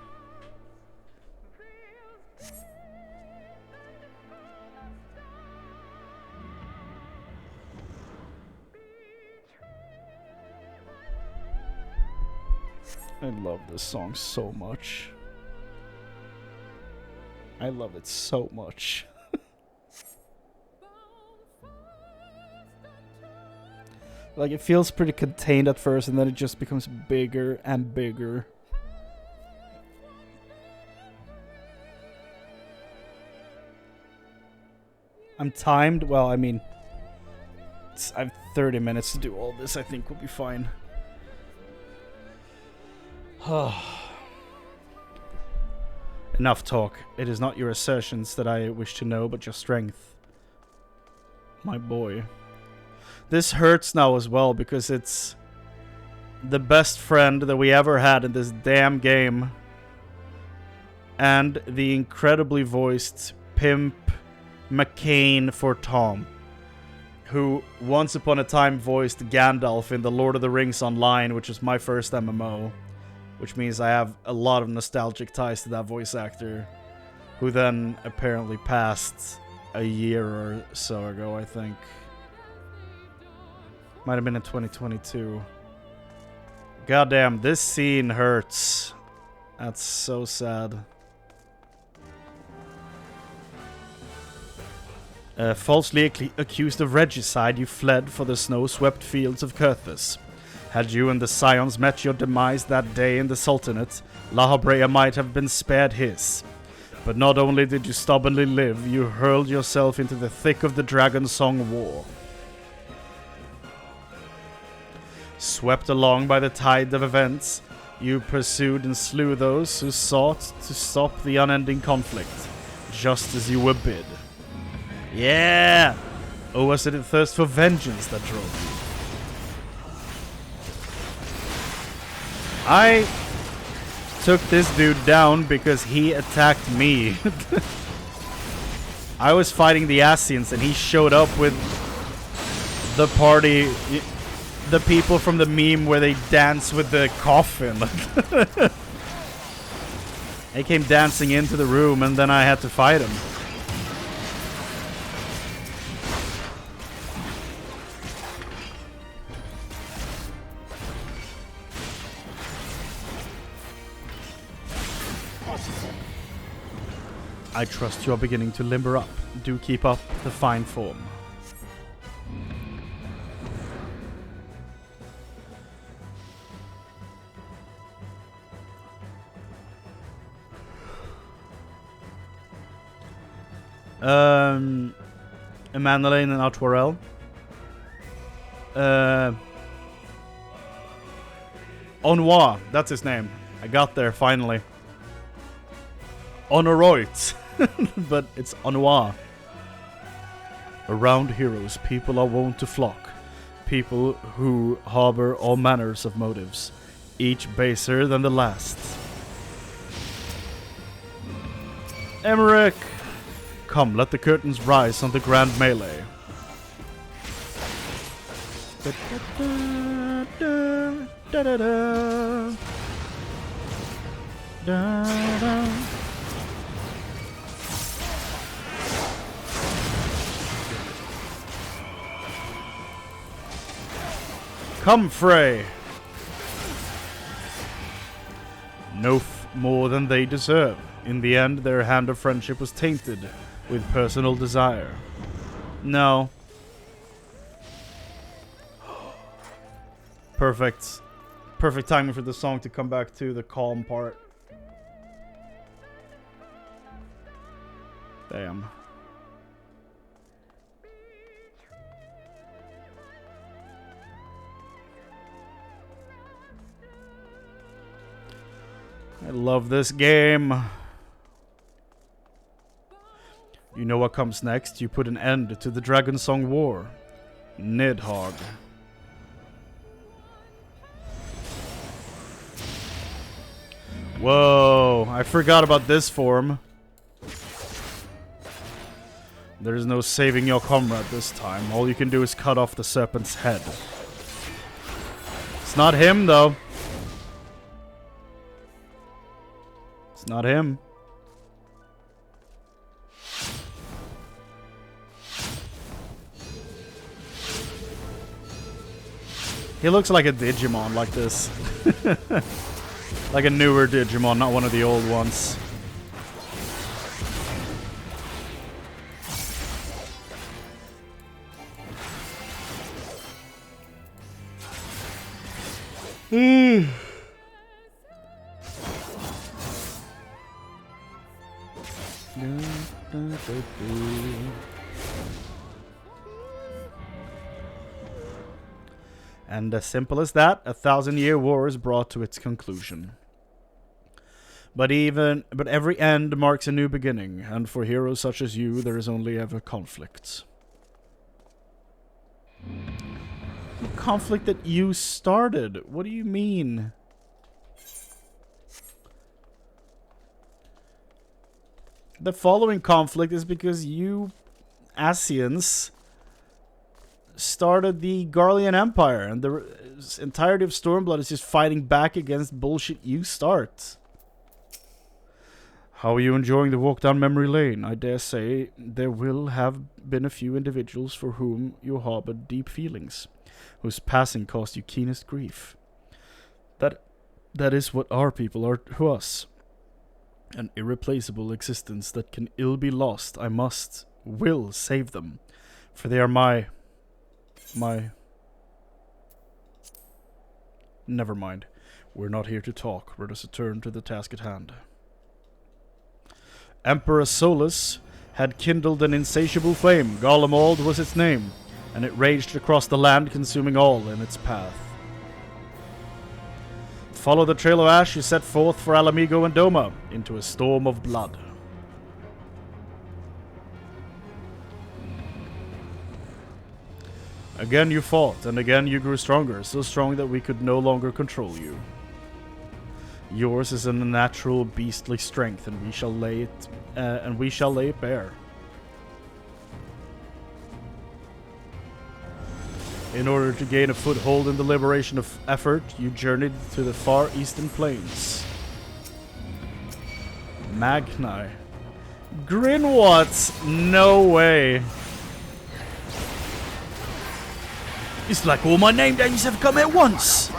I love this song so much. I love it so much. Like, it feels pretty contained at first, and then it just becomes bigger and bigger. I'm timed. Well, I mean, I have 30 minutes to do all this. I think we'll be fine. Enough talk. It is not your assertions that I wish to know, but your strength. My boy. This hurts now as well, because it's the best friend that we ever had in this damn game. And the incredibly voiced Pimp McCain for Tom, who once upon a time voiced Gandalf in the Lord of the Rings Online, which was my first MMO. Which means I have a lot of nostalgic ties to that voice actor, who then apparently passed a year or so ago, I think. Might have been in 2022. Goddamn, this scene hurts. That's so sad. Falsely accused of regicide, you fled for the snow-swept fields of Kurthus. Had you and the Scions met your demise that day in the Sultanate, La Habrea might have been spared his. But not only did you stubbornly live, you hurled yourself into the thick of the Dragon Song War. Swept along by the tide of events, you pursued and slew those who sought to stop the unending conflict, just as you were bid. Yeah! Or was it the thirst for vengeance that drove you? I took this dude down because he attacked me. I was fighting the Asians and he showed up with the party, the people from the meme where they dance with the coffin. They came dancing into the room and then I had to fight him. I trust you are beginning to limber up. Do keep up the fine form. Emanuele and Outwarel. Onwa, that's his name. I got there finally. Honoroit. But it's Onwa. Around heroes, people are wont to flock. People who harbor all manners of motives, each baser than the last. Emmerich! Come, let the curtains rise on the grand melee. Come, Frey! No more than they deserve. In the end, their hand of friendship was tainted with personal desire. No. Perfect. Perfect timing for the song to come back to the calm part. Damn. I love this game. You know what comes next? You put an end to the Dragon Song War. Nidhogg. Whoa, I forgot about this form. There's no saving your comrade this time. All you can do is cut off the serpent's head. It's not him, though. It's not him. He looks like a Digimon like this. Like a newer Digimon, not one of the old ones. And as simple as that, 1,000-year war is brought to its conclusion. But every end marks a new beginning, and for heroes such as you, there is only ever conflict. A conflict that you started? What do you mean? The following conflict is because you, Asians, started the Garlean Empire, and the entirety of Stormblood is just fighting back against bullshit you start. How are you enjoying the walk down memory lane? I dare say there will have been a few individuals for whom you harbored deep feelings, whose passing caused you keenest grief. That is what our people are to us. An irreplaceable existence that can ill be lost. I will save them, for they are my... Never mind. We're not here to talk. Let us return to the task at hand. Emperor Solus had kindled an insatiable flame. Garlemald was its name, and it raged across the land, consuming all in its path. Follow the trail of ash you set forth for Alamigo and Doma into a storm of blood. Again you fought, and again you grew stronger, so strong that we could no longer control you. Yours is an unnatural, beastly strength, and we shall lay it bare. In order to gain a foothold in the liberation of effort, you journeyed to the far eastern plains. Magni. Grinwatts? No way. It's like all my name names have come at once.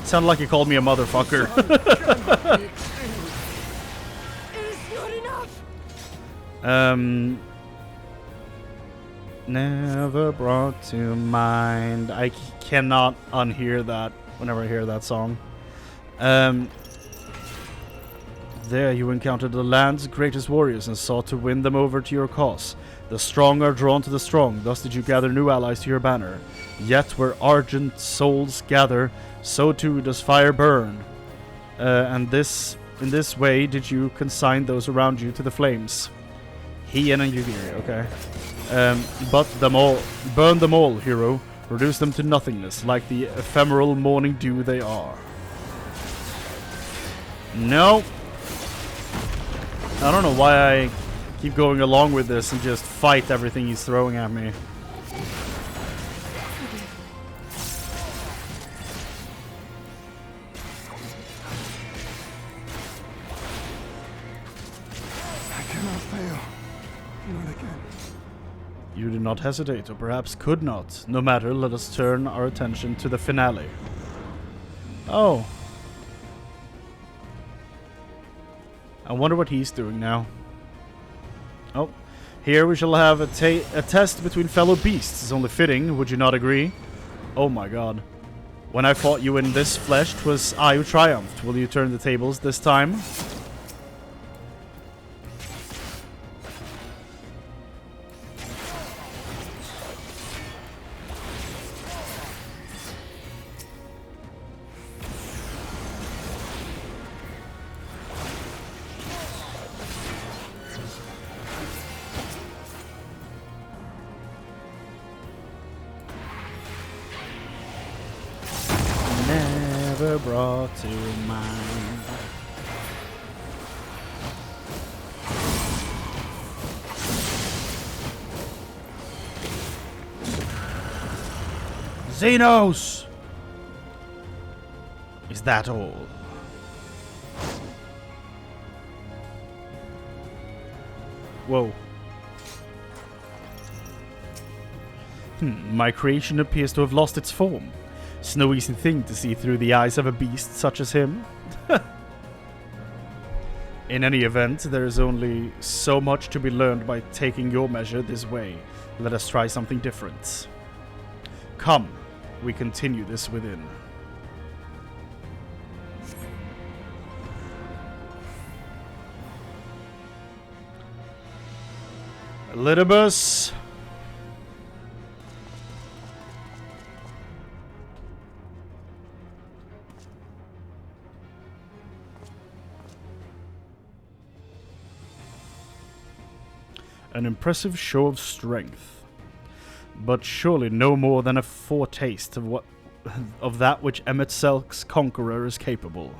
Sounded like you called me a motherfucker. Never brought to mind. I cannot unhear that whenever I hear that song. There you encountered the land's greatest warriors and sought to win them over to your cause. The strong are drawn to the strong, thus did you gather new allies to your banner. Yet where ardent souls gather, so too does fire burn. In this way did you consign those around you to the flames. Hien and Yugiri, okay. Burn them all, hero. Reduce them to nothingness, like the ephemeral morning dew they are. No. I don't know why I keep going along with this and just fight everything he's throwing at me. I cannot fail. Not again. You did not hesitate, or perhaps could not. No matter, let us turn our attention to the finale. Oh. I wonder what he's doing now. Oh. Here we shall have a test between fellow beasts. It's only fitting, would you not agree? Oh my god. When I fought you in this flesh, 'twas I who triumphed. Will you turn the tables this time? Never brought to mind. Xenos! Is that all? Whoa. My creation appears to have lost its form. It's no easy thing to see through the eyes of a beast such as him. In any event, there is only so much to be learned by taking your measure this way. Let us try something different. Come, we continue this within. Elidibus. An impressive show of strength, but surely no more than a foretaste of that which Emet-Selk's conqueror is capable.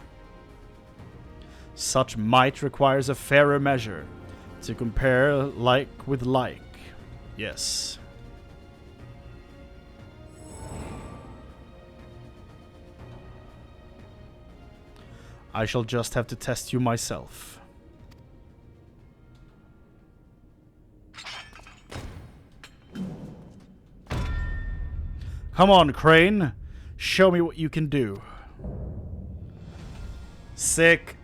Such might requires a fairer measure, to compare like with like. Yes. I shall just have to test you myself. Come on, Chrane. Show me what you can do. Sick.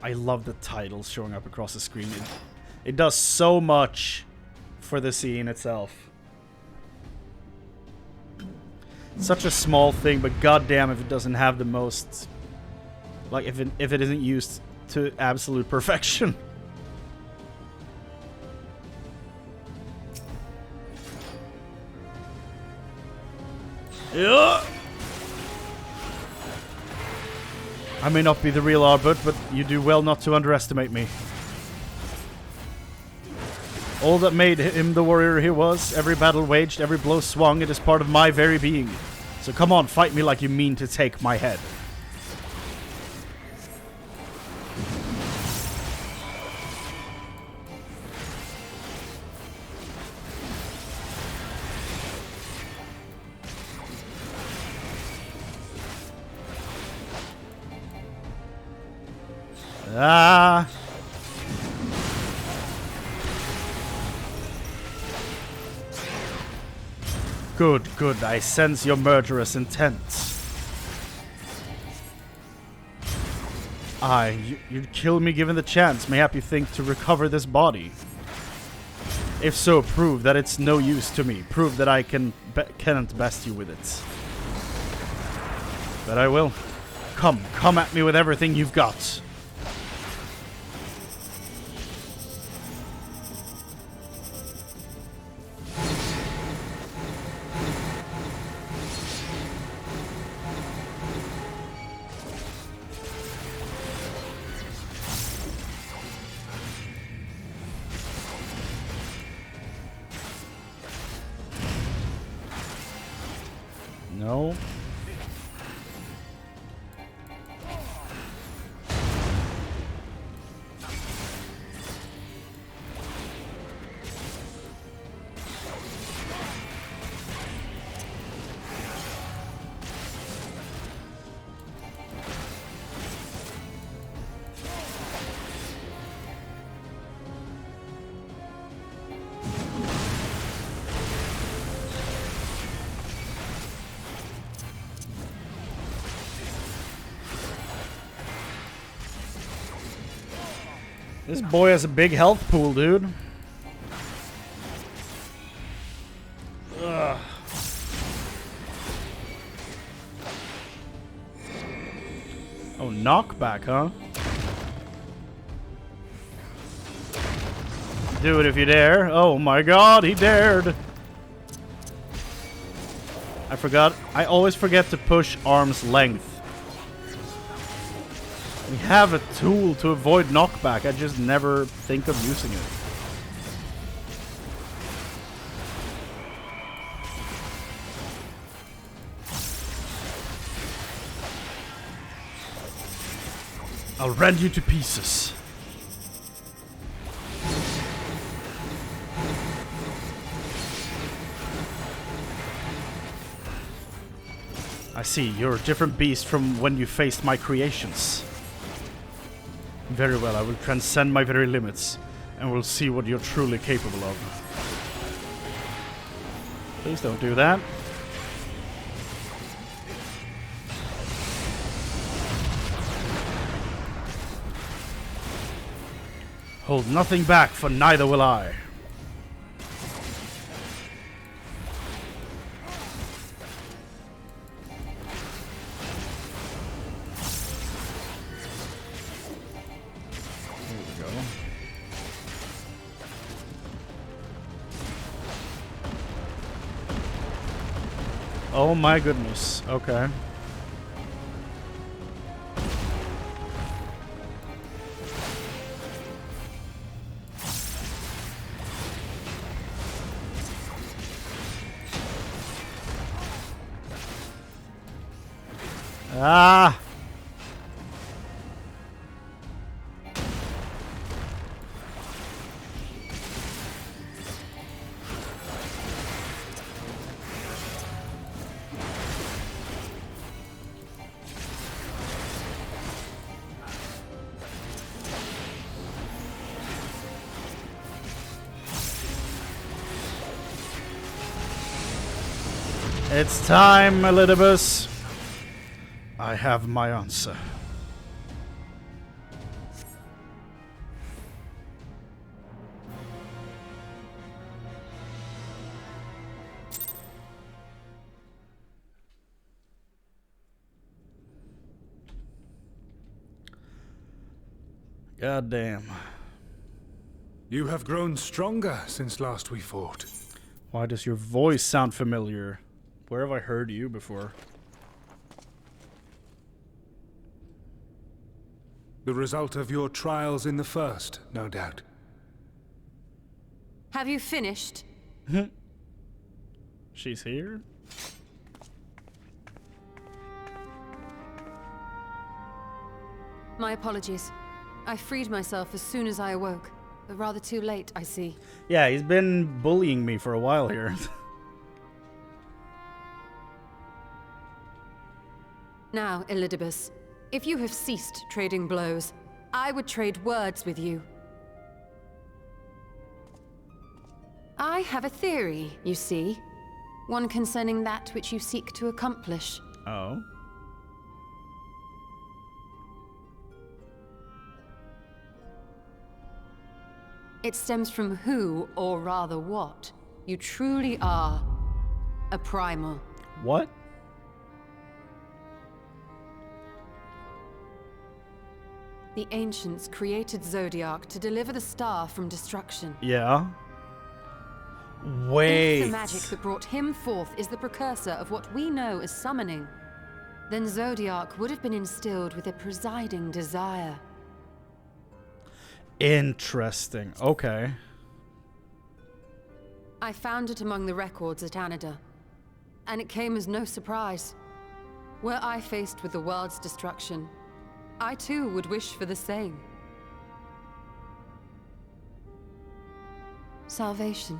I love the titles showing up across the screen. It does so much for the scene itself. Such a small thing, but goddamn if it doesn't have the most... Like, if it isn't used to absolute perfection. Yeah. I may not be the real Arbut, but you do well not to underestimate me. All that made him the warrior he was, every battle waged, every blow swung, it is part of my very being. So come on, fight me like you mean to take my head. Ah. Good, good. I sense your murderous intent. Aye, you'd kill me given the chance, mayhap you think, to recover this body. If so, prove that it's no use to me. Prove that I cannot best you with it. But I will. Come at me with everything you've got. No. This boy has a big health pool, dude. Ugh. Oh, knockback, huh? Do it if you dare. Oh my god, he dared. I forgot. I always forget to push arm's length. We have a tool to avoid knockback. I just never think of using it. I'll rend you to pieces. I see, you're a different beast from when you faced my creations. Very well, I will transcend my very limits, and we'll see what you're truly capable of. Please don't do that. Hold nothing back, for neither will I. Here we go. Oh my goodness. Okay. Ah! It's time, Elidibus. I have my answer. God damn. You have grown stronger since last we fought. Why does your voice sound familiar? Where have I heard you before? The result of your trials in the first, no doubt. Have you finished? She's here? My apologies. I freed myself as soon as I awoke. But rather too late, I see. Yeah, he's been bullying me for a while here. Now, Elidibus, if you have ceased trading blows, I would trade words with you. I have a theory, you see. One concerning that which you seek to accomplish. Oh? It stems from who, or rather what, you truly are. A primal. What? The ancients created Zodiac to deliver the star from destruction. Yeah. Wait. If the magic that brought him forth is the precursor of what we know as summoning, then Zodiac would have been instilled with a presiding desire. Interesting. Okay. I found it among the records at Anida, and it came as no surprise. Were I faced with the world's destruction, I too would wish for the same. Salvation.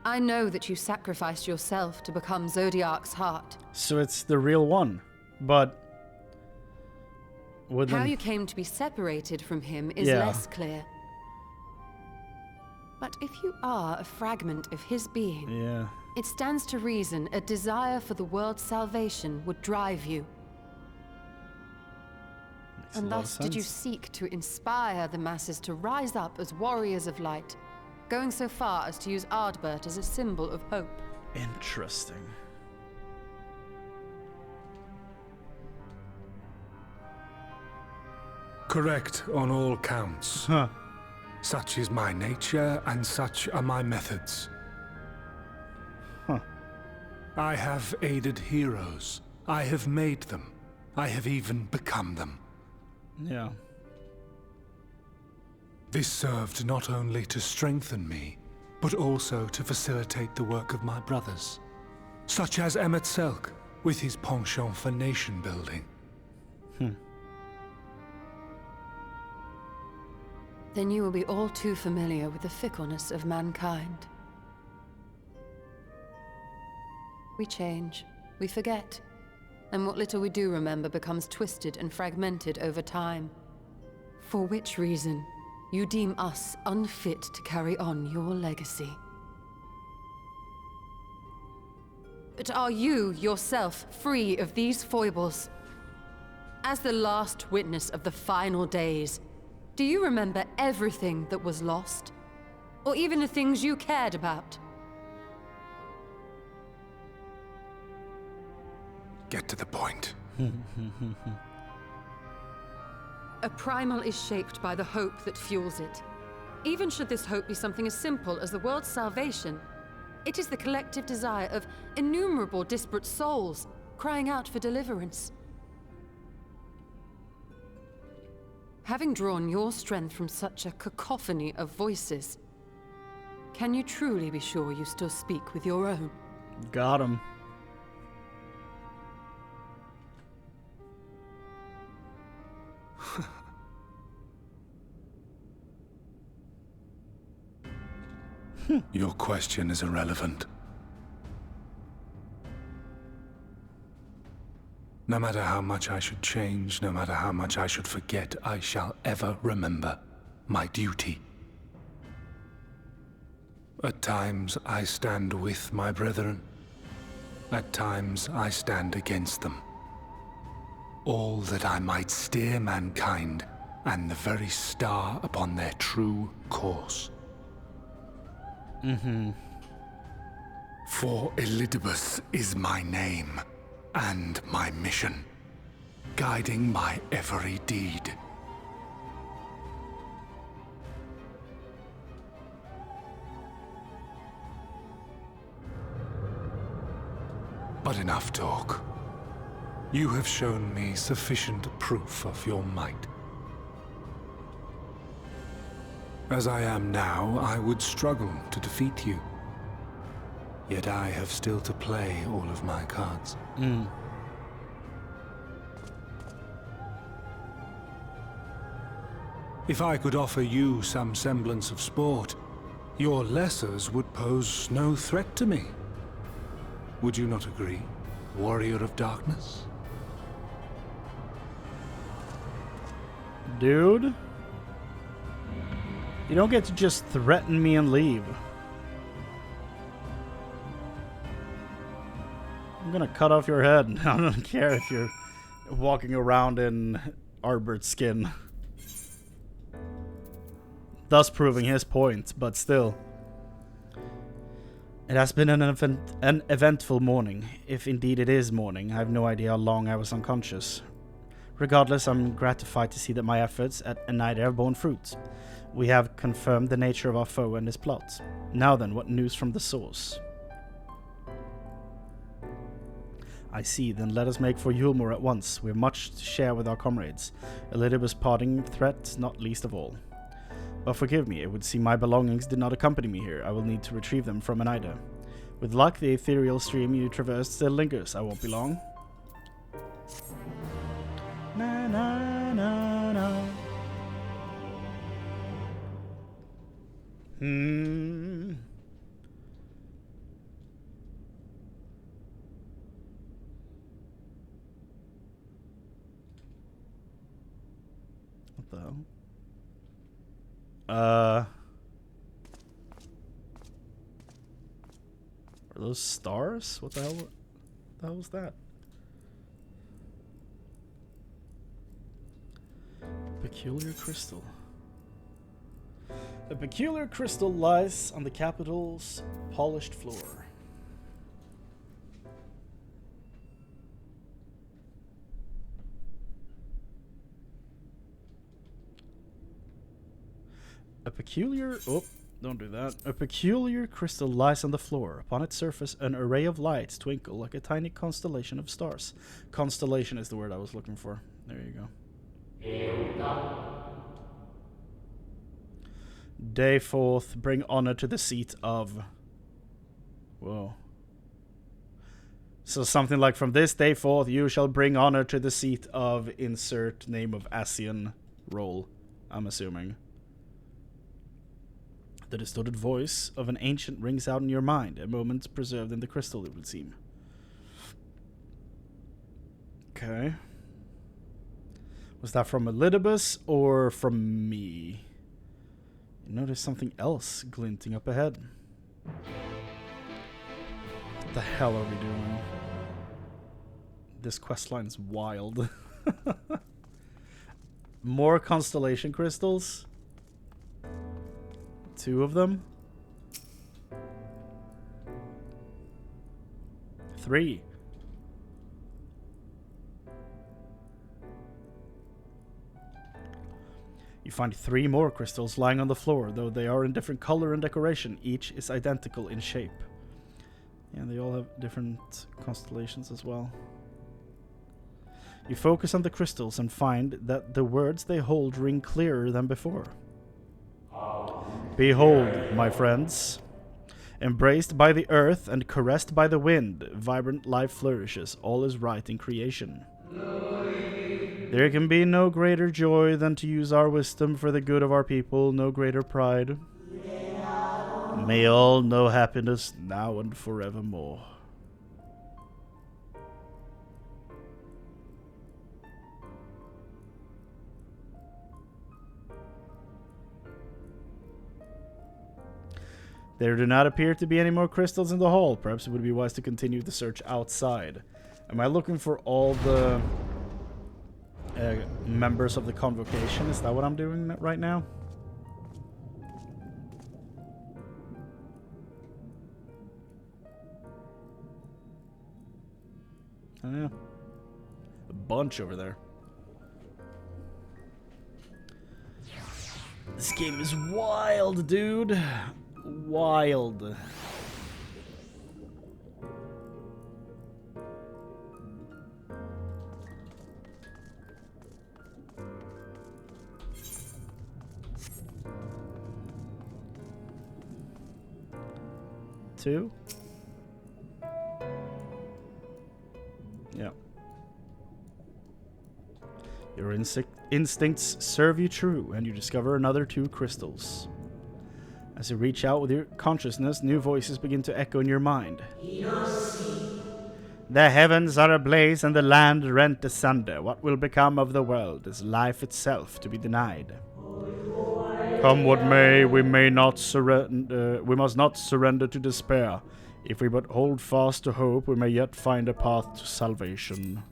I know that you sacrificed yourself to become Zodiac's heart. So it's the real one, but... How you came to be separated from him is less clear. But if you are a fragment of his being, it stands to reason a desire for the world's salvation would drive you. And thus did you seek to inspire the masses to rise up as warriors of light, going so far as to use Ardbert as a symbol of hope. Interesting. Correct on all counts. Huh. Such is my nature, and such are my methods. Huh. I have aided heroes. I have made them. I have even become them. Yeah. This served not only to strengthen me, but also to facilitate the work of my brothers, such as Emmett Selk, with his penchant for nation building. Then you will be all too familiar with the fickleness of mankind. We change, we forget, and what little we do remember becomes twisted and fragmented over time. For which reason, you deem us unfit to carry on your legacy. But are you, yourself, free of these foibles? As the last witness of the final days, do you remember everything that was lost? Or even the things you cared about? Get to the point. A primal is shaped by the hope that fuels it. Even should this hope be something as simple as the world's salvation, it is the collective desire of innumerable disparate souls crying out for deliverance. Having drawn your strength from such a cacophony of voices, can you truly be sure you still speak with your own? Got him. Your question is irrelevant. No matter how much I should change, no matter how much I should forget, I shall ever remember my duty. At times I stand with my brethren. At times I stand against them. All that I might steer mankind and the very star upon their true course. For Elidibus is my name and my mission, guiding my every deed. But enough talk. You have shown me sufficient proof of your might. As I am now, I would struggle to defeat you. Yet I have still to play all of my cards. If I could offer you some semblance of sport, your lessers would pose no threat to me. Would you not agree, Warrior of Darkness? Dude, you don't get to just threaten me and leave. I'm gonna cut off your head. I don't care if you're walking around in Arbert's skin. Thus proving his point, but still. It has been an eventful morning. If indeed it is morning, I have no idea how long I was unconscious. Regardless, I'm gratified to see that my efforts at Anida have borne fruit. We have confirmed the nature of our foe and his plot. Now then, what news from the source? I see, then let us make for Yulmur at once. We have much to share with our comrades. Elidibus' parting threat, not least of all. But forgive me, it would seem my belongings did not accompany me here. I will need to retrieve them from Anida. With luck, the ethereal stream you traversed still lingers. I won't be long. Na na na na. What the hell? Are those stars? What the hell was that? Peculiar crystal. A peculiar crystal lies on the capital's polished floor. A peculiar... Oh, don't do that. A peculiar crystal lies on the floor. Upon its surface, an array of lights twinkle like a tiny constellation of stars. Constellation is the word I was looking for. There you go. Day 4th, bring honor to the seat of... Whoa. So something like, from this day forth, you shall bring honor to the seat of... Insert name of Asian role, I'm assuming. The distorted voice of an ancient rings out in your mind, a moment preserved in the crystal, it would seem. Okay. Was that from Elidibus or from me? You notice something else glinting up ahead. What the hell are we doing? This questline's wild. More constellation crystals. 2 of them. 3. You find 3 more crystals lying on the floor, though they are in different color and decoration. Each is identical in shape. And they all have different constellations as well. You focus on the crystals and find that the words they hold ring clearer than before. Behold, my friends. Embraced by the earth and caressed by the wind, vibrant life flourishes. All is right in creation. There can be no greater joy than to use our wisdom for the good of our people, no greater pride. May all know happiness now and forevermore. There do not appear to be any more crystals in the hall. Perhaps it would be wise to continue the search outside. Am I looking for all the members of the convocation? Is that what I'm doing right now? I don't know. A bunch over there. This game is wild, dude. Wild. Two. Yeah. Your instincts serve you true, and you discover another 2 crystals. As you reach out with your consciousness, new voices begin to echo in your mind. The heavens are ablaze and the land rent asunder. What will become of the world? Is life itself to be denied? Come what may, we must not surrender to despair. If we but hold fast to hope, we may yet find a path to salvation.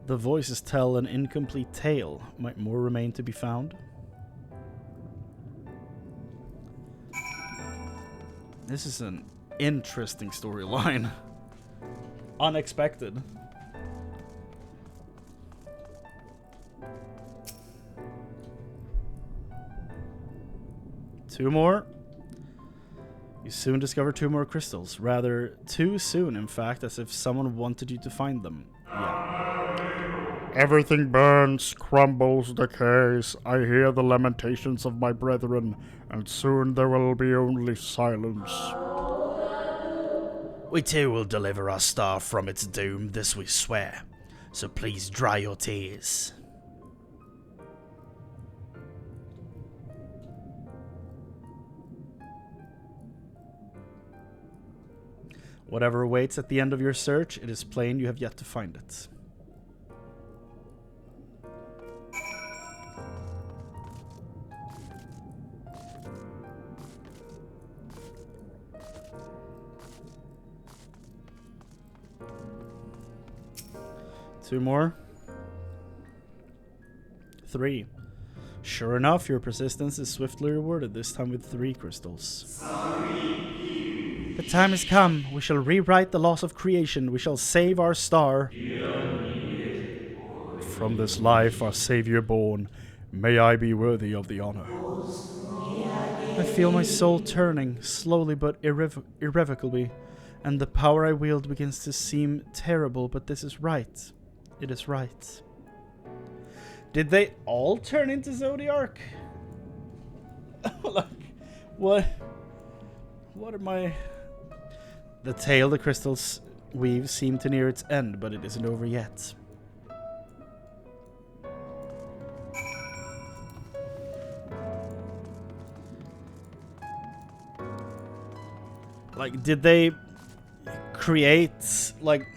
The voices tell an incomplete tale. Might more remain to be found? This is an interesting storyline. Unexpected. Two more. You soon discover 2 more crystals. Rather, too soon, in fact, as if someone wanted you to find them. Yeah. Everything burns, crumbles, decays. I hear the lamentations of my brethren, and soon there will be only silence. We too will deliver our star from its doom, this we swear. So please dry your tears. Whatever awaits at the end of your search, it is plain you have yet to find it. Two more. 3. Sure enough, your persistence is swiftly rewarded, this time with 3 crystals. The time has come. We shall rewrite the loss of creation. We shall save our star. From this life our Savior born, may I be worthy of the honor. I feel my soul turning, slowly but irrevocably, and the power I wield begins to seem terrible, but this is right. It is right. Did they all turn into Zodiark? Like, what are my... The tale the crystals weave seem to near its end, but it isn't over yet. Like, did they create, like,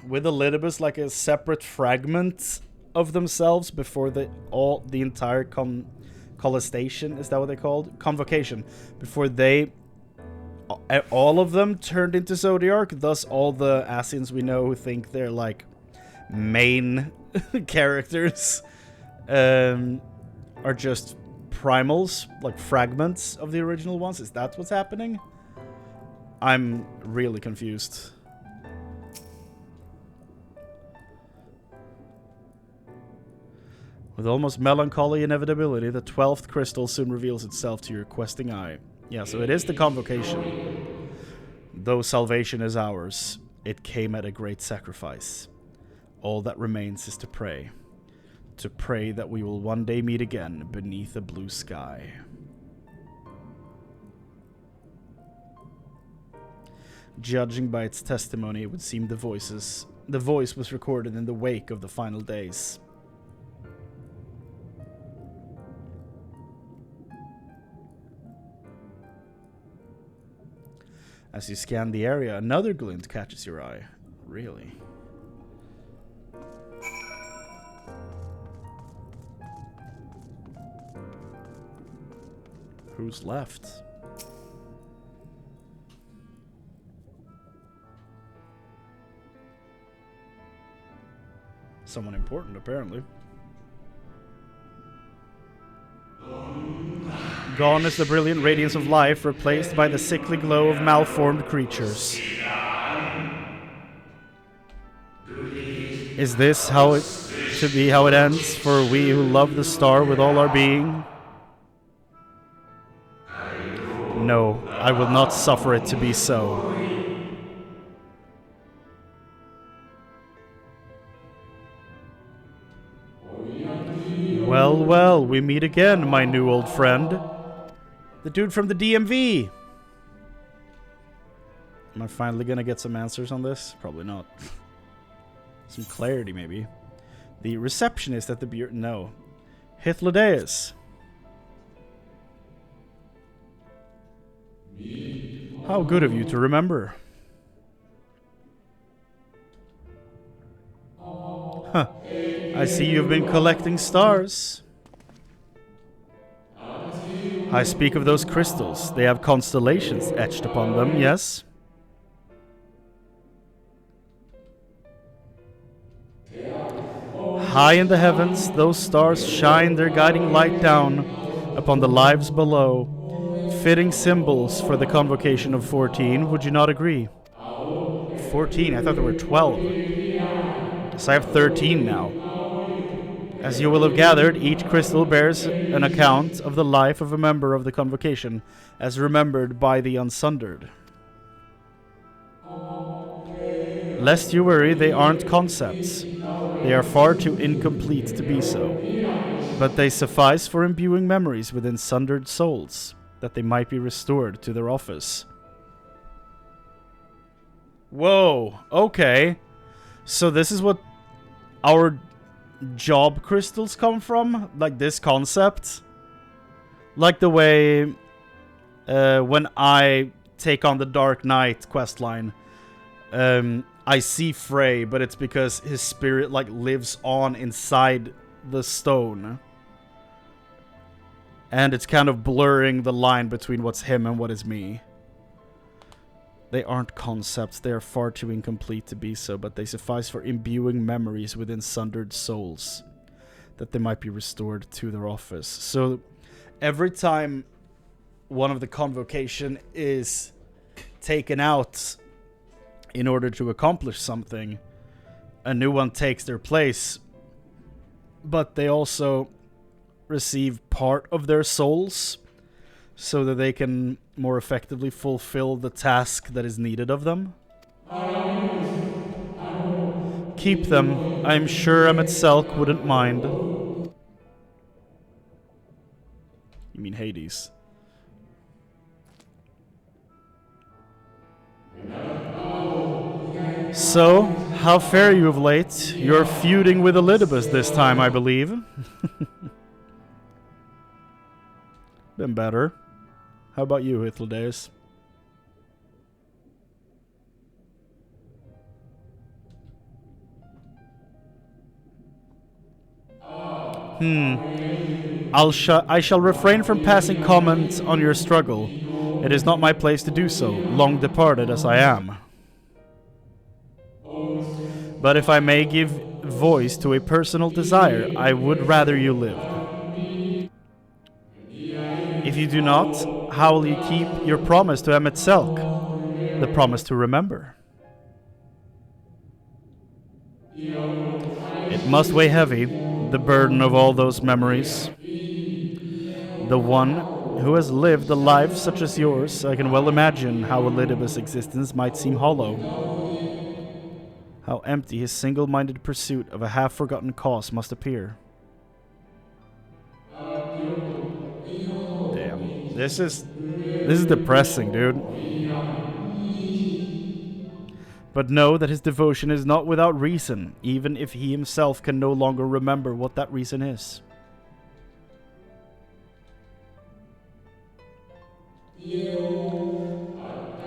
with Elidibus, like a separate fragment of themselves before the entire collestation, is that what they called? Convocation. Before they, all of them turned into Zodiark, thus all the Asians we know who think they're, like, main characters are just primals, like fragments of the original ones. Is that what's happening? I'm really confused. With almost melancholy inevitability, the 12th crystal soon reveals itself to your questing eye. Yeah, so it is the convocation. Though salvation is ours, it came at a great sacrifice. All that remains is to pray. To pray that we will one day meet again beneath a blue sky. Judging by its testimony, it would seem the voice was recorded in the wake of the final days. As you scan the area, another glint catches your eye. Really? Who's left? Someone important, apparently. Gone is the brilliant radiance of life, replaced by the sickly glow of malformed creatures. Is this how it should be, how it ends, for we who love the star with all our being? No, I will not suffer it to be so. Well, well, we meet again, my new old friend. The dude from the DMV. Am I finally gonna get some answers on this? Probably not. Some clarity, maybe. The receptionist at the bureau. No. Hythlodaeus. How good of you to remember. Huh. I see you've been collecting stars. I speak of those crystals. They have constellations etched upon them, yes? High in the heavens, those stars shine their guiding light down upon the lives below. Fitting symbols for the convocation of 14, would you not agree? 14? I thought there were 12. So I have 13 now. As you will have gathered, each crystal bears an account of the life of a member of the convocation, as remembered by the Unsundered. Lest you worry, they aren't concepts. They are far too incomplete to be so. But they suffice for imbuing memories within sundered souls, that they might be restored to their office. Whoa, okay. So this is what our job crystals come from? Like this concept? Like the way when I take on the Dark Knight questline, I see Frey, but it's because his spirit like lives on inside the stone. And it's kind of blurring the line between what's him and what is me. They aren't concepts, they are far too incomplete to be so, but they suffice for imbuing memories within sundered souls, that they might be restored to their office. So, every time one of the convocation is taken out in order to accomplish something, a new one takes their place, but they also receive part of their souls, so that they can more effectively fulfill the task that is needed of them. Keep them. I'm sure Emet-Selch wouldn't mind. You mean Hades? So, how fare you of late? You're feuding with Elidibus this time, I believe. Been better. How about you, Hythlodaeus? I shall refrain from passing comment on your struggle. It is not my place to do so, long departed as I am. But if I may give voice to a personal desire, I would rather you lived. If you do not, how will you keep your promise to Emmett Selk? The promise to remember. It must weigh heavy, the burden of all those memories. The one who has lived a life such as yours, I can well imagine how Elidibus' existence might seem hollow. How empty his single-minded pursuit of a half-forgotten cause must appear. Damn. This is depressing, dude. But know that his devotion is not without reason, even if he himself can no longer remember what that reason is.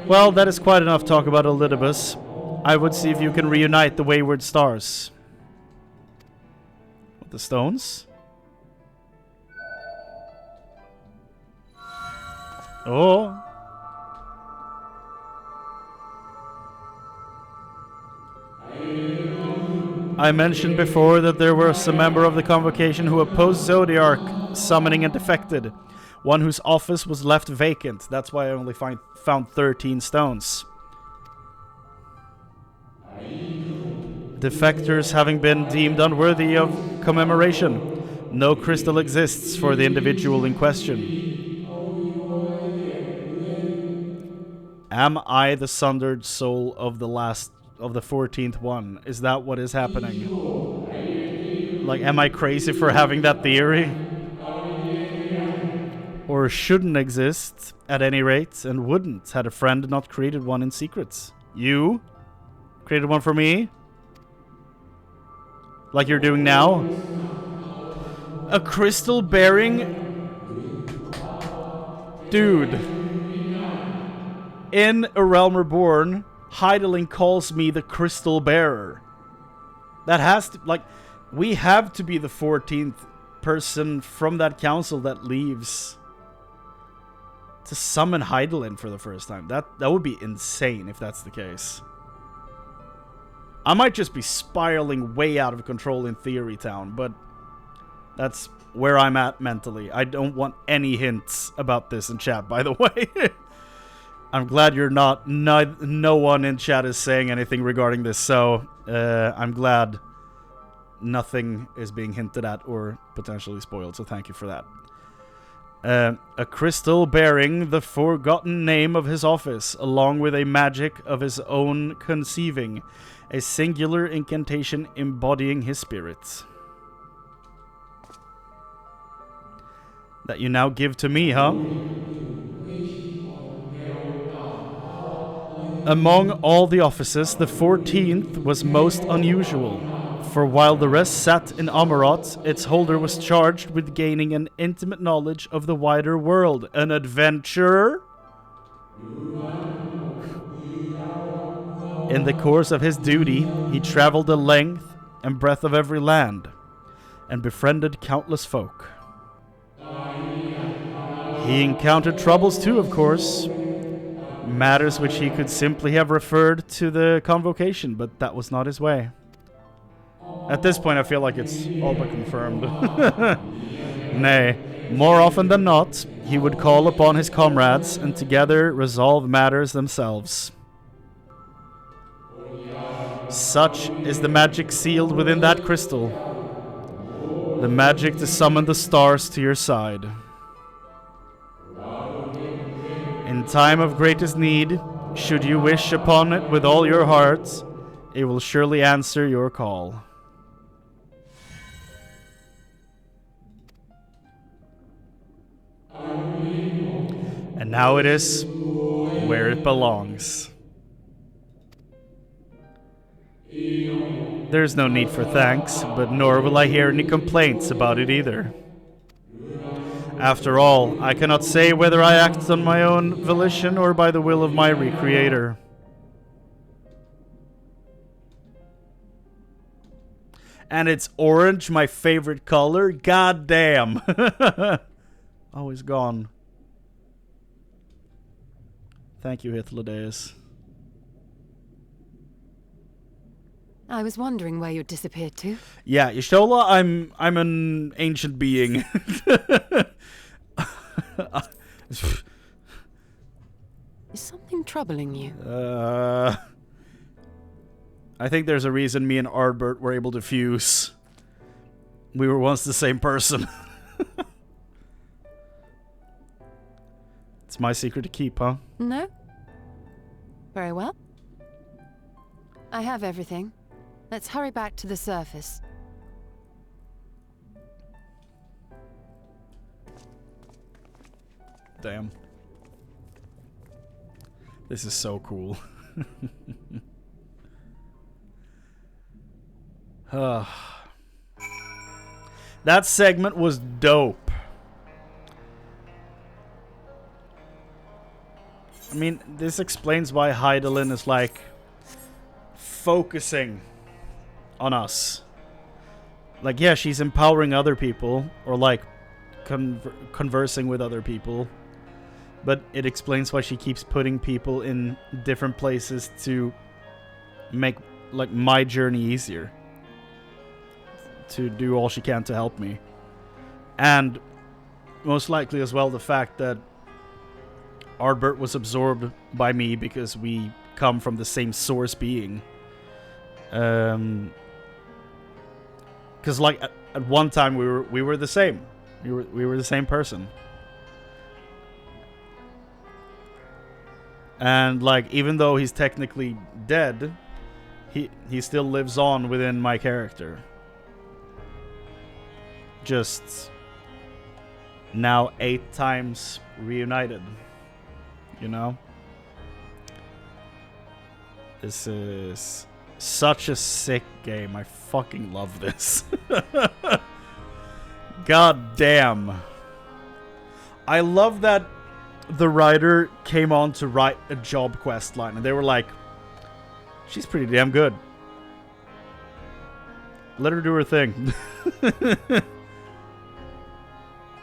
Well, that is quite enough talk about Elidibus. I would see if you can reunite the wayward stars. With the stones? Oh. I mentioned before that there was a member of the convocation who opposed Zodiark summoning and defected. One whose office was left vacant. That's why I only found 13 stones. Defectors having been deemed unworthy of commemoration. No crystal exists for the individual in question. Am I the sundered soul of the 14th one? Is that what is happening? Like, am I crazy for having that theory? Or shouldn't exist, at any rate, and wouldn't, had a friend not created one in secret. You? Created one for me? Like you're doing now? A crystal bearing? Dude. In A Realm Reborn, Hydaelyn calls me the crystal bearer. That has to, like, we have to be the 14th person from that council that leaves to summon Hydaelyn for the first time. That would be insane if that's the case. I might just be spiraling way out of control in Theory Town, but that's where I'm at mentally. I don't want any hints about this in chat, by the way. I'm glad you're not... No one in chat is saying anything regarding this, so I'm glad nothing is being hinted at or potentially spoiled, so thank you for that. A crystal bearing the forgotten name of his office, along with a magic of his own conceiving, a singular incantation embodying his spirit. That you now give to me, huh? Among all the offices, the 14th was most unusual. For while the rest sat in Amarot, its holder was charged with gaining an intimate knowledge of the wider world. An adventurer? In the course of his duty, he traveled the length and breadth of every land, and befriended countless folk. He encountered troubles too, of course. Matters which he could simply have referred to the convocation, but that was not his way. At this point, I feel like it's all but confirmed. Nay, more often than not, he would call upon his comrades and together resolve matters themselves. Such is the magic sealed within that crystal. The magic to summon the stars to your side. In time of greatest need, should you wish upon it with all your heart, it will surely answer your call. And now it is where it belongs. There's no need for thanks, but nor will I hear any complaints about it either. After all, I cannot say whether I act on my own volition or by the will of my Recreator. And it's orange, my favorite color. God damn. Oh, he's gone. Thank you, Hythlodaeus. I was wondering where you'd disappeared to. Yeah, Y'shtola, I'm an ancient being. Is something troubling you? I think there's a reason me and Ardbert were able to fuse. We were once the same person. It's my secret to keep, huh? No? Very well. I have everything. Let's hurry back to the surface. Damn. This is so cool. That segment was dope. I mean, this explains why Hydaelyn is like focusing on us. Like, yeah, she's empowering other people or like conversing with other people. But it explains why she keeps putting people in different places to make like my journey easier. To do all she can to help me. And most likely as well the fact that Ardbert was absorbed by me because we come from the same source being. Because like at one time we were the same. We were the same person. And like even though he's technically dead, he still lives on within my character. Just now 8 times reunited. You know? This is such a sick game. I fucking love this. God damn. I love that the writer came on to write a job quest line and they were like, she's pretty damn good. Let her do her thing.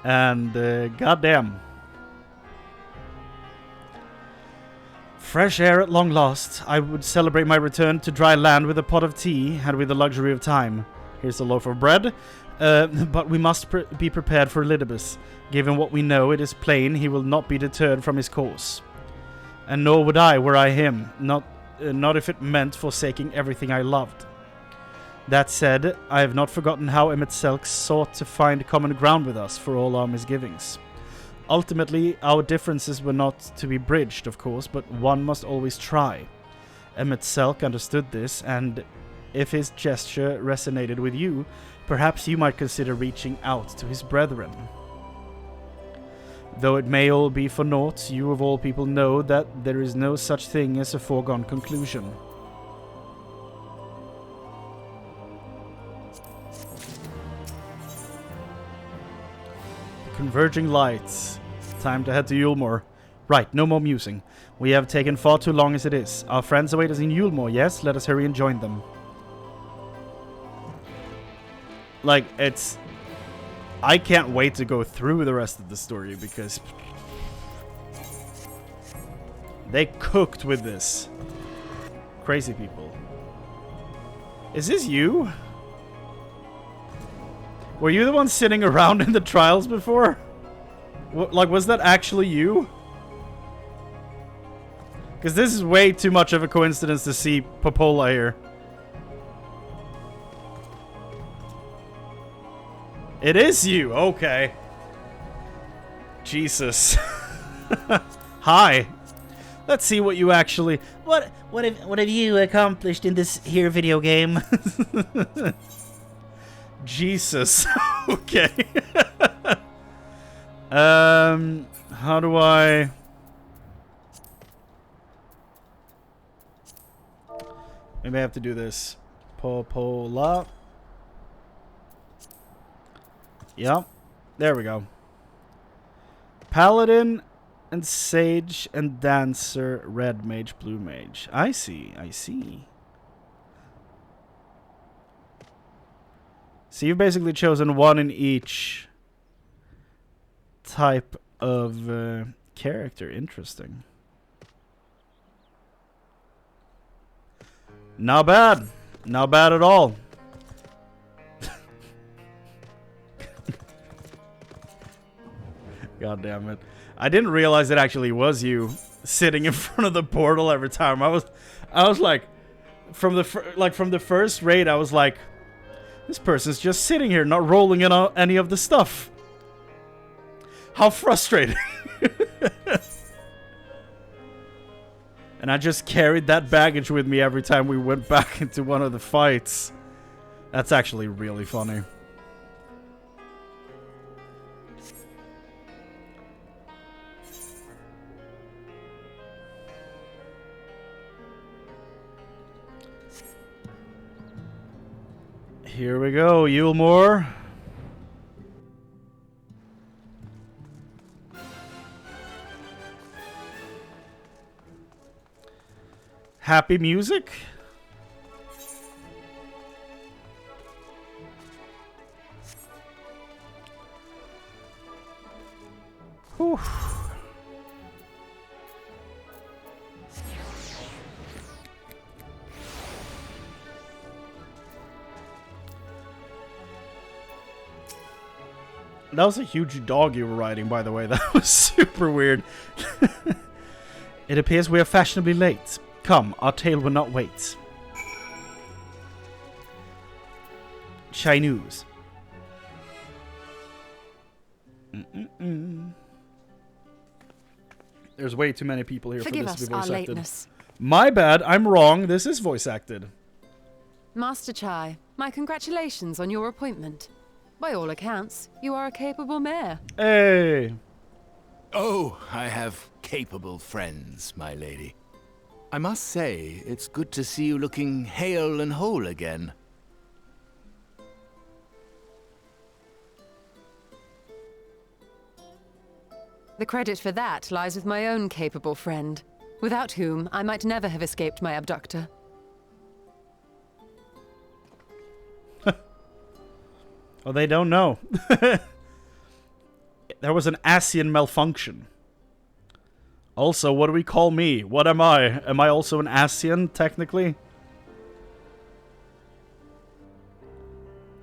And goddamn. Fresh air at long last. I would celebrate my return to dry land with a pot of tea, had we the luxury of time. Here's a loaf of bread. But we must be prepared for Elidibus. Given what we know, it is plain he will not be deterred from his course. And nor would I, were I him, not if it meant forsaking everything I loved. That said, I have not forgotten how Emet-Selch sought to find common ground with us for all our misgivings. Ultimately, our differences were not to be bridged, of course, but one must always try. Emet-Selch understood this, and if his gesture resonated with you, perhaps you might consider reaching out to his brethren. Though it may all be for naught, you of all people know that there is no such thing as a foregone conclusion. Converging lights. Time to head to Yulmore. Right, no more musing. We have taken far too long as it is. Our friends await us in Yulmore, yes? Let us hurry and join them. Like, it's... I can't wait to go through the rest of the story because... they cooked with this. Crazy people. Is this you? Were you the one sitting around in the trials before? Like, was that actually you? Because this is way too much of a coincidence to see Popola here. It is you! Okay. Jesus. Hi. Let's see what you actually... What have you accomplished in this here video game? Jesus. Okay. How do I... Maybe I have to do this. Popola. Yep. There we go. Paladin and Sage and Dancer, Red Mage, Blue Mage. I see, I see. So you've basically chosen one in each type of character. Interesting. Not bad. Not bad at all. God damn it. I didn't realize it actually was you sitting in front of the portal every time. I was like, from the first raid, I was like, this person's just sitting here, not rolling in any of the stuff. How frustrating. And I just carried that baggage with me every time we went back into one of the fights. That's actually really funny. Here we go, Yulmore. Happy music? Whew. That was a huge dog you were riding, by the way. That was super weird. It appears we are fashionably late. Come, our tale will not wait. Shy news. There's way too many people here Forgive for this to us be our voice acted. lateness. My bad, I'm wrong. This is voice acted. Master Chai, my congratulations on your appointment. By all accounts, you are a capable mayor. Hey! Oh, I have capable friends, my lady. I must say, it's good to see you looking hale and whole again. The credit for that lies with my own capable friend, without whom I might never have escaped my abductor. Oh, they don't know. There was an Asian malfunction. Also, what do we call me? What am I? Am I also an Asian, technically?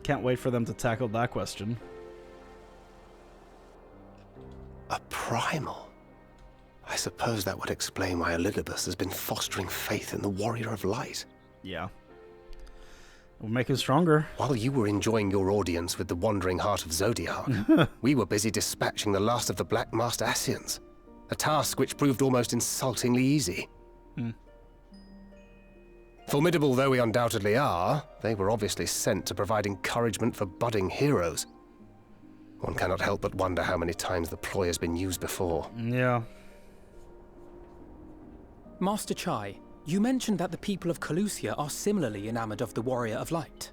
Can't wait for them to tackle that question. A primal? I suppose that would explain why Elidibus has been fostering faith in the Warrior of Light. Yeah. We'll make him stronger. While you were enjoying your audience with the Wandering Heart of Zodiac, we were busy dispatching the last of the Black Masked Asians. A task which proved almost insultingly easy. Formidable though we undoubtedly are, they were obviously sent to provide encouragement for budding heroes. One cannot help but wonder how many times the ploy has been used before. Yeah. Master Chai, you mentioned that the people of Calusia are similarly enamored of the Warrior of Light.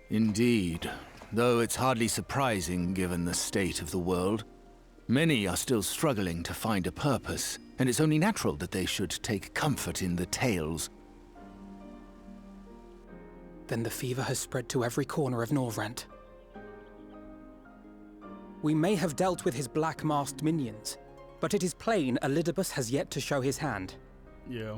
Indeed, though it's hardly surprising given the state of the world. Many are still struggling to find a purpose, and it's only natural that they should take comfort in the tales. Then the fever has spread to every corner of Norvrant. We may have dealt with his black-masked minions, but it is plain Elidibus has yet to show his hand. Yeah.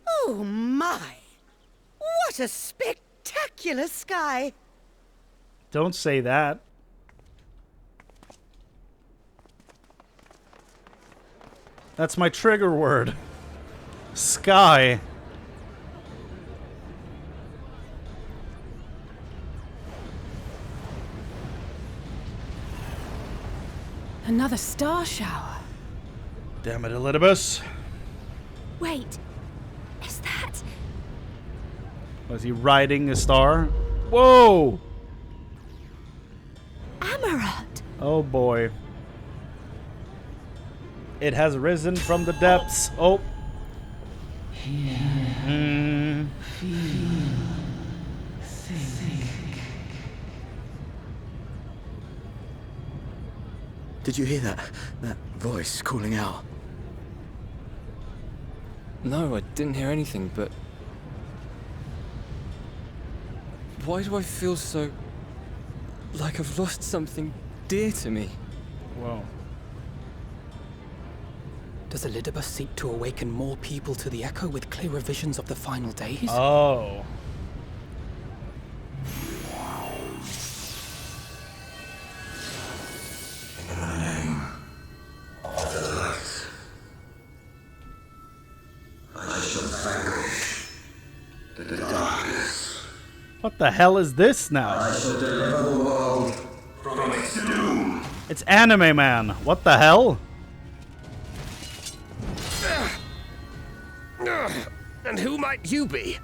Oh my! What a spectacular sky! Don't say that. That's my trigger word. Sky. Another star shower. Damn it, Elidibus. Wait, is that... Was he riding a star? Whoa! Amaranth? Oh boy. It has risen from the depths. Oh. Did you hear that? That voice calling out? No, I didn't hear anything, but... Why do I feel so... like I've lost something dear to me? Whoa. Does Elidibus seek to awaken more people to the Echo with clearer visions of the final days? Oh. In the name of the light, I shall vanquish the darkness. What the hell is this now? I shall deliver the world from its doom. It's Anime Man. What the hell? And who might you be?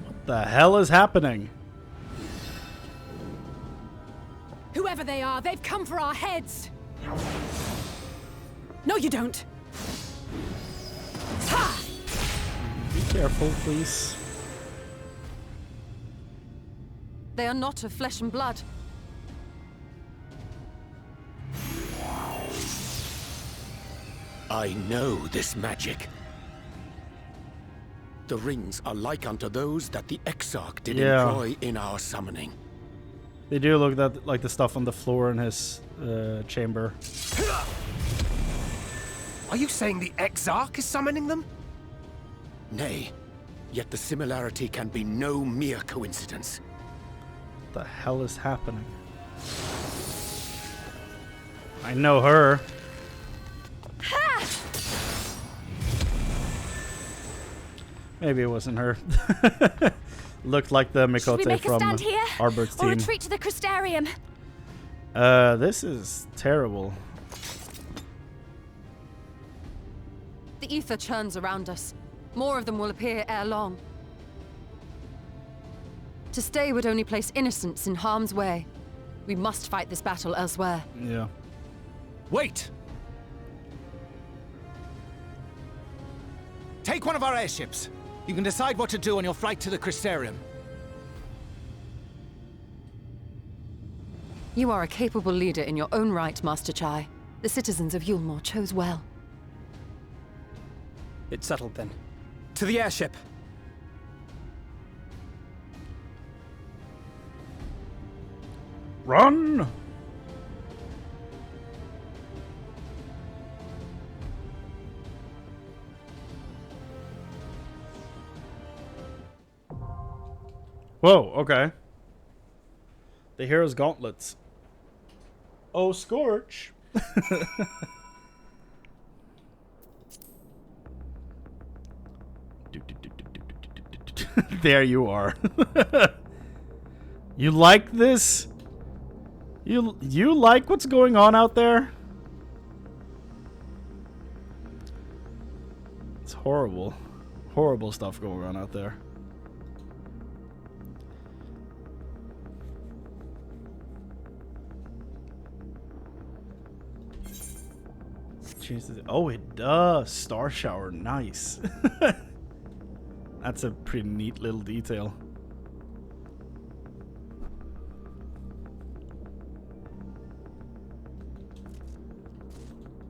What the hell is happening? Whoever they are, they've come for our heads. No, you don't. Be careful, please. They are not of flesh and blood. I know this magic. The rings are like unto those that the Exarch did employ in our summoning. They do look like the stuff on the floor in his chamber. Are you saying the Exarch is summoning them? Nay, yet the similarity can be no mere coincidence. What the hell is happening? I know her. Maybe it wasn't her. Looked like the Should we Mikote make a from stand here, Arbert's or team. retreat to the Crystarium? This is terrible. The ether churns around us. More of them will appear ere long. To stay would only place innocents in harm's way. We must fight this battle elsewhere. Yeah. Wait! Take one of our airships. You can decide what to do on your flight to the Crystarium. You are a capable leader in your own right, Master Chai. The citizens of Yulmore chose well. It's settled then. To the airship! Run! Whoa, okay. The hero's gauntlets. Oh, Scorch! There you are. You like this? You like what's going on out there? It's horrible. Horrible stuff going on out there. Jesus. Oh, it does. Star shower. Nice. That's a pretty neat little detail.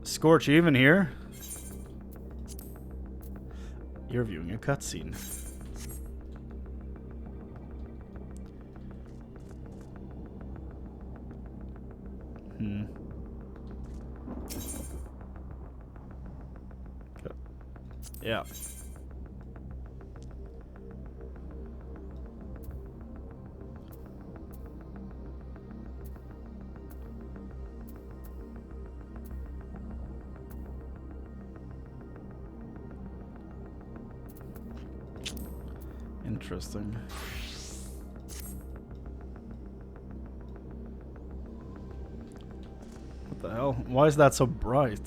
Scorch, you even here? You're viewing a cutscene. Yeah. Interesting. What the hell? Why is that so bright?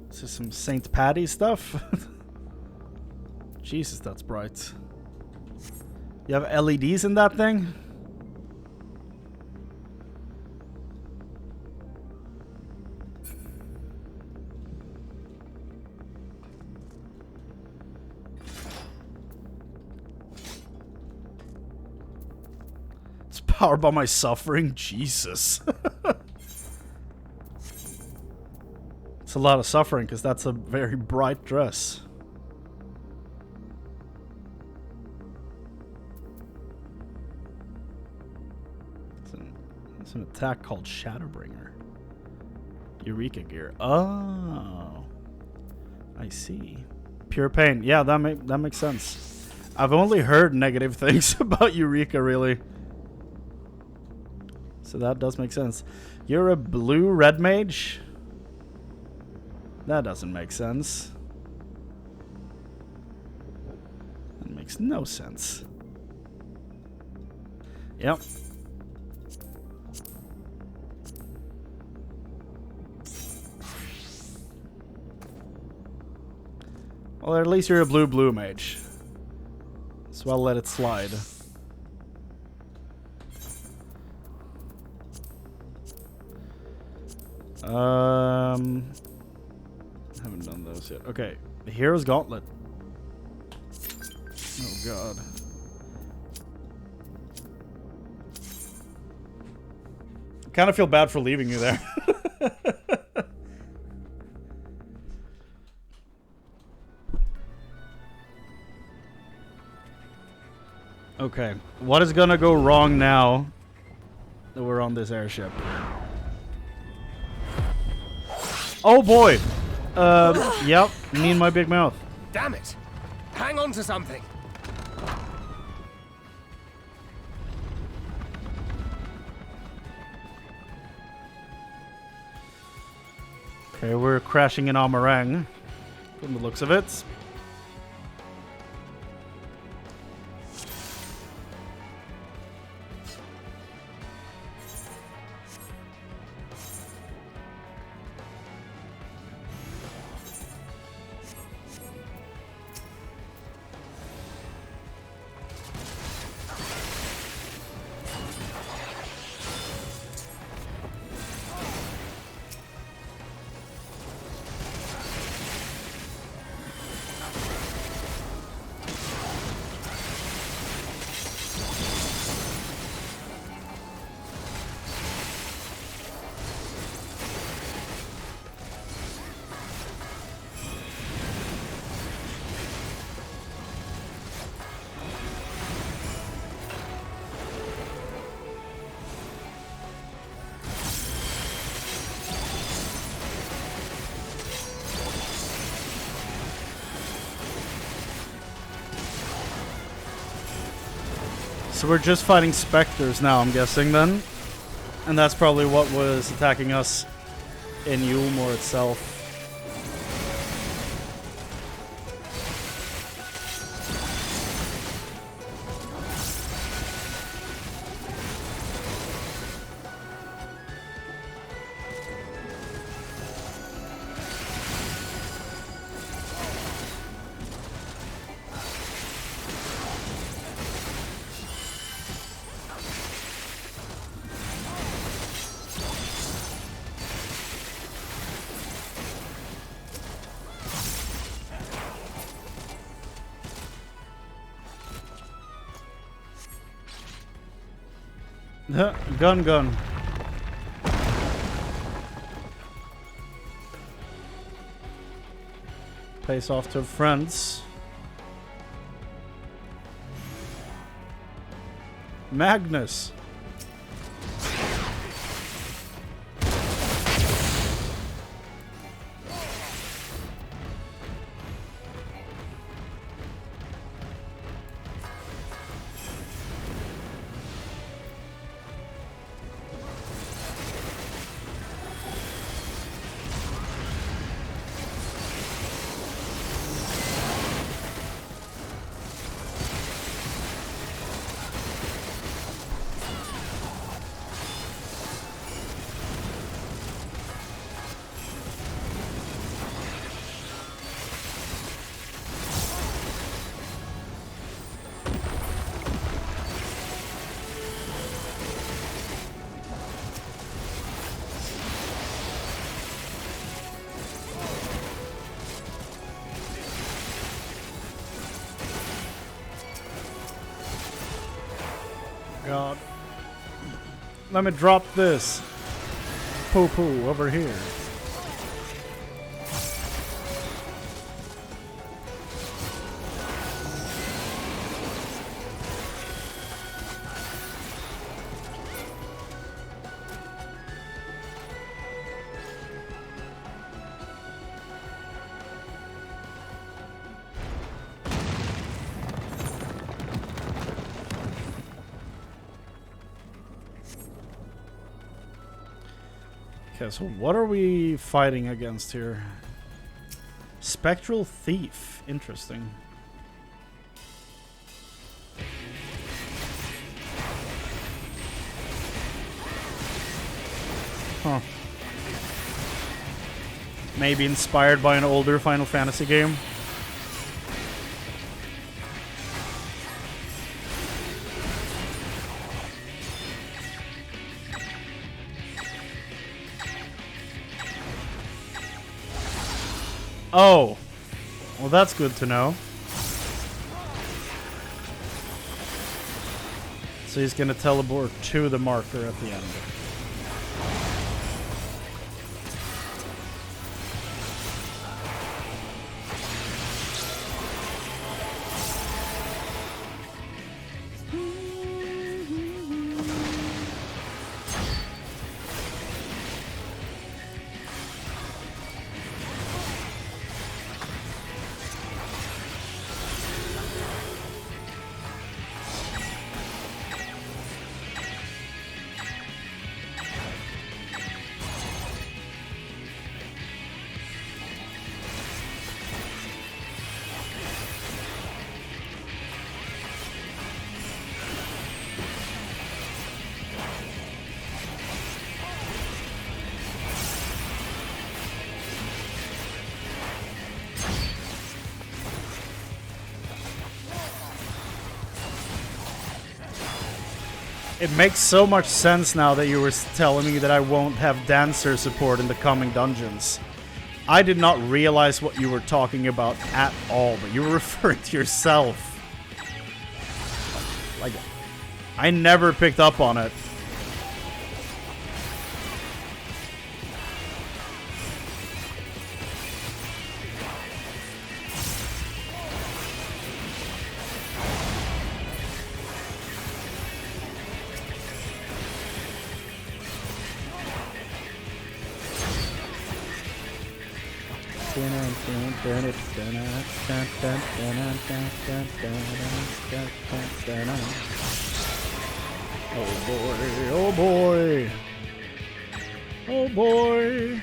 Is this some St. Patty stuff? Jesus, that's bright. You have LEDs in that thing? Powered by my suffering? Jesus. It's a lot of suffering because that's a very bright dress. It's an attack called Shadowbringer. Eureka gear. Oh. I see. Pure pain. Yeah, that makes sense. I've only heard negative things about Eureka, really. So that does make sense. You're a blue red mage? That doesn't make sense. That makes no sense. Yep. Well, at least you're a blue mage. So I'll let it slide. Haven't done those yet. Okay, the Hero's Gauntlet. Oh god. I kind of feel bad for leaving you there. Okay, what is gonna go wrong now that we're on this airship? Oh boy! Yep, me and my big mouth. Damn it! Hang on to something! Okay, we're crashing in Amarang, from the looks of it. So we're just fighting specters now, I'm guessing, then. And that's probably what was attacking us in Yulmore itself. Gun. Pace off to friends. Magnus. God. Let me drop this poo-poo over here. Okay, so what are we fighting against here? Spectral Thief. Interesting. Huh. Maybe inspired by an older Final Fantasy game. Oh, well, that's good to know. So he's gonna teleport to the marker at the end. It makes so much sense now that you were telling me that I won't have dancer support in the coming dungeons. I did not realize what you were talking about at all, but you were referring to yourself. Like, I never picked up on it. Oh boy, oh boy. Oh boy.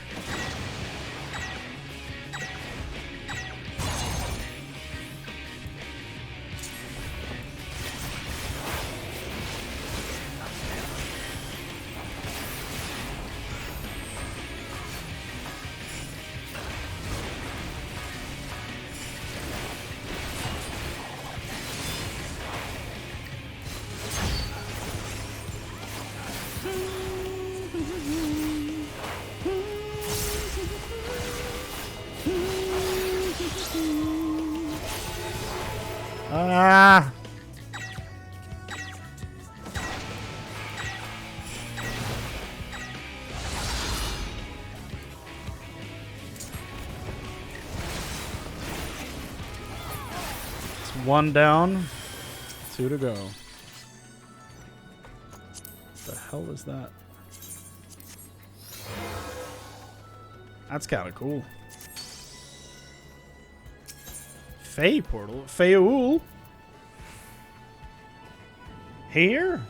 Ah! It's one down, 2 to go. What the hell is that? That's kind of cool. Fey portal? Feyoul? Here?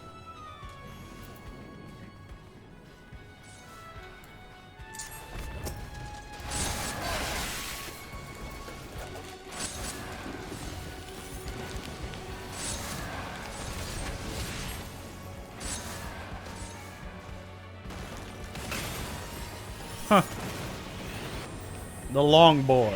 Huh. The long boy.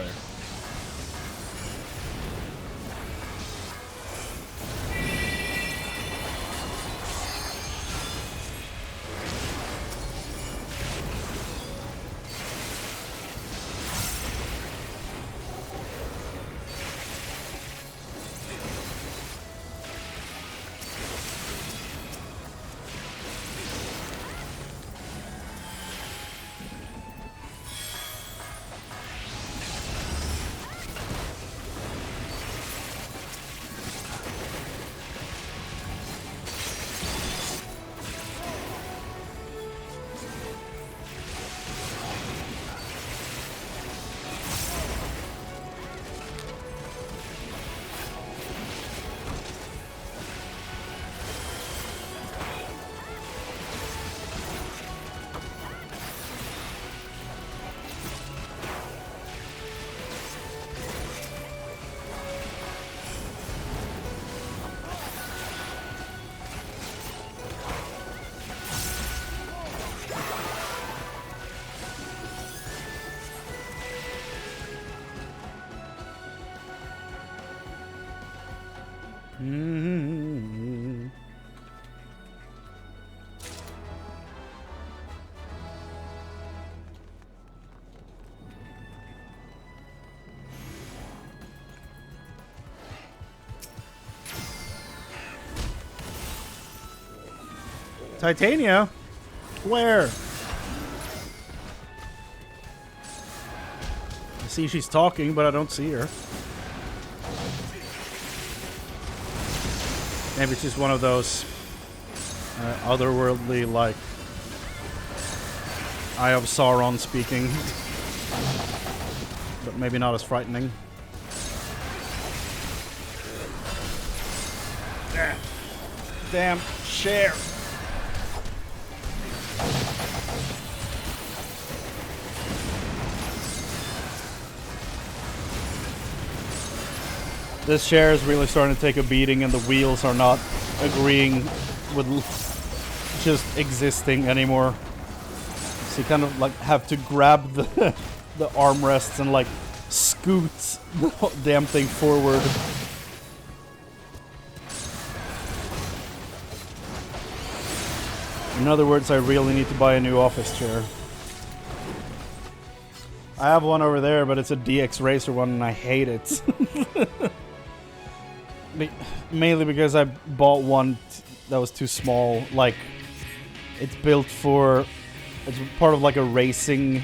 Mm-hmm. Titania? Where? I see she's talking, but I don't see her. Maybe it's just one of those otherworldly, like, Eye of Sauron speaking. But maybe not as frightening. Damn, share. This chair is really starting to take a beating, and the wheels are not agreeing with just existing anymore. So you kind of like have to grab the the armrests and like scoot the damn thing forward. In other words, I really need to buy a new office chair. I have one over there, but it's a DX Racer one, and I hate it. Mainly because I bought one that was too small. Like, it's built for... It's part of like a racing,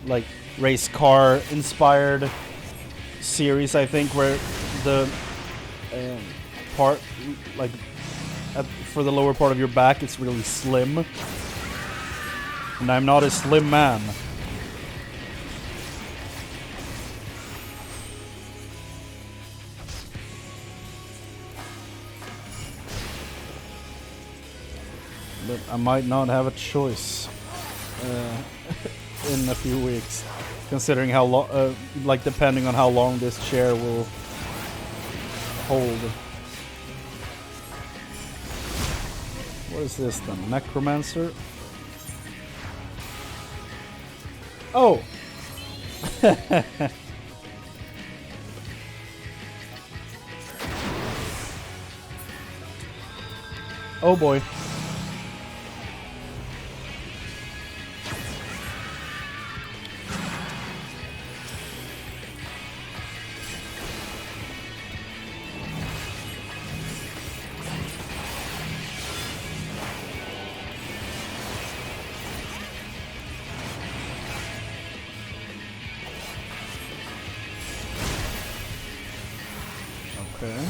like, race car inspired series, I think, where the part, like, for the lower part of your back, it's really slim. And I'm not a slim man. But I might not have a choice in a few weeks, considering how long, like, depending on how long this chair will hold. What is this then? Necromancer? Oh! Oh boy. Okay.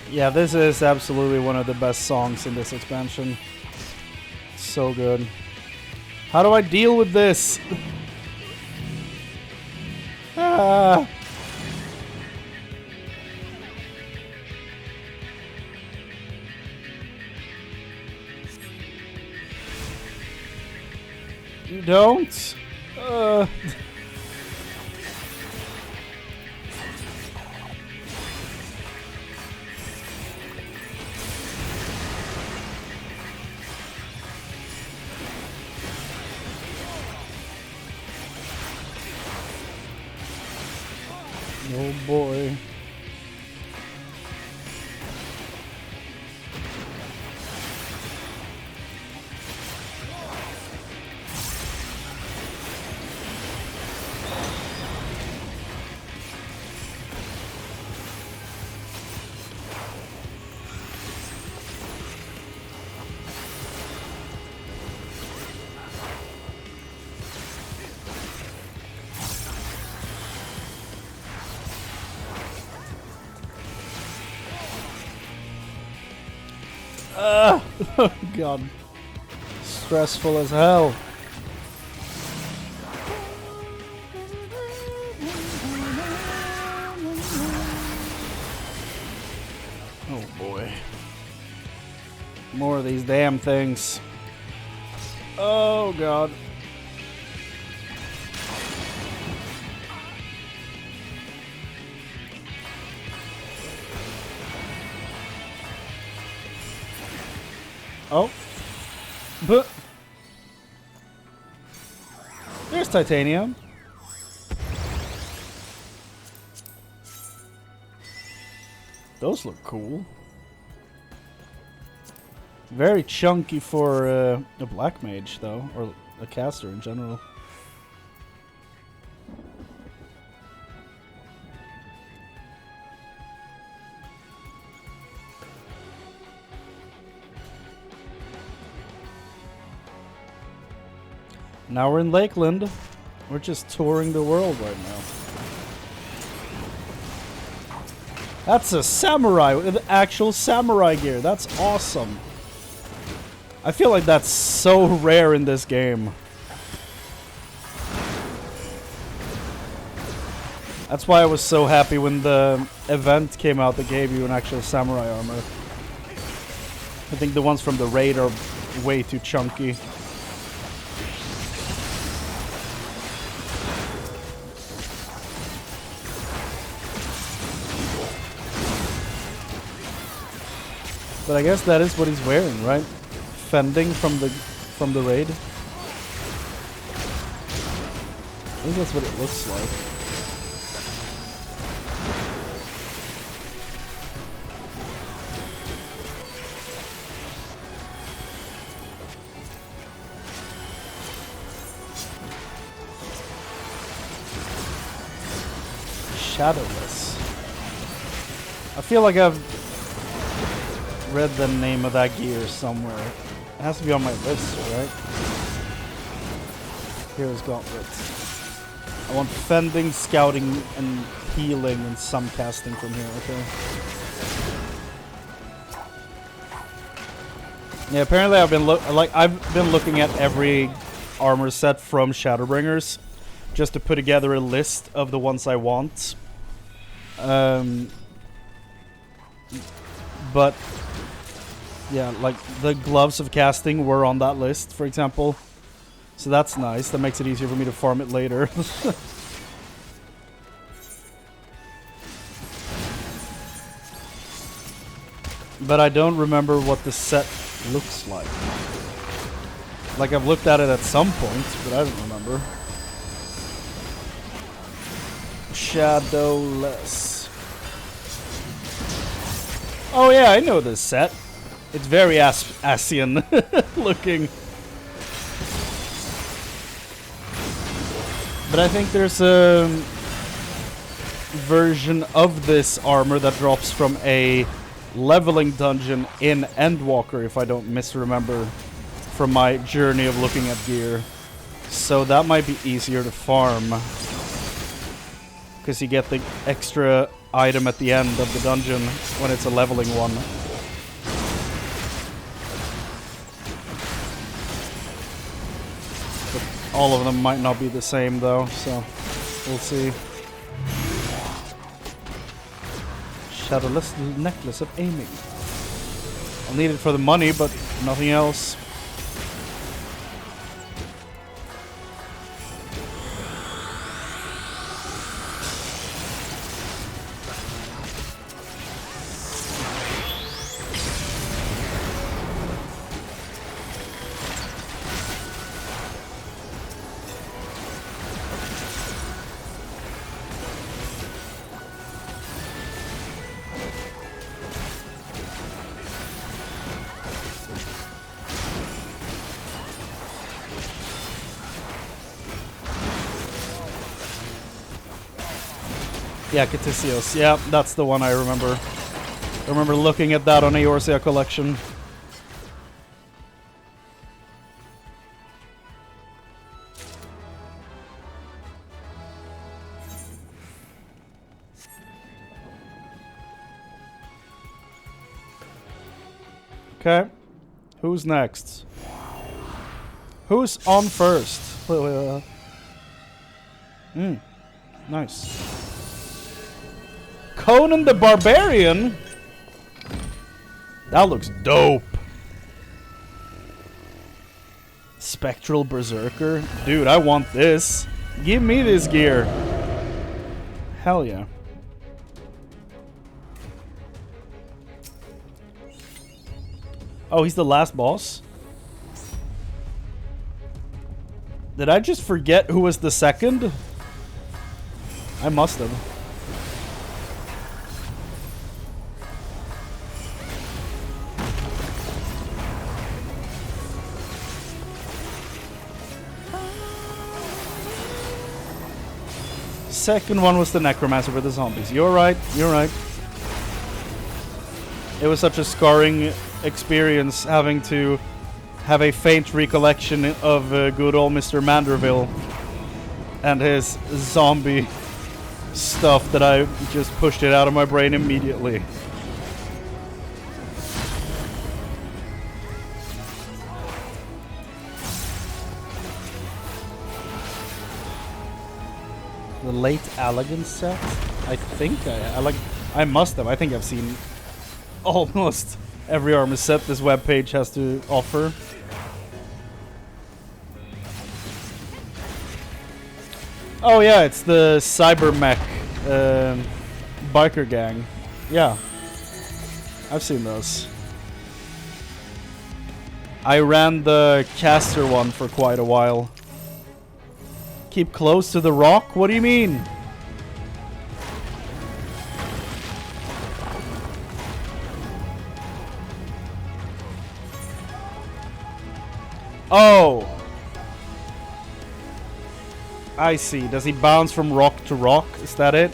Yeah, this is absolutely one of the best songs in this expansion. So good. How do I deal with this? Ah. You don't? Oh boy. Oh god. Stressful as hell. Oh boy. More of these damn things. Oh god. Oh. But there's titanium. Those look cool. Very chunky for a black mage, though, or a caster in general. Now we're in Lakeland. We're just touring the world right now. That's a samurai with actual samurai gear. That's awesome. I feel like that's so rare in this game. That's why I was so happy when the event came out that gave you an actual samurai armor. I think the ones from the raid are way too chunky. But I guess that is what he's wearing, right? Fending from the raid. I think that's what it looks like. Shadowless. I feel like I've read the name of that gear somewhere. It has to be on my list, right? Here's gauntlets. I want fending, scouting, and healing, and some casting from here. Okay. Yeah, apparently I've been looking at every armor set from Shadowbringers just to put together a list of the ones I want. But yeah, like the gloves of casting were on that list, for example. So that's nice. That makes it easier for me to farm it later. But I don't remember what the set looks like. Like I've looked at it at some point, but I don't remember. Shadowless. Oh yeah, I know this set. It's very Asian looking. But I think there's a version of this armor that drops from a leveling dungeon in Endwalker, if I don't misremember from my journey of looking at gear. So that might be easier to farm, because you get the extra item at the end of the dungeon when it's a leveling one. But all of them might not be the same though, so we'll see. Shadowless necklace of aiming. I'll need it for the money, but nothing else. Yeah, Catisios. Yeah, that's the one I remember. I remember looking at that on Eorzea collection. Okay. Who's next? Who's on first? Nice. Conan the Barbarian? That looks dope. Spectral Berserker? Dude, I want this. Give me this gear. Hell yeah. Oh, he's the last boss? Did I just forget who was the second? I must have. Second one was the necromancer with the zombies. You're right, you're right. It was such a scarring experience having to have a faint recollection of good old Mr. Manderville and his zombie stuff that I just pushed it out of my brain immediately. The late Allegan set? I think I must have. I think I've seen almost every armor set this webpage has to offer. Oh yeah, it's the cybermech biker gang. Yeah, I've seen those. I ran the caster one for quite a while. Keep close to the rock? What do you mean? Oh! I see. Does he bounce from rock to rock? Is that it?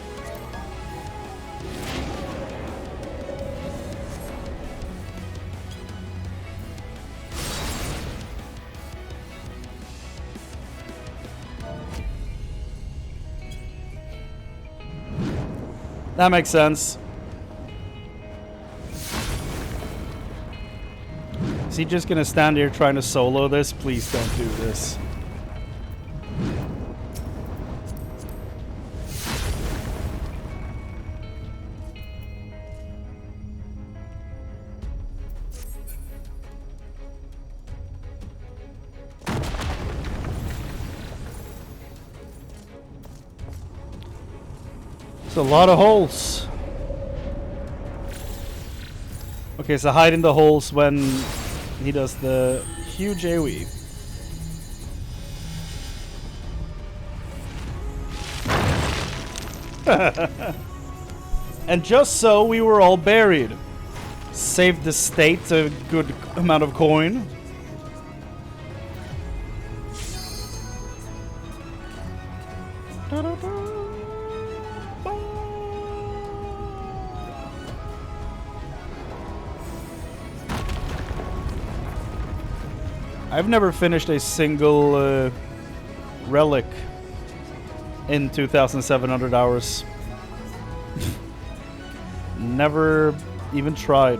That makes sense. Is he just gonna stand here trying to solo this? Please don't do this. A lot of holes. Okay, so hide in the holes when he does the huge AoE. And just so we were all buried. Saved the state a good amount of coin. I've never finished a single relic in 2,700 hours. Never even tried.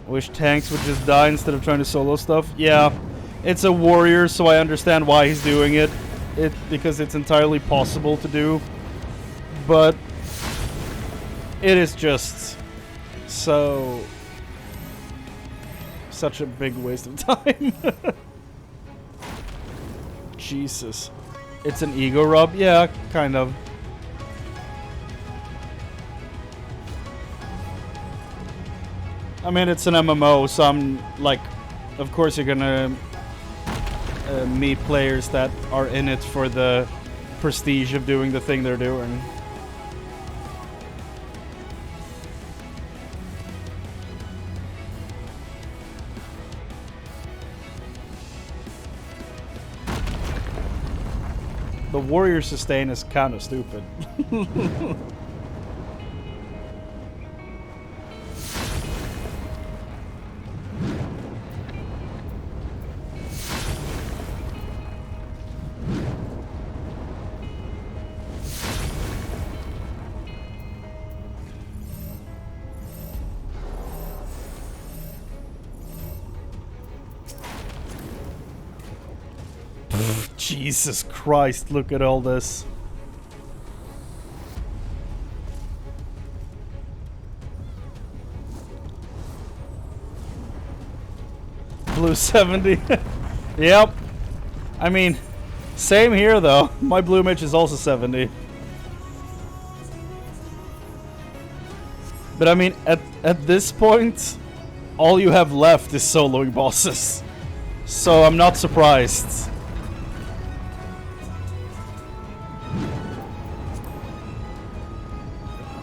Wish tanks would just die instead of trying to solo stuff. Yeah, it's a warrior, so I understand why he's doing it. Because it's entirely possible to do, but it is just such a big waste of time. Jesus, it's an ego rub. Yeah, kind of. I mean, it's an MMO, so I'm like, of course you're gonna meet players that are in it for the prestige of doing the thing they're doing. The warrior sustain is kind of stupid. Jesus Christ, look at all this. Blue 70. Yep. I mean, Same here, though. My blue mage is also 70. But I mean, at this point, all you have left is soloing bosses. So I'm not surprised.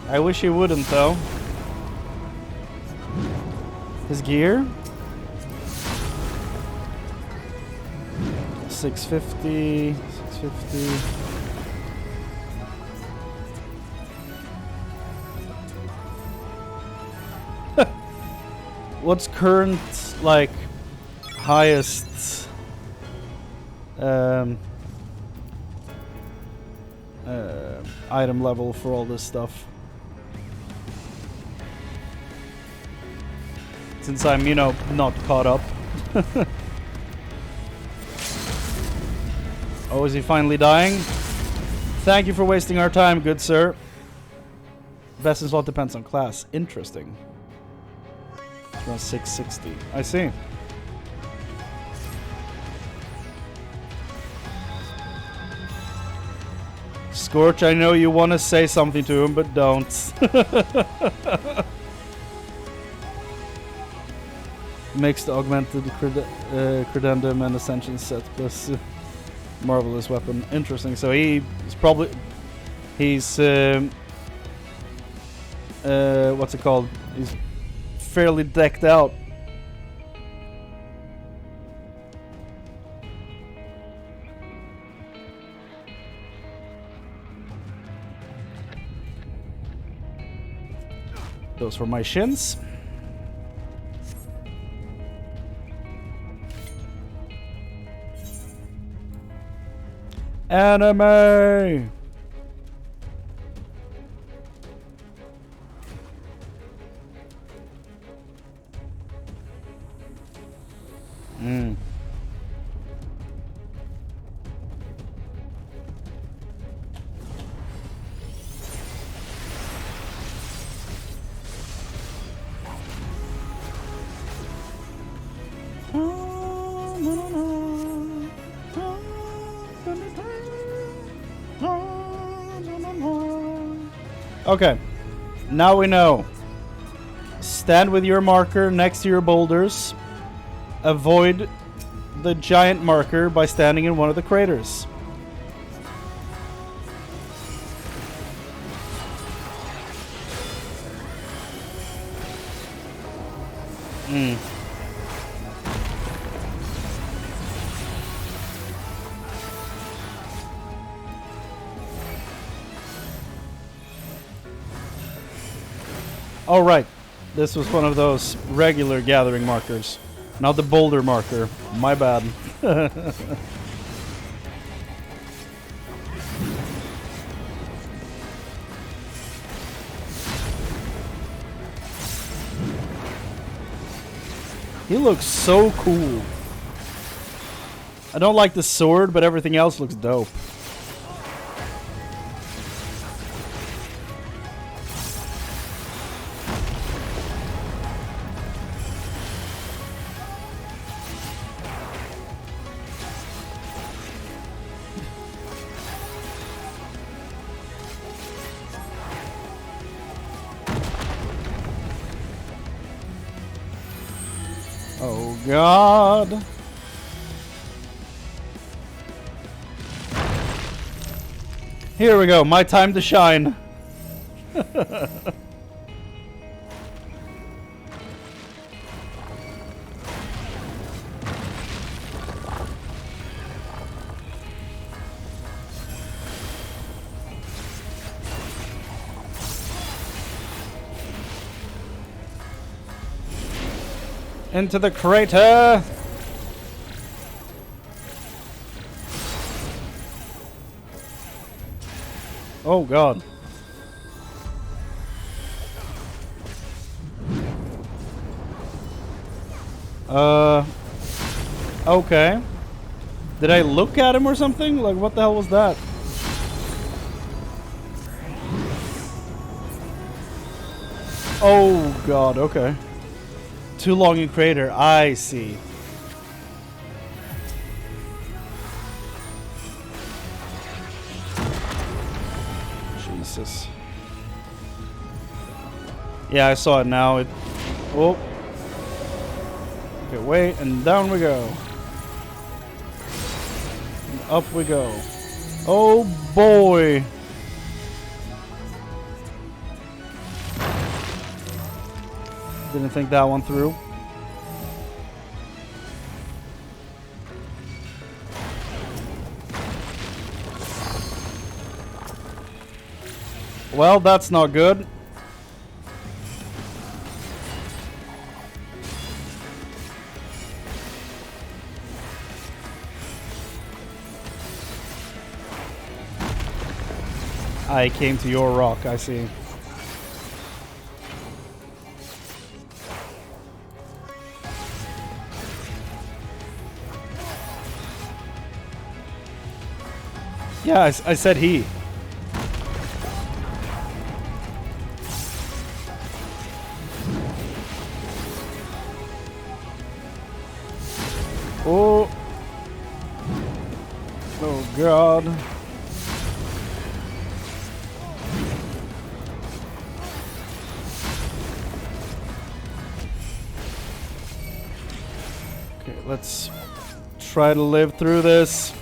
I wish he wouldn't, though. His gear? 650, 650. What's current, like, highest item level for all this stuff? Since I'm, you know, not caught up. Oh, is he finally dying? Thank you for wasting our time, good sir. Best in slot depends on class. Interesting. Around 660. I see. Scorch, I know you want to say something to him, but don't. Mixed augmented credendum and ascension set plus marvelous weapon. Interesting. So he's probably what's it called? He's fairly decked out. Those for my shins. Anime. Okay, now we know. Stand with your marker next to your boulders. Avoid the giant marker by standing in one of the craters. Oh, right. This was one of those regular gathering markers. Not the boulder marker. My bad. He looks so cool. I don't like the sword, but everything else looks dope. Oh God. Here we go, my time to shine. Into the crater! Oh God. Okay. Did I look at him or something? Like, what the hell was that? Oh God, okay. Too long in crater, I see. Jesus. Yeah, I saw it now. It. Oh. Okay, wait, and down we go. And up we go. Oh boy. Didn't think that one through. Well, that's not good. I came to your rock, I see. Yeah, I said he. Oh. Oh, God. Okay, let's try to live through this.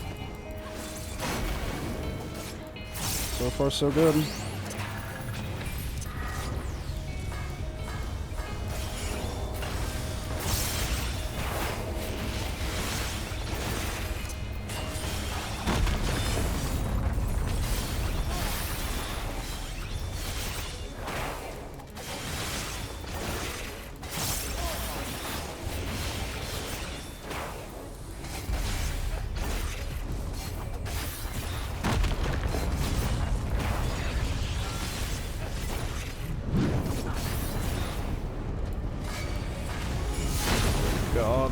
So far, so good. God.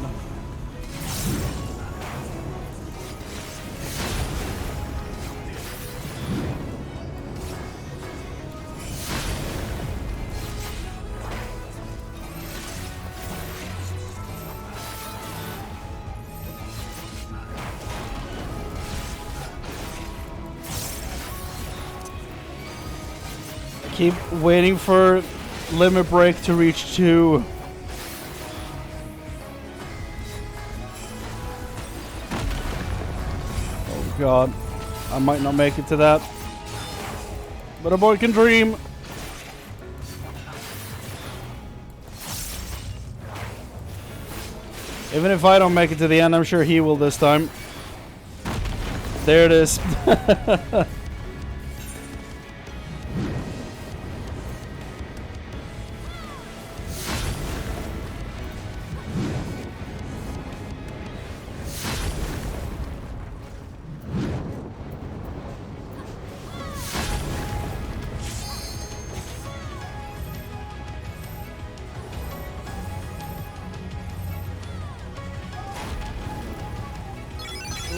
I keep waiting for limit break to reach 2. God, I might not make it to that, but a boy can dream. Even if I don't make it to the end, I'm sure he will this time. There it is.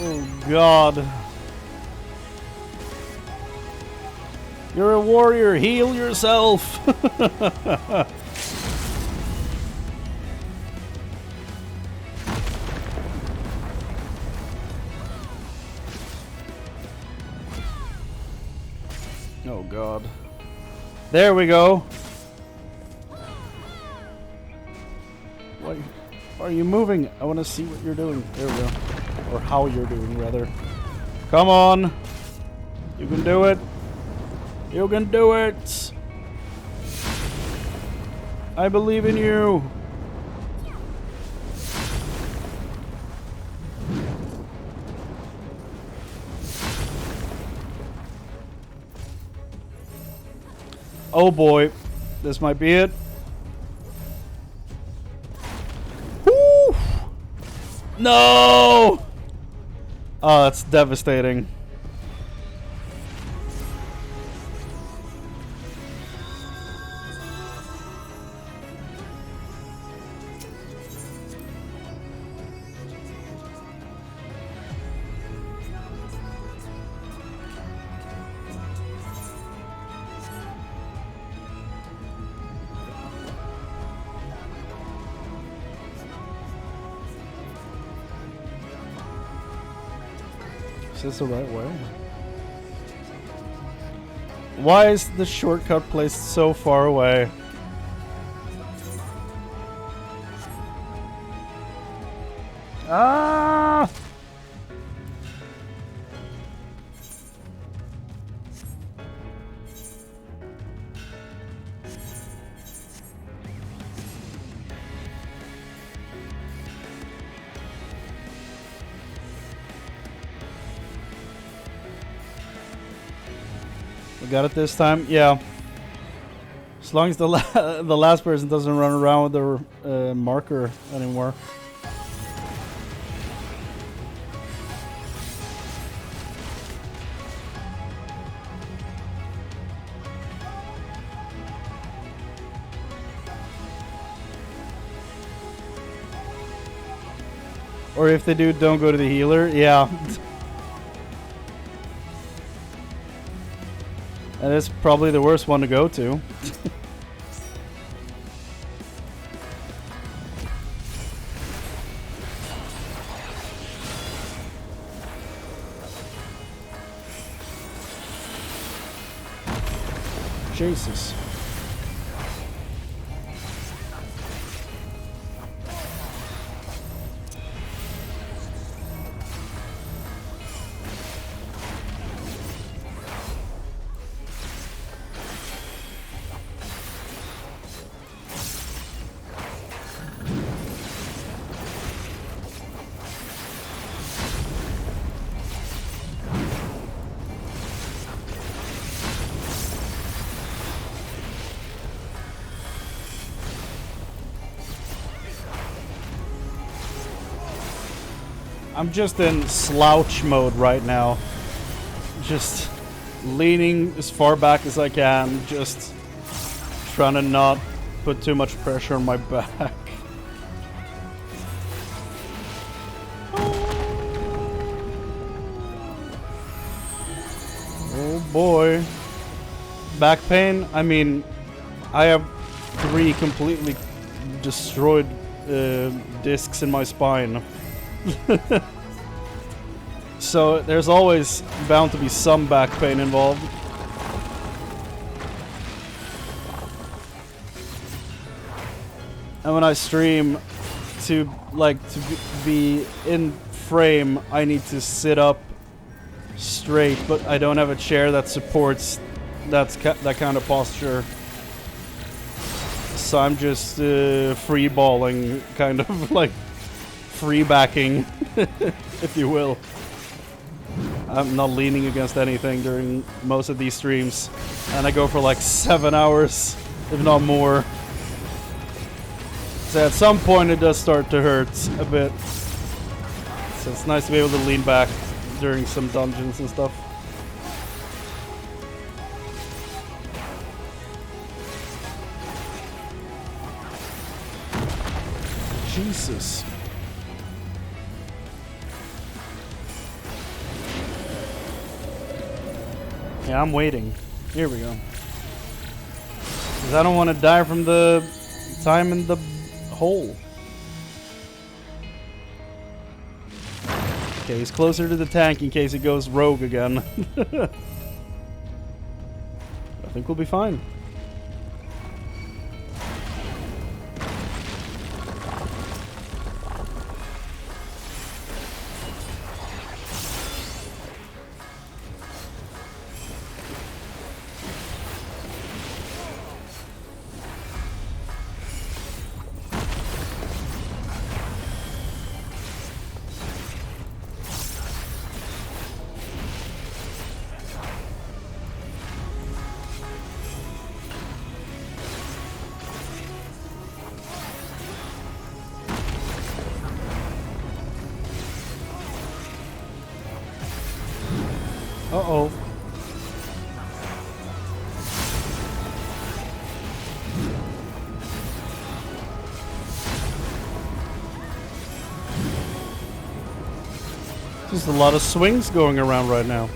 Oh, God. You're a warrior. Heal yourself. Oh, God. There we go. Why are you moving? I want to see what you're doing. There we go. Or how you're doing, rather. Come on. You can do it. You can do it. I believe in you. Oh boy. This might be it. Woo! No! Oh, that's devastating. Is this the right way? Why is the shortcut placed so far away? Ah! We got it this time? Yeah. As long as the the last person doesn't run around with the marker anymore. Or if they do, don't go to the healer. Yeah. That is probably the worst one to go to. Jesus. I'm just in slouch mode right now. Just leaning as far back as I can, just trying to not put too much pressure on my back. Oh boy. Back pain? I mean, I have 3 completely destroyed discs in my spine. So there's always bound to be some back pain involved. And when I stream, to be in frame, I need to sit up straight, but I don't have a chair that supports that kind of posture. So I'm just free balling, kind of like free backing, if you will. I'm not leaning against anything during most of these streams, and I go for like 7 hours, if not more. So at some point it does start to hurt a bit. So it's nice to be able to lean back during some dungeons and stuff. Jesus. Yeah, I'm waiting. Here we go. 'Cause I don't want to die from the time in the hole. Okay, he's closer to the tank in case he goes rogue again. I think we'll be fine. Uh-oh. There's a lot of swings going around right now.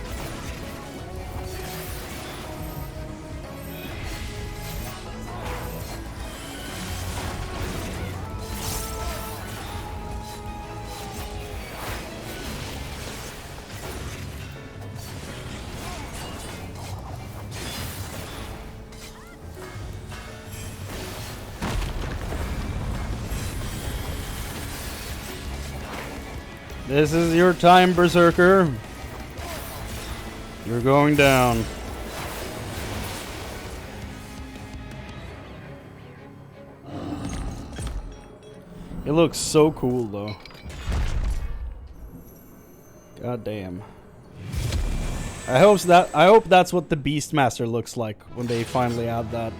This is your time, Berserker. You're going down. It looks so cool, though. God damn. I hope that's what the Beastmaster looks like when they finally add that.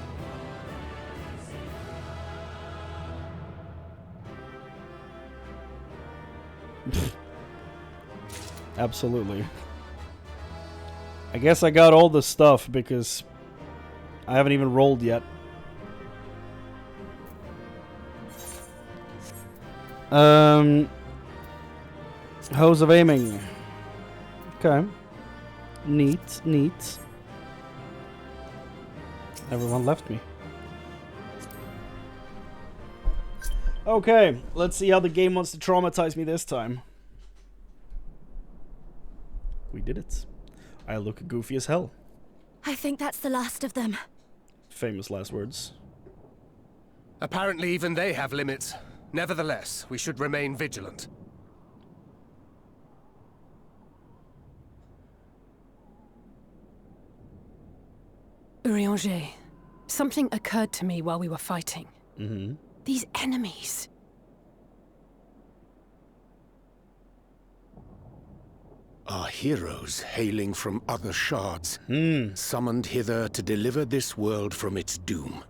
Absolutely. I guess I got all the stuff because I haven't even rolled yet. Hose of aiming. Okay. Neat, neat. Everyone left me. Okay, let's see how the game wants to traumatize me this time. We did it. I look goofy as hell. I think that's the last of them. Famous last words. Apparently even they have limits. Nevertheless, we should remain vigilant. Urianger, something occurred to me while we were fighting. Mm-hmm. These enemies. Are heroes hailing from other shards, summoned hither to deliver this world from its doom.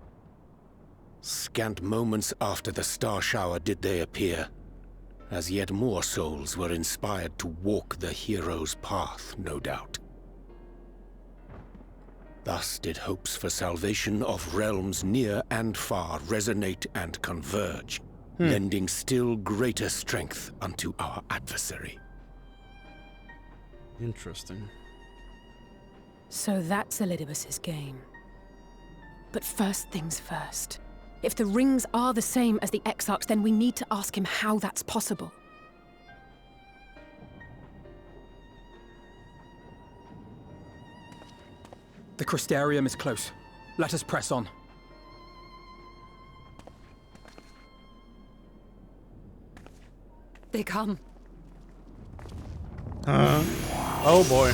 Scant moments after the star shower did they appear, as yet more souls were inspired to walk the hero's path, no doubt. Thus did hopes for salvation of realms near and far resonate and converge, lending still greater strength unto our adversary. Interesting. So that's Elidibus's game. But first things first. If the rings are the same as the Exarchs, then we need to ask him how that's possible. The Crystarium is close. Let us press on. They come. Oh boy.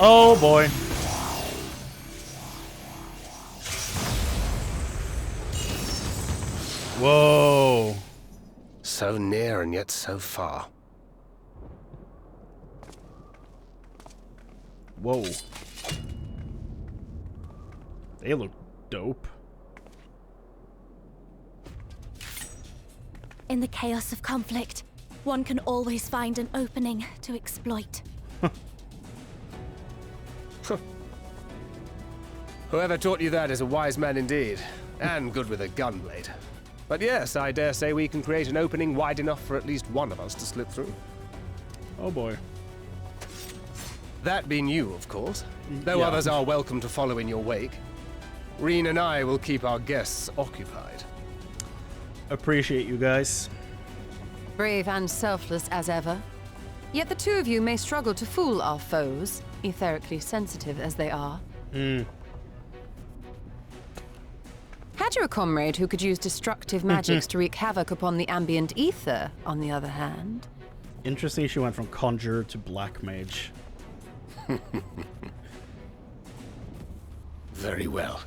Oh boy. Whoa. So near and yet so far. Whoa. They look dope. In the chaos of conflict, one can always find an opening to exploit. Whoever taught you that is a wise man indeed, and good with a gunblade. But yes, I dare say we can create an opening wide enough for at least one of us to slip through. Oh boy. That being you, of course. Though Yeah. others are welcome to follow in your wake. Reen and I will keep our guests occupied. Appreciate you guys. Brave and selfless as ever. Yet the two of you may struggle to fool our foes, etherically sensitive as they are. Had you a comrade who could use destructive magics to wreak havoc upon the ambient ether, on the other hand? Interesting she went from conjurer to black mage. Very well.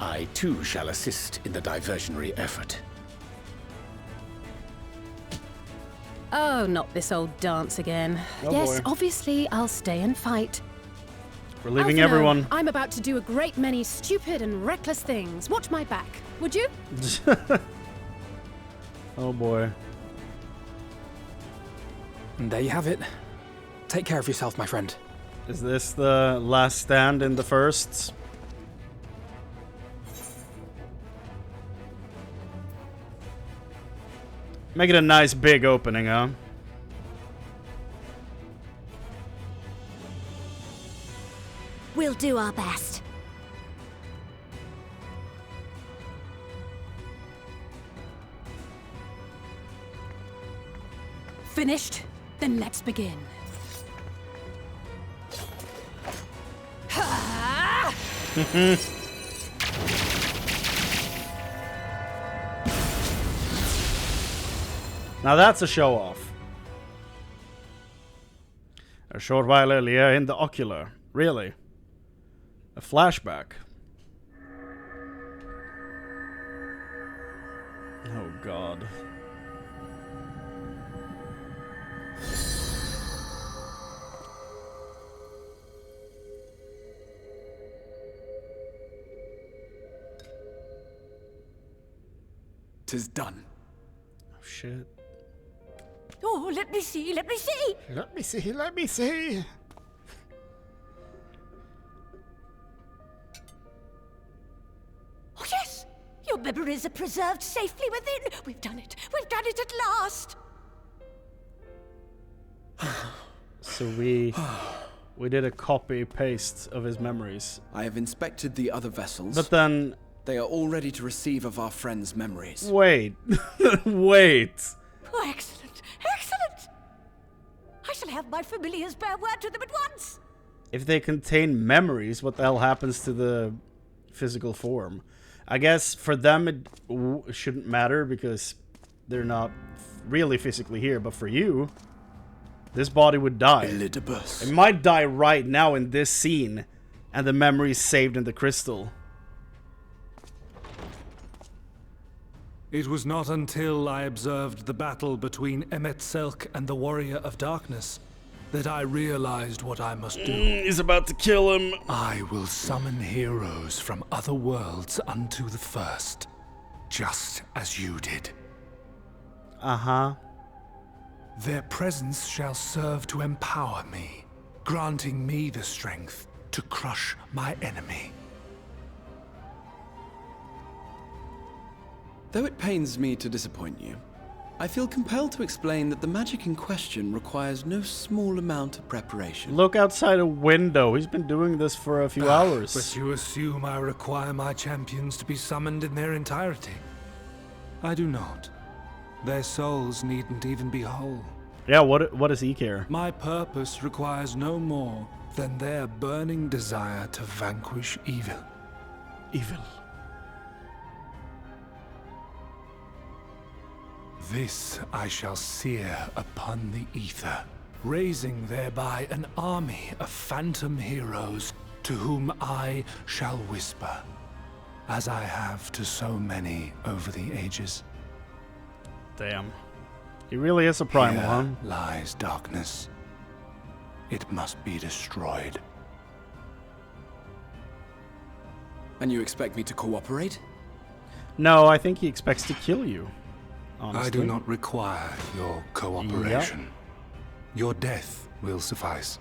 I too shall assist in the diversionary effort. Oh, not this old dance again. Oh, yes, boy. obviously I'll stay and fight. We're leaving Alphinaud, everyone. I'm about to do a great many stupid and reckless things. Watch my back, would you? Oh boy. And there you have it. Take care of yourself, my friend. Is this the last stand in the first? Make it a nice big opening, huh? We'll do our best. Finished? Then let's begin. Now that's a show off. A short while earlier in the ocular. Really? A flashback. Oh god. Tis done. Oh shit. Oh, let me see, let me see! Let me see, let me see. Oh, yes! Your memories are preserved safely within. We've done it at last! So we did a copy paste of his memories. I have inspected the other vessels. But then they are all ready to receive of our friends' memories. Wait. Wait. Oh, excellent, excellent! I shall have my familiars bear word to them at once! If they contain memories, what the hell happens to the physical form? I guess for them it shouldn't matter because they're not really physically here, but for you, this body would die. Elidibus. It might die right now in this scene, and the memory is saved in the crystal. It was not until I observed the battle between Emet-Selch and the Warrior of Darkness that I realized what I must do. He's about to kill him. I will summon heroes from other worlds unto the first, just as you did. Uh-huh. Their presence shall serve to empower me, granting me the strength to crush my enemy. Though it pains me to disappoint you, I feel compelled to explain that the magic in question requires no small amount of preparation. Look outside a window. He's been doing this for a few hours. But you assume I require my champions to be summoned in their entirety. I do not. Their souls needn't even be whole. Yeah, what does he care? My purpose requires no more than their burning desire to vanquish evil. Evil. This I shall sear upon the ether, raising thereby an army of phantom heroes to whom I shall whisper, as I have to so many over the ages. Damn. He really is a primal, huh? Here lies darkness. It must be destroyed. And you expect me to cooperate? No, I think he expects to kill you. Honestly. I do not require your cooperation. Yep. Your death will suffice.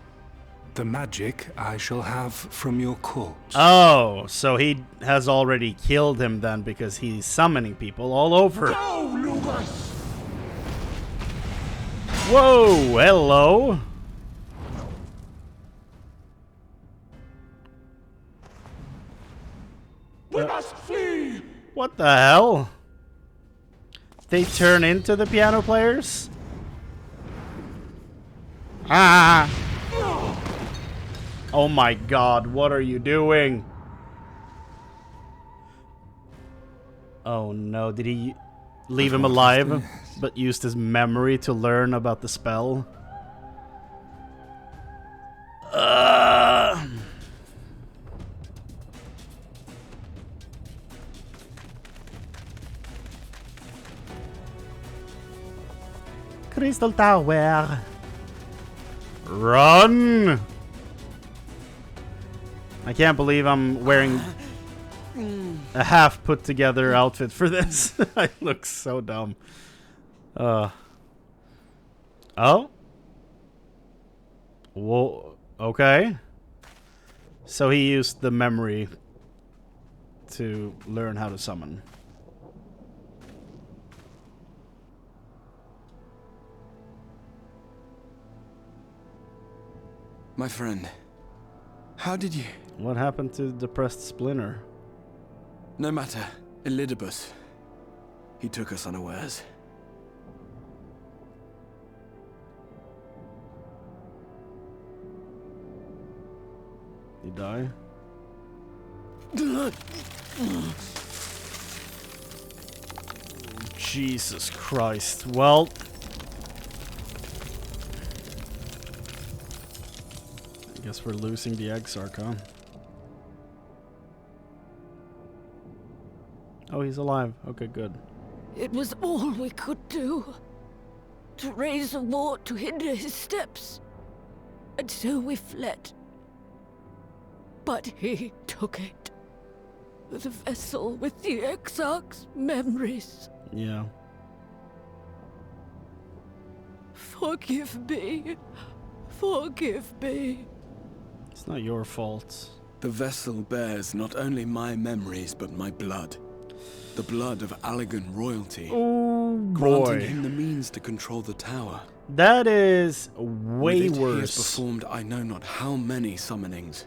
The magic I shall have from your corpse. Oh, so he has already killed him then because he's summoning people all over. Go, Lucas! Whoa, hello. We must flee! What the hell? They turn into the piano players? Ah! Oh my god, what are you doing? Oh no, did he leave him alive, but used his memory to learn about the spell? Crystal Tower. Run! I can't believe I'm wearing a half put together outfit for this. I look so dumb. Oh? Whoa, okay. So he used the memory to learn how to summon. My friend, how did you... What happened to depressed Splinter? No matter. Elidibus. He took us unawares. He died? Jesus Christ. Well... Guess we're losing the Exarch, huh? Oh, he's alive. Okay, good. It was all we could do. To raise a war to hinder his steps. And so we fled. But he took it. The vessel with the Exarch's memories. Yeah. Forgive me. Forgive me. It's not your fault. The vessel bears not only my memories, but my blood. The blood of Allegan royalty. Oh, granting boy. him the means to control the tower. That is way With it, worse. He has performed I know not how many summonings,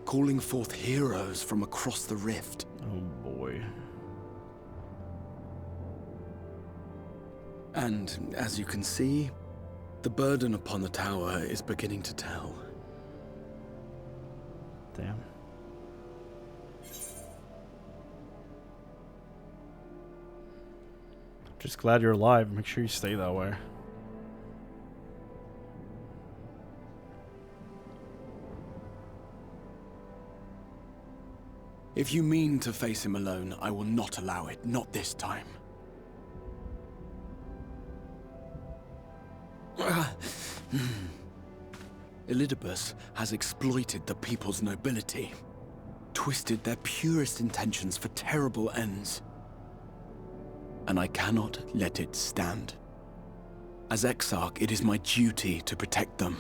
calling forth heroes from across the rift. Oh boy. And as you can see, the burden upon the tower is beginning to tell. Damn. Just glad you're alive. Make sure you stay that way. If you mean to face him alone, I will not allow it. Not this time. Elidibus has exploited the people's nobility, twisted their purest intentions for terrible ends. And I cannot let it stand. As Exarch, it is my duty to protect them,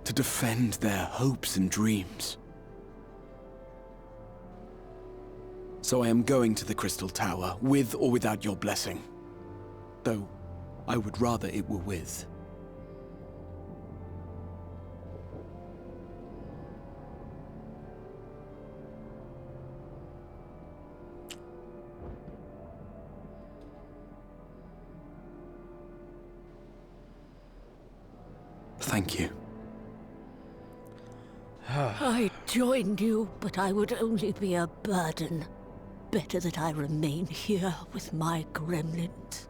to defend their hopes and dreams. So I am going to the Crystal Tower, with or without your blessing. Though, I would rather it were with. Thank you. I joined you, but I would only be a burden. Better that I remain here with my gremlins.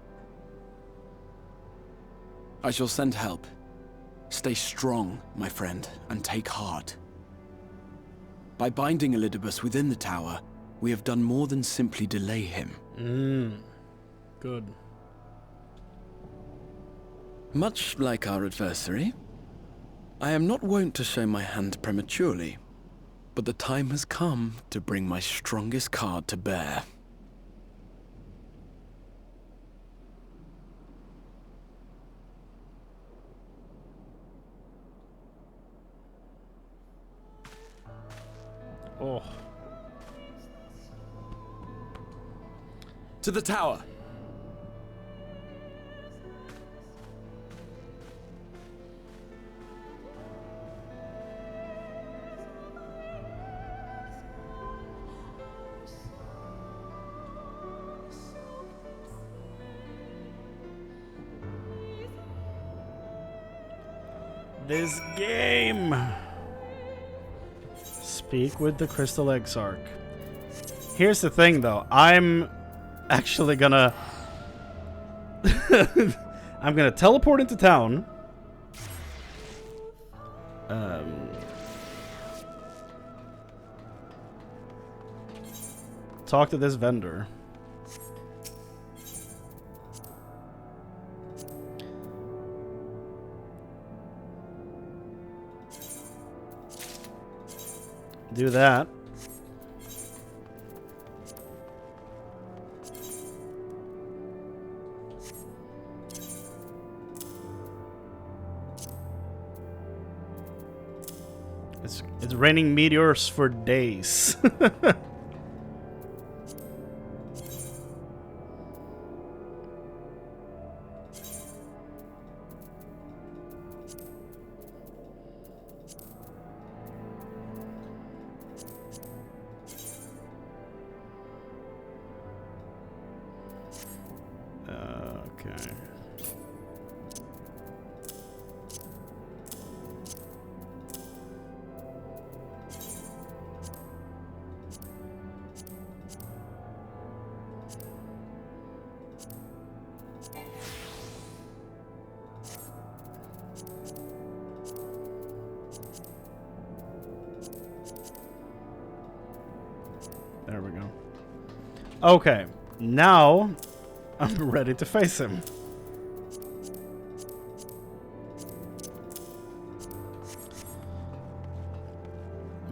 I shall send help. Stay strong, my friend, and take heart. By binding Elidibus within the tower, we have done more than simply delay him. Good. Much like our adversary, I am not wont to show my hand prematurely, but the time has come to bring my strongest card to bear. Oh. To the tower! This game. Speak with the Crystal Exarch. Here's the thing, though. I'm actually gonna... I'm gonna teleport into town. Talk to this vendor. Do that. It's raining meteors for days. Okay. Okay, now I'm ready to face him.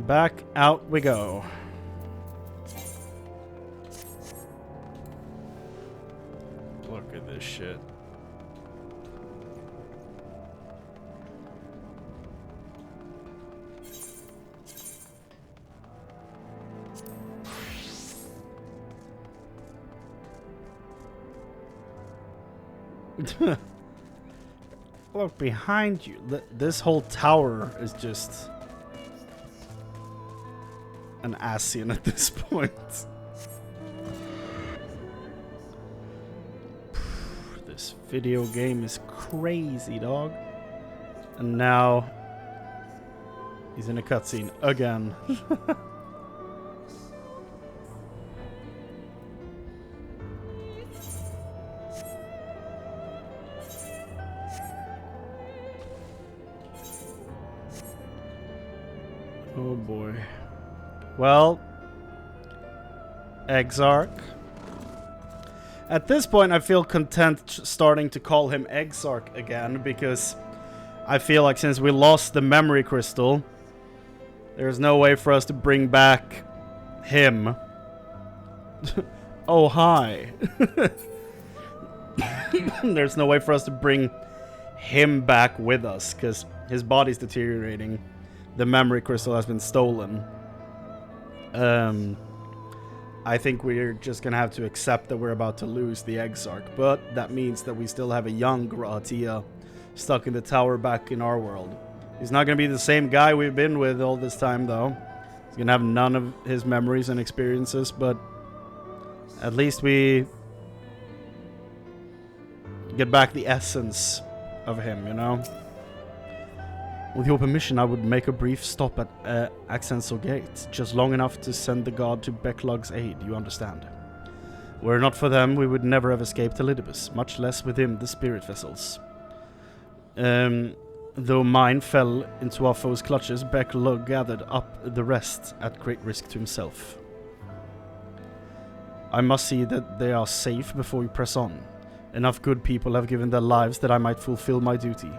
Back out we go. Look at this shit. Look behind you. This whole tower is just an Asian at this point. This video game is crazy, dog. And now he's in a cutscene again. Oh boy. Well, Exarch. At this point, I feel content starting to call him Exarch again, because I feel like since we lost the memory crystal, there's no way for us to bring back him. Oh, hi. There's no way for us to bring him back with us, because his body's deteriorating. The memory crystal has been stolen. I think we're just gonna have to accept that we're about to lose the Exarch, but that means that we still have a young Gratia stuck in the tower back in our world. He's not gonna be the same guy we've been with all this time, though. He's gonna have none of his memories and experiences, but at least we get back the essence of him, you know? With your permission, I would make a brief stop at Axensel Gate, just long enough to send the god to Becklug's aid, you understand. Were it not for them, we would never have escaped Elidibus, much less with him the spirit vessels. Though mine fell into our foe's clutches, Becklug gathered up the rest at great risk to himself. I must see that they are safe before we press on. Enough good people have given their lives that I might fulfill my duty.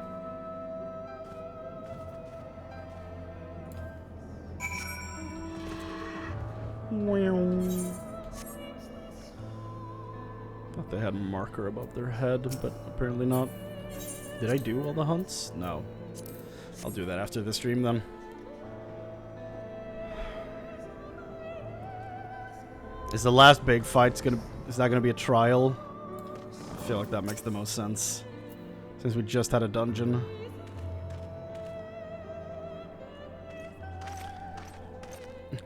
Thought they had a marker above their head, but apparently not. Did I do all the hunts? No. I'll do that after the stream then. Is the last big fight is that gonna be a trial? I feel like that makes the most sense, since we just had a dungeon.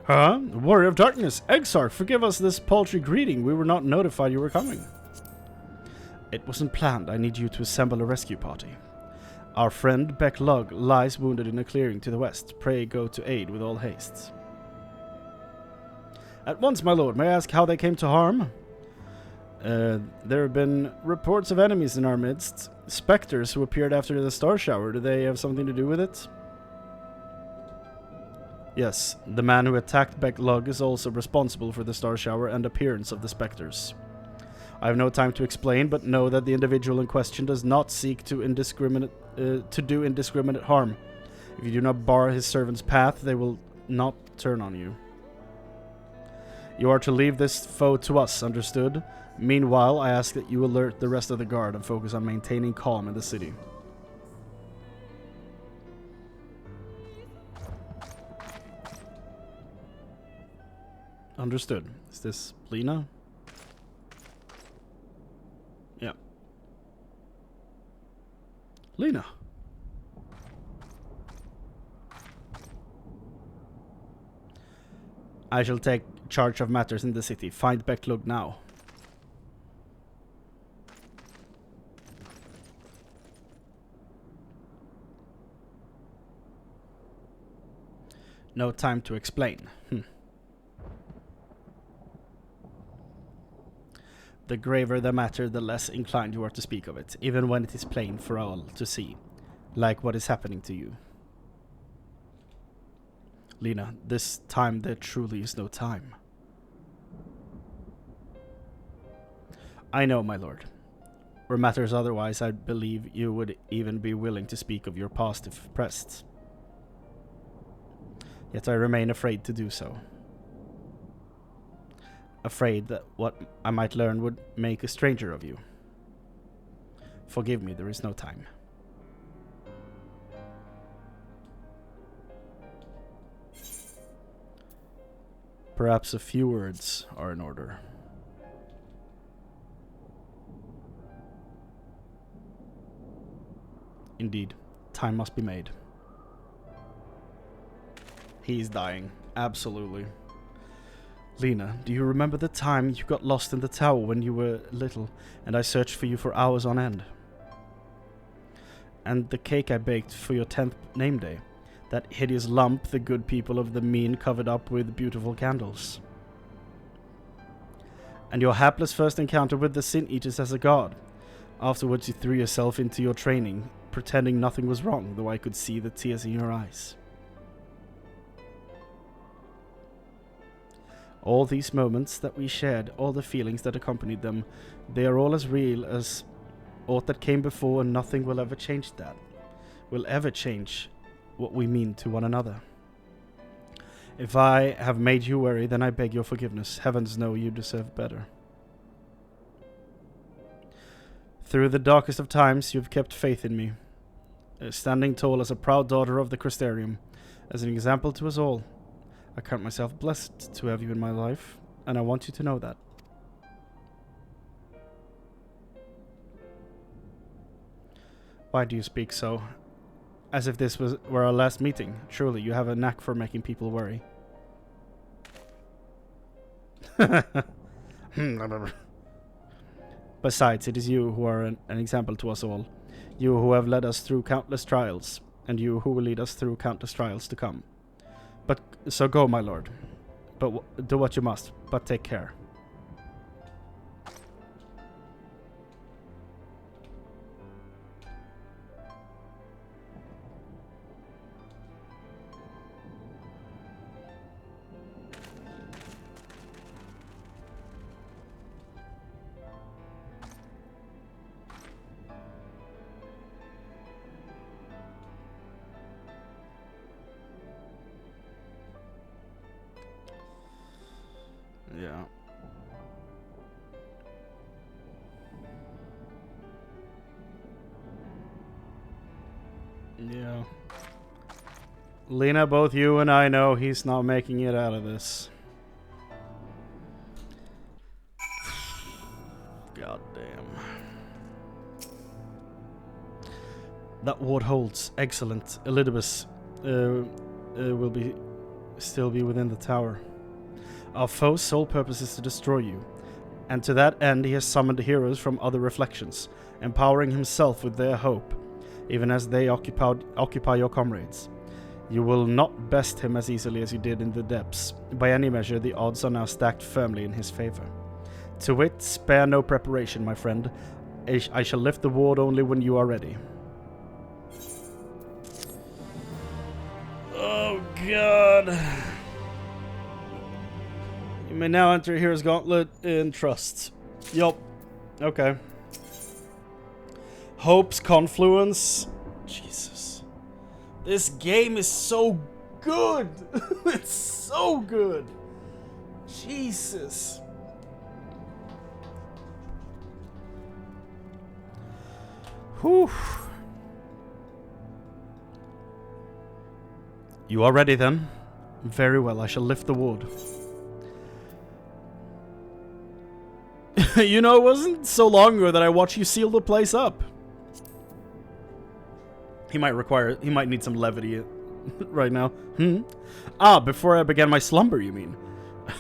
Huh? Warrior of Darkness! Exarch, forgive us this paltry greeting. We were not notified you were coming. It wasn't planned. I need you to assemble a rescue party. Our friend Becklug lies wounded in a clearing to the west. Pray go to aid with all haste. At once, my lord. May I ask how they came to harm? There have been reports of enemies in our midst. Spectres who appeared after the star shower. Do they have something to do with it? Yes, the man who attacked Becklug is also responsible for the star shower and appearance of the specters. I have no time to explain, but know that the individual in question does not seek to do indiscriminate harm. If you do not bar his servant's path, they will not turn on you. You are to leave this foe to us, understood? Meanwhile, I ask that you alert the rest of the guard and focus on maintaining calm in the city. Understood. Is this Lena? Yeah. Lena. I shall take charge of matters in the city. Find Becklug now. No time to explain. The graver the matter, the less inclined you are to speak of it, even when it is plain for all to see, like what is happening to you. Lena, this time there truly is no time. I know, my lord. Were matters otherwise, I believe you would even be willing to speak of your past if pressed. Yet I remain afraid to do so. Afraid that what I might learn would make a stranger of you. Forgive me, there is no time. Perhaps a few words are in order. Indeed, time must be made. He's dying. Absolutely. Lena, do you remember the time you got lost in the tower when you were little, and I searched for you for hours on end? And the cake I baked for your 10th name day? That hideous lump the good people of the mean covered up with beautiful candles? And your hapless first encounter with the Sin Eaters as a god? Afterwards you threw yourself into your training, pretending nothing was wrong, though I could see the tears in your eyes. All these moments that we shared, all the feelings that accompanied them, they are all as real as aught that came before, and nothing will ever change that. Will ever change what we mean to one another. If I have made you worry, then I beg your forgiveness. Heavens know you deserve better. Through the darkest of times, you have kept faith in me. Standing tall as a proud daughter of the Crystarium, as an example to us all. I count myself blessed to have you in my life, and I want you to know that. Why do you speak so? As if this were our last meeting. Surely you have a knack for making people worry. Besides, it is you who are an example to us all. You who have led us through countless trials, and you who will lead us through countless trials to come. But so go, my lord. But do what you must, but take care. Yeah. Yeah. Lena, both you and I know he's not making it out of this. God damn. That ward holds. Excellent. Elidibus will still be within the tower. Our foe's sole purpose is to destroy you, and to that end he has summoned heroes from other reflections, empowering himself with their hope, even as they occupy your comrades. You will not best him as easily as you did in the depths. By any measure, the odds are now stacked firmly in his favor. To wit, spare no preparation, my friend. I shall lift the ward only when you are ready. Oh, God. You may now enter Hero's Gauntlet in Trust. Yup. Okay. Hope's Confluence. Jesus. This game is so good. It's so good. Jesus. Whew. You are ready then? Very well, I shall lift the ward. You know, it wasn't so long ago that I watched you seal the place up. He might need some levity right now. Ah, before I began my slumber, you mean?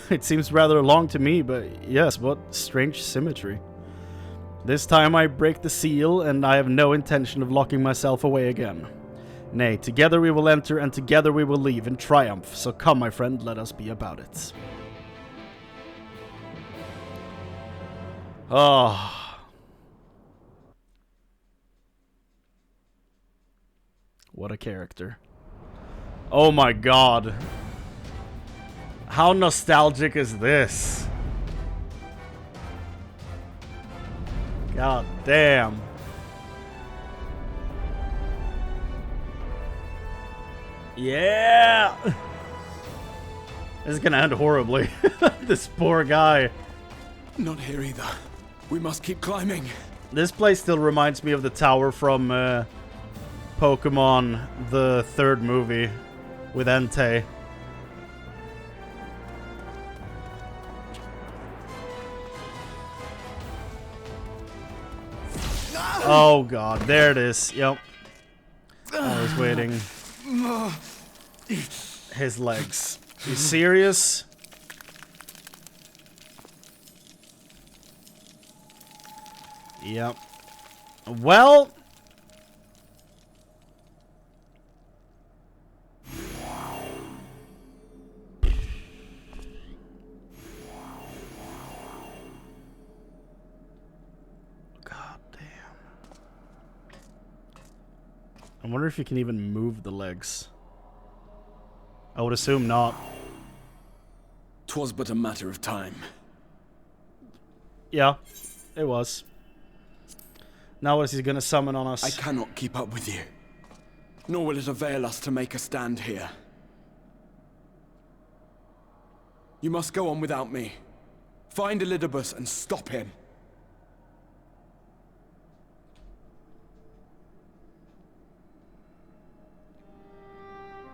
It seems rather long to me, but yes, what strange symmetry. This time I break the seal, and I have no intention of locking myself away again. Nay, together we will enter, and together we will leave in triumph. So come, my friend, let us be about it. Oh. What a character. Oh my god. How nostalgic is this? God damn. Yeah! This is gonna end horribly. This poor guy. Not here either. We must keep climbing. This place still reminds me of the tower from Pokemon, the third movie, with Entei. Oh god, there it is. Yep. I was waiting. His legs. You serious? Yep. Well. God damn. I wonder if you can even move the legs. I would assume not. 'Twas but a matter of time. Yeah, it was. Now is he gonna summon on us? I cannot keep up with you. Nor will it avail us to make a stand here. You must go on without me. Find Elidibus and stop him.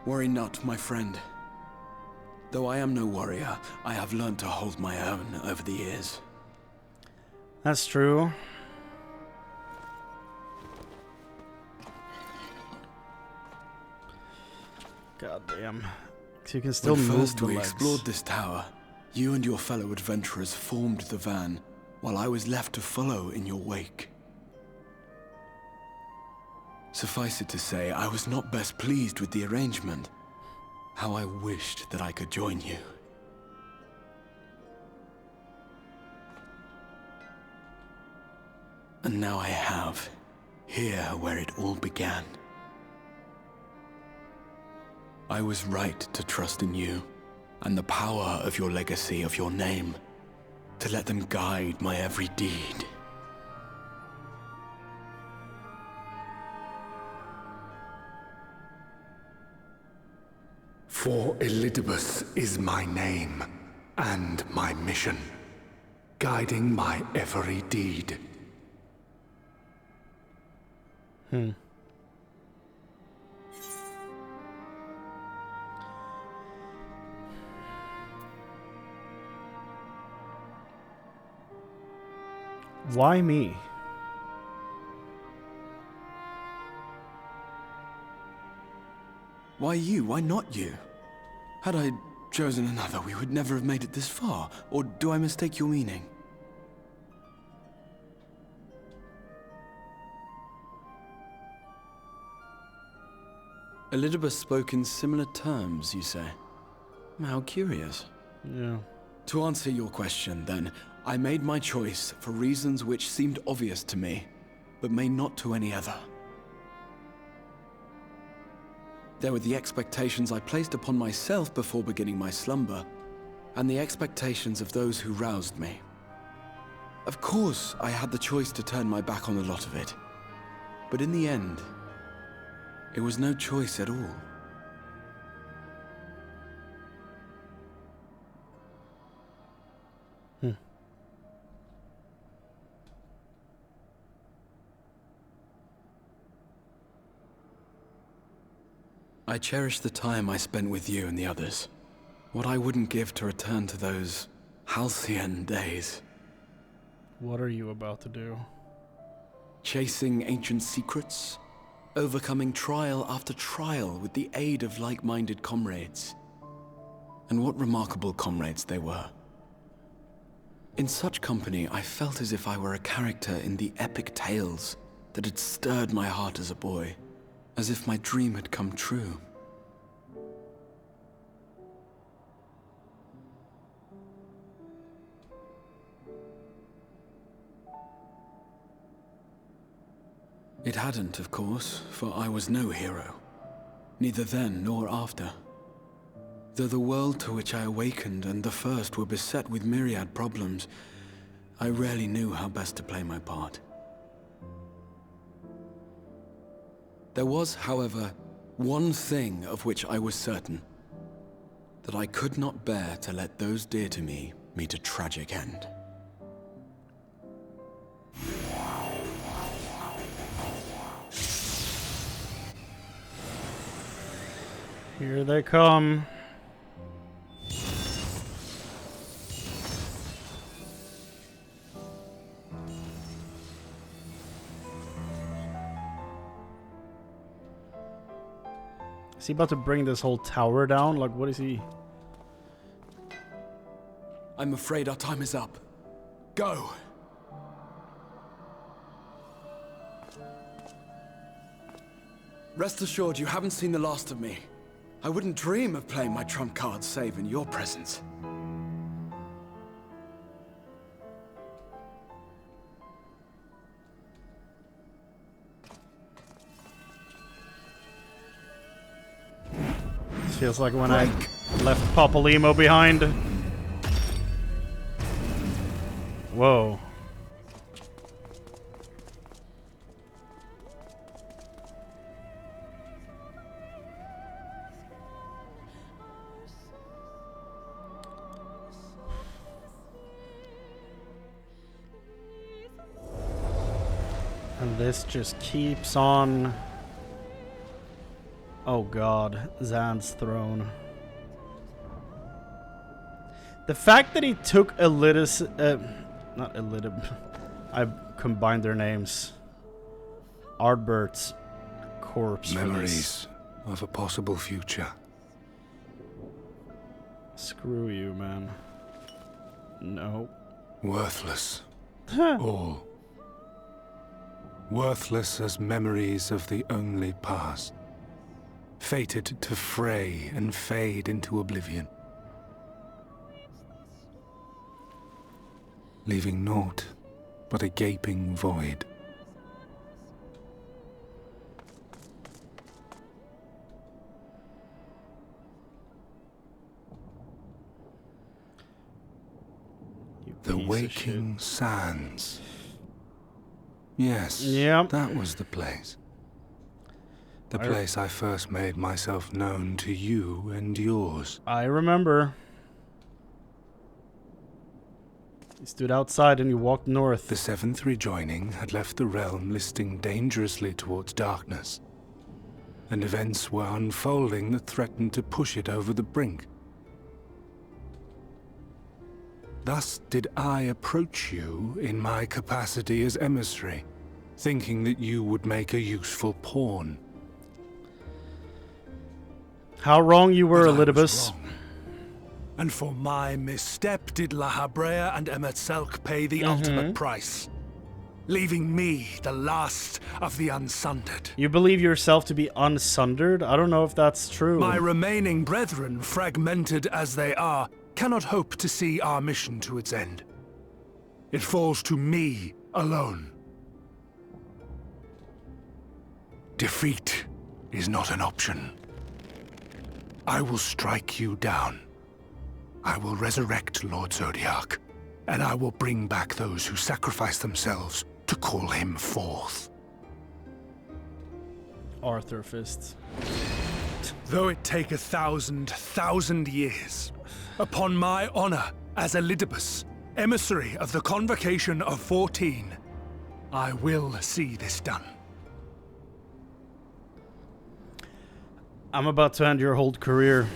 Worry not, my friend. Though I am no warrior, I have learned to hold my own over the years. That's true. God damn. So you can still when move first the we legs. explored this tower, you and your fellow adventurers formed the van, while I was left to follow in your wake. Suffice it to say, I was not best pleased with the arrangement. How I wished that I could join you. And now I have, here where it all began. I was right to trust in you, and the power of your legacy, of your name, to let them guide my every deed. For Elidibus is my name, and my mission, guiding my every deed. Why me? Why you? Why not you? Had I chosen another, we would never have made it this far. Or do I mistake your meaning? Elidibus spoke in similar terms, you say? How curious. Yeah. To answer your question, then, I made my choice for reasons which seemed obvious to me, but may not to any other. There were the expectations I placed upon myself before beginning my slumber, and the expectations of those who roused me. Of course, I had the choice to turn my back on a lot of it, but in the end, it was no choice at all. I cherish the time I spent with you and the others. What I wouldn't give to return to those halcyon days. What are you about to do? Chasing ancient secrets, overcoming trial after trial with the aid of like-minded comrades. And what remarkable comrades they were. In such company, I felt as if I were a character in the epic tales that had stirred my heart as a boy. As if my dream had come true. It hadn't, of course, for I was no hero. Neither then nor after. Though the world to which I awakened and the first were beset with myriad problems, I rarely knew how best to play my part. There was, however, one thing of which I was certain. That I could not bear to let those dear to me meet a tragic end. Here they come. Is he about to bring this whole tower down? Like, what is he? I'm afraid our time is up. Go! Rest assured, you haven't seen the last of me. I wouldn't dream of playing my trump card save in your presence. Feels like when I left Popolimo behind. Whoa. And this just keeps on. Oh god, Zan's throne. The fact that he took Elidis, not Elidib, I combined their names. Ardbert's corpse. Memories of a possible future. Screw you, man. No. Worthless. All. Worthless as memories of the only past. Fated to fray and fade into oblivion. Leaving naught but a gaping void. The waking sands. Yes, that was the place. The place I first made myself known to you and yours. I remember. You stood outside and you walked north. The seventh rejoining had left the realm listing dangerously towards darkness, and events were unfolding that threatened to push it over the brink. Thus did I approach you in my capacity as emissary, thinking that you would make a useful pawn. How wrong you were, Elidibus. And for my misstep did La Habrea and Emetzelk pay the ultimate price, leaving me the last of the unsundered. You believe yourself to be unsundered? I don't know if that's true. My remaining brethren, fragmented as they are, cannot hope to see our mission to its end. It falls to me alone. Defeat is not an option. I will strike you down. I will resurrect Lord Zodiac, and I will bring back those who sacrifice themselves to call him forth. Arthur fists. Though it take 1,000 years, upon my honor as Elidibus, emissary of the Convocation of 14, I will see this done. I'm about to end your whole career.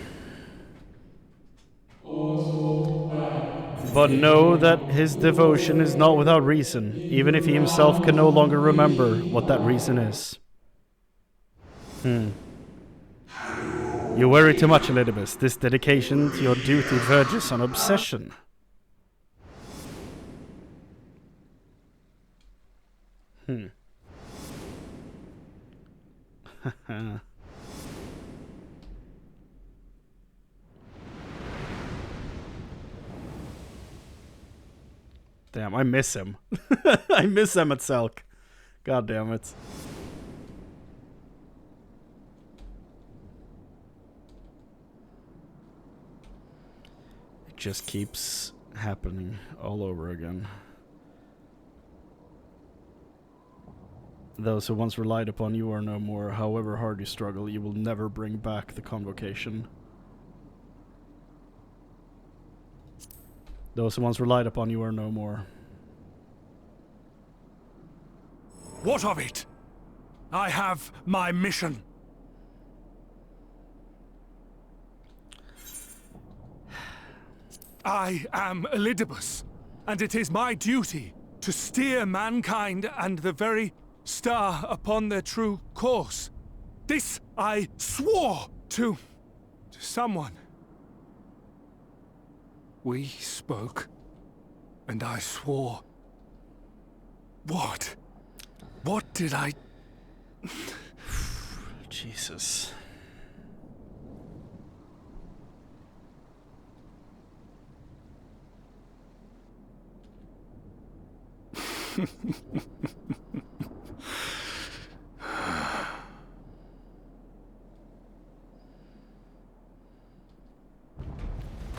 But know that his devotion is not without reason, even if he himself can no longer remember what that reason is. You worry too much, Elidibus. This dedication to your duty verges on obsession. Damn, I miss him. I miss Emetzelk. God damn it. It just keeps happening all over again. Those who once relied upon you are no more. However hard you struggle, you will never bring back the convocation. Those who once relied upon you are no more. What of it? I have my mission. I am Elidibus, and it is my duty to steer mankind and the very star upon their true course. This I swore to someone. We spoke, and I swore. What? What did I... Jesus.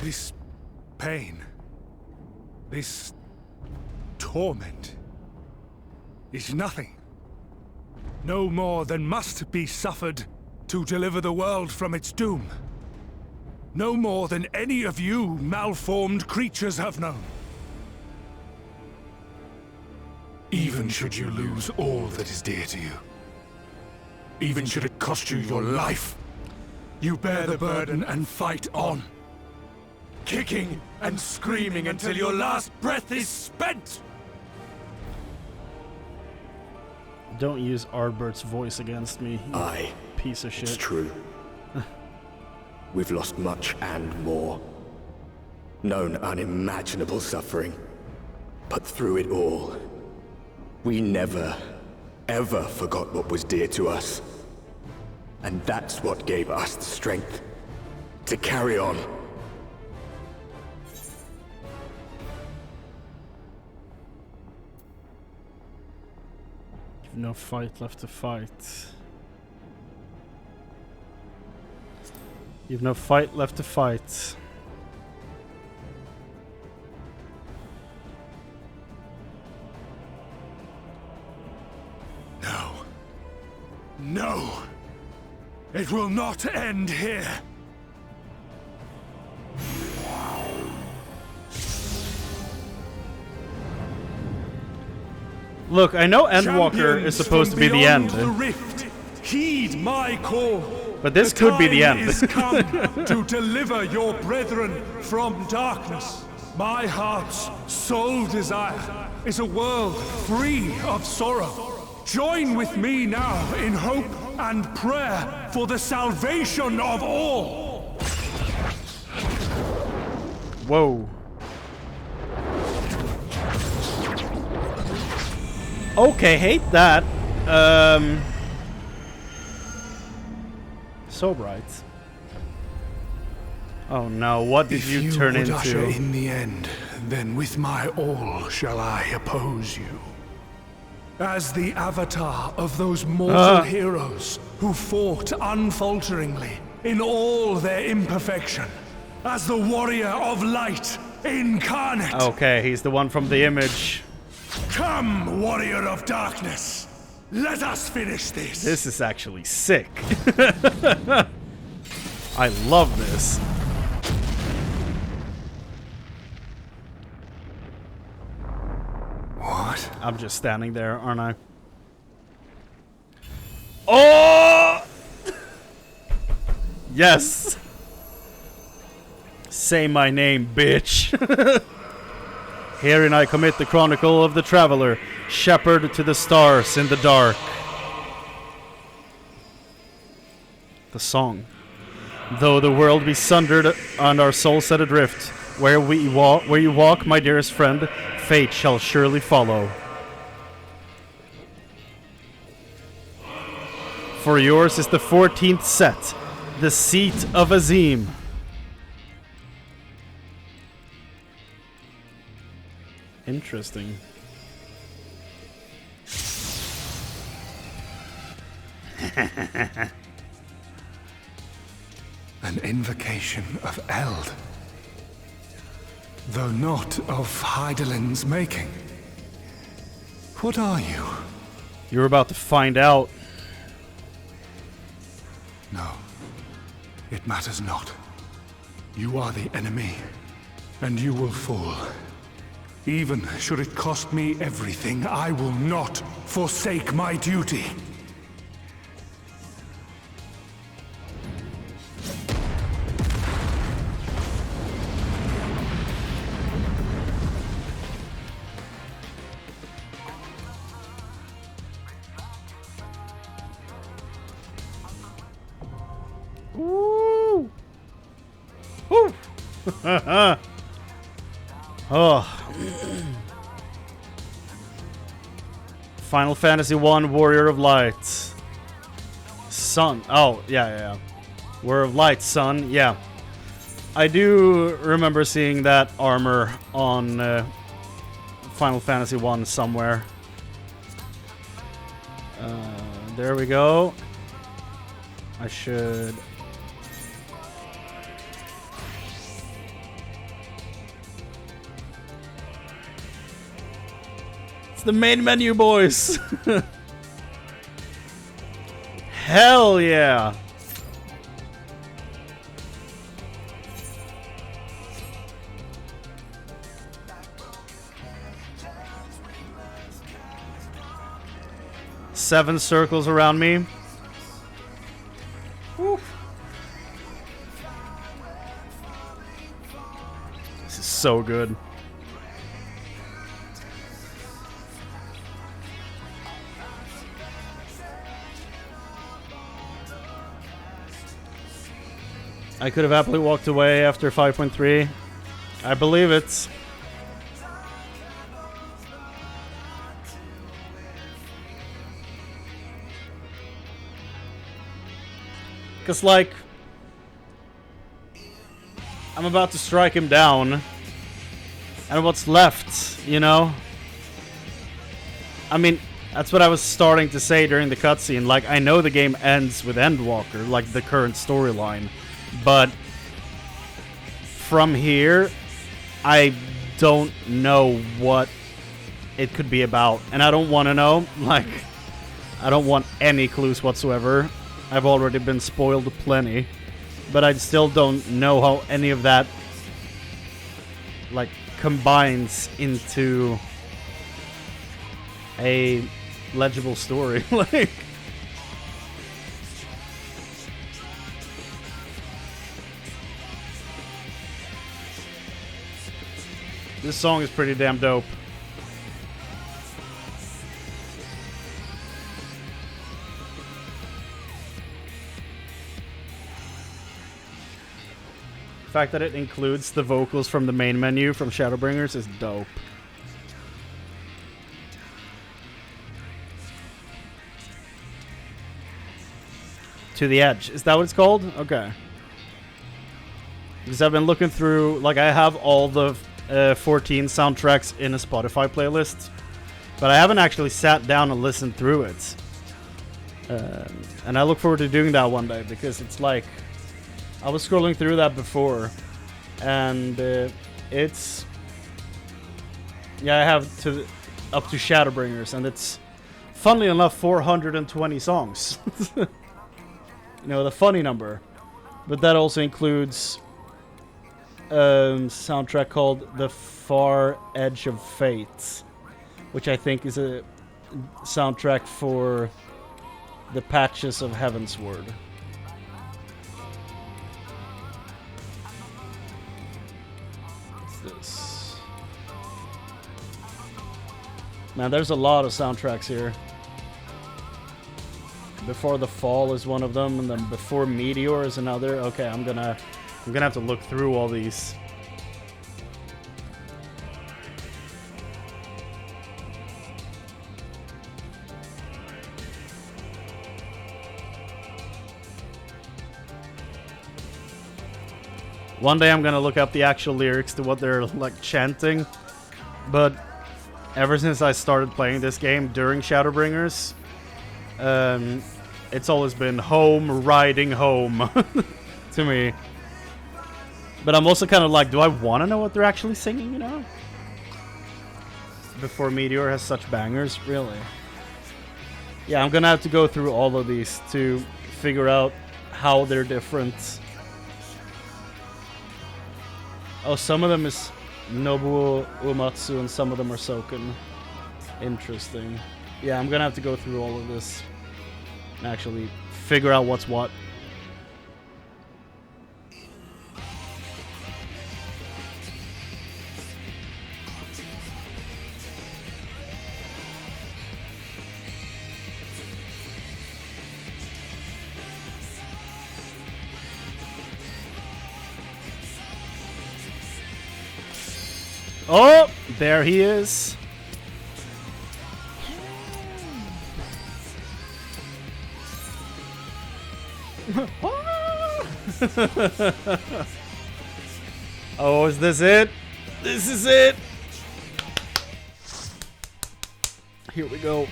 This pain, this torment, is nothing. No more than must be suffered to deliver the world from its doom. No more than any of you malformed creatures have known. Even should you lose all that is dear to you, even should it cost you your life, you bear the burden and fight on, kicking and screaming until your last breath is spent! Don't use Ardbert's voice against me, you Aye, piece of shit. it's true. We've lost much and more. Known unimaginable suffering. But through it all, we never, ever forgot what was dear to us. And that's what gave us the strength to carry on. You've no fight left to fight. You've no fight left to fight. No. No! It will not end here! Look, I know Endwalker is supposed to be the end. The rift, heed my call. But this could be the end. Is come to deliver your brethren from darkness. My heart's sole desire is a world free of sorrow. Join with me now in hope and prayer for the salvation of all. Whoa. Okay, hate that. So bright. Oh no, what did you turn If you would into? usher in the end, then with my all shall I oppose you. As the avatar of those mortal heroes who fought unfalteringly in all their imperfection. As the warrior of light incarnate. Okay, he's the one from the image. Come, warrior of darkness. Let us finish this. This is actually sick. I love this. What? I'm just standing there, aren't I? Oh! Yes! Say my name, bitch. Herein I commit the chronicle of the traveler, shepherd to the stars in the dark. The song. Though the world be sundered and our souls set adrift, where you walk, my dearest friend, fate shall surely follow. For yours is the 14th set, the seat of Azim. Interesting. An invocation of Eld. Though not of Heidelin's making. What are you? You're about to find out. No. It matters not. You are the enemy, and you will fall. Even should it cost me everything, I will not forsake my duty. Woo! Woo! Oh. Final Fantasy 1 Warrior of Light. Sun. Oh, yeah. Warrior of Light, Sun. Yeah. I do remember seeing that armor on Final Fantasy 1 somewhere. There we go. I should... It's the main menu, boys! Hell yeah! Seven circles around me. Woo. This is so good. I could have happily walked away after 5.3. I believe it. Because, like, I'm about to strike him down. And what's left, you know? I mean, that's what I was starting to say during the cutscene. Like, I know the game ends with Endwalker, like the current storyline. But from here, I don't know what it could be about. And I don't want to know. Like, I don't want any clues whatsoever. I've already been spoiled plenty. But I still don't know how any of that, like, combines into a legible story. Like... This song is pretty damn dope. The fact that it includes the vocals from the main menu from Shadowbringers is dope. To the Edge. Is that what it's called? Okay. Because I've been looking through, like, I have all the 14 soundtracks in a Spotify playlist, but I haven't actually sat down and listened through it. And I look forward to doing that one day, because it's like, I was scrolling through that before, and it's, yeah, I have up to Shadowbringers, and it's, funnily enough, 420 songs. You know, the funny number. But that also includes soundtrack called The Far Edge of Fate, which I think is a soundtrack for the patches of Heavensward. What's this? Man, there's a lot of soundtracks here. Before the Fall is one of them, and then Before Meteor is another. Okay, I'm gonna have to look through all these. One day I'm gonna look up the actual lyrics to what they're like chanting, but ever since I started playing this game during Shadowbringers, it's always been home, riding home to me. But I'm also kind of like, do I want to know what they're actually singing, you know? Before Meteor has such bangers, really. Yeah, I'm gonna have to go through all of these to figure out how they're different. Oh, some of them is Nobuo Uematsu and some of them are Soken. Interesting. Yeah, I'm gonna have to go through all of this and actually figure out what's what. Oh, there he is. Oh, is this it? This is it. Here we go.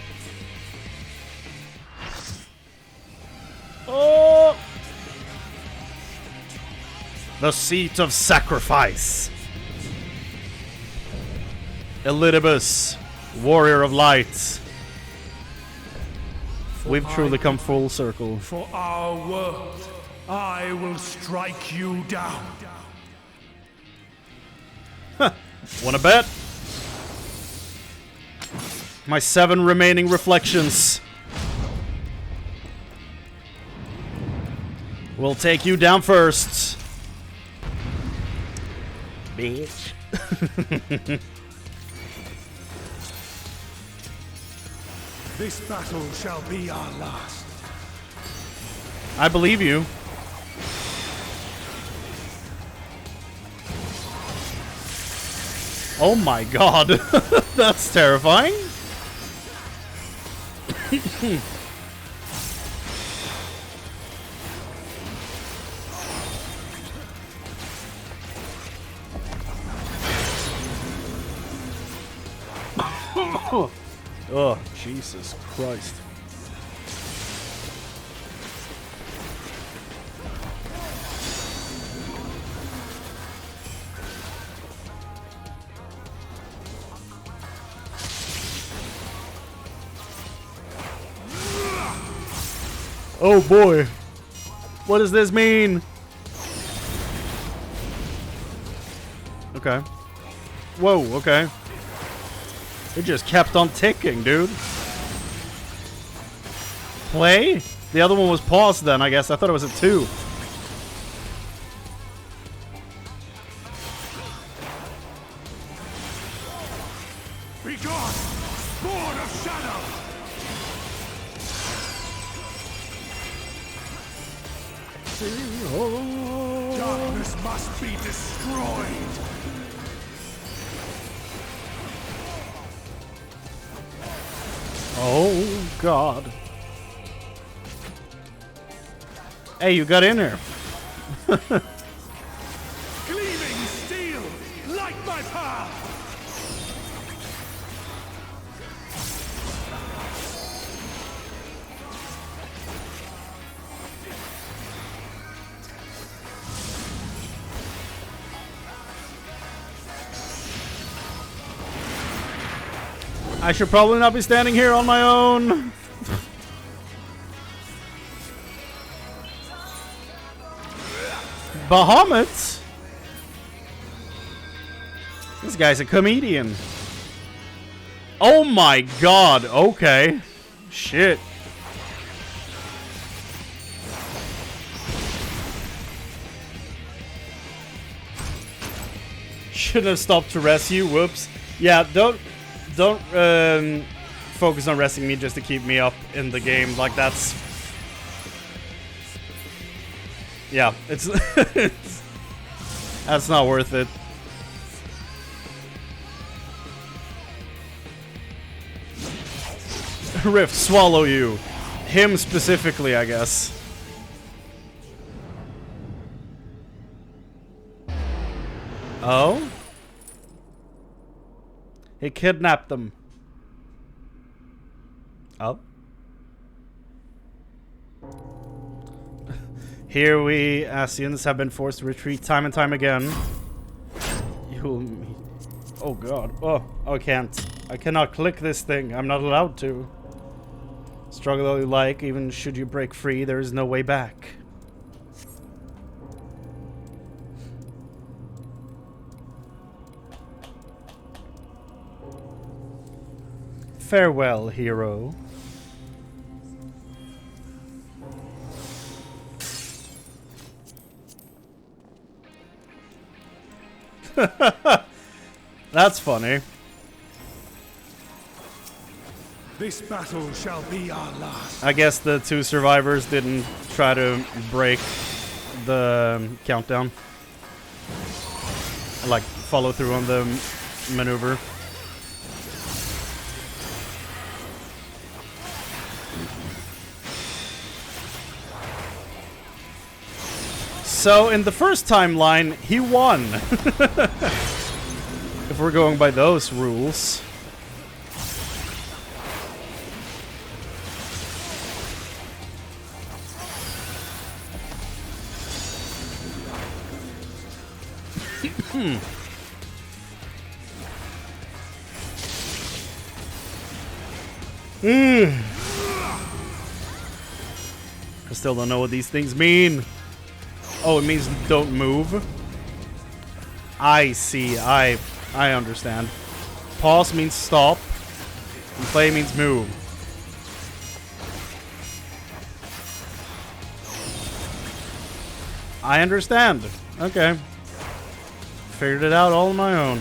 Oh! The seat of sacrifice. Elidibus, warrior of light. We've truly come full circle. For our world, I will strike you down. Huh. Wanna bet? My 7 remaining reflections will take you down first. Bitch. This battle shall be our last. I believe you. Oh my god. That's terrifying. Oh, Jesus Christ. Oh boy. What does this mean? Okay. Whoa, okay. It just kept on ticking, dude. Play? The other one was paused then, I guess. I thought it was a 2. Be gone, spawn of shadow! Darkness must be destroyed. Oh, God. Hey, you got in here. Gleaming steel, light my path! I should probably not be standing here on my own. Bahamut? This guy's a comedian. Oh my god, okay. Shit. Shouldn't have stopped to rescue, whoops. Yeah, don't focus on resting me just to keep me up in the game. Like, that's... Yeah, it's... that's not worth it. Rift, swallow you. Him specifically, I guess. Oh? He kidnapped them. Oh. Here we, Asians, have been forced to retreat time and time again. Oh god. Oh, I can't. I cannot click this thing. I'm not allowed to. Struggle all you like, even should you break free, there is no way back. Farewell, hero. That's funny. This battle shall be our last. I guess the two survivors didn't try to break the countdown. Like, follow through on the maneuver. So, in the first timeline, he won. If we're going by those rules. I still don't know what these things mean. Oh, it means don't move. I see. I understand. Pause means stop. And play means move. I understand. Okay. Figured it out all on my own.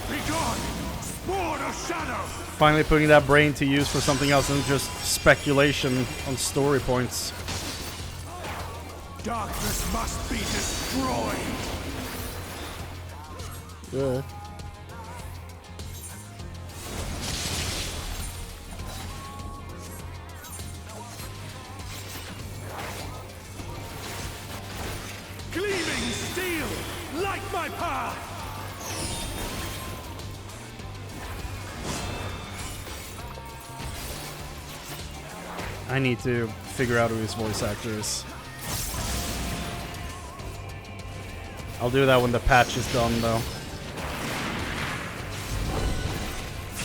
Be gone, spawn of shadow. Finally putting that brain to use for something else than just speculation on story points. Darkness must be destroyed. Yeah. Gleaming steel, light my path. I need to figure out who his voice actor is. I'll do that when the patch is done, though.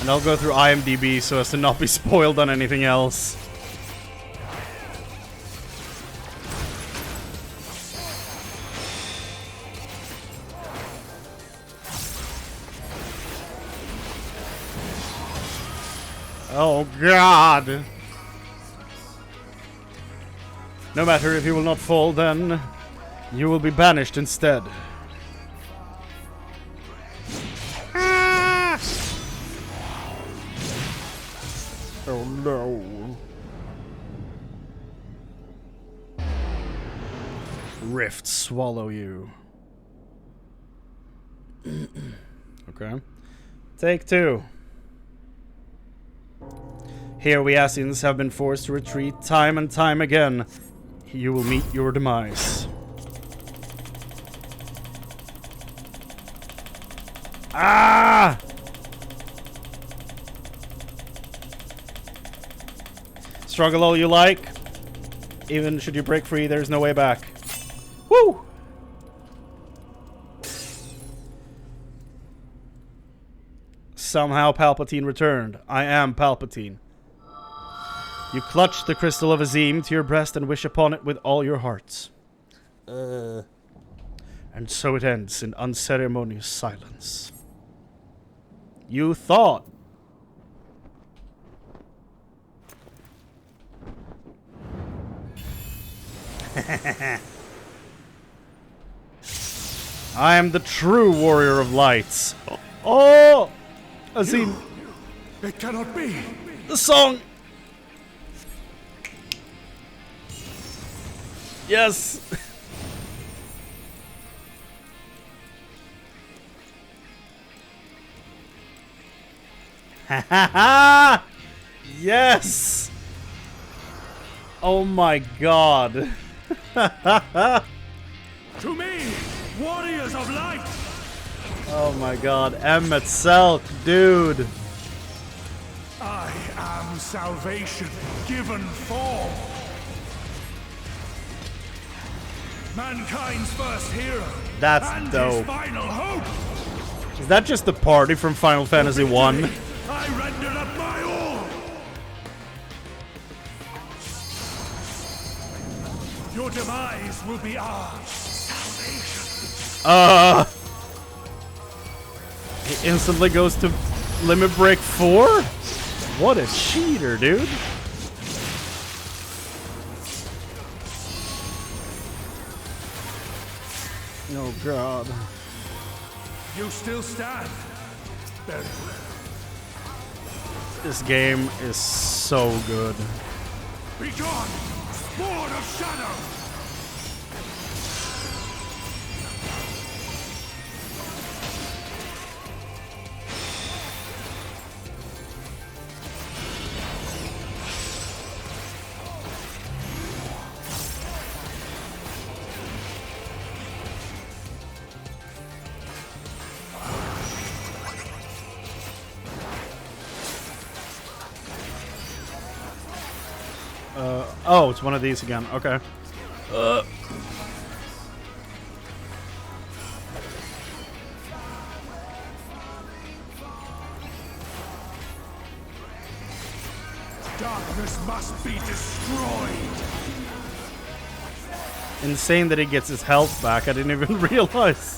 And I'll go through IMDb so as to not be spoiled on anything else. Oh, God! No matter if you will not fall, then you will be banished instead. Ah! Oh no. Rift swallow you. Okay. Take two. Here we Asians have been forced to retreat time and time again. You will meet your demise. Ah! Struggle all you like. Even should you break free, there's no way back. Woo! Somehow Palpatine returned. I am Palpatine. You clutch the crystal of Azim to your breast and wish upon it with all your hearts. And so it ends in unceremonious silence. You thought. I am the true warrior of lights. Oh! Azim. It cannot be. The song. Yes. Ha ha ha! Yes. Oh my God. To me, warriors of light. Oh my God, Emmett Selk, dude. I am salvation given form. Mankind's first hero. That's and dope. His final hope. Is that just the party from Final Fantasy 1? I rendered up my all. Your demise will be ours. He instantly goes to limit break 4? What a cheater, dude. Oh god. You still stand. Very well. This game is so good. Be gone! Sword of Shadow! Oh, it's one of these again. Okay. Darkness must be destroyed. Insane that he gets his health back. I didn't even realize.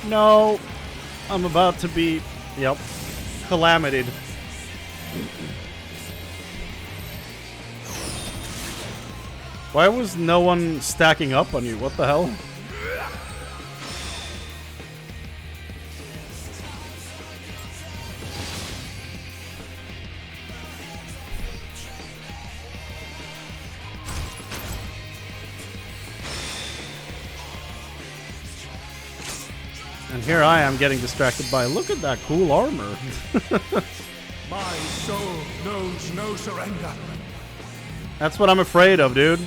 No, I'm about to be, yep, calamitied. Why was no one stacking up on you? What the hell? And here I am getting distracted by, look at that cool armor. My soul knows no surrender. That's what I'm afraid of, dude.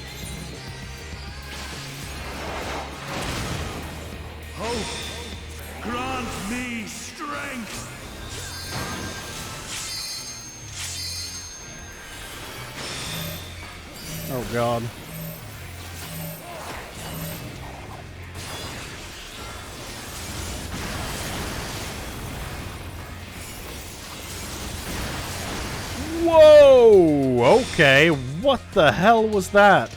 Hope, grant me strength. Oh god. Whoa! Okay, what the hell was that?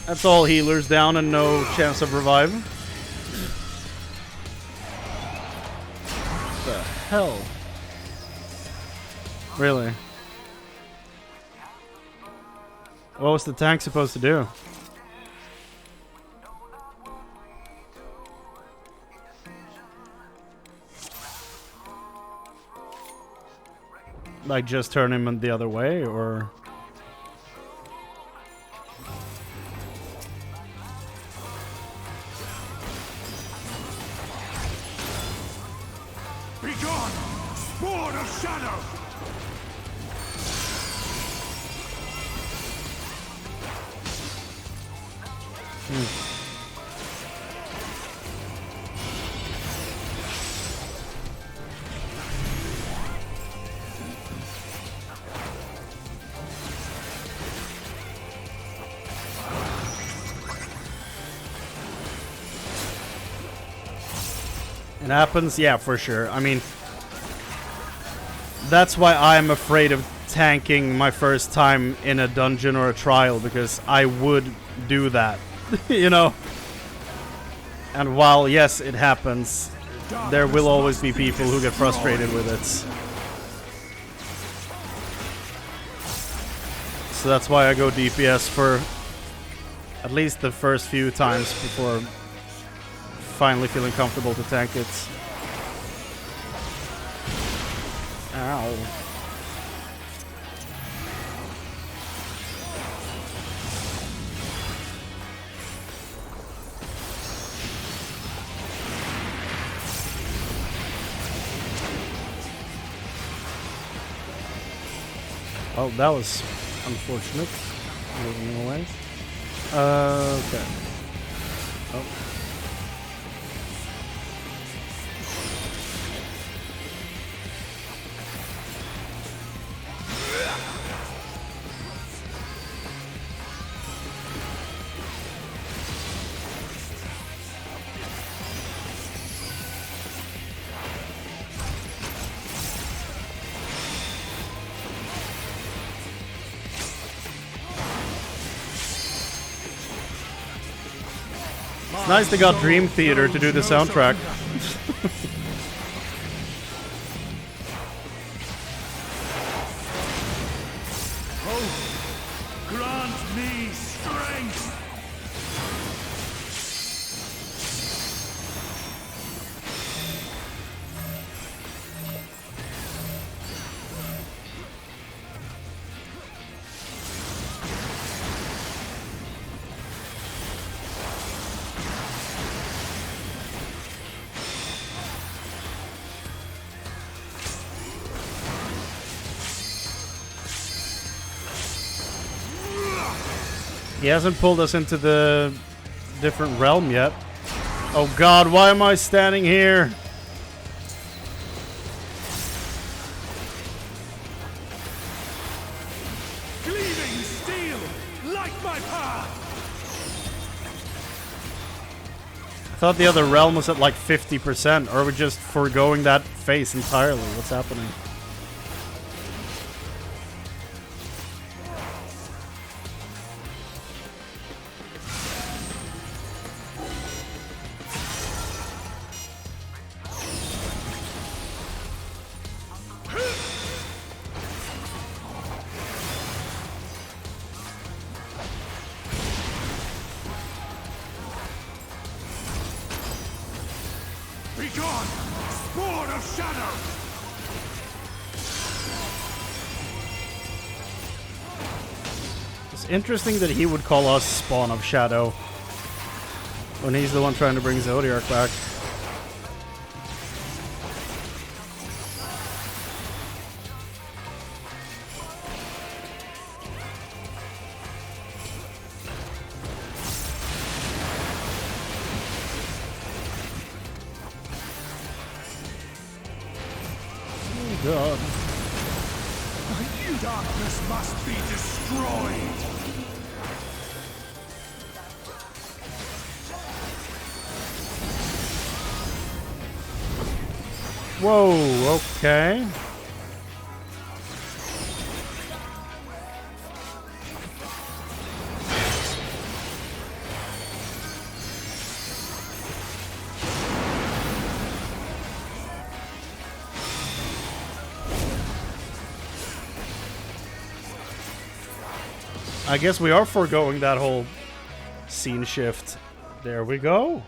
That's all healers down and no chance of revive. What the hell? Really? What was the tank supposed to do? Like just turn him in the other way, or? Be gone, Sword of Shadow. It happens? Yeah, for sure. I mean, that's why I'm afraid of tanking my first time in a dungeon or a trial, because I would do that, you know? And while, yes, it happens, there will always be people who get frustrated with it. So that's why I go DPS for at least the first few times before finally feeling comfortable to tank it. Ow. Oh, that was Unfortunate. Moving away. Okay. Oh. It's nice they got Dream Theater to do the soundtrack. Hope, grant me strength. He hasn't pulled us into the different realm yet. Oh god, why am I standing here? Gleaming steel, light my path. I thought the other realm was at like 50%, or are we just foregoing that phase entirely? What's happening? Begone, spawn of shadow. It's interesting that he would call us Spawn of Shadow when he's the one trying to bring Zodiark back. God. Darkness must be destroyed. Whoa, okay. I guess we are foregoing that whole scene shift. There we go.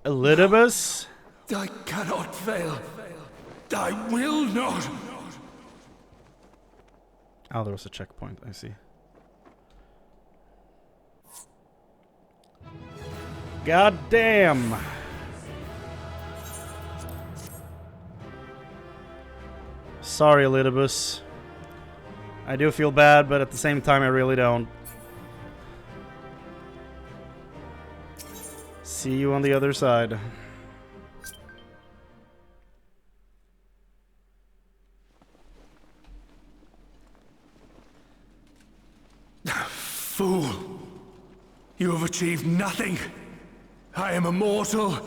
Elidibus. I cannot fail. I will not. Oh, there was a checkpoint. I see. God damn. Sorry, Elidibus. I do feel bad, but at the same time, I really don't. See you on the other side. Fool! You have achieved nothing. I am immortal,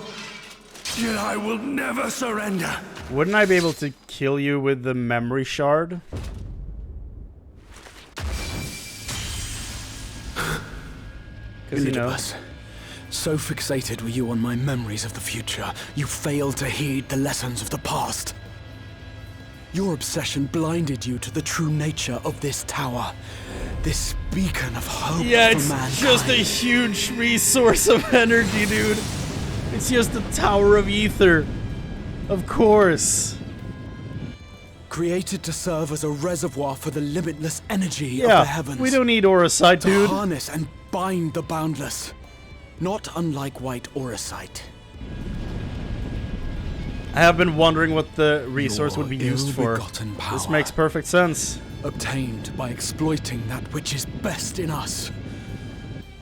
yet I will never surrender. Wouldn't I be able to kill you with the memory shard? Because, you know... So fixated were you on my memories of the future, you failed to heed the lessons of the past. Your obsession blinded you to the true nature of this tower. This beacon of hope for mankind. It's just a huge resource of energy, dude. It's just a tower of ether. Of course. Created to serve as a reservoir for the limitless energy of Yeah, the heavens. we don't need Auracite, dude. To harness and bind the boundless. Not unlike white Auracite. I have been wondering what the resource would be Your used for. ill-begotten power, This makes perfect sense. obtained by exploiting that which is best in us.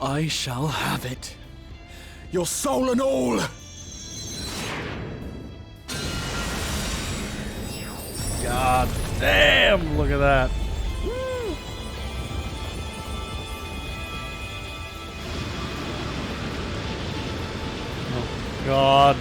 I shall have it. Your soul and all! God damn, look at that. Oh, God.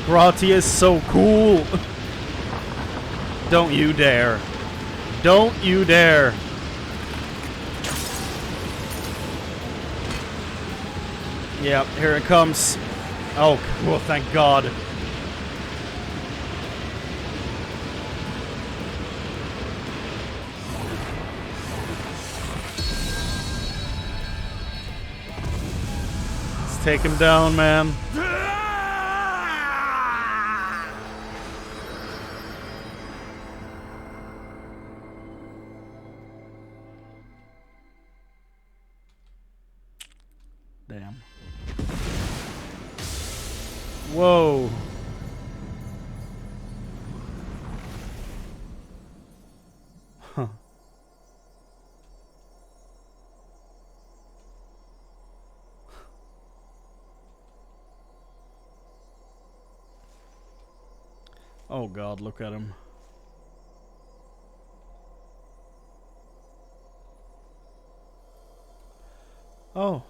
Grati is so cool. Don't you dare. Don't you dare. Yep, here it comes. Oh, cool, thank God. Let's take him down, man. Damn. Whoa. Huh. Oh God, look at him. Oh.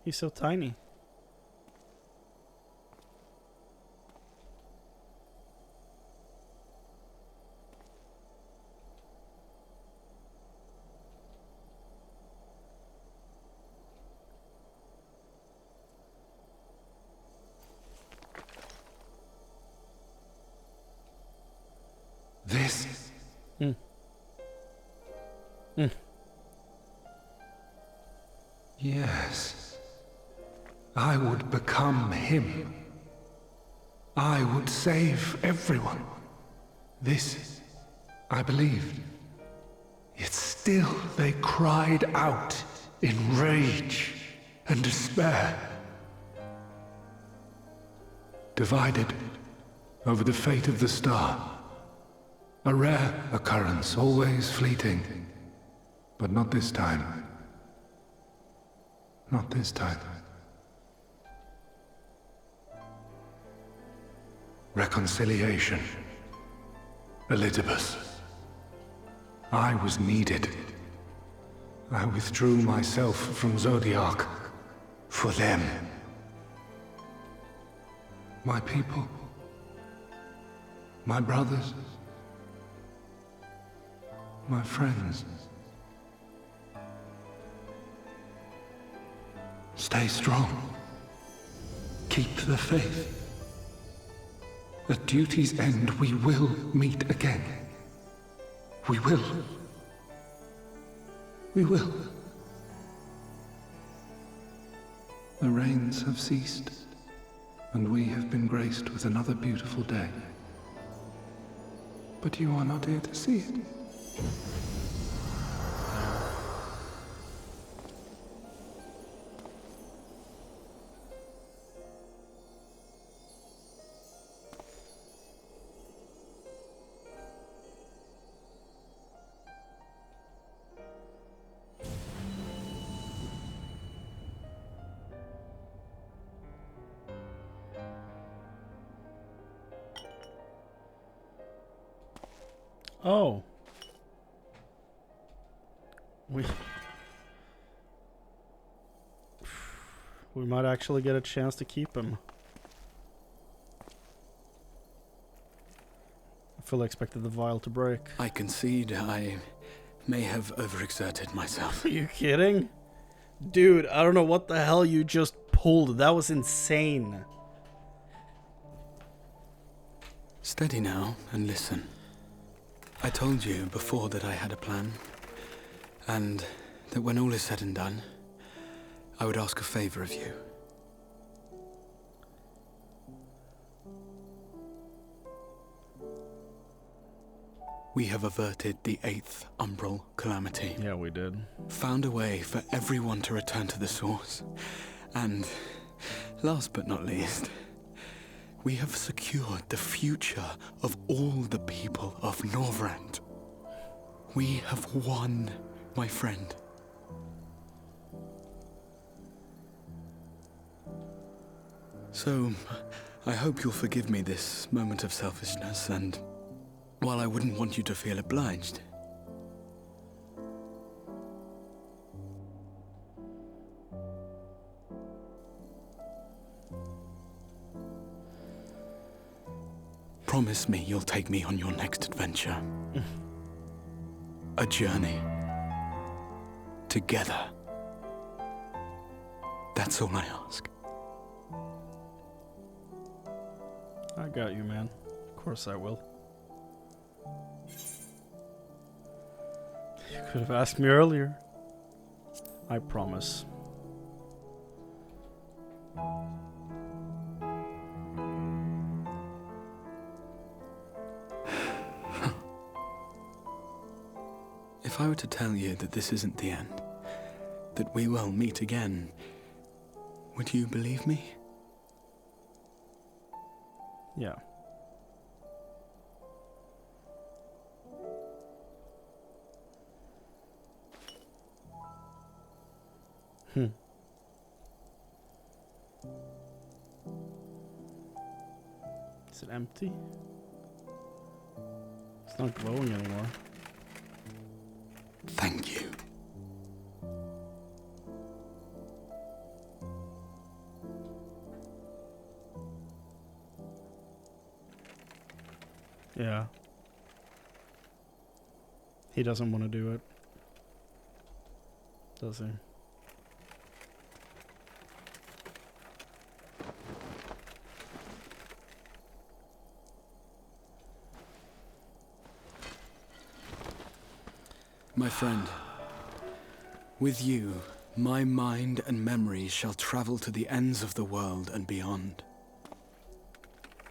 He's so tiny. This. Yes. I would become him. I would save everyone. This, I believed. Yet still they cried out in rage and despair. Divided over the fate of the star. A rare occurrence, always fleeting. But not this time. Not this time. Reconciliation. Elidibus. I was needed. I withdrew myself from Zodiac. For them. My people. My brothers. My friends. Stay strong. Keep the faith. At duty's end, we will meet again. We will. We will. The rains have ceased, and we have been graced with another beautiful day. But you are not here to see it. Oh. We might actually get a chance to keep him. I fully expected the vial to break. I concede I may have overexerted myself. Are you kidding? Dude, I don't know what the hell you just pulled. That was insane. Steady now and listen. I told you before that I had a plan. And that when all is said and done, I would ask a favor of you. We have averted the 8th Umbral Calamity. Yeah, we did. Found a way for everyone to return to the source. And, last but not least, we have secured the future of all the people of Norvrend. We have won, my friend. So, I hope you'll forgive me this moment of selfishness, and while I wouldn't want you to feel obliged, promise me you'll take me on your next adventure. A journey. Together. That's all I ask. I got you, man. Of course I will. You could have asked me earlier. I promise. If I were to tell you that this isn't the end, that we will meet again, would you believe me? Yeah. Is it empty? It's not glowing anymore. Thank you. Yeah. He doesn't want to do it. Does he? My friend, with you, my mind and memory shall travel to the ends of the world and beyond.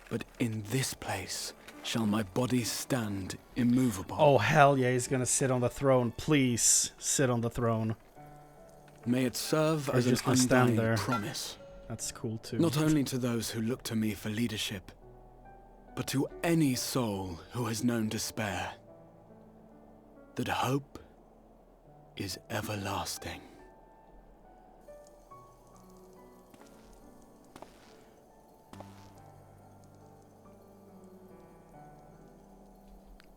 But in this place shall my body stand immovable. Oh, hell yeah, he's gonna sit on the throne. Please, sit on the throne. May it serve as an undying promise. That's cool too. Not only to those who look to me for leadership, but to any soul who has known despair. That hope is everlasting.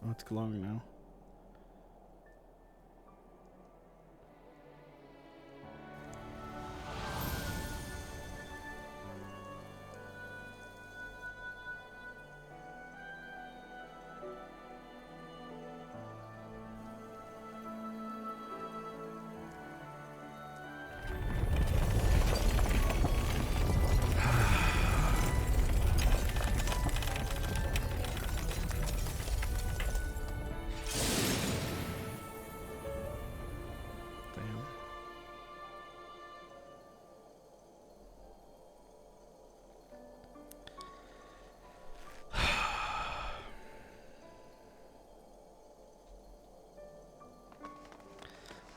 Oh, it's glowing now.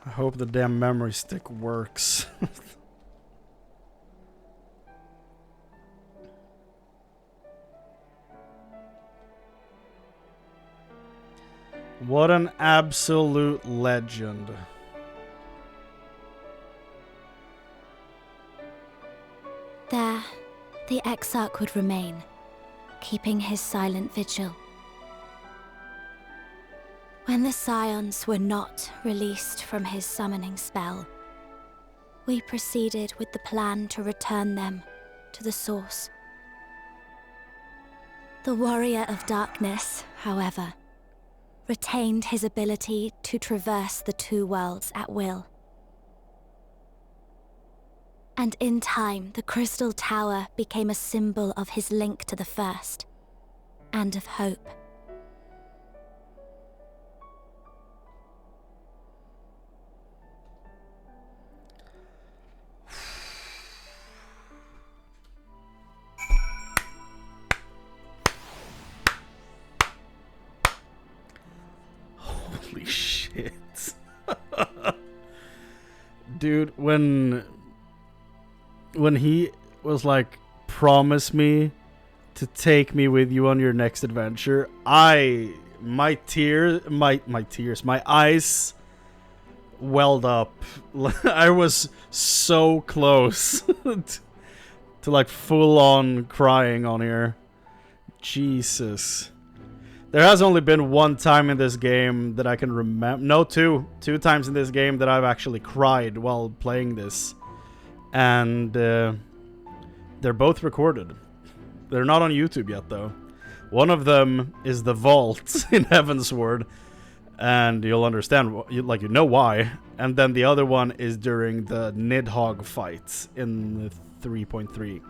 I hope the damn memory stick works. What an absolute legend. There, the Exarch would remain, keeping his silent vigil. When the Scions were not released from his summoning spell, we proceeded with the plan to return them to the source. The Warrior of Darkness, however, retained his ability to traverse the two worlds at will. And in time, the Crystal Tower became a symbol of his link to the First, and of hope. Dude, when he was like, promise me to take me with you on your next adventure, my eyes welled up. I was so close to like full on crying on here. Jesus. There has only been one time in this game that I can remember. No, two times in this game that I've actually cried while playing this. And they're both recorded. They're not on YouTube yet, though. One of them is the vault in Heavensward, and you'll understand, you know why. And then the other one is during the Nidhogg fight in 3.3.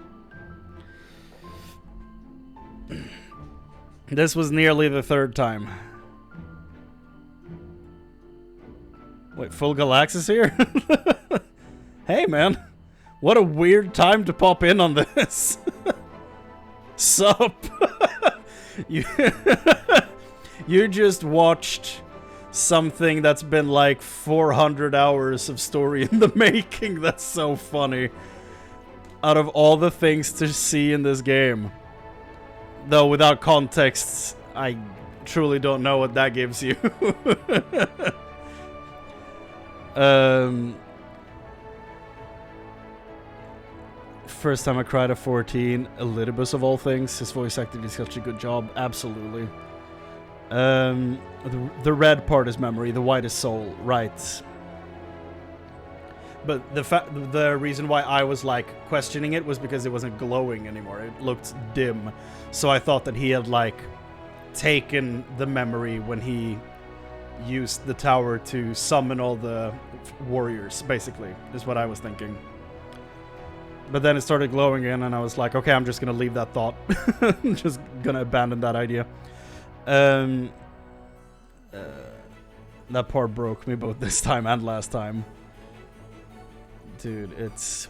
This was nearly the third time. Wait, Full Galaxis here? Hey, man. What a weird time to pop in on this. Sup? You just watched something that's been like 400 hours of story in the making. That's so funny. Out of all the things to see in this game. Though without context, I truly don't know what that gives you. First time I cried at 14, Elidibus of all things. His voice acting did such a good job. Absolutely. The red part is memory, the white is soul. Right. But the reason why I was like questioning it was because it wasn't glowing anymore. It looked dim. So I thought that he had like taken the memory when he used the tower to summon all the warriors, basically, is what I was thinking. But then it started glowing again, and I was like, okay, I'm just gonna leave that thought. I'm just gonna abandon that idea. That part broke me both this time and last time. Dude, it's...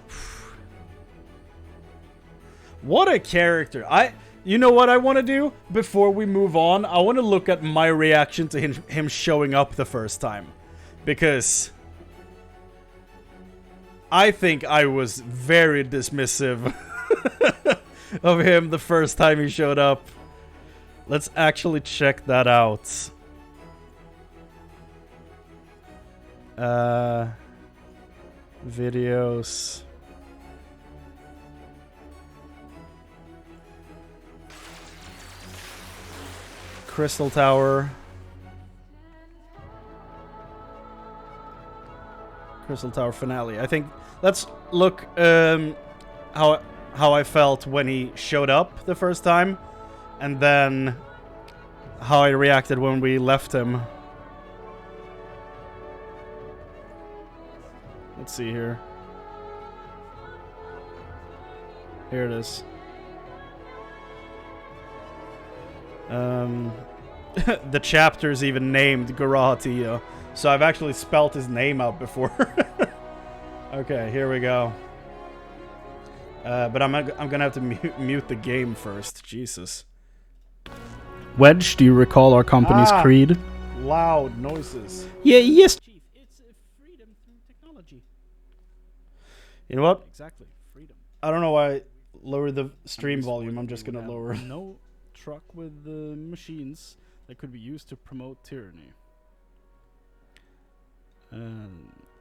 What a character. You know what I want to do? Before we move on, I want to look at my reaction to him showing up the first time. Because... I think I was very dismissive of him the first time he showed up. Let's actually check that out. Videos. Crystal Tower. Crystal Tower finale. I think let's look how I felt when he showed up the first time, and then how I reacted when we left him. Let's see here. Here it is. The chapter's even named Garahatia. So I've actually spelt his name out before. Okay, here we go. But I'm gonna have to mute the game first. Jesus. Wedge, do you recall our company's creed? Loud noises. Yeah, yes, Chief. It's freedom through technology. You know what? Exactly, freedom. I don't know why I lowered the stream volume. I'm just gonna lower. No truck with the machines that could be used to promote tyranny.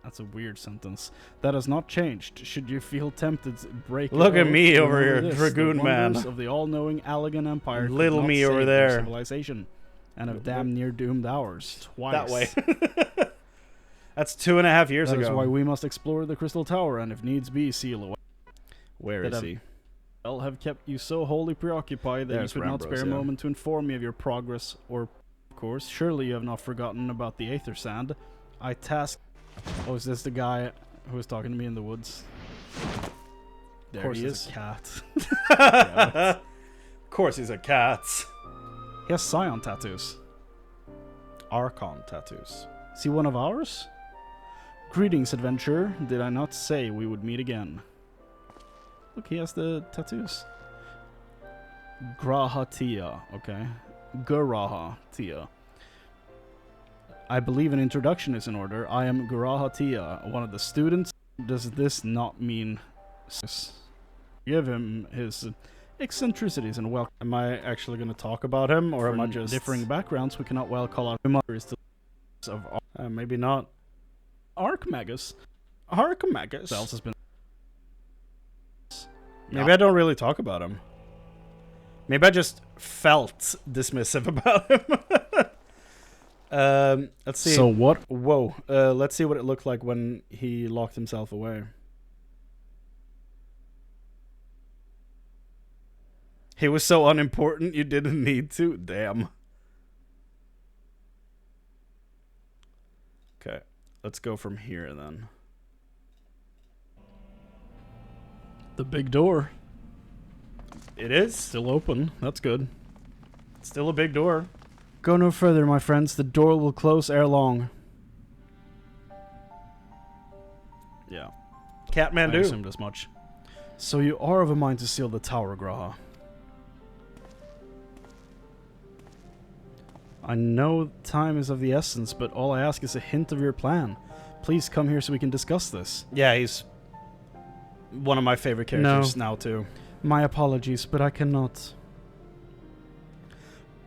That's a weird sentence. That has not changed. Should you feel tempted to break... Look at me over here, Dragoon Man. Of the all-knowing Allegan Empire. Little me over there. Civilization, and have damn near doomed ours twice. That way. That's 2.5 years ago. That is why we must explore the Crystal Tower, and if needs be, seal away. Where is he? I'll have kept you so wholly preoccupied that you could not spare a moment to inform me of your progress, or, of course, surely you have not forgotten about the Aether Sand. I tasked... Oh, is this the guy who was talking to me in the woods? There of course he is. A cat. Of course he's a cat. He has Scion tattoos. Archon tattoos. Is he one of ours? Greetings, adventurer. Did I not say we would meet again? Look, he has the tattoos. Grahatia. Okay. Garahatia. I believe an introduction is in order. I am Garahatia, one of the students Does this not mean give him his eccentricities and welcome? Am I actually going to talk about him, or am I just differing backgrounds? We cannot well call out mothers of maybe not Archmagus. Archmagus else has been. Maybe I don't really talk about him. Maybe I just felt dismissive about him. Let's see. So what? Whoa. Let's see what it looked like when he locked himself away. He was so unimportant you didn't need to? Damn. Okay. Let's go from here then. The big door. It is Still open. That's good. It's still a big door. Go no further, my friends. The door will close ere long. Yeah. Catmandu. I assumed as much. So you are of a mind to seal the tower, Graha. I know time is of the essence, but all I ask is a hint of your plan. Please come here so we can discuss this. Yeah, he's one of my favorite characters now, too. My apologies, but I cannot.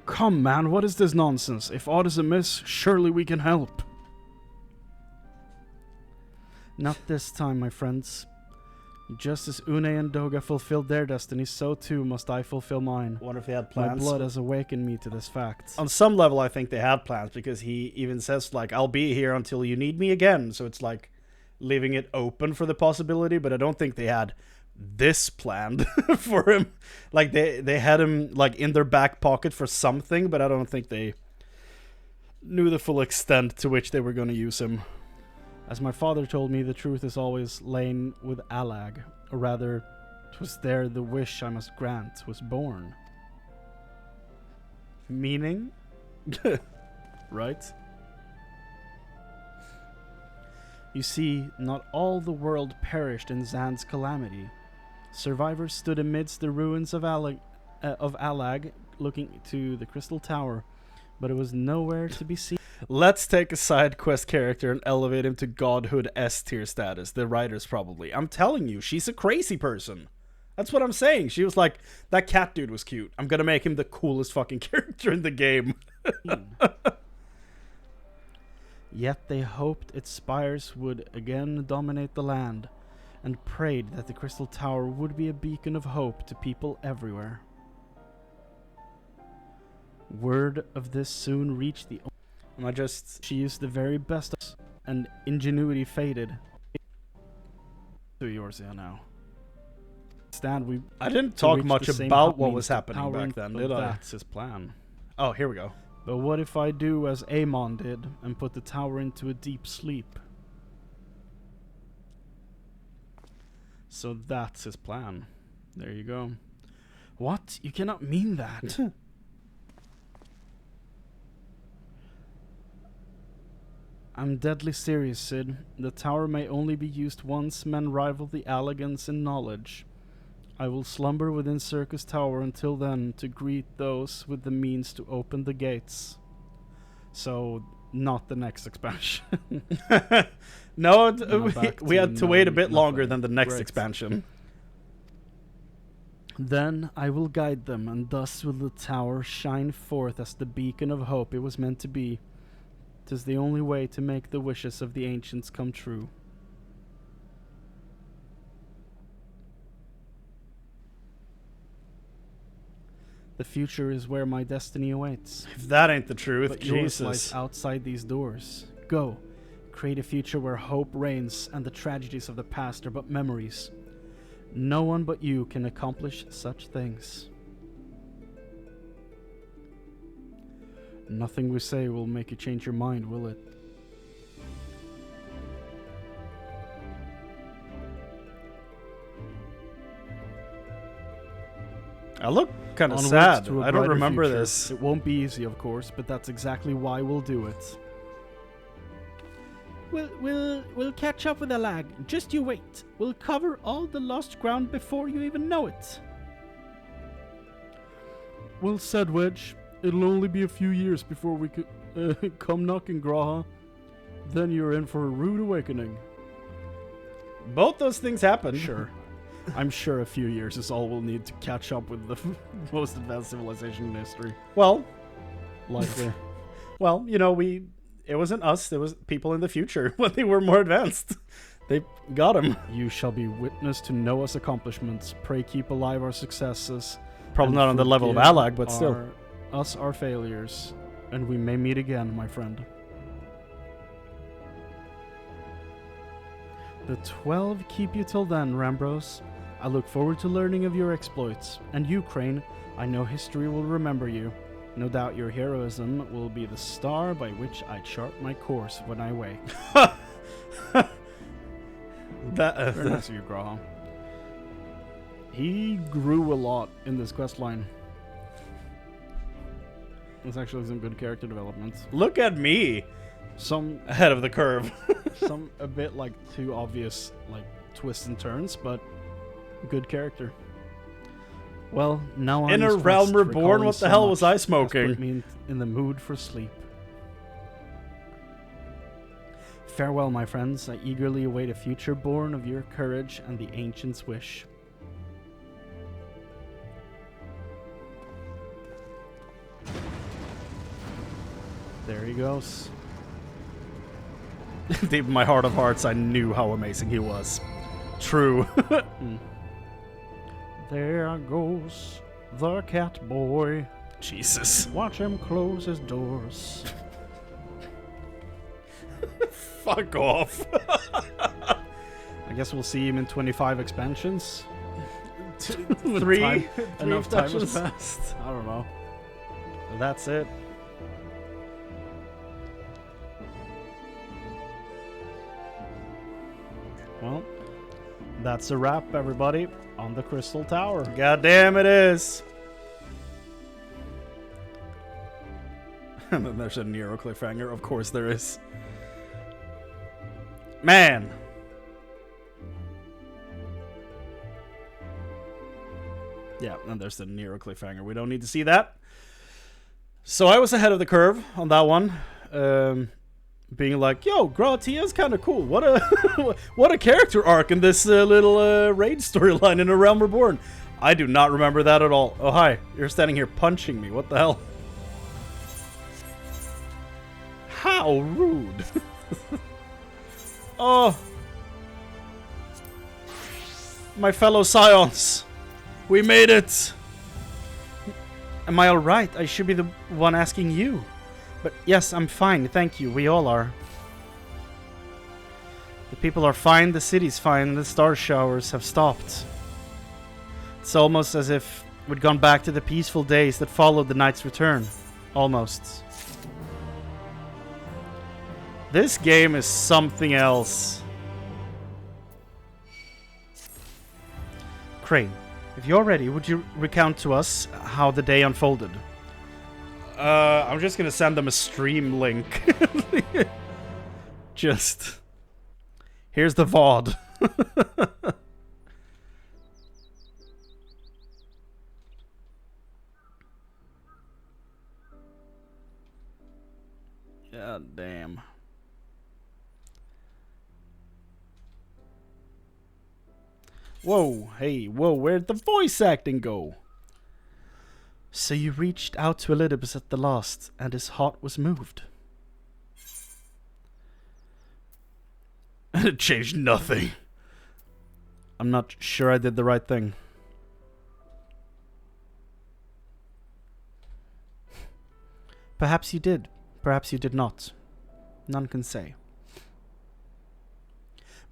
Come, man, what is this nonsense? If aught is amiss, surely we can help. Not this time, my friends. Just as Une and Doga fulfilled their destiny, so too must I fulfill mine. Wonder if they had plans. My blood has awakened me to this fact. On some level, I think they had plans, because he even says, like, I'll be here until you need me again. So it's like leaving it open for the possibility, but I don't think they had this planned for him. Like, they had him, like, in their back pocket for something, but I don't think they knew the full extent to which they were going to use him. As my father told me, the truth is always lain with Alag, or rather, 'twas there the wish I must grant was born. Meaning? Right? You see, not all the world perished in Zan's calamity. Survivors stood amidst the ruins of Alag, looking to the Crystal Tower, but it was nowhere to be seen. Let's take a side quest character and elevate him to godhood S tier status. The writers probably. I'm telling you, she's a crazy person. That's what I'm saying. She was like, that cat dude was cute. I'm gonna make him the coolest fucking character in the game. Yet they hoped its spires would again dominate the land, and prayed that the Crystal Tower would be a beacon of hope to people everywhere. Word of this soon reached the... She used the very best of us, and ingenuity faded. To Eorzea now. I didn't talk much about what was happening back then, did I? That's his plan. Oh, here we go. But what if I do as Aemon did, and put the tower into a deep sleep? So that's his plan. There you go. What? You cannot mean that. I'm deadly serious, Sid. The tower may only be used once men rival the Allegans in knowledge. I will slumber within Circus Tower until then to greet those with the means to open the gates. So, not the next expansion. No, we had to wait a bit longer than the next expansion. Then I will guide them, and thus will the tower shine forth as the beacon of hope it was meant to be. 'Tis the only way to make the wishes of the ancients come true. The future is where my destiny awaits. If that ain't the truth, but Jesus. Yours lies outside these doors. Go, create a future where hope reigns and the tragedies of the past are but memories. No one but you can accomplish such things. Nothing we say will make you change your mind, will it? I look kind of sad. I don't remember this. It won't be easy, of course, but that's exactly why we'll do it. We'll catch up with the lag. Just you wait. We'll cover all the lost ground before you even know it. Well said, Wedge. It'll only be a few years before we could come knocking, Graha. Then you're in for a rude awakening. Both those things happened. Sure. I'm sure a few years is all we'll need to catch up with the most advanced civilization in history. Well, Likely. well, you know, it wasn't us. It was people in the future when they were more advanced. They got him. You shall be witness to Noah's accomplishments. Pray keep alive our successes. Probably and not on the level of forgive Alag, but still. us our failures. And we may meet again, my friend. The 12 keep you till then, Rambros. I look forward to learning of your exploits. And you, Chrane, I know history will remember you. No doubt your heroism will be the star by which I chart my course when I wake. Very nice of you, Graham. He grew a lot in this quest line. There's actually some good character developments. Look at me! Some ahead of the curve. Some a bit like too obvious like twists and turns, but good character. Well, now In a realm reborn, what the hell was I smoking? Put me in the mood for sleep. Farewell, my friends. I eagerly await a future born of your courage and the ancient's wish. There he goes. Deep in my heart of hearts, I knew how amazing he was. True. There goes the cat boy. Jesus. Watch him close his doors. Fuck off. I guess we'll see him in 25 expansions. Three Enough time has expansions? passed. I don't know. That's it. Well, that's a wrap, everybody, on the Crystal Tower. God damn it is. And then there's a Nero cliffhanger. Of course there is. Man. Yeah, and there's the Nero cliffhanger. We don't need to see that. So I was ahead of the curve on that one. Being like, yo, Gratia is kind of cool. What a what a character arc in this little raid storyline in A Realm Reborn. I do not remember that at all. Oh, hi. You're standing here punching me. What the hell? How rude. Oh. My fellow Scions. We made it. Am I alright? I should be the one asking you. But yes, I'm fine, thank you. We all are. The people are fine, the city's fine, the star showers have stopped. It's almost as if we'd gone back to the peaceful days that followed the knight's return. Almost. This game is something else. Chrane, if you're ready, would you recount to us how the day unfolded? I'm just gonna send them a stream link. Just... Here's the VOD. God damn. Whoa, hey, whoa, where'd the voice acting go? So you reached out to Elidibus at the last, and his heart was moved. And it changed nothing. I'm not sure I did the right thing. Perhaps you did. Perhaps you did not. None can say.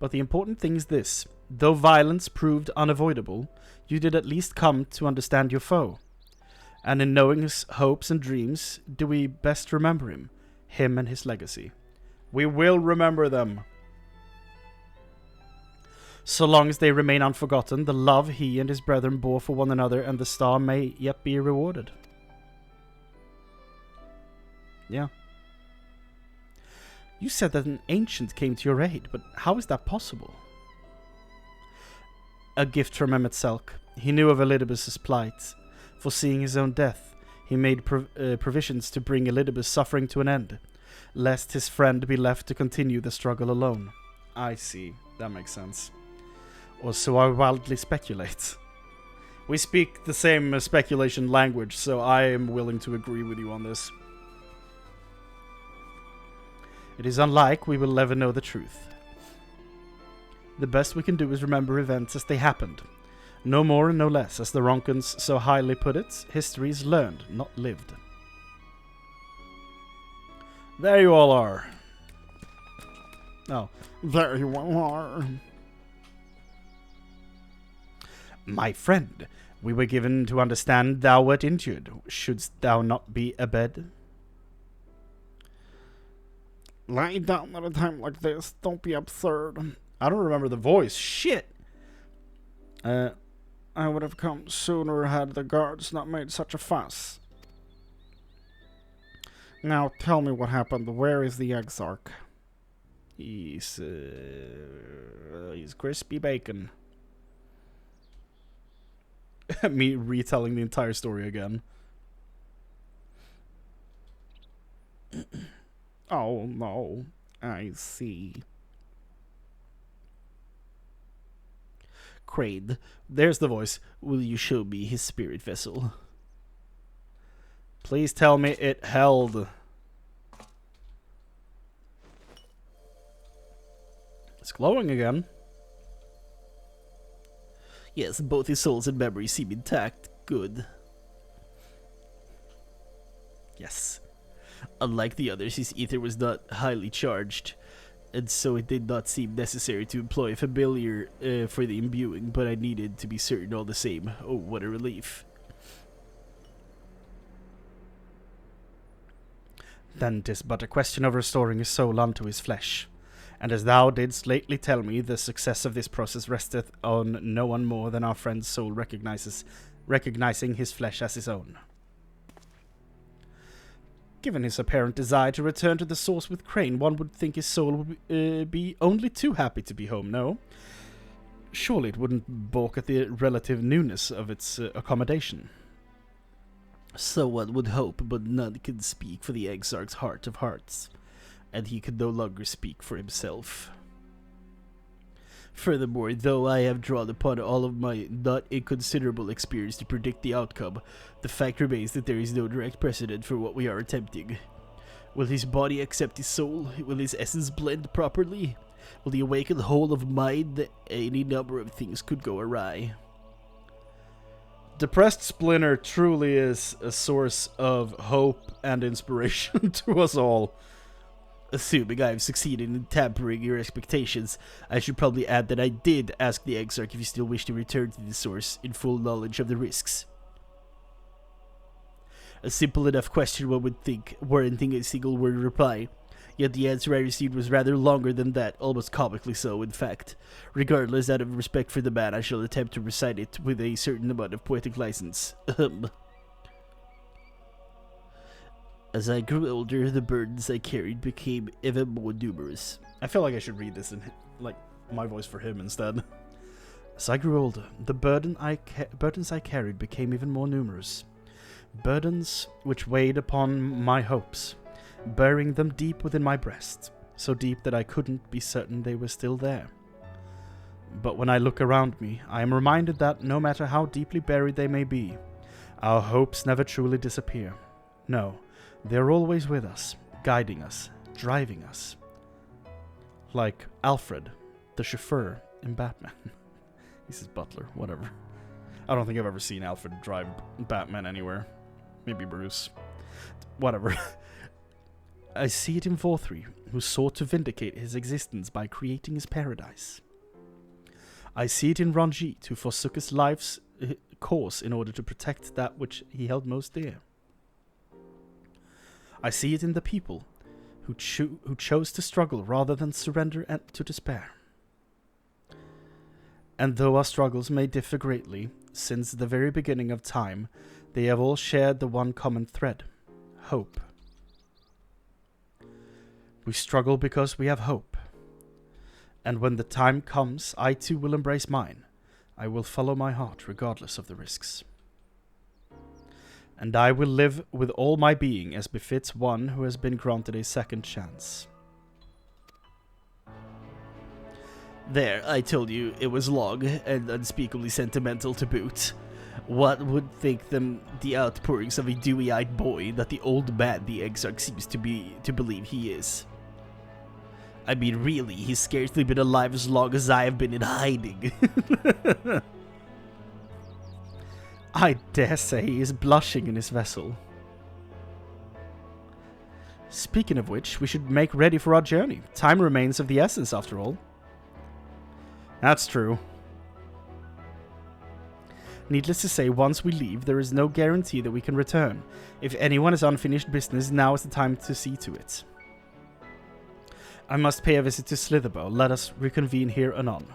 But the important thing is this. Though violence proved unavoidable, you did at least come to understand your foe. And in knowing his hopes and dreams, do we best remember him and his legacy. We will remember them. So long as they remain unforgotten, the love he and his brethren bore for one another and the star may yet be rewarded. Yeah. You said that an ancient came to your aid, but how is that possible? A gift from Emetzelk. He knew of Elidibus' plight. Foreseeing his own death, he made provisions to bring Elidibus' suffering to an end, lest his friend be left to continue the struggle alone. I see. That makes sense. Or so I wildly speculate. We speak the same speculation language, so I am willing to agree with you on this. It is unlike we will never know the truth. The best we can do is remember events as they happened. No more and no less, as the Ronkans so highly put it, history is learned, not lived. There you all are. Oh, there you all are. My friend, we were given to understand thou wert injured. Shouldst thou not be abed? Lie down at a time like this. Don't be absurd. I don't remember the voice. Shit! I would have come sooner had the guards not made such a fuss. Now tell me what happened. Where is the Exarch? He's crispy bacon. Me retelling the entire story again. Oh no, I see. Chrane, there's the voice. Will you show me his spirit vessel? Please tell me it held. It's glowing again. Yes, both his souls and memories seem intact. Good. Yes. Unlike the others, his ether was not highly charged, and so it did not seem necessary to employ a familiar for the imbuing, but I needed to be certain all the same. Oh, what a relief. Then 'tis but a question of restoring his soul unto his flesh. And as thou didst lately tell me, the success of this process resteth on no one more than our friend's soul recognizing his flesh as his own. Given his apparent desire to return to the source with Chrane, one would think his soul would be only too happy to be home, no? Surely it wouldn't balk at the relative newness of its accommodation. So one would hope, but none can speak for the Exarch's heart of hearts, and he could no longer speak for himself. Furthermore, though I have drawn upon all of my not inconsiderable experience to predict the outcome, the fact remains that there is no direct precedent for what we are attempting. Will his body accept his soul? Will his essence blend properly? Will he awaken the whole of mind? Any number of things could go awry. Depressed Splinter truly is a source of hope and inspiration to us all. Assuming I have succeeded in tampering your expectations, I should probably add that I did ask the Exarch if you still wish to return to the source in full knowledge of the risks. A simple enough question, one would think, warranting a single word reply. Yet the answer I received was rather longer than that, almost comically so, in fact. Regardless, out of respect for the man, I shall attempt to recite it with a certain amount of poetic license. As I grew older, the burdens I carried became ever more numerous. I feel like I should read this in, like, my voice for him instead. As I grew older, the burdens I carried became even more numerous. Burdens which weighed upon my hopes, burying them deep within my breast, so deep that I couldn't be certain they were still there. But when I look around me, I am reminded that, no matter how deeply buried they may be, our hopes never truly disappear. No, they're always with us, guiding us, driving us. Like Alfred, the chauffeur in Batman. He's his butler, whatever. I don't think I've ever seen Alfred drive Batman anywhere. Maybe Bruce. Whatever. I see it in Vorthri, who sought to vindicate his existence by creating his paradise. I see it in Ranjit, who forsook his life's course in order to protect that which he held most dear. I see it in the people who chose to struggle rather than surrender to despair. And though our struggles may differ greatly, since the very beginning of time, they have all shared the one common thread: hope. We struggle because we have hope. And when the time comes, I too will embrace mine. I will follow my heart regardless of the risks. And I will live with all my being as befits one who has been granted a second chance. There, I told you it was long and unspeakably sentimental to boot. What would think them the outpourings of a dewy-eyed boy that the old man the Exarch seems to believe he is? I mean, really, he's scarcely been alive as long as I have been in hiding. I dare say he is blushing in his vessel. Speaking of which, we should make ready for our journey. Time remains of the essence, after all. That's true. Needless to say, once we leave, there is no guarantee that we can return. If anyone has unfinished business, now is the time to see to it. I must pay a visit to Slitherbow. Let us reconvene here anon.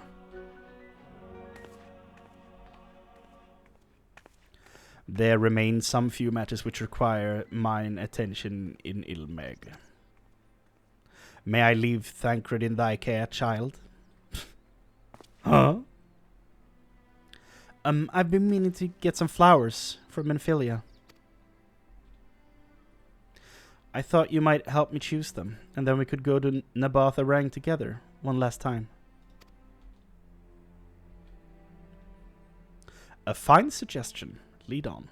There remain some few matters which require mine attention in Ilmeg. May I leave Thancred in thy care, child? Huh? I've been meaning to get some flowers for Menphilia. I thought you might help me choose them, and then we could go to Nabath Arang together one last time. A fine suggestion. Lead on.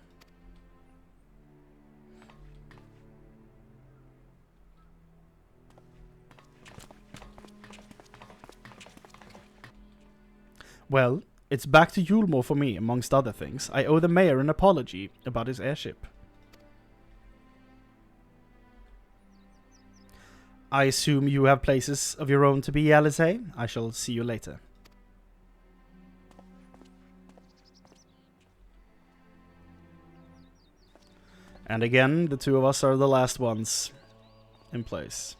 Well, it's back to Yulmore for me, amongst other things. I owe the mayor an apology about his airship. I assume you have places of your own to be, Alice? I shall see you later. And again, the two of us are the last ones in place.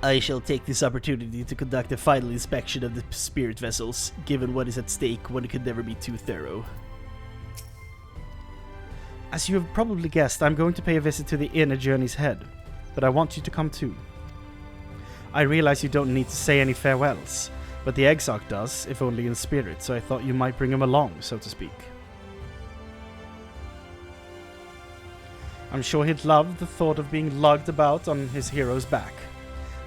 I shall take this opportunity to conduct a final inspection of the spirit vessels. Given what is at stake, one could never be too thorough. As you have probably guessed, I'm going to pay a visit to the inn at Journey's Head, but I want you to come too. I realize you don't need to say any farewells, but the Exarch does, if only in spirit, so I thought you might bring him along, so to speak. I'm sure he'd love the thought of being lugged about on his hero's back.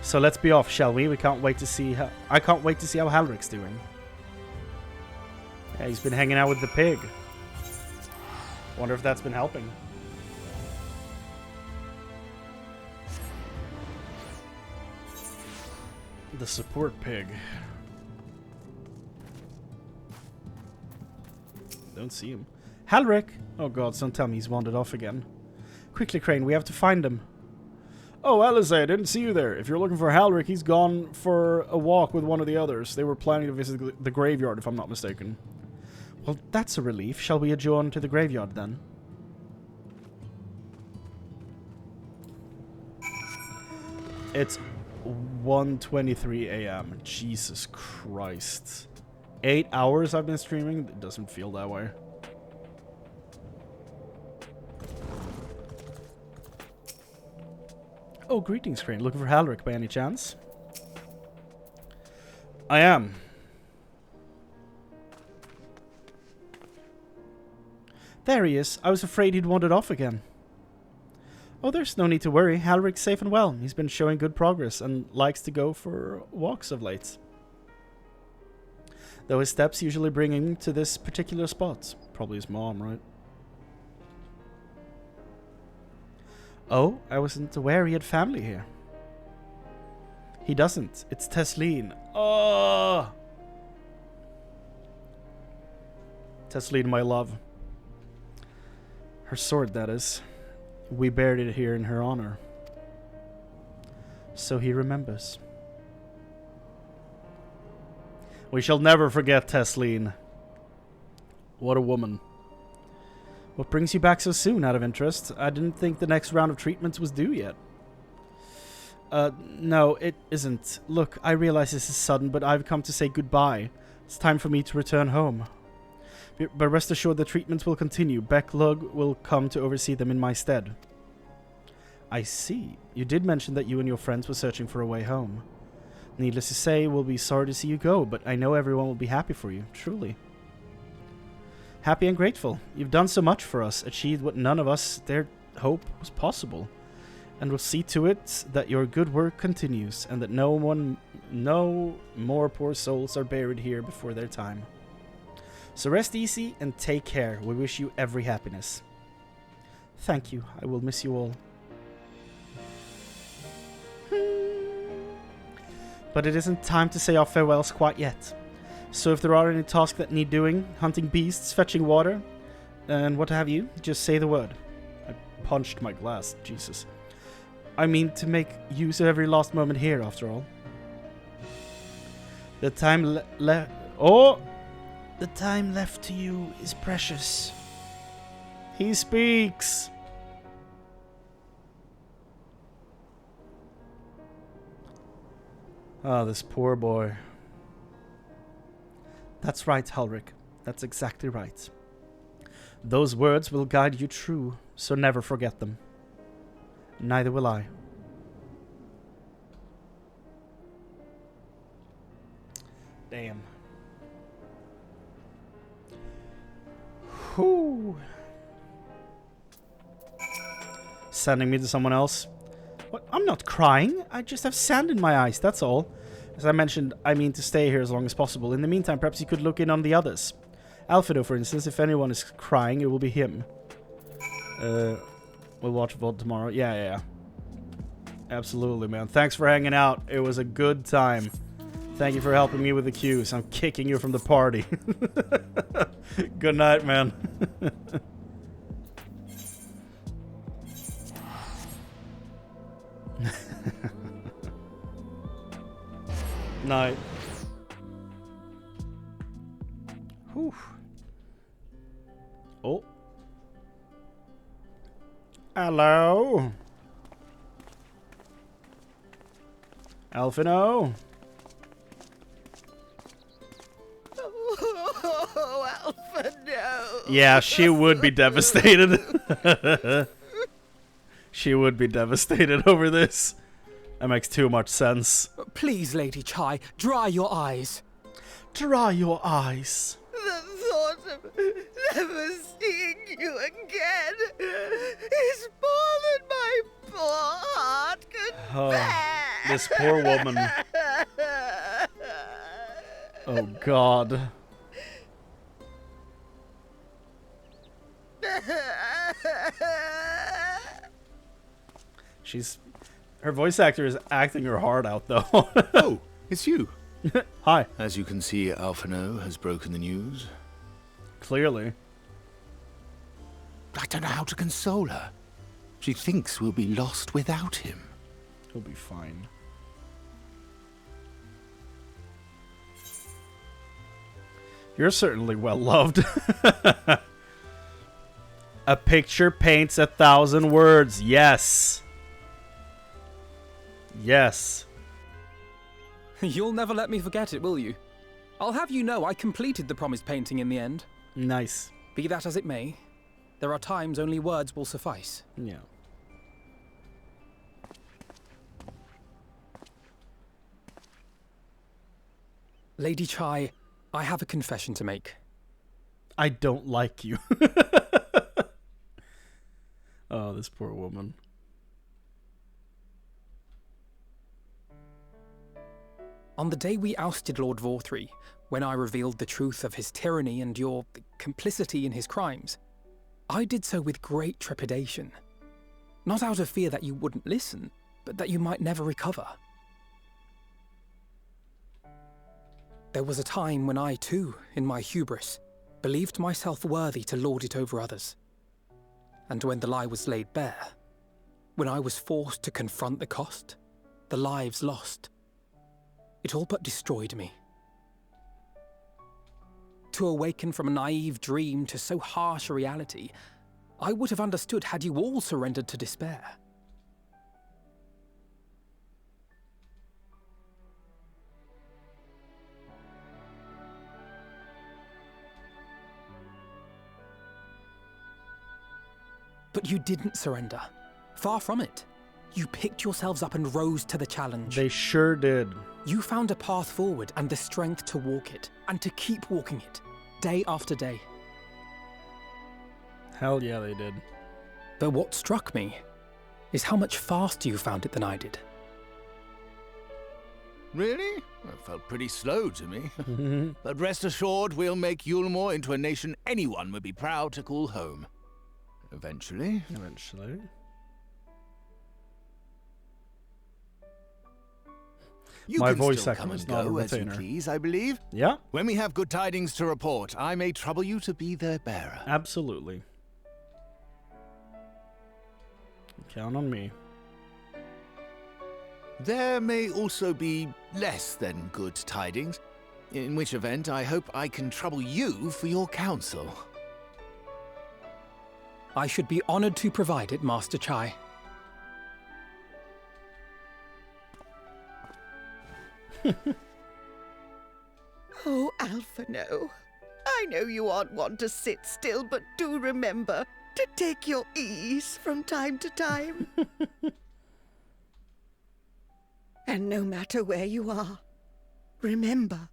So let's be off, shall we? I can't wait to see how Halric's doing. Yeah, he's been hanging out with the pig. Wonder if that's been helping. The support pig. Don't see him. Halric! Oh god, don't tell me he's wandered off again. Quickly, Chrane, we have to find him. Oh, Alice, I didn't see you there. If you're looking for Halric, he's gone for a walk with one of the others. They were planning to visit the graveyard, if I'm not mistaken. Well, that's a relief. Shall we adjourn to the graveyard, then? It's 1:23 a.m. Jesus Christ. 8 hours I've been streaming? It doesn't feel that way. Oh, greetings, Chrane. Looking for Halric by any chance? I am. There he is. I was afraid he'd wandered off again. Oh, there's no need to worry. Halric's safe and well. He's been showing good progress and likes to go for walks of late. Though his steps usually bring him to this particular spot. Probably his mom, right? Oh, I wasn't aware he had family here. He doesn't. It's Tesleen. Oh! Tesleen, my love. Her sword, that is. We buried it here in her honor. So he remembers. We shall never forget Tesleen. What a woman. What brings you back so soon, out of interest? I didn't think the next round of treatments was due yet. No, it isn't. Look, I realize this is sudden, but I've come to say goodbye. It's time for me to return home. But rest assured the treatments will continue. Becklug will come to oversee them in my stead. I see. You did mention that you and your friends were searching for a way home. Needless to say, we'll be sorry to see you go, but I know everyone will be happy for you, truly. Happy and grateful. You've done so much for us, achieved what none of us dared hope was possible. and will see to it that your good work continues, and that no more poor souls are buried here before their time. So rest easy and take care. We wish you every happiness. Thank you. I will miss you all. But it isn't time to say our farewells quite yet. So if there are any tasks that need doing, hunting beasts, fetching water, and what have you, just say the word. I punched my glass. Jesus. I mean to make use of every last moment here, after all. The time left... Oh! The time left to you is precious. He speaks! Ah, this poor boy. That's right, Halric. That's exactly right. Those words will guide you true, so never forget them. Neither will I. Damn. Whew. Sending me to someone else. What? I'm not crying. I just have sand in my eyes, that's all. As I mentioned, I mean to stay here as long as possible. In the meantime, perhaps you could look in on the others. Alfredo, for instance, if anyone is crying, it will be him. We'll watch Vod tomorrow. Yeah. Absolutely, man. Thanks for hanging out. It was a good time. Thank you for helping me with the queues. I'm kicking you from the party. Good night, man. Night. Whew. Oh. Hello. Alphino. Oh, Alpha, no. Yeah, she would be devastated. She would be devastated over this. That makes too much sense. Please, Lady Chai, dry your eyes. Dry your eyes. The thought of never seeing you again is more than my poor heart could bear. This poor woman. Oh, God. Her voice actor is acting her heart out, though. Oh, it's you. Hi. As you can see, Alphino has broken the news. Clearly. I don't know how to console her. She thinks we'll be lost without him. He'll be fine. You're certainly well loved. A picture paints 1,000 words. Yes. Yes. You'll never let me forget it, will you? I'll have you know I completed the promised painting in the end. Nice. Be that as it may, there are times only words will suffice. Yeah. Lady Chai, I have a confession to make. I don't like you. Oh, this poor woman. On the day we ousted Lord Vorthree, when I revealed the truth of his tyranny and your complicity in his crimes, I did so with great trepidation. Not out of fear that you wouldn't listen, but that you might never recover. There was a time when I too, in my hubris, believed myself worthy to lord it over others. And when the lie was laid bare, when I was forced to confront the cost, the lives lost, it all but destroyed me. To awaken from a naive dream to so harsh a reality, I would have understood had you all surrendered to despair. But you didn't surrender. Far from it. You picked yourselves up and rose to the challenge. They sure did. You found a path forward and the strength to walk it, and to keep walking it, day after day. Hell yeah, they did. But what struck me is how much faster you found it than I did. Really? That felt pretty slow to me. But rest assured, we'll make Yulmore into a nation anyone would be proud to call home. Eventually. Eventually. You My can voice still acting come is and not a go as you retainer. please, I believe. Yeah? When we have good tidings to report, I may trouble you to be their bearer. Absolutely. Count on me. There may also be less than good tidings, in which event I hope I can trouble you for your counsel. I should be honored to provide it, Master Chai. Oh, Alphino. I know you aren't one to sit still, but do remember to take your ease from time to time. And no matter where you are, remember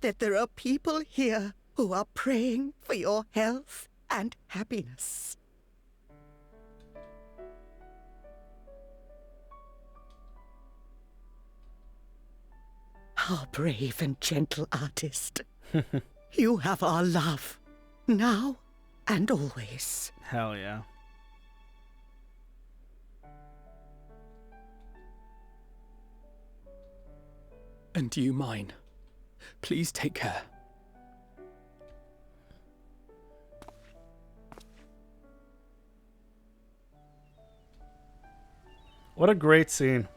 that there are people here who are praying for your health and happiness. Our brave and gentle artist. You have our love, now and always. Hell yeah. And you mine. Please take care. What a great scene.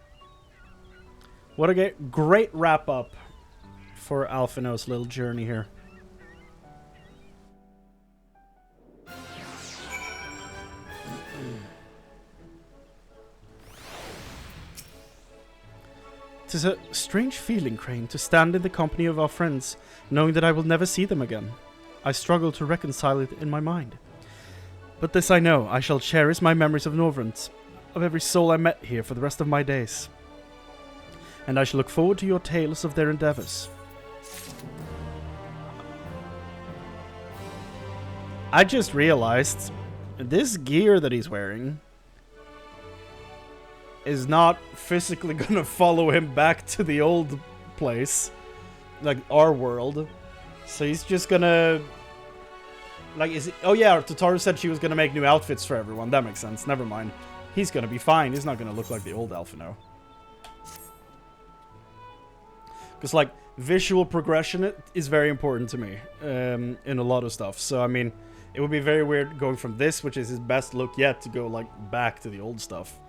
What a great wrap up for Alphino's little journey here. Tis a strange feeling, Chrane, to stand in the company of our friends, knowing that I will never see them again. I struggle to reconcile it in my mind. But this I know, I shall cherish my memories of Norvrent, of every soul I met here for the rest of my days. And I shall look forward to your tales of their endeavors. I just realized this gear that he's wearing is not physically gonna follow him back to the old place, like our world. So he's just gonna, like, is it? Oh yeah, Tataru said she was gonna make new outfits for everyone. That makes sense. Never mind. He's gonna be fine. He's not gonna look like the old Alphino. Because, like, visual progression is very important to me in a lot of stuff. So, I mean, it would be very weird going from this, which is his best look yet, to go, like, back to the old stuff.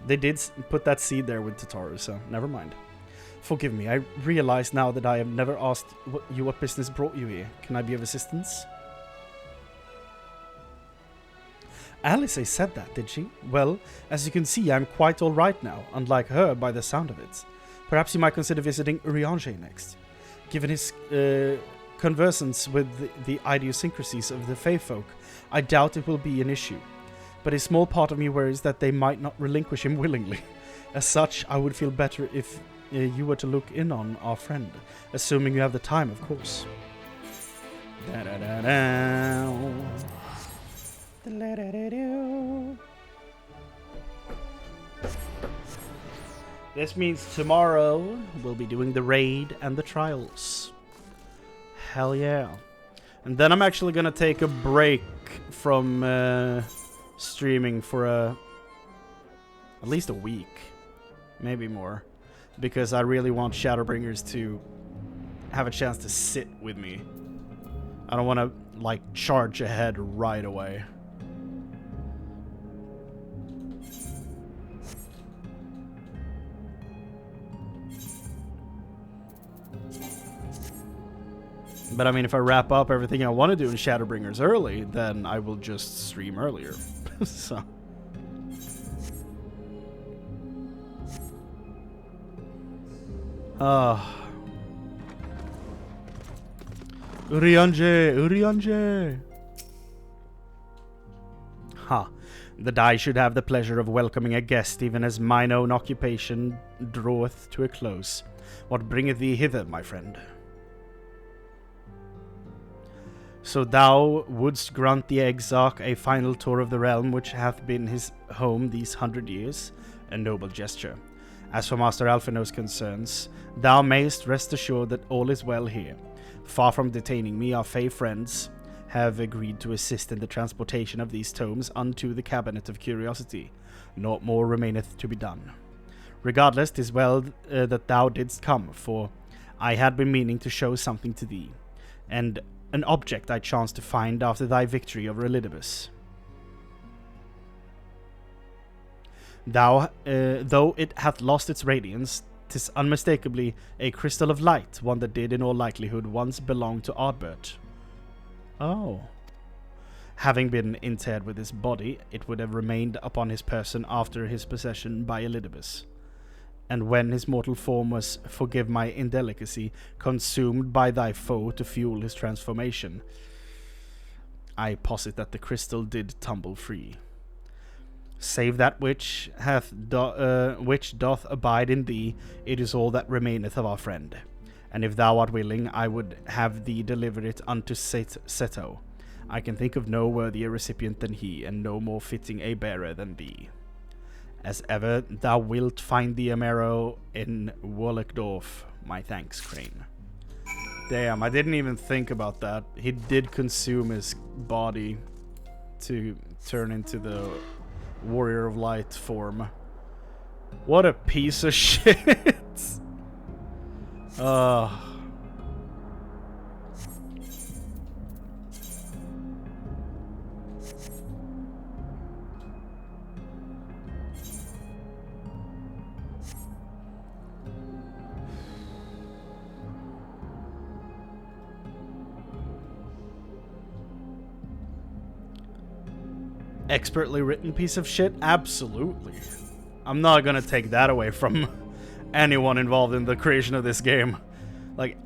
They did put that seed there with Tataru, so never mind. Forgive me, I realize now that I have never asked you what business brought you here. Can I be of assistance? Alice said that, did she? Well, as you can see, I'm quite alright now, unlike her by the sound of it. Perhaps you might consider visiting Urianger next. Given his conversance with the idiosyncrasies of the Fae folk, I doubt it will be an issue. But a small part of me worries that they might not relinquish him willingly. As such, I would feel better if you were to look in on our friend, assuming you have the time, of course. This means tomorrow we'll be doing the raid and the trials. Hell yeah. And then I'm actually gonna take a break from streaming for at least a week. Maybe more. Because I really want Shadowbringers to have a chance to sit with me. I don't want to, like, charge ahead right away. But I mean, if I wrap up everything I want to do in Shadowbringers early, then I will just stream earlier. So. Urianger! Ha. That I should have the pleasure of welcoming a guest, even as mine own occupation draweth to a close. What bringeth thee hither, my friend? So thou wouldst grant the Exarch a final tour of the realm which hath been his home these 100 years? A noble gesture. As for Master Alphino's concerns, thou mayst rest assured that all is well here. Far from detaining me, our Fey friends have agreed to assist in the transportation of these tomes unto the Cabinet of Curiosity. Naught more remaineth to be done. Regardless, 'tis well that thou didst come, for I had been meaning to show something to thee, and an object I chanced to find after thy victory over Elidibus. Though it hath lost its radiance, 'tis unmistakably a crystal of light, one that did in all likelihood once belong to Ardbert. Oh. Having been interred with his body, it would have remained upon his person after his possession by Elidibus. And when his mortal form was, forgive my indelicacy, consumed by thy foe to fuel his transformation, I posit that the crystal did tumble free. Save that which doth abide in thee, it is all that remaineth of our friend. And if thou art willing, I would have thee deliver it unto Seto. I can think of no worthier recipient than he, and no more fitting a bearer than thee. As ever, thou wilt find the Amero in Wolleckdorf. My thanks, Chrane. Damn, I didn't even think about that. He did consume his body to turn into the Warrior of Light form. What a piece of shit! Expertly written piece of shit? Absolutely. I'm not gonna take that away from anyone involved in the creation of this game. Like,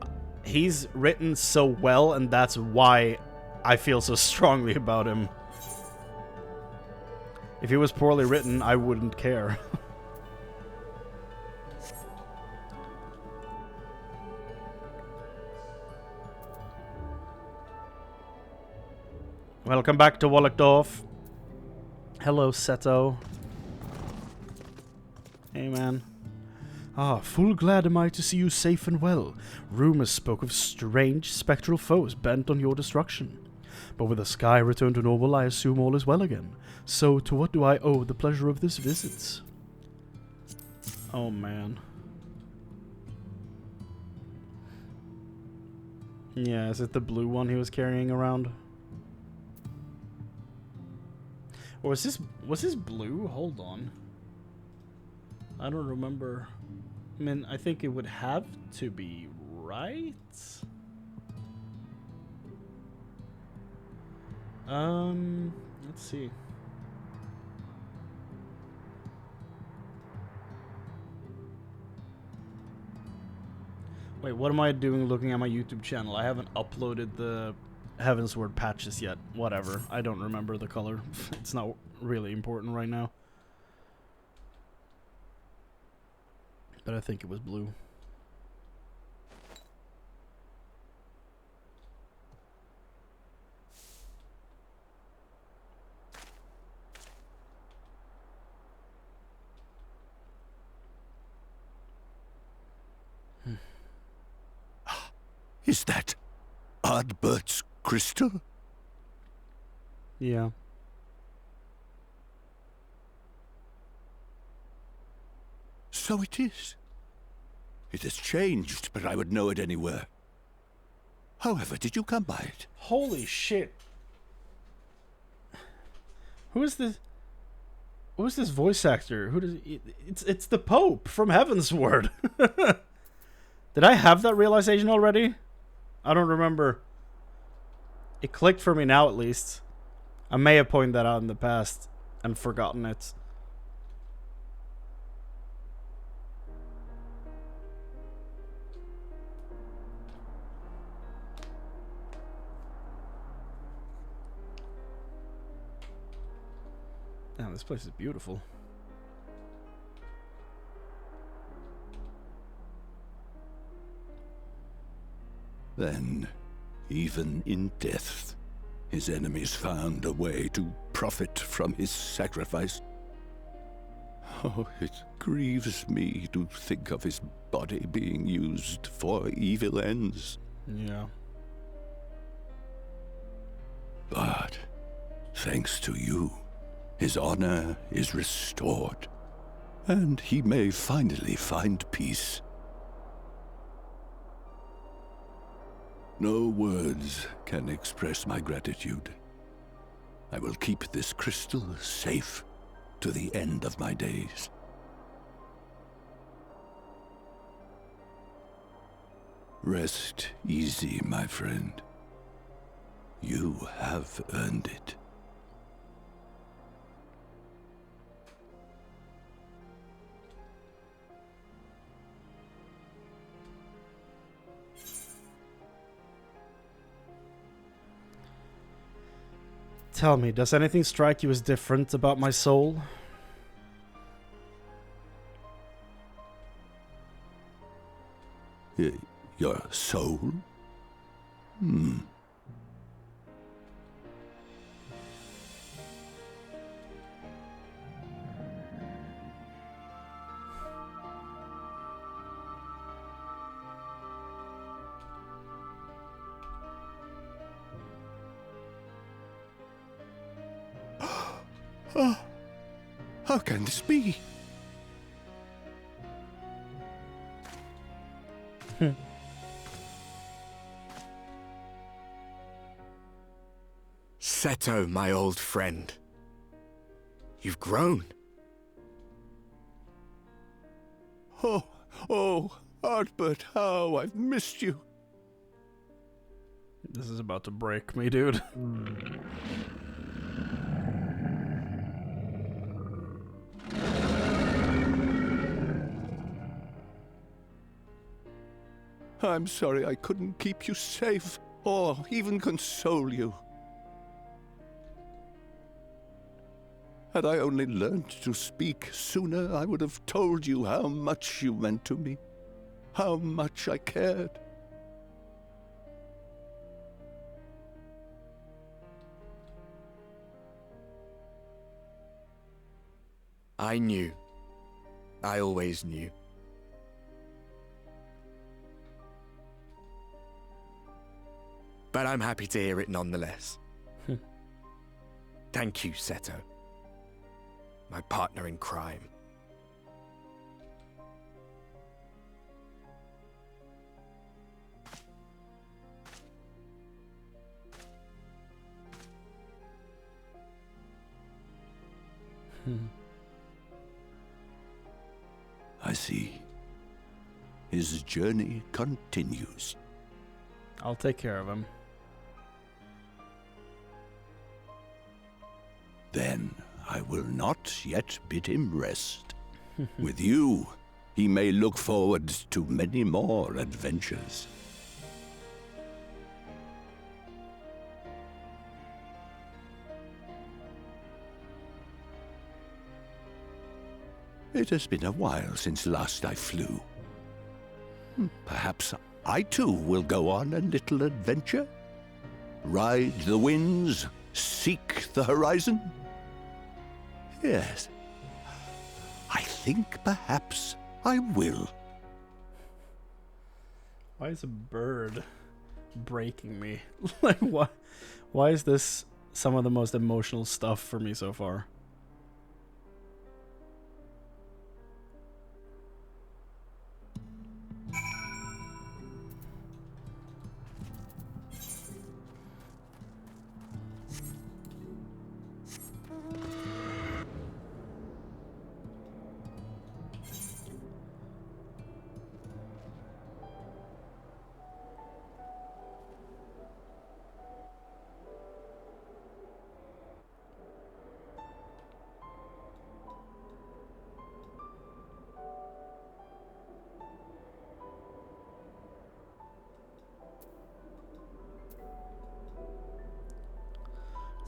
he's written so well, and that's why I feel so strongly about him. If he was poorly written, I wouldn't care. Welcome back to Wolleckdorf. Hello, Seto. Hey, man. Ah, full glad am I to see you safe and well. Rumors spoke of strange, spectral foes bent on your destruction. But with the sky returned to normal, I assume all is well again. So, to what do I owe the pleasure of this visit? Oh, man. Yeah, is it the blue one he was carrying around? Or was this blue? Hold on. I don't remember. I mean, I think it would have to be, right? Let's see. Wait, what am I doing looking at my YouTube channel? I haven't uploaded the Heavensward patches yet. Whatever. I don't remember the color. It's not really important right now. But I think it was blue. Is that Ardbert's crystal? Yeah. So it is. It has changed, but I would know it anywhere. However, did you come by it? Holy shit. Who's this voice actor? Who does it's the Pope from Heavensward. Did I have that realization already? I don't remember. It clicked for me now, at least. I may have pointed that out in the past and forgotten it. Damn, this place is beautiful. Then, Even in death, his enemies found a way to profit from his sacrifice. Oh, it grieves me to think of his body being used for evil ends. Yeah. But thanks to you, his honor is restored, and he may finally find peace. No words can express my gratitude. I will keep this crystal safe to the end of my days. Rest easy, my friend. You have earned it. Tell me, does anything strike you as different about my soul? Your soul? How can this be? Seto, my old friend. You've grown. Oh, Artbert, how I've missed you. This is about to break me, dude. I'm sorry I couldn't keep you safe, or even console you. Had I only learned to speak sooner, I would have told you how much you meant to me, how much I cared. I knew. I always knew. But I'm happy to hear it nonetheless. Thank you, Seto. My partner in crime. I see. His journey continues. I'll take care of him. Then I will not yet bid him rest. With you, he may look forward to many more adventures. It has been a while since last I flew. Perhaps I too will go on a little adventure? Ride the winds, seek the horizon? Yes, I think perhaps I will. Why is a bird breaking me? Like, why is this some of the most emotional stuff for me so far?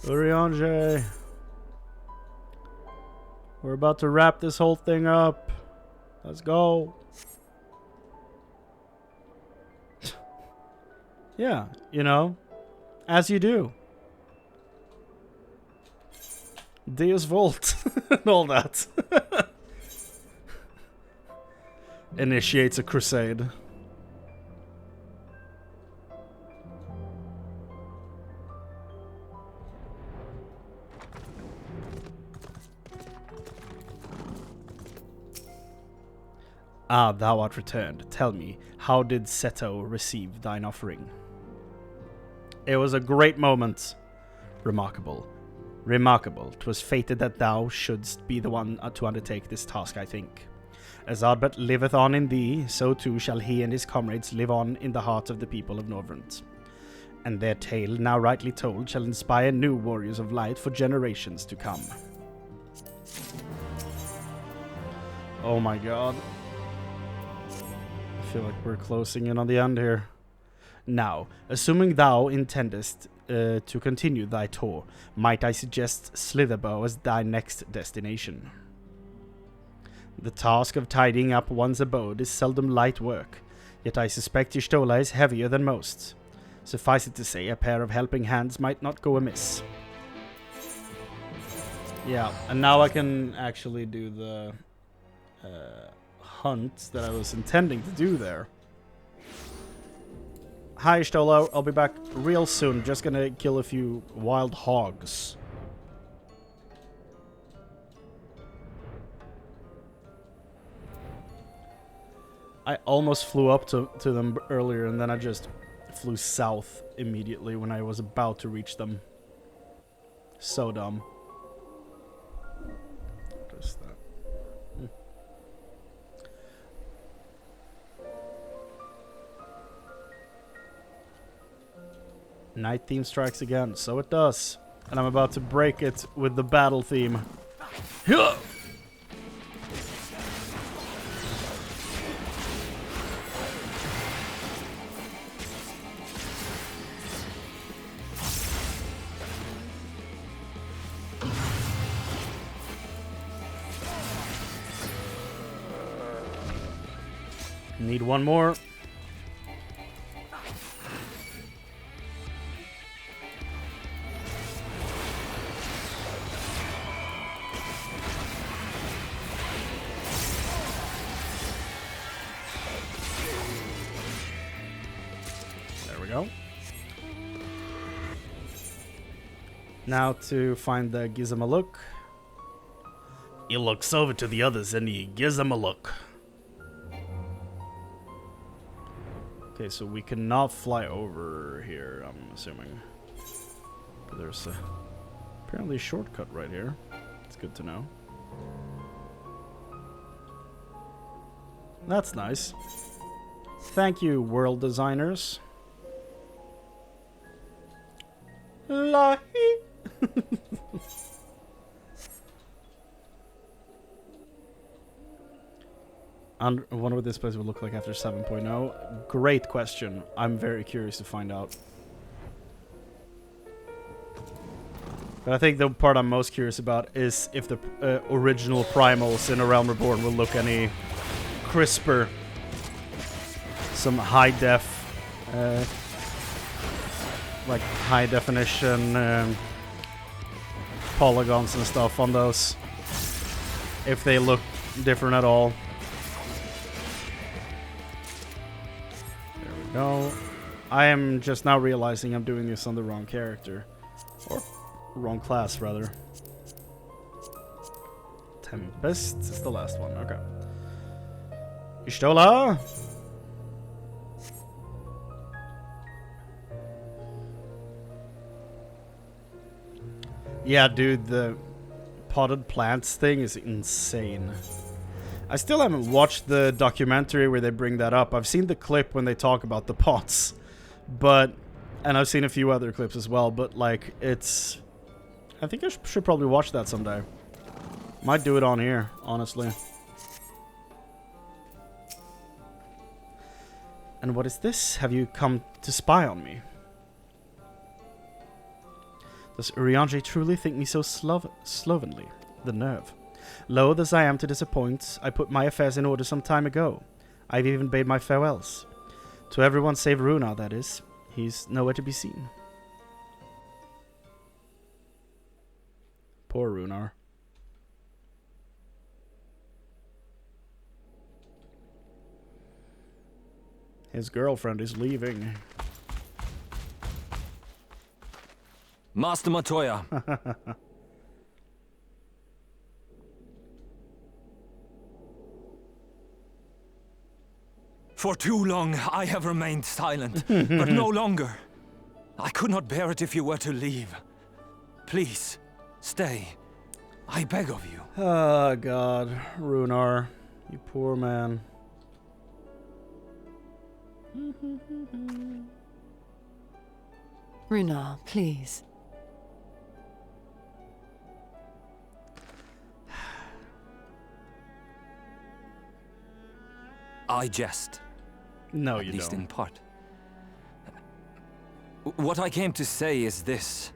Urianger. We're about to wrap this whole thing up. Let's go. Yeah, you know, as you do. Deus Volt and all that. Initiates a crusade. Ah, thou art returned. Tell me, how did Seto receive thine offering? It was a great moment. Remarkable. Remarkable. 'Twas fated that thou shouldst be the one to undertake this task, I think. As Ardbert liveth on in thee, so too shall he and his comrades live on in the hearts of the people of Norvrent. And their tale, now rightly told, shall inspire new warriors of light for generations to come. Oh my god. I feel like we're closing in on the end here. Now, assuming thou intendest to continue thy tour, might I suggest Slitherbow as thy next destination? The task of tidying up one's abode is seldom light work, yet I suspect Y'shtola is heavier than most. Suffice it to say, a pair of helping hands might not go amiss. Yeah, and now I can actually do the hunt that I was intending to do there. Hi, Y'shtola. I'll be back real soon. Just gonna kill a few wild hogs. I almost flew up to them earlier, and then I just flew south immediately when I was about to reach them. So dumb. What is that? Night theme strikes again, so it does. And I'm about to break it with the battle theme. Need one more. There we go. Now to find the Gizamaluk. He looks over to the others and he gives them a look. Okay, so we cannot fly over here, I'm assuming. But there's apparently a shortcut right here. It's good to know. That's nice. Thank you, world designers. Lahi. I wonder what this place would look like after 7.0. Great question. I'm very curious to find out. But I think the part I'm most curious about is if the original primals in A Realm Reborn will look any crisper. Some high def, like high definition polygons and stuff on those. If they look different at all. No, I am just now realizing I'm doing this on the wrong character. Or wrong class, rather. Tempest is the last one, okay. Y'shtola! Yeah, dude, the potted plants thing is insane. I still haven't watched the documentary where they bring that up. I've seen the clip when they talk about the pots, but, and I've seen a few other clips as well, but like, it's, I think I should probably watch that someday. Might do it on here, honestly. And what is this? Have you come to spy on me? Does Urianger truly think me so slovenly? The nerve. Loath as I am to disappoint, I put my affairs in order some time ago. I've even bade my farewells. To everyone save Runar, that is. He's nowhere to be seen. Poor Runar. His girlfriend is leaving. Master Matoya. For too long I have remained silent, but no longer. I could not bear it if you were to leave. Please, stay. I beg of you. Oh God, Runar, you poor man. Runar, please. I jest. No, at you least don't. in part. What I came to say is this.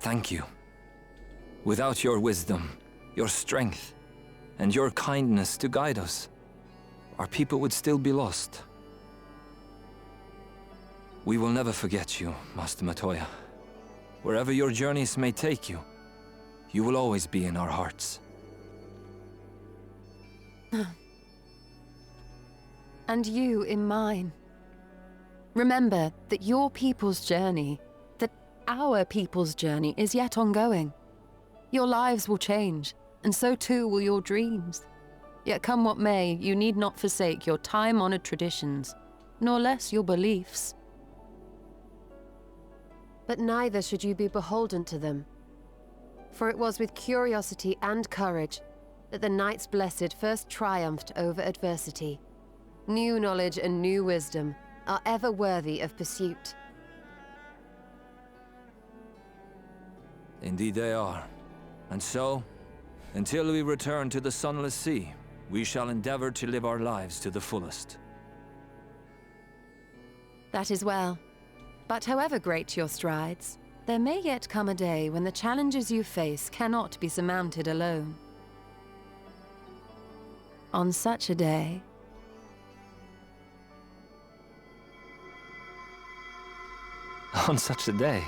Thank you. Without your wisdom, your strength, and your kindness to guide us, our people would still be lost. We will never forget you, Master Matoya. Wherever your journeys may take you, you will always be in our hearts. And you in mine. Remember that your people's journey, that our people's journey is yet ongoing. Your lives will change, and so too will your dreams. Yet come what may, you need not forsake your time-honored traditions, nor less your beliefs. But neither should you be beholden to them. For it was with curiosity and courage that the Knights Blessed first triumphed over adversity. New knowledge and new wisdom are ever worthy of pursuit. Indeed they are. And so, until we return to the Sunless Sea, we shall endeavor to live our lives to the fullest. That is well. But however great your strides, there may yet come a day when the challenges you face cannot be surmounted alone. On such a day... On such a day?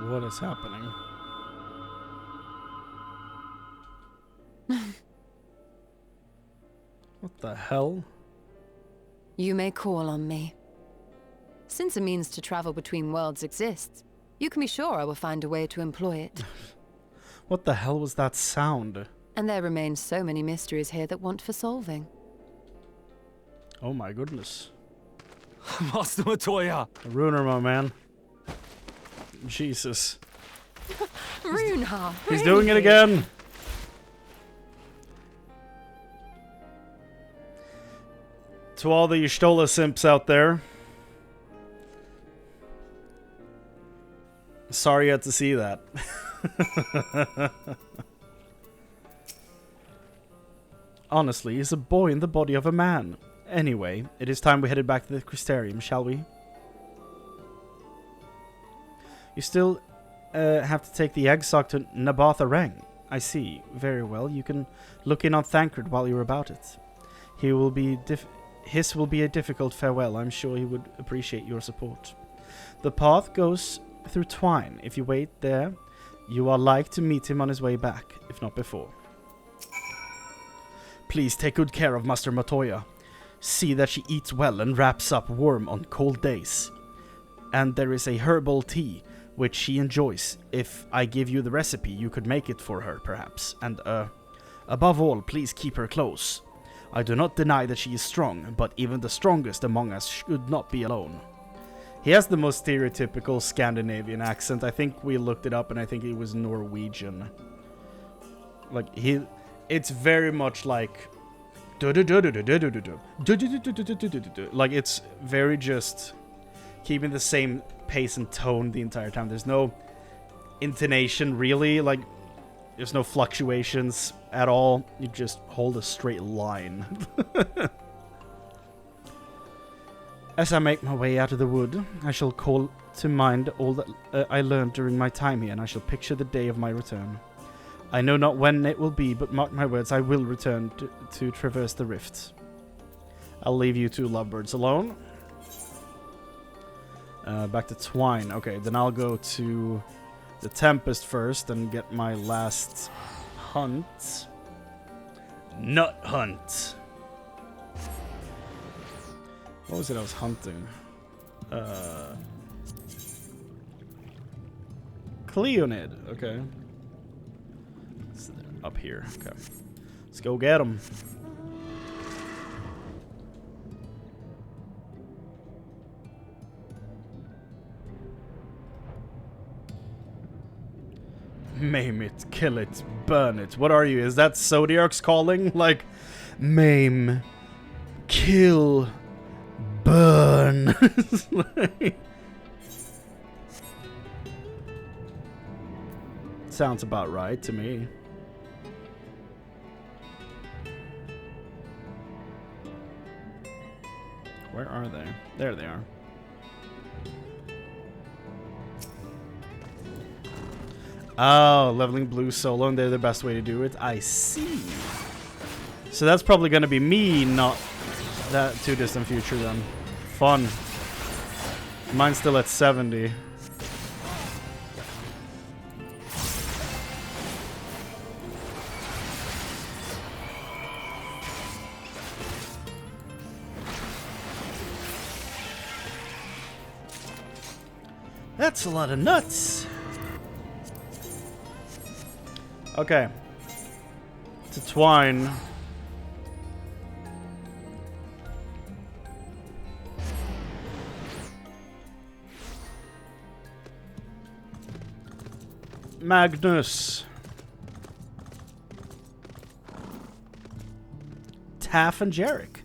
What is happening? What the hell? You may call on me. Since a means to travel between worlds exists, you can be sure I will find a way to employ it. What the hell was that sound? And there remain so many mysteries here that want for solving. Oh my goodness. Master Matoya! Runar, my man. Jesus. Runar! He's doing it again! To all the Y'shtola simps out there. Sorry you had to see that. Honestly, he's a boy in the body of a man. Anyway, it is time we headed back to the Crystarium, shall we? You still have to take the Eggsog to Nabatha Reng. I see. Very well. You can look in on Thancred while you're about it. His will be a difficult farewell. I'm sure he would appreciate your support. The path goes through Twine. If you wait there, you are like to meet him on his way back, if not before. Please take good care of Master Matoya. See that she eats well and wraps up warm on cold days. And there is a herbal tea which she enjoys. If I give you the recipe, you could make it for her, perhaps. And, above all, please keep her close. I do not deny that she is strong, but even the strongest among us should not be alone. He has the most stereotypical Scandinavian accent. I think we looked it up and I think it was Norwegian. Like, it's very much like... Like, it's very just keeping the same pace and tone the entire time. There's no intonation, really. Like, there's no fluctuations at all. You just hold a straight line. As I make my way out of the wood, I shall call to mind all that I learned during my time here, and I shall picture the day of my return. I know not when it will be, but mark my words, I will return to traverse the rifts. I'll leave you two lovebirds alone. Back to Twine. Okay, then I'll go to the Tempest first and get my last hunt. Nut hunt. What was it I was hunting? Cleonid. Okay. It's up here. Okay. Let's go get him. Maim it, kill it, burn it. What are you? Is that Zodiark's calling? Like, maim, kill, burn. Sounds about right to me. Where are they? There they are. Oh, leveling blue solo, and they're the best way to do it. I see. So that's probably going to be me, not that too distant future then. Fun. Mine's still at 70. That's a lot of nuts. Okay. To Twine. Magnus. Taff and Jarek.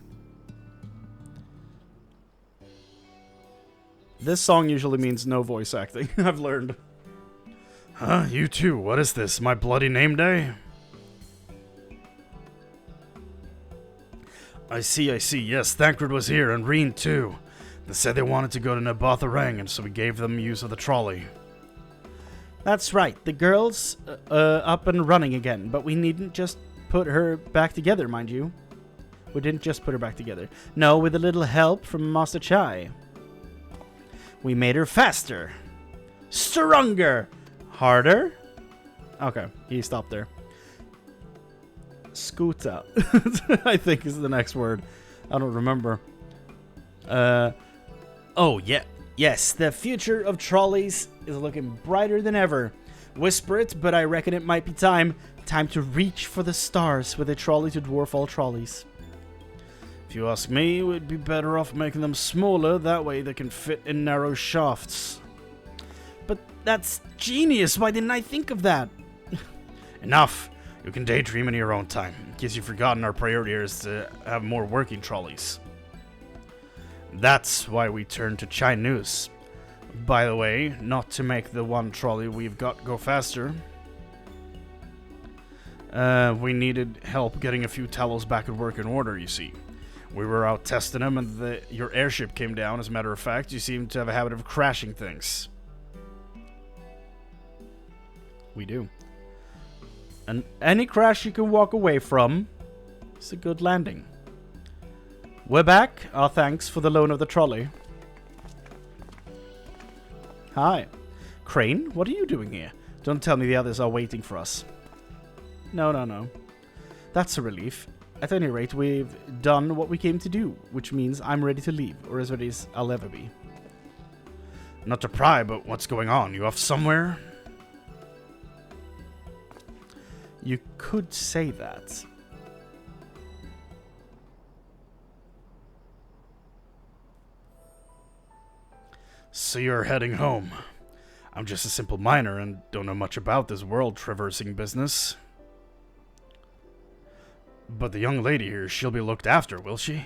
This song usually means no voice acting, I've learned. Huh? You too? What is this? My bloody name day? I see. Yes, Thancred was here, and Reen too. They said they wanted to go to Nabatharang, and so we gave them use of the trolley. That's right. The girl's up and running again, but we needn't just put her back together, mind you. We didn't just put her back together. No, with a little help from Master Chai. We made her faster. Stronger. Harder? Okay, he stopped there. Scooter, I think is the next word. I don't remember. Oh, yeah. Yes, the future of trolleys is looking brighter than ever. Whisper it, but I reckon it might be time to reach for the stars with a trolley to dwarf all trolleys. If you ask me, we'd be better off making them smaller, that way they can fit in narrow shafts. But that's genius, why didn't I think of that? Enough! You can daydream in your own time, in case you've forgotten our priority is to have more working trolleys. That's why we turned to Chinese. By the way, not to make the one trolley we've got go faster. We needed help getting a few towels back at work in order, you see. We were out testing them, and your airship came down. As a matter of fact, you seem to have a habit of crashing things. We do. And any crash you can walk away from is a good landing. We're back. Our thanks for the loan of the trolley. Hi. Chrane, what are you doing here? Don't tell me the others are waiting for us. No. That's a relief. At any rate, we've done what we came to do, which means I'm ready to leave, or as ready as I'll ever be. Not to pry, but what's going on? You off somewhere? You could say that. So you're heading home. I'm just a simple miner and don't know much about this world-traversing business. But the young lady here, she'll be looked after, will she?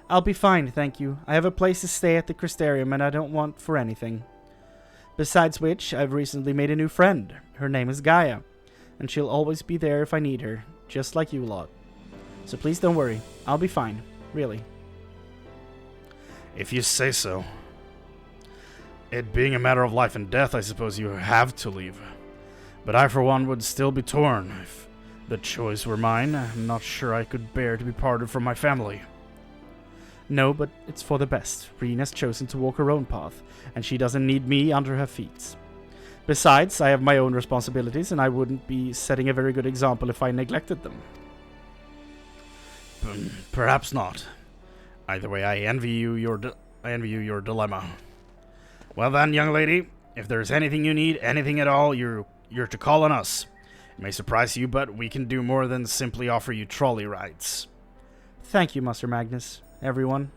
I'll be fine, thank you. I have a place to stay at the Crystarium and I don't want for anything. Besides which, I've recently made a new friend. Her name is Gaia, and she'll always be there if I need her, just like you lot. So please don't worry, I'll be fine, really. If you say so. It being a matter of life and death, I suppose you have to leave. But I, for one, would still be torn. If the choice were mine, I'm not sure I could bear to be parted from my family. No, but it's for the best. Reen has chosen to walk her own path, and she doesn't need me under her feet. Besides, I have my own responsibilities, and I wouldn't be setting a very good example if I neglected them. Perhaps not. Either way, I envy you your dilemma. Well then, young lady, if there's anything you need, anything at all, you're to call on us. It may surprise you, but we can do more than simply offer you trolley rides. Thank you, Master Magnus. Everyone.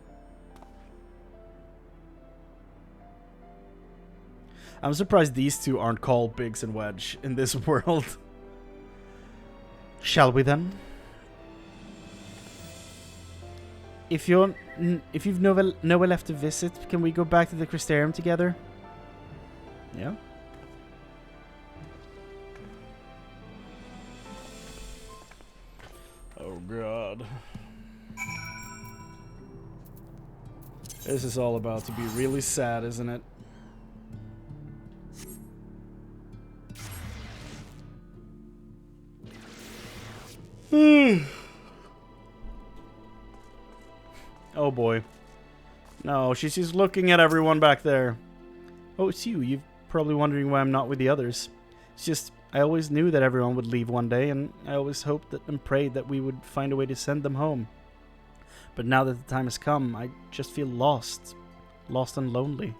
I'm surprised these two aren't called Biggs and Wedge in this world. Shall we then? If you've nowhere left to visit, can we go back to the Crystarium together? Yeah. Oh god. This is all about to be really sad, isn't it? Oh boy. No, she's just looking at everyone back there. Oh, it's you. You're probably wondering why I'm not with the others. It's just, I always knew that everyone would leave one day, and I always hoped and prayed that we would find a way to send them home. But now that the time has come, I just feel lost. Lost and lonely.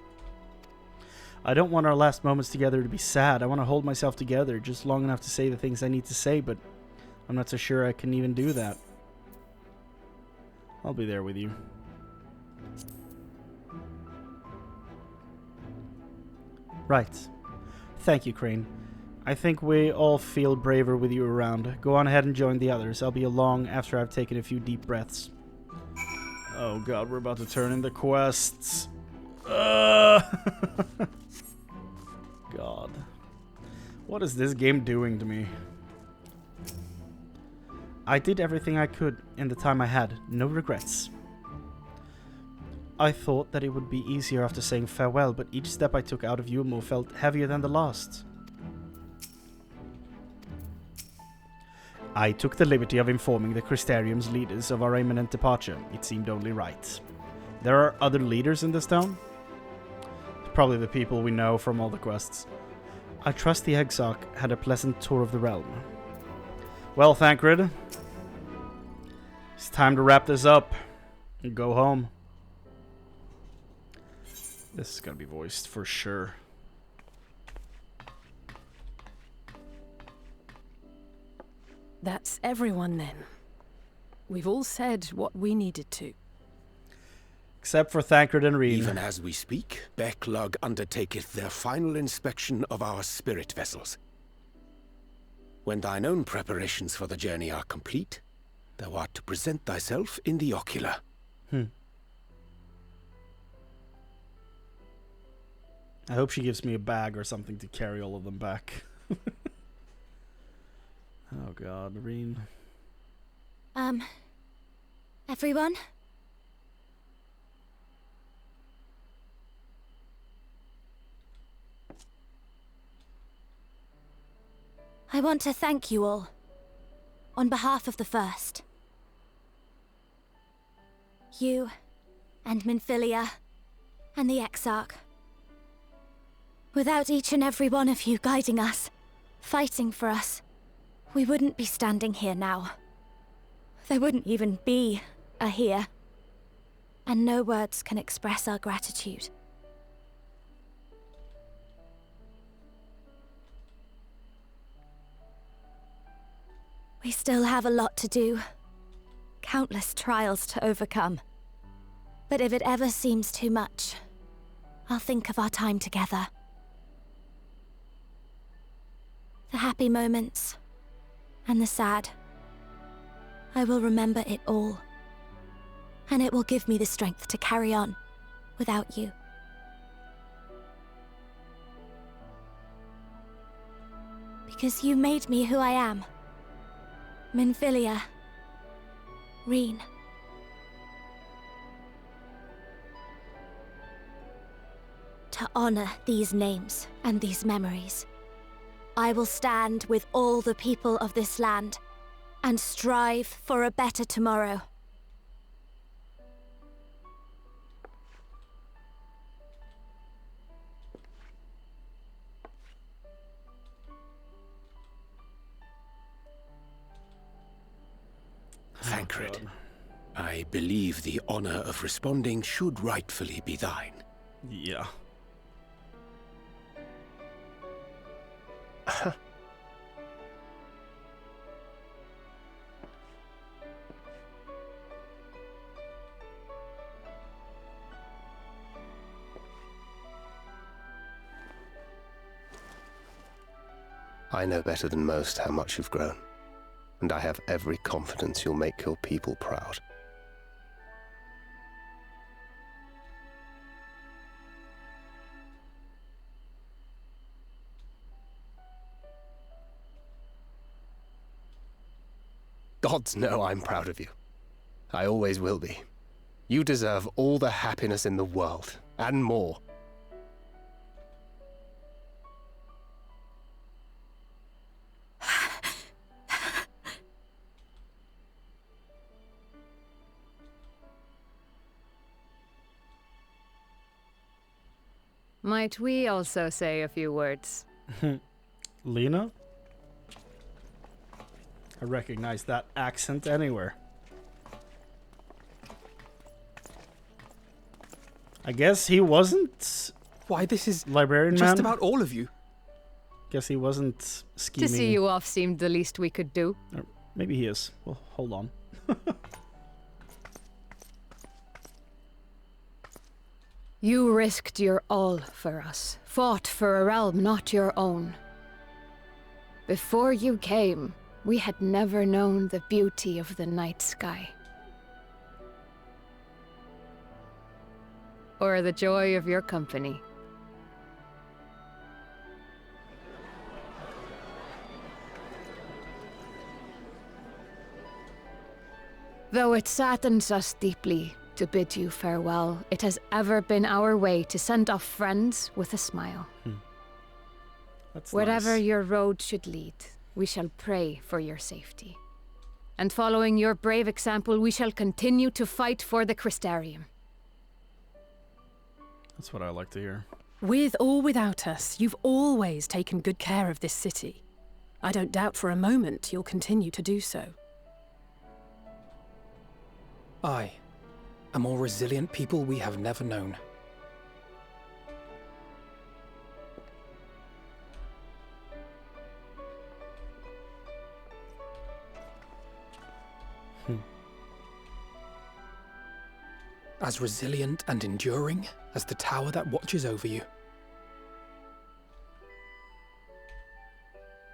I don't want our last moments together to be sad. I want to hold myself together just long enough to say the things I need to say, but I'm not so sure I can even do that. I'll be there with you. Right. Thank you, Chrane. I think we all feel braver with you around. Go on ahead and join the others. I'll be along after I've taken a few deep breaths. Oh god, we're about to turn in the quests. God. What is this game doing to me? I did everything I could in the time I had. No regrets. I thought that it would be easier after saying farewell, but each step I took out of Yumo felt heavier than the last. I took the liberty of informing the Crystarium's leaders of our imminent departure. It seemed only right. There are other leaders in this town? Probably the people we know from all the quests. I trust the Exarch had a pleasant tour of the realm. Well, Thancred, it's time to wrap this up and go home. This is gonna be voiced for sure. That's everyone then. We've all said what we needed to. Except for Thancred and Reen. Even as we speak, Becklug undertaketh their final inspection of our spirit vessels. When thine own preparations for the journey are complete, thou art to present thyself in the ocular. I hope she gives me a bag or something to carry all of them back. Oh god, Reen. Everyone? I want to thank you all, on behalf of the First. You, and Minfilia, and the Exarch. Without each and every one of you guiding us, fighting for us, we wouldn't be standing here now. There wouldn't even be a here. And no words can express our gratitude. We still have a lot to do. Countless trials to overcome. But if it ever seems too much, I'll think of our time together. The happy moments, and the sad. I will remember it all. And it will give me the strength to carry on without you. Because you made me who I am. Minfilia. Reen. To honor these names and these memories, I will stand with all the people of this land and strive for a better tomorrow. Thancred, I believe the honor of responding should rightfully be thine. Yeah. I know better than most how much you've grown, and I have every confidence you'll make your people proud. Gods know I'm proud of you. I always will be. You deserve all the happiness in the world, and more. Might we also say a few words? Lena? I recognize that accent anywhere. I guess he wasn't. Why, this is librarian just man. about all of you. Guess he wasn't scheming. To see you off seemed the least we could do. Or maybe he is. Well, hold on. You risked your all for us, fought for a realm not your own. Before you came, we had never known the beauty of the night sky. Or the joy of your company. Though it saddens us deeply to bid you farewell, it has ever been our way to send off friends with a smile. That's Wherever nice. your road should lead, we shall pray for your safety. And following your brave example, we shall continue to fight for the Crystarium. That's what I like to hear. With or without us, you've always taken good care of this city. I don't doubt for a moment you'll continue to do so. Aye. A more resilient people we have never known. As resilient and enduring as the tower that watches over you.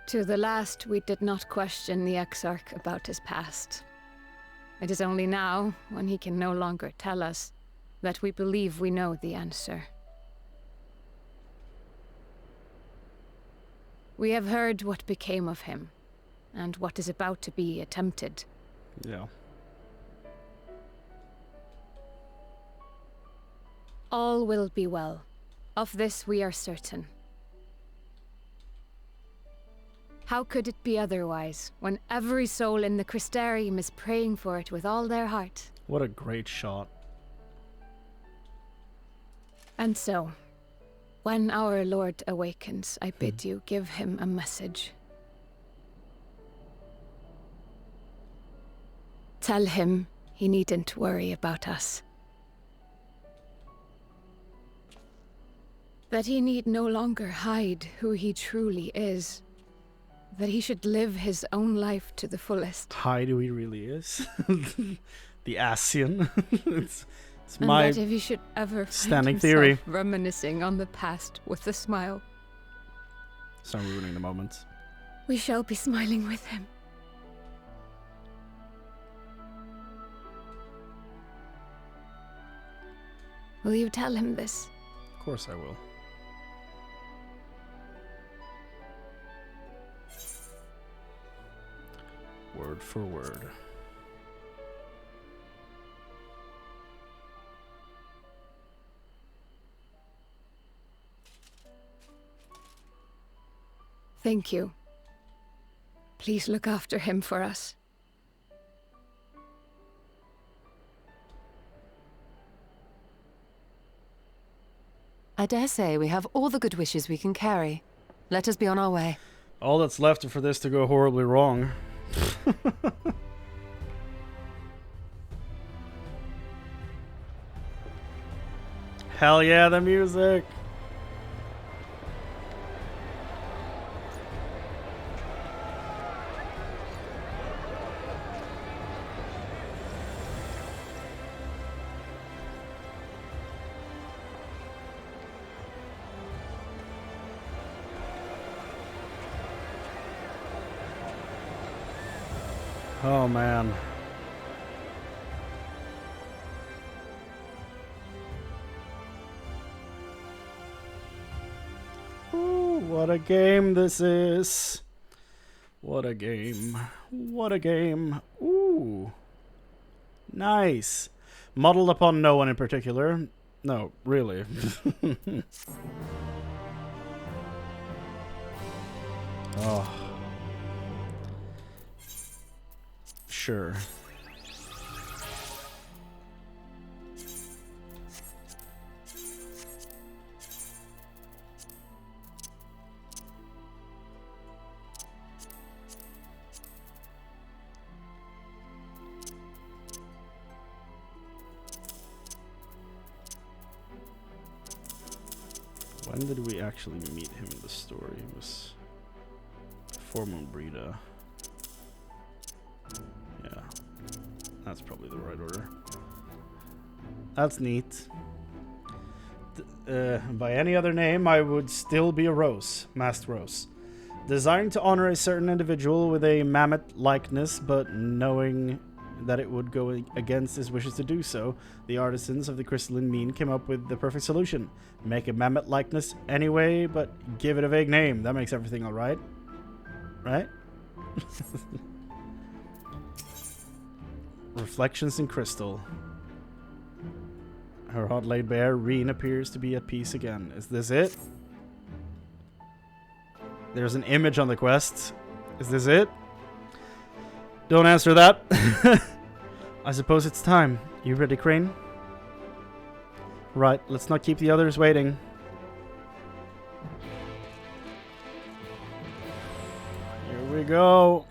To the last, we did not question the Exarch about his past. It is only now, when he can no longer tell us, that we believe we know the answer. We have heard what became of him, and what is about to be attempted. Yeah. All will be well. Of this we are certain. How could it be otherwise, when every soul in the Crystarium is praying for it with all their heart? What a great shot. And so, when our Lord awakens, I bid you give him a message. Tell him he needn't worry about us. That he need no longer hide who he truly is. That he should live his own life to the fullest. Hide who he really is. The Asian. it's And my that if he should ever find standing himself theory. reminiscing on the past with a smile, So I'm ruining the moment. we shall be smiling with him. Will you tell him this? Of course I will. Word for word. Thank you. Please look after him for us. I dare say we have all the good wishes we can carry. Let us be on our way. All that's left for this to go horribly wrong. Hell yeah, the music! Oh man. Ooh, what a game this is. What a game. What a game. Ooh. Nice. Modeled upon no one in particular. No, really. Oh. Sure. When did we actually meet him in the story? It was before Moonbreeda. Yeah, that's probably the right order. That's neat. By any other name, I would still be a rose, masked rose. Desiring to honor a certain individual with a mammoth likeness, but knowing that it would go against his wishes to do so, the artisans of the crystalline mean came up with the perfect solution. Make a mammoth likeness anyway, but give it a vague name. That makes everything alright. Right? Reflections in crystal. Her heart laid bare, Reen appears to be at peace again. Is this it? There's an image on the quest. Is this it? Don't answer that. I suppose it's time. You ready, Chrane? Right, let's not keep the others waiting. Here we go.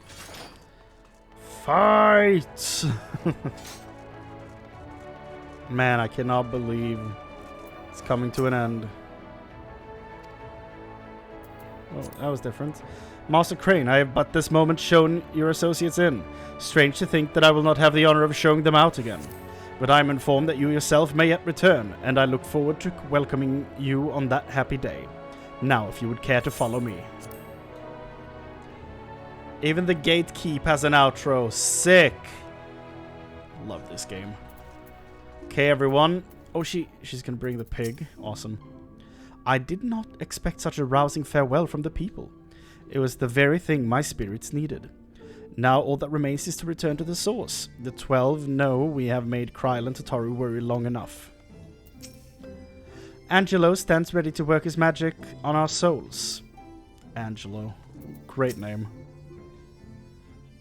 Fight! Man, I cannot believe it's coming to an end. Oh, that was different. Master Chrane, I have but this moment shown your associates in. Strange to think that I will not have the honor of showing them out again. But I am informed that you yourself may yet return, and I look forward to welcoming you on that happy day. Now, if you would care to follow me. Even the gatekeep has an outro. Sick! Love this game. Okay, everyone. Oh, she's gonna bring the pig. Awesome. I did not expect such a rousing farewell from the people. It was the very thing my spirits needed. Now all that remains is to return to the source. The 12 know we have made Kryle and Tataru worry long enough. Angelo stands ready to work his magic on our souls. Angelo. Great name.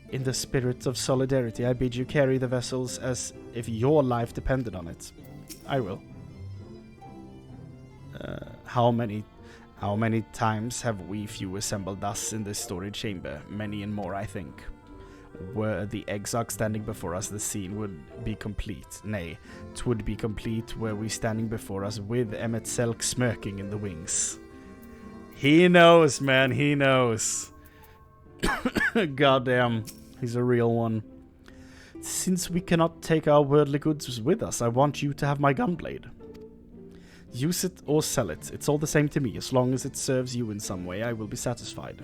In the spirit of solidarity, I bid you carry the vessels as if your life depended on it. I will. How many times have we few assembled thus in this storage chamber? Many and more, I think. Were the Exarch standing before us, the scene would be complete. Nay, 'twould be complete were we standing before us with Emmet Selk smirking in the wings. He knows, man, he knows. Goddamn, he's a real one. Since we cannot take our worldly goods with us, I want you to have my gunblade. Use it or sell it. It's all the same to me. As long as it serves you in some way, I will be satisfied.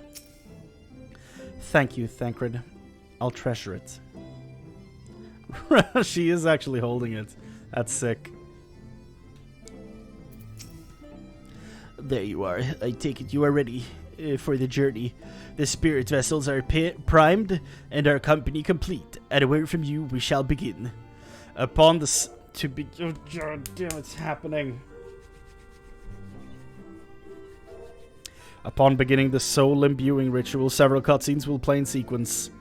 Thank you, Thancred. I'll treasure it. She is actually holding it. That's sick. There you are. I take it you are ready for the journey. The spirit vessels are primed and our company complete. At a word from you, we shall begin. Upon the oh, God damn, it's happening. Upon beginning the soul imbuing ritual, several cutscenes will play in sequence.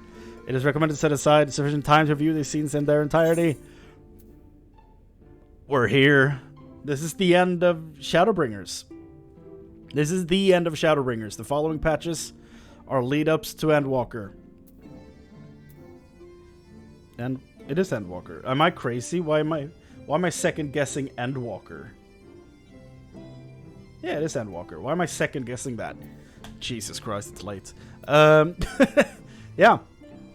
It is recommended to set aside sufficient time to view these scenes in their entirety. We're here. This is the end of Shadowbringers. This is the end of Shadowbringers. The following patches are lead-ups to Endwalker. And it is Endwalker. Am I crazy? Why am I second guessing Endwalker? Yeah, it is Endwalker. Why am I second guessing that? Jesus Christ, it's late. Yeah.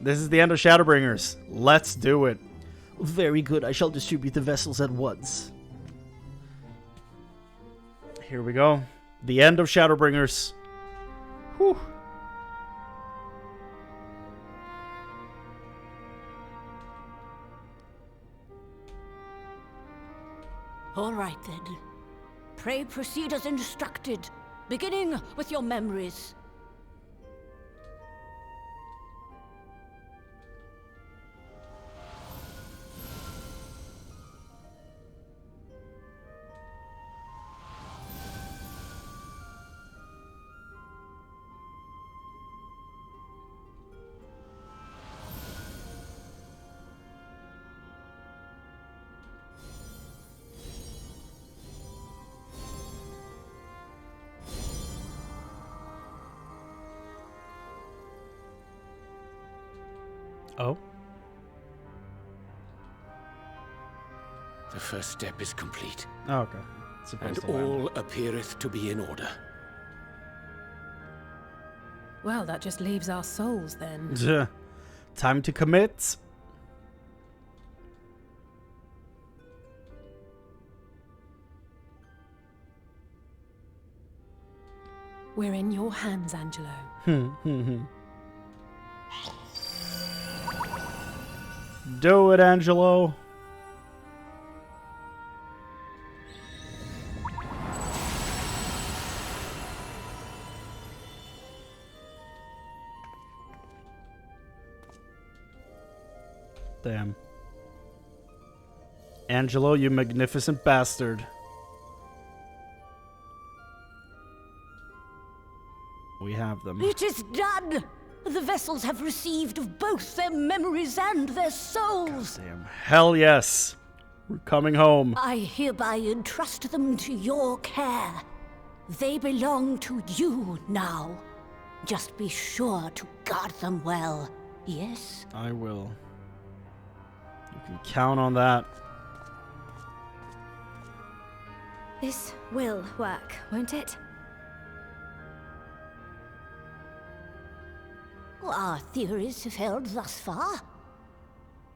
This is the end of Shadowbringers. Let's do it. Very good. I shall distribute the vessels at once. Here we go. The end of Shadowbringers. Whew. All right, then. Pray proceed as instructed, beginning with your memories. Oh? The first step is complete. Oh, okay. Supposed And to land. all appeareth to be in order. Well, that just leaves our souls then. Time to commit. We're in your hands, Angelo. Do it, Angelo. Damn. Angelo, you magnificent bastard. We have them. It is done! The vessels have received of both their memories and their souls. Damn. Hell yes. We're coming home. I hereby entrust them to your care. They belong to you now. Just be sure to guard them well. Yes? I will. You can count on that. This will work, won't it? Our theories have held thus far.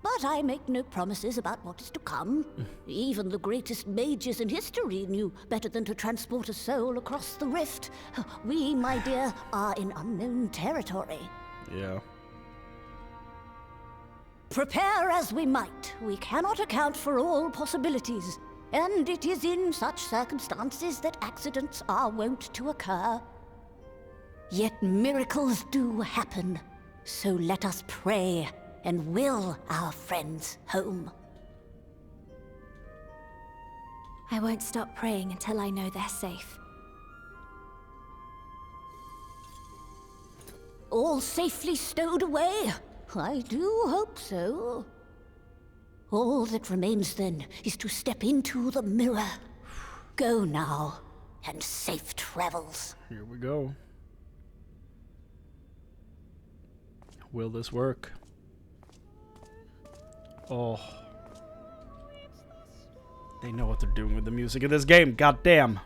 But I make no promises about what is to come. Even the greatest mages in history knew better than to transport a soul across the rift. We, my dear, are in unknown territory. Yeah. Prepare as we might, we cannot account for all possibilities. And it is in such circumstances that accidents are wont to occur. Yet miracles do happen, so let us pray and will our friends home. I won't stop praying until I know they're safe. All safely stowed away? I do hope so. All that remains then is to step into the mirror. Go now, and safe travels. Here we go. Will this work? Oh. They know what they're doing with the music of this game. God damn.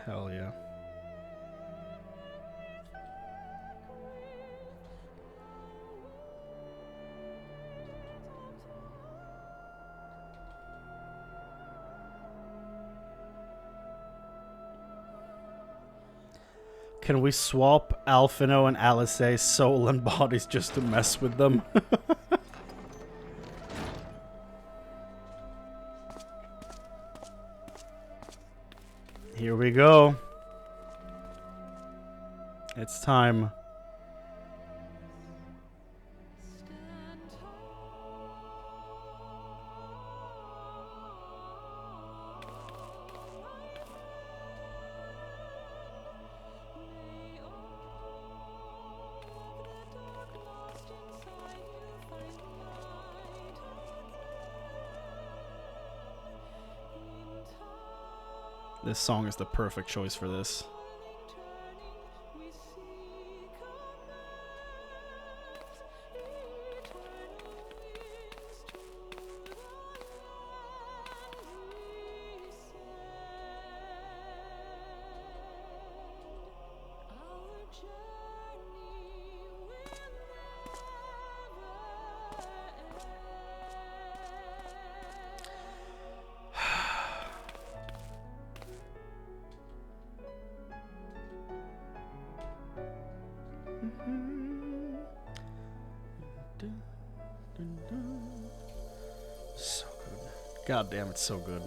Hell yeah. Can we swap Alphino and Alice's soul and bodies just to mess with them? Here Here we go. It's time. This song is the perfect choice for this. So good. God damn, it's so good.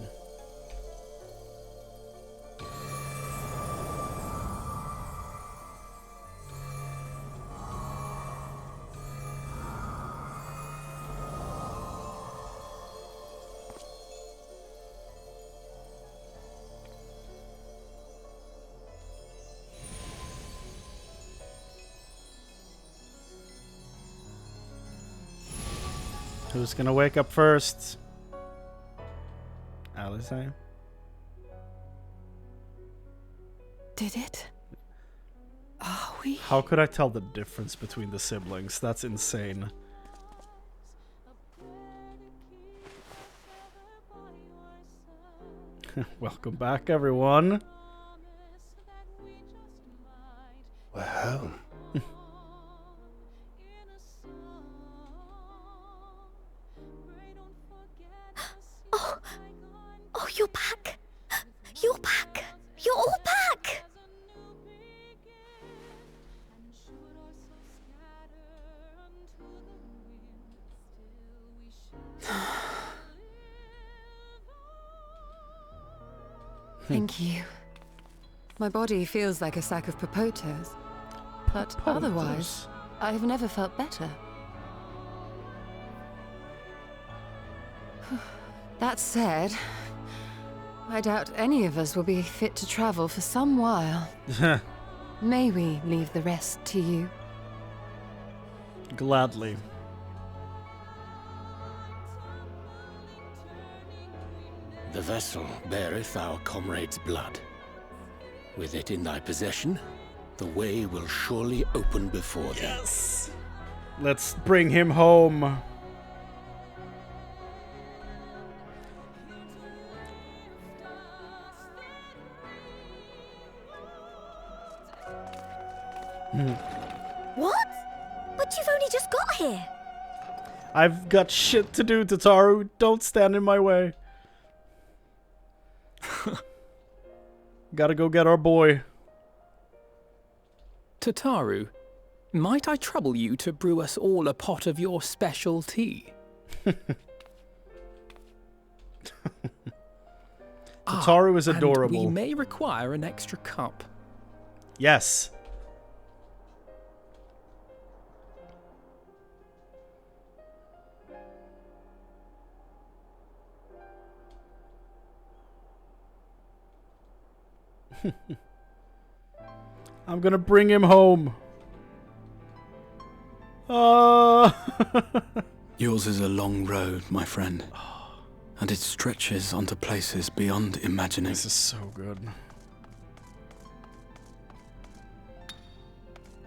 Who's gonna wake up first? Alice, eh? Did it? Are we? How could I tell the difference between the siblings? That's insane. Welcome back, everyone. We're home. Oh, you're back. You're back. You're all back. Thank you. My body feels like a sack of potatoes, but otherwise, I've never felt better. That said, I doubt any of us will be fit to travel for some while. May we leave the rest to you? Gladly. The vessel beareth our comrade's blood. With it in thy possession, the way will surely open before thee. Yes! Let's bring him home. What? But you've only just got here. I've got shit to do, Tataru. Don't stand in my way. Gotta go get our boy. Tataru, might I trouble you to brew us all a pot of your special tea? Tataru is adorable. And we may require an extra cup. Yes. I'm gonna bring him home. Yours is a long road, my friend. And it stretches onto places beyond imagining. This is so good.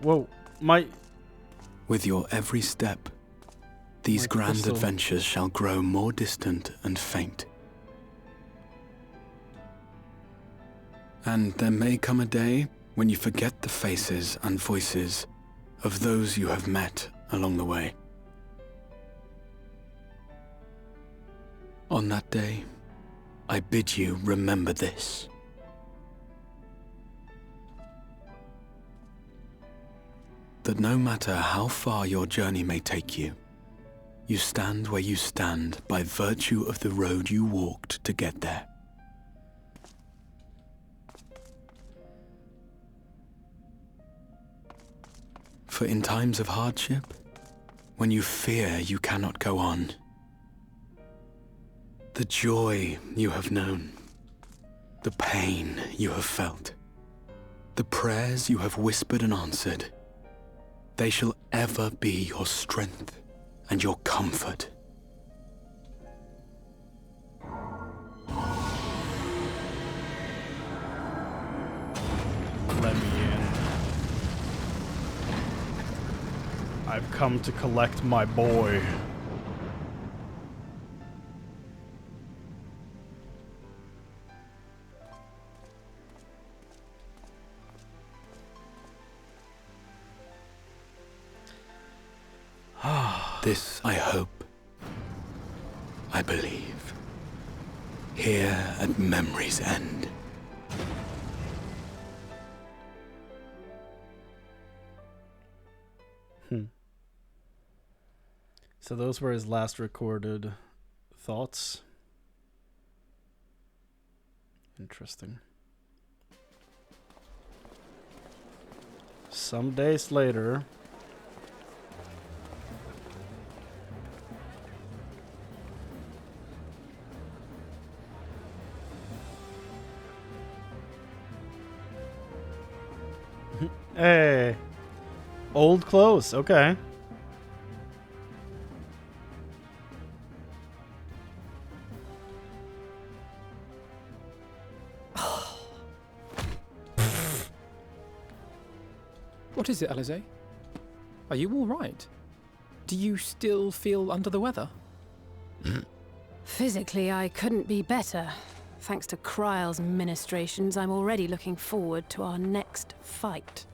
Whoa, With your every step, these My grand crystal. adventures shall grow more distant and faint. And there may come a day when you forget the faces and voices of those you have met along the way. On that day, I bid you remember this. That no matter how far your journey may take you, you stand where you stand by virtue of the road you walked to get there. For in times of hardship, when you fear you cannot go on, the joy you have known, the pain you have felt, the prayers you have whispered and answered, they shall ever be your strength and your comfort. Let me in. I've come to collect my boy. This I hope, I believe, here at memory's end. So those were his last recorded thoughts. Interesting. Some days later. Hey. Old clothes, okay. What is it, Alize? Are you all right? Do you still feel under the weather? Physically, I couldn't be better. Thanks to Kryle's ministrations, I'm already looking forward to our next fight.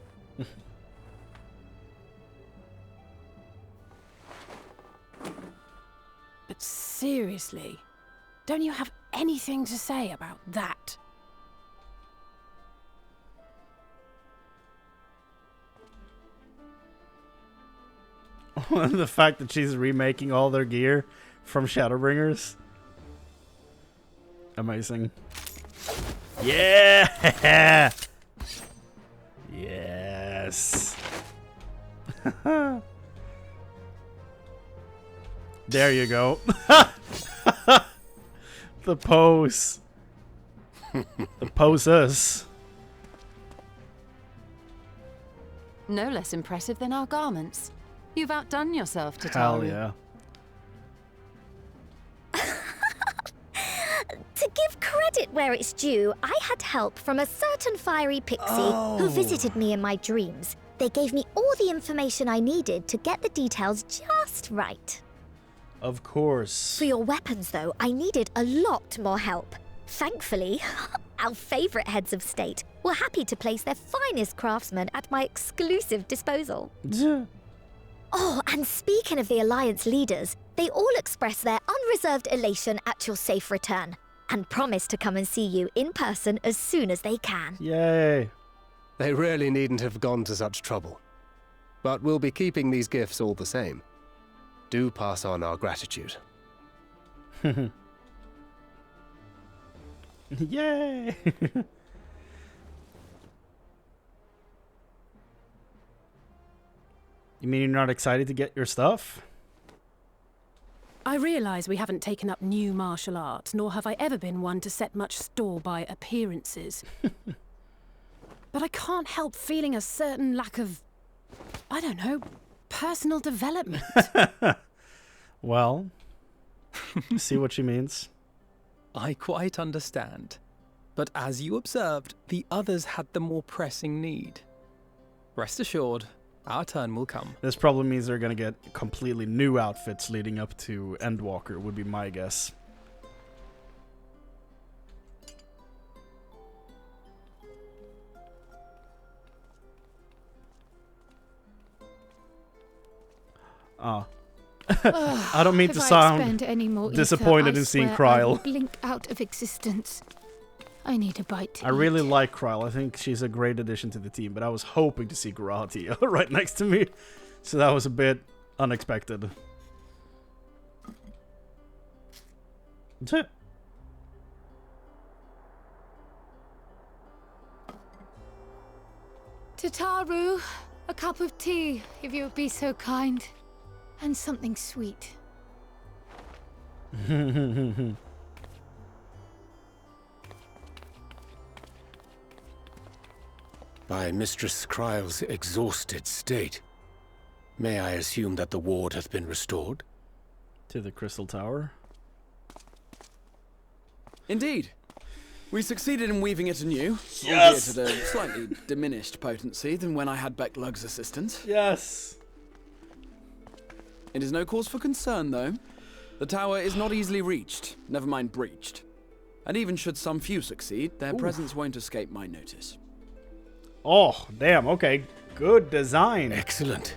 But seriously, don't you have anything to say about that? The fact that she's remaking all their gear from Shadowbringers. Amazing. Yeah! Yes. There you go. The pose. The poses. No less impressive than our garments. You've outdone yourself, Tataru. Hell yeah. To give credit where it's due, I had help from a certain fiery pixie who visited me in my dreams. They gave me all the information I needed to get the details just right. Of course. For your weapons, though, I needed a lot more help. Thankfully, our favourite heads of state were happy to place their finest craftsmen at my exclusive disposal. Oh, and speaking of the Alliance leaders, they all expressed their unreserved elation at your safe return, and promise to come and see you in person as soon as they can. Yay! They really needn't have gone to such trouble. But we'll be keeping these gifts all the same. Do pass on our gratitude. Yay! You mean you're not excited to get your stuff? I realise we haven't taken up new martial arts, nor have I ever been one to set much store by appearances. But I can't help feeling a certain lack of, I don't know, personal development. Well, see what she means. I quite understand. But as you observed, the others had the more pressing need. Rest assured, our turn will come. This probably means they're gonna get completely new outfits leading up to Endwalker, would be my guess. I don't mean to sound disappointed in seeing Kryle. Blink out of existence. I need a bite to I really like Kryle. I think she's a great addition to the team, but I was hoping to see Garati right next to me, so that was a bit unexpected. That's it. Tataru, A cup of tea, if you would be so kind. And something sweet. By Mistress Kryle's exhausted state, may I assume that the ward hath been restored? To the Crystal Tower? Indeed. We succeeded in weaving it anew, Yes! albeit at a slightly diminished potency than when I had Becklug's assistance. Yes! It is no cause for concern, though. The tower is not easily reached, never mind breached. And even should some few succeed, their presence won't escape my notice. Oh, damn, okay. Good design. Excellent.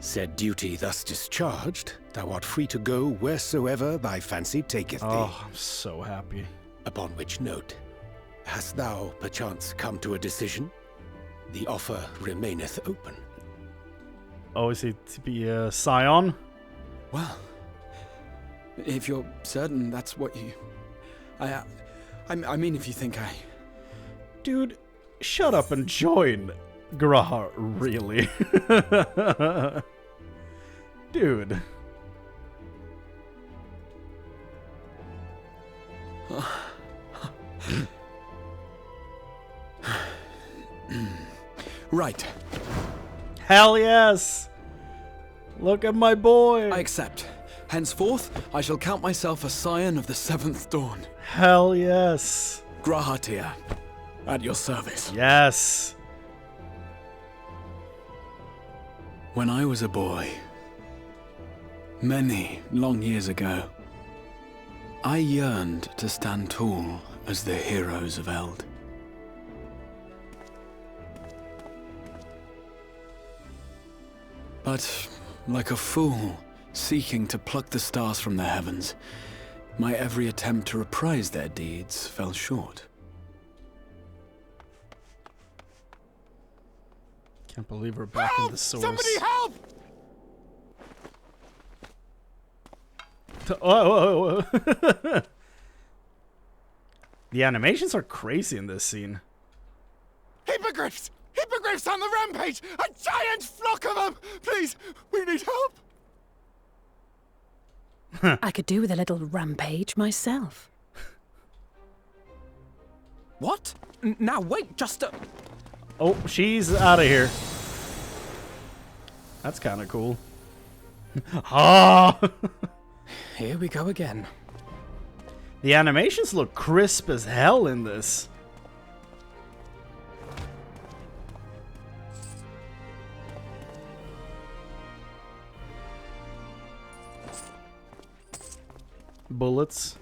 Said duty thus discharged, thou art free to go wheresoever thy fancy taketh thee. Oh, I'm so happy. Upon which note, hast thou perchance come to a decision? The offer remaineth open. Oh, is it to be a scion? Well, if you're certain that's what you... I mean, if you think I... Dude, shut up and join. Graha, really? Dude. Right. Hell yes! Look at my boy! I accept. Henceforth, I shall count myself a scion of the Seventh Dawn. Hell yes! Grahatia, at your service. Yes! When I was a boy, many long years ago, I yearned to stand tall as the heroes of Eld. But, like a fool seeking to pluck the stars from the heavens, my every attempt to reprise their deeds fell short. Can't believe we're back in the source. Somebody help! Oh. The animations are crazy in this scene. Hippogriffs! Hippogriffs on the rampage! A giant flock of them! Please, we need help! I could do with a little rampage myself. What? Now wait, just a... Oh, she's out of here. That's kind of cool. Ah! Here we go again. The animations look crisp as hell in this. Bullets.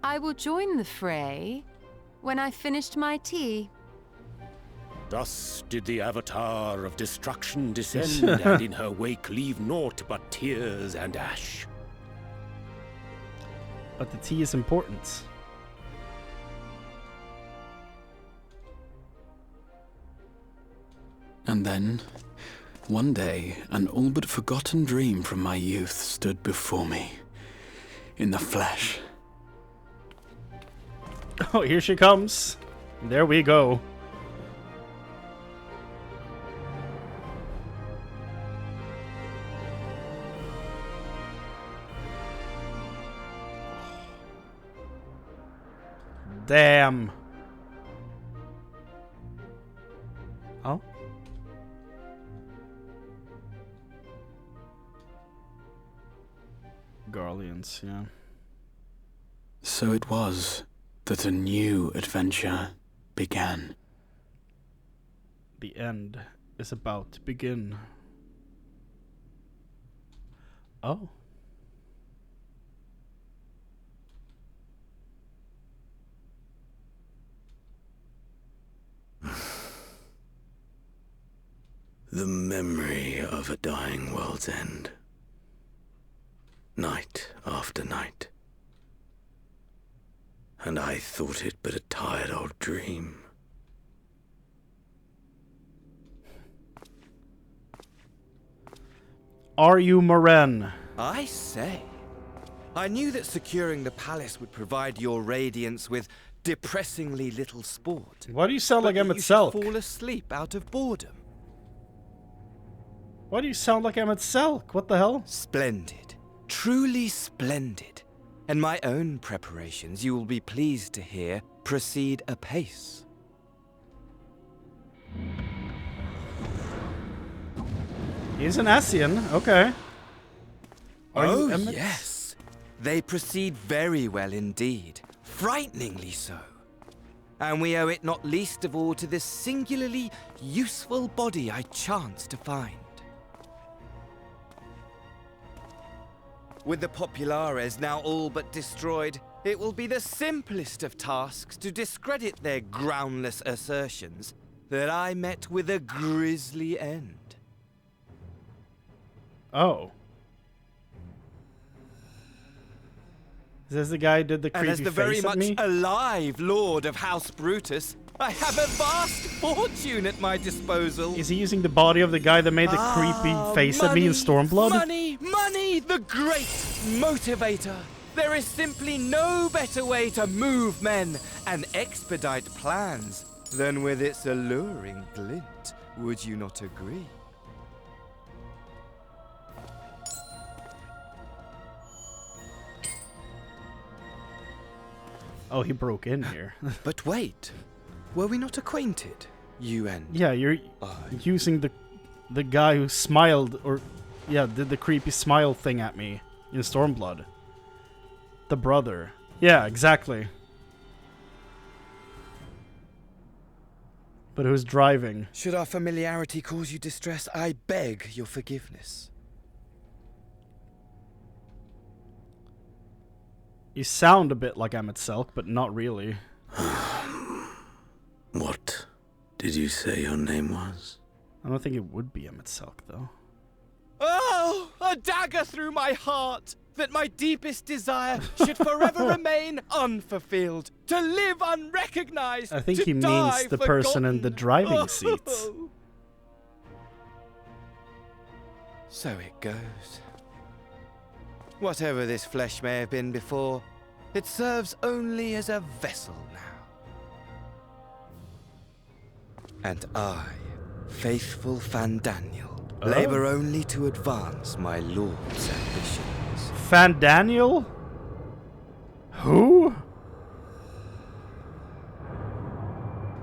I will join the fray when I finished my tea. Thus did the Avatar of Destruction descend, and in her wake leave naught but tears and ash. But the tea is important. And then, one day, an all but forgotten dream from my youth stood before me, in the flesh. Oh, here she comes. There we go. Damn. Oh. Garleans, yeah. So it was that a new adventure began. The end is about to begin. Oh. The memory of a dying world's end. Night after night. And I thought it but a tired old dream. Are you Moren? I say. I knew that securing the palace would provide your radiance with depressingly little sport. Why do you sound like Emmett You should Selk? fall asleep out of boredom. Why do you sound like Emmett Selk? What the hell? Splendid. Truly splendid. And my own preparations, you will be pleased to hear, proceed apace. He's an Asian, okay. Are you Oh, Emmett? yes. They proceed very well indeed. Frighteningly so. And we owe it not least of all to this singularly useful body I chanced to find. With the Populares now all but destroyed, it will be the simplest of tasks to discredit their groundless assertions that I met with a grisly end. Oh. Is this the guy who did the creepy And as the face very at much me? alive Lord of House Brutus, I have a vast fortune at my disposal. Is he using the body of the guy that made the creepy face at me in Stormblood? Money, money, the great motivator. There is simply no better way to move men and expedite plans than with its alluring glint. Would you not agree? Oh, he broke in here. But wait, were we not acquainted? You and Yeah, you're using the guy who smiled, or yeah, did the creepy smile thing at me in Stormblood. The brother. Yeah, exactly. But who's driving? Should our familiarity cause you distress, I beg your forgiveness. You sound a bit like Emmett Selk, but not really. What did you say your name was? I don't think it would be Emmett Selk, though. Oh, a dagger through my heart, that my deepest desire should forever remain unfulfilled, to live unrecognized. I think to he die means the person in the driving seat. So it goes. Whatever this flesh may have been before, it serves only as a vessel now. And I, faithful Fandaniel, labor only to advance my lord's ambitions. Fandaniel? Who?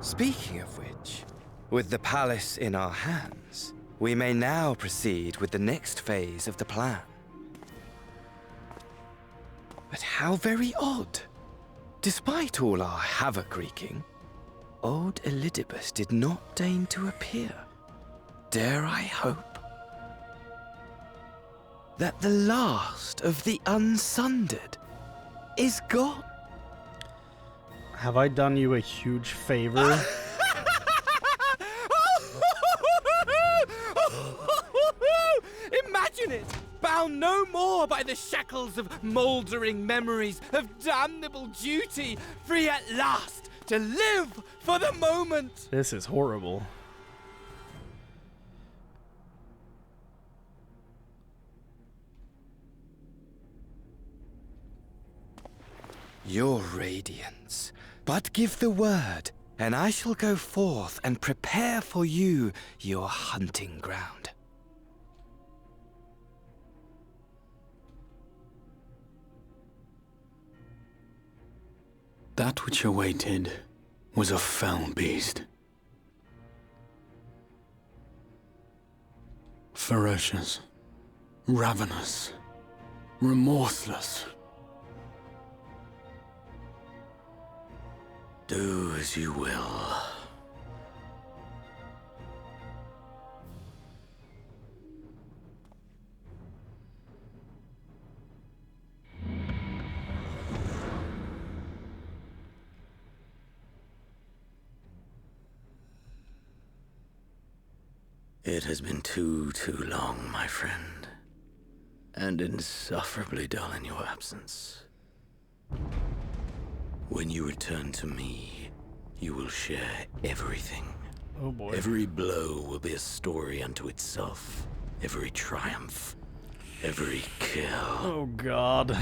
Speaking of which, with the palace in our hands, we may now proceed with the next phase of the plan. But how very odd. Despite all our havoc-wreaking, old Elidibus did not deign to appear. Dare I hope that the last of the Unsundered is gone? Have I done you a huge favor? Imagine it! Bound no more by the shackles of mouldering memories of damnable duty, free at last to live for the moment! This is horrible. Your radiance. But give the word, and I shall go forth and prepare for you your hunting ground. That which awaited was a foul beast. Ferocious, ravenous, remorseless. Do as you will. It has been too long, my friend, and insufferably dull in your absence. When you return to me, you will share everything. Oh boy. Every blow will be a story unto itself. Every triumph, every kill. Oh god.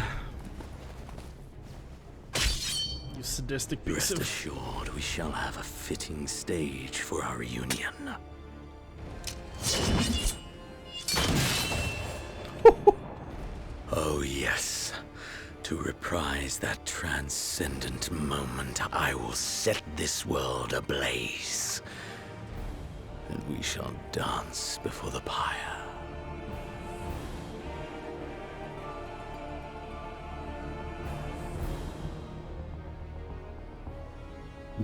You sadistic piece Rest of... assured, we shall have a fitting stage for our reunion. Oh yes, to reprise that transcendent moment, I will set this world ablaze. And we shall dance before the pyre.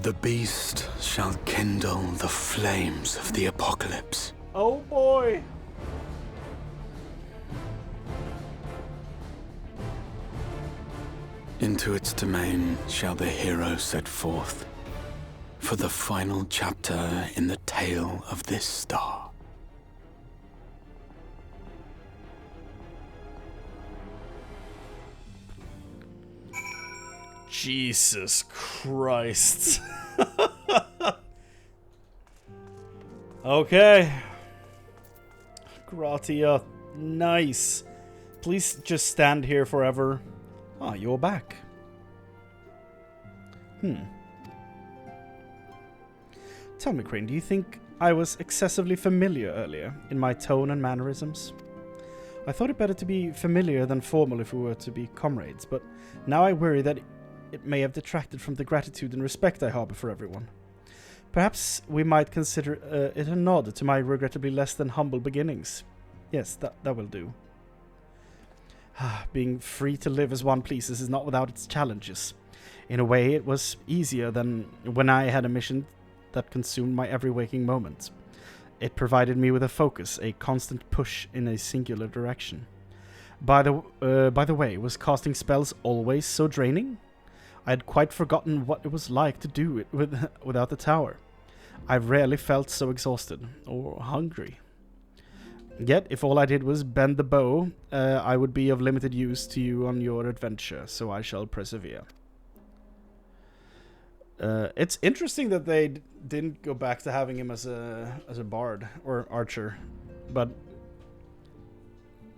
The beast shall kindle the flames of the apocalypse. Oh boy! Into its domain shall the hero set forth for the final chapter in the tale of this star. Jesus Christ. Okay. Gratia, nice. Please just stand here forever. Ah, you're back. Tell me, Chrane, do you think I was excessively familiar earlier in my tone and mannerisms? I thought it better to be familiar than formal if we were to be comrades, but now I worry that it may have detracted from the gratitude and respect I harbor for everyone. Perhaps we might consider it a nod to my regrettably less than humble beginnings. Yes, that will do. Being free to live as one pleases is not without its challenges. In a way, it was easier than when I had a mission that consumed my every waking moment. It provided me with a focus, a constant push in a singular direction. By the way, was casting spells always so draining? I had quite forgotten what it was like to do it without the tower. I rarely felt so exhausted or hungry. Yet, if all I did was bend the bow, I would be of limited use to you on your adventure, so I shall persevere. It's interesting that they didn't go back to having him as a bard or archer, but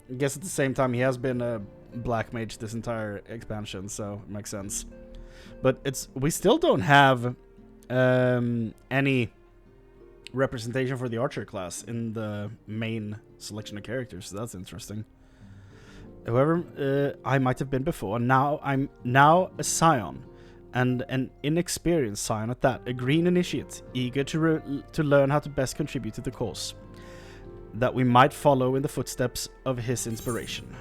I guess at the same time he has been a black mage this entire expansion, so it makes sense. But we still don't have any representation for the archer class in the main selection of characters, so that's interesting. However, I might have been before, and now I'm a scion, and an inexperienced scion at that, a green initiate, eager to learn how to best contribute to the cause, that we might follow in the footsteps of his inspiration.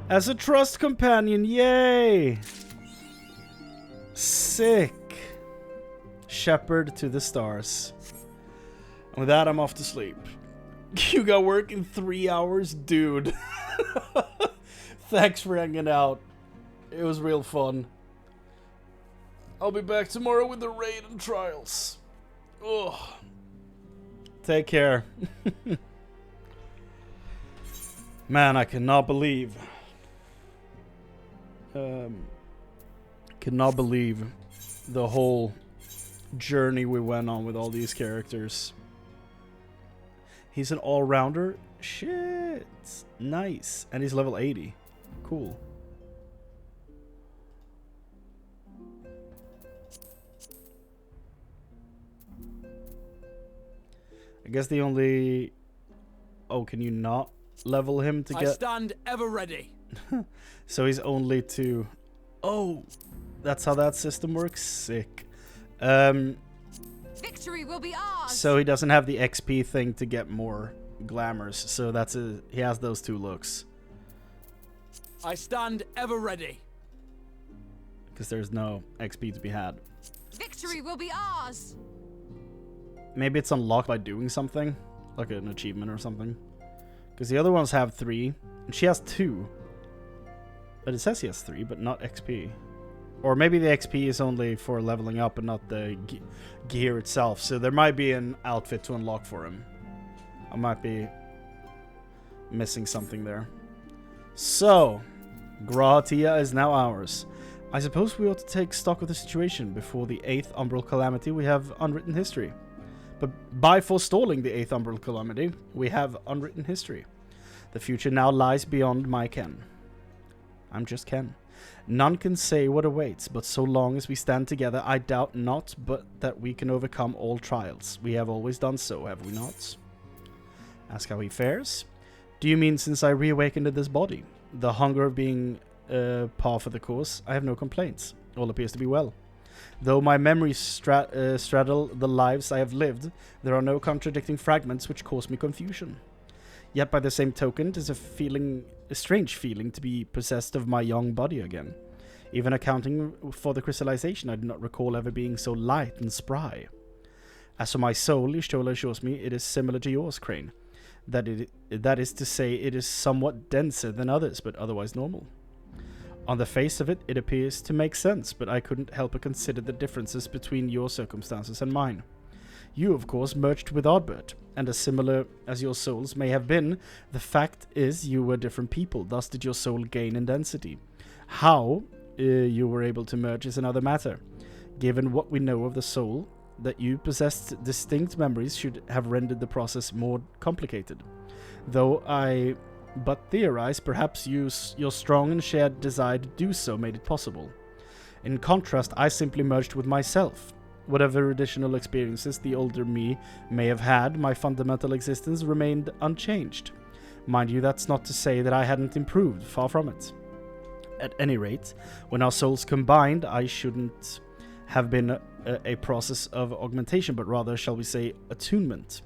As a trust companion, yay! Sick. Shepherd to the stars. And with that, I'm off to sleep. You got work in 3 hours? Dude. Thanks for hanging out. It was real fun. I'll be back tomorrow with the raid and trials. Ugh. Take care. Man, I cannot believe... cannot believe the whole journey we went on with all these characters. He's an all-rounder? Shit. Nice. And he's level 80. Cool. I guess the only... Oh, can you not level him to get... I stand ever ready. So he's only to... Oh, that's how that system works? Sick. Victory will be ours. So he doesn't have the XP thing to get more glamours. So he has those two looks. I stand ever ready. Because there's no XP to be had. Victory will be ours. Maybe it's unlocked by doing something. Like an achievement or something. Because the other ones have 3. And she has 2. But it says he has 3, but not XP. Or maybe the XP is only for leveling up and not the gear itself. So there might be an outfit to unlock for him. I might be missing something there. So, Gratia is now ours. I suppose we ought to take stock of the situation. Before the 8th Umbral Calamity, we have unwritten history. But by forestalling the 8th Umbral Calamity, we have unwritten history. The future now lies beyond my ken. I'm just Ken. None can say what awaits, but so long as we stand together, I doubt not but that we can overcome all trials. We have always done so, have we not? Ask how he fares. Do you mean since I reawakened in this body? The hunger of being par for the course, I have no complaints. All appears to be well. Though my memories straddle the lives I have lived, there are no contradicting fragments which cause me confusion. Yet by the same token, 'tis a strange feeling to be possessed of my young body again. Even accounting for the crystallization, I do not recall ever being so light and spry. As for my soul, Y'shtola assures me it is similar to yours, Chrane. That is to say, it is somewhat denser than others, but otherwise normal. On the face of it, it appears to make sense, but I couldn't help but consider the differences between your circumstances and mine. You, of course, merged with Ardbert, and as similar as your souls may have been, the fact is you were different people, thus did your soul gain in density. How you were able to merge is another matter. Given what we know of the soul, that you possessed distinct memories should have rendered the process more complicated. Though I but theorize, perhaps your strong and shared desire to do so made it possible. In contrast, I simply merged with myself. Whatever additional experiences the older me may have had, my fundamental existence remained unchanged. Mind you, that's not to say that I hadn't improved, far from it. At any rate, when our souls combined, I shouldn't have been a process of augmentation, but rather, shall we say, attunement.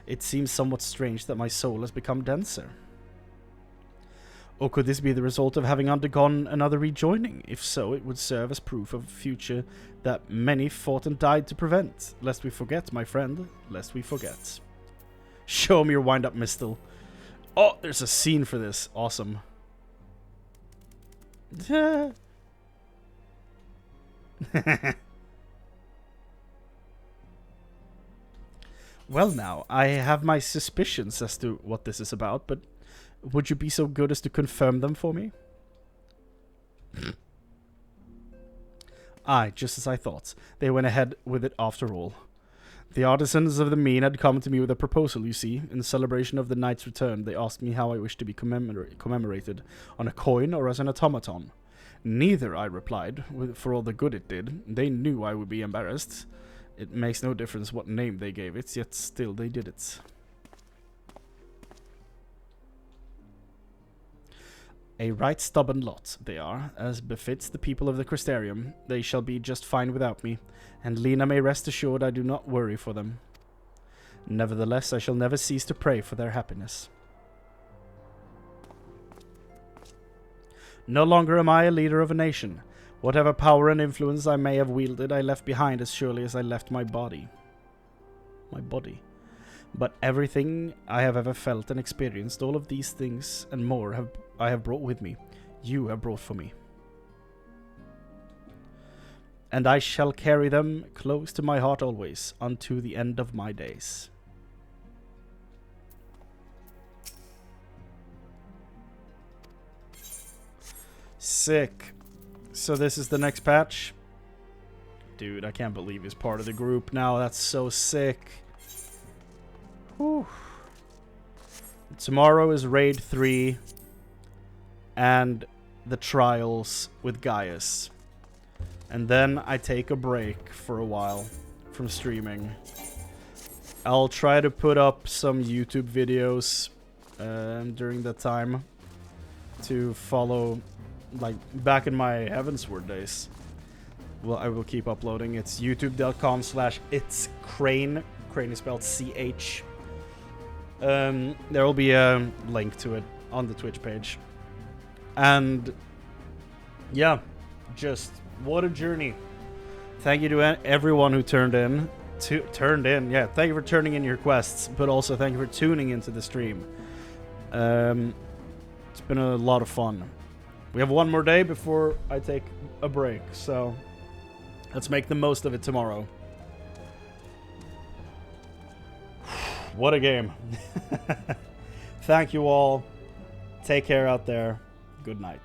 It seems somewhat strange that my soul has become denser. Or could this be the result of having undergone another rejoining? If so, it would serve as proof of a future that many fought and died to prevent. Lest we forget, my friend, lest we forget. Show me your wind-up, Mistle. Oh, there's a scene for this. Awesome. Well now, I have my suspicions as to what this is about, but would you be so good as to confirm them for me? Aye, just as I thought. They went ahead with it after all. The artisans of the mean had come to me with a proposal, you see. In celebration of the knight's return, they asked me how I wished to be commemorated, on a coin or as an automaton. Neither, I replied, for all the good it did. They knew I would be embarrassed. It makes no difference what name they gave it, yet still they did it. A right stubborn lot, they are, as befits the people of the Crystarium. They shall be just fine without me, and Lena may rest assured I do not worry for them. Nevertheless, I shall never cease to pray for their happiness. No longer am I a leader of a nation. Whatever power and influence I may have wielded, I left behind as surely as I left my body. But everything I have ever felt and experienced, all of these things and more I have brought with me. You have brought for me. And I shall carry them close to my heart always, unto the end of my days. Sick. So this is the next patch. Dude, I can't believe he's part of the group now. That's so sick. Whew. Tomorrow is Raid 3 and the Trials with Gaius. And then I take a break for a while from streaming. I'll try to put up some YouTube videos during that time to follow, like back in my Heavensward days. Well, I will keep uploading. It's youtube.com/itscrane. Chrane is spelled CH. There will be a link to it on the Twitch page. And yeah, just what a journey. Thank you to everyone who turned in. Yeah, thank you for turning in your quests, but also thank you for tuning into the stream. It's been a lot of fun. We have one more day before I take a break, so let's make the most of it tomorrow. What a game. Thank you all. Take care out there. Good night.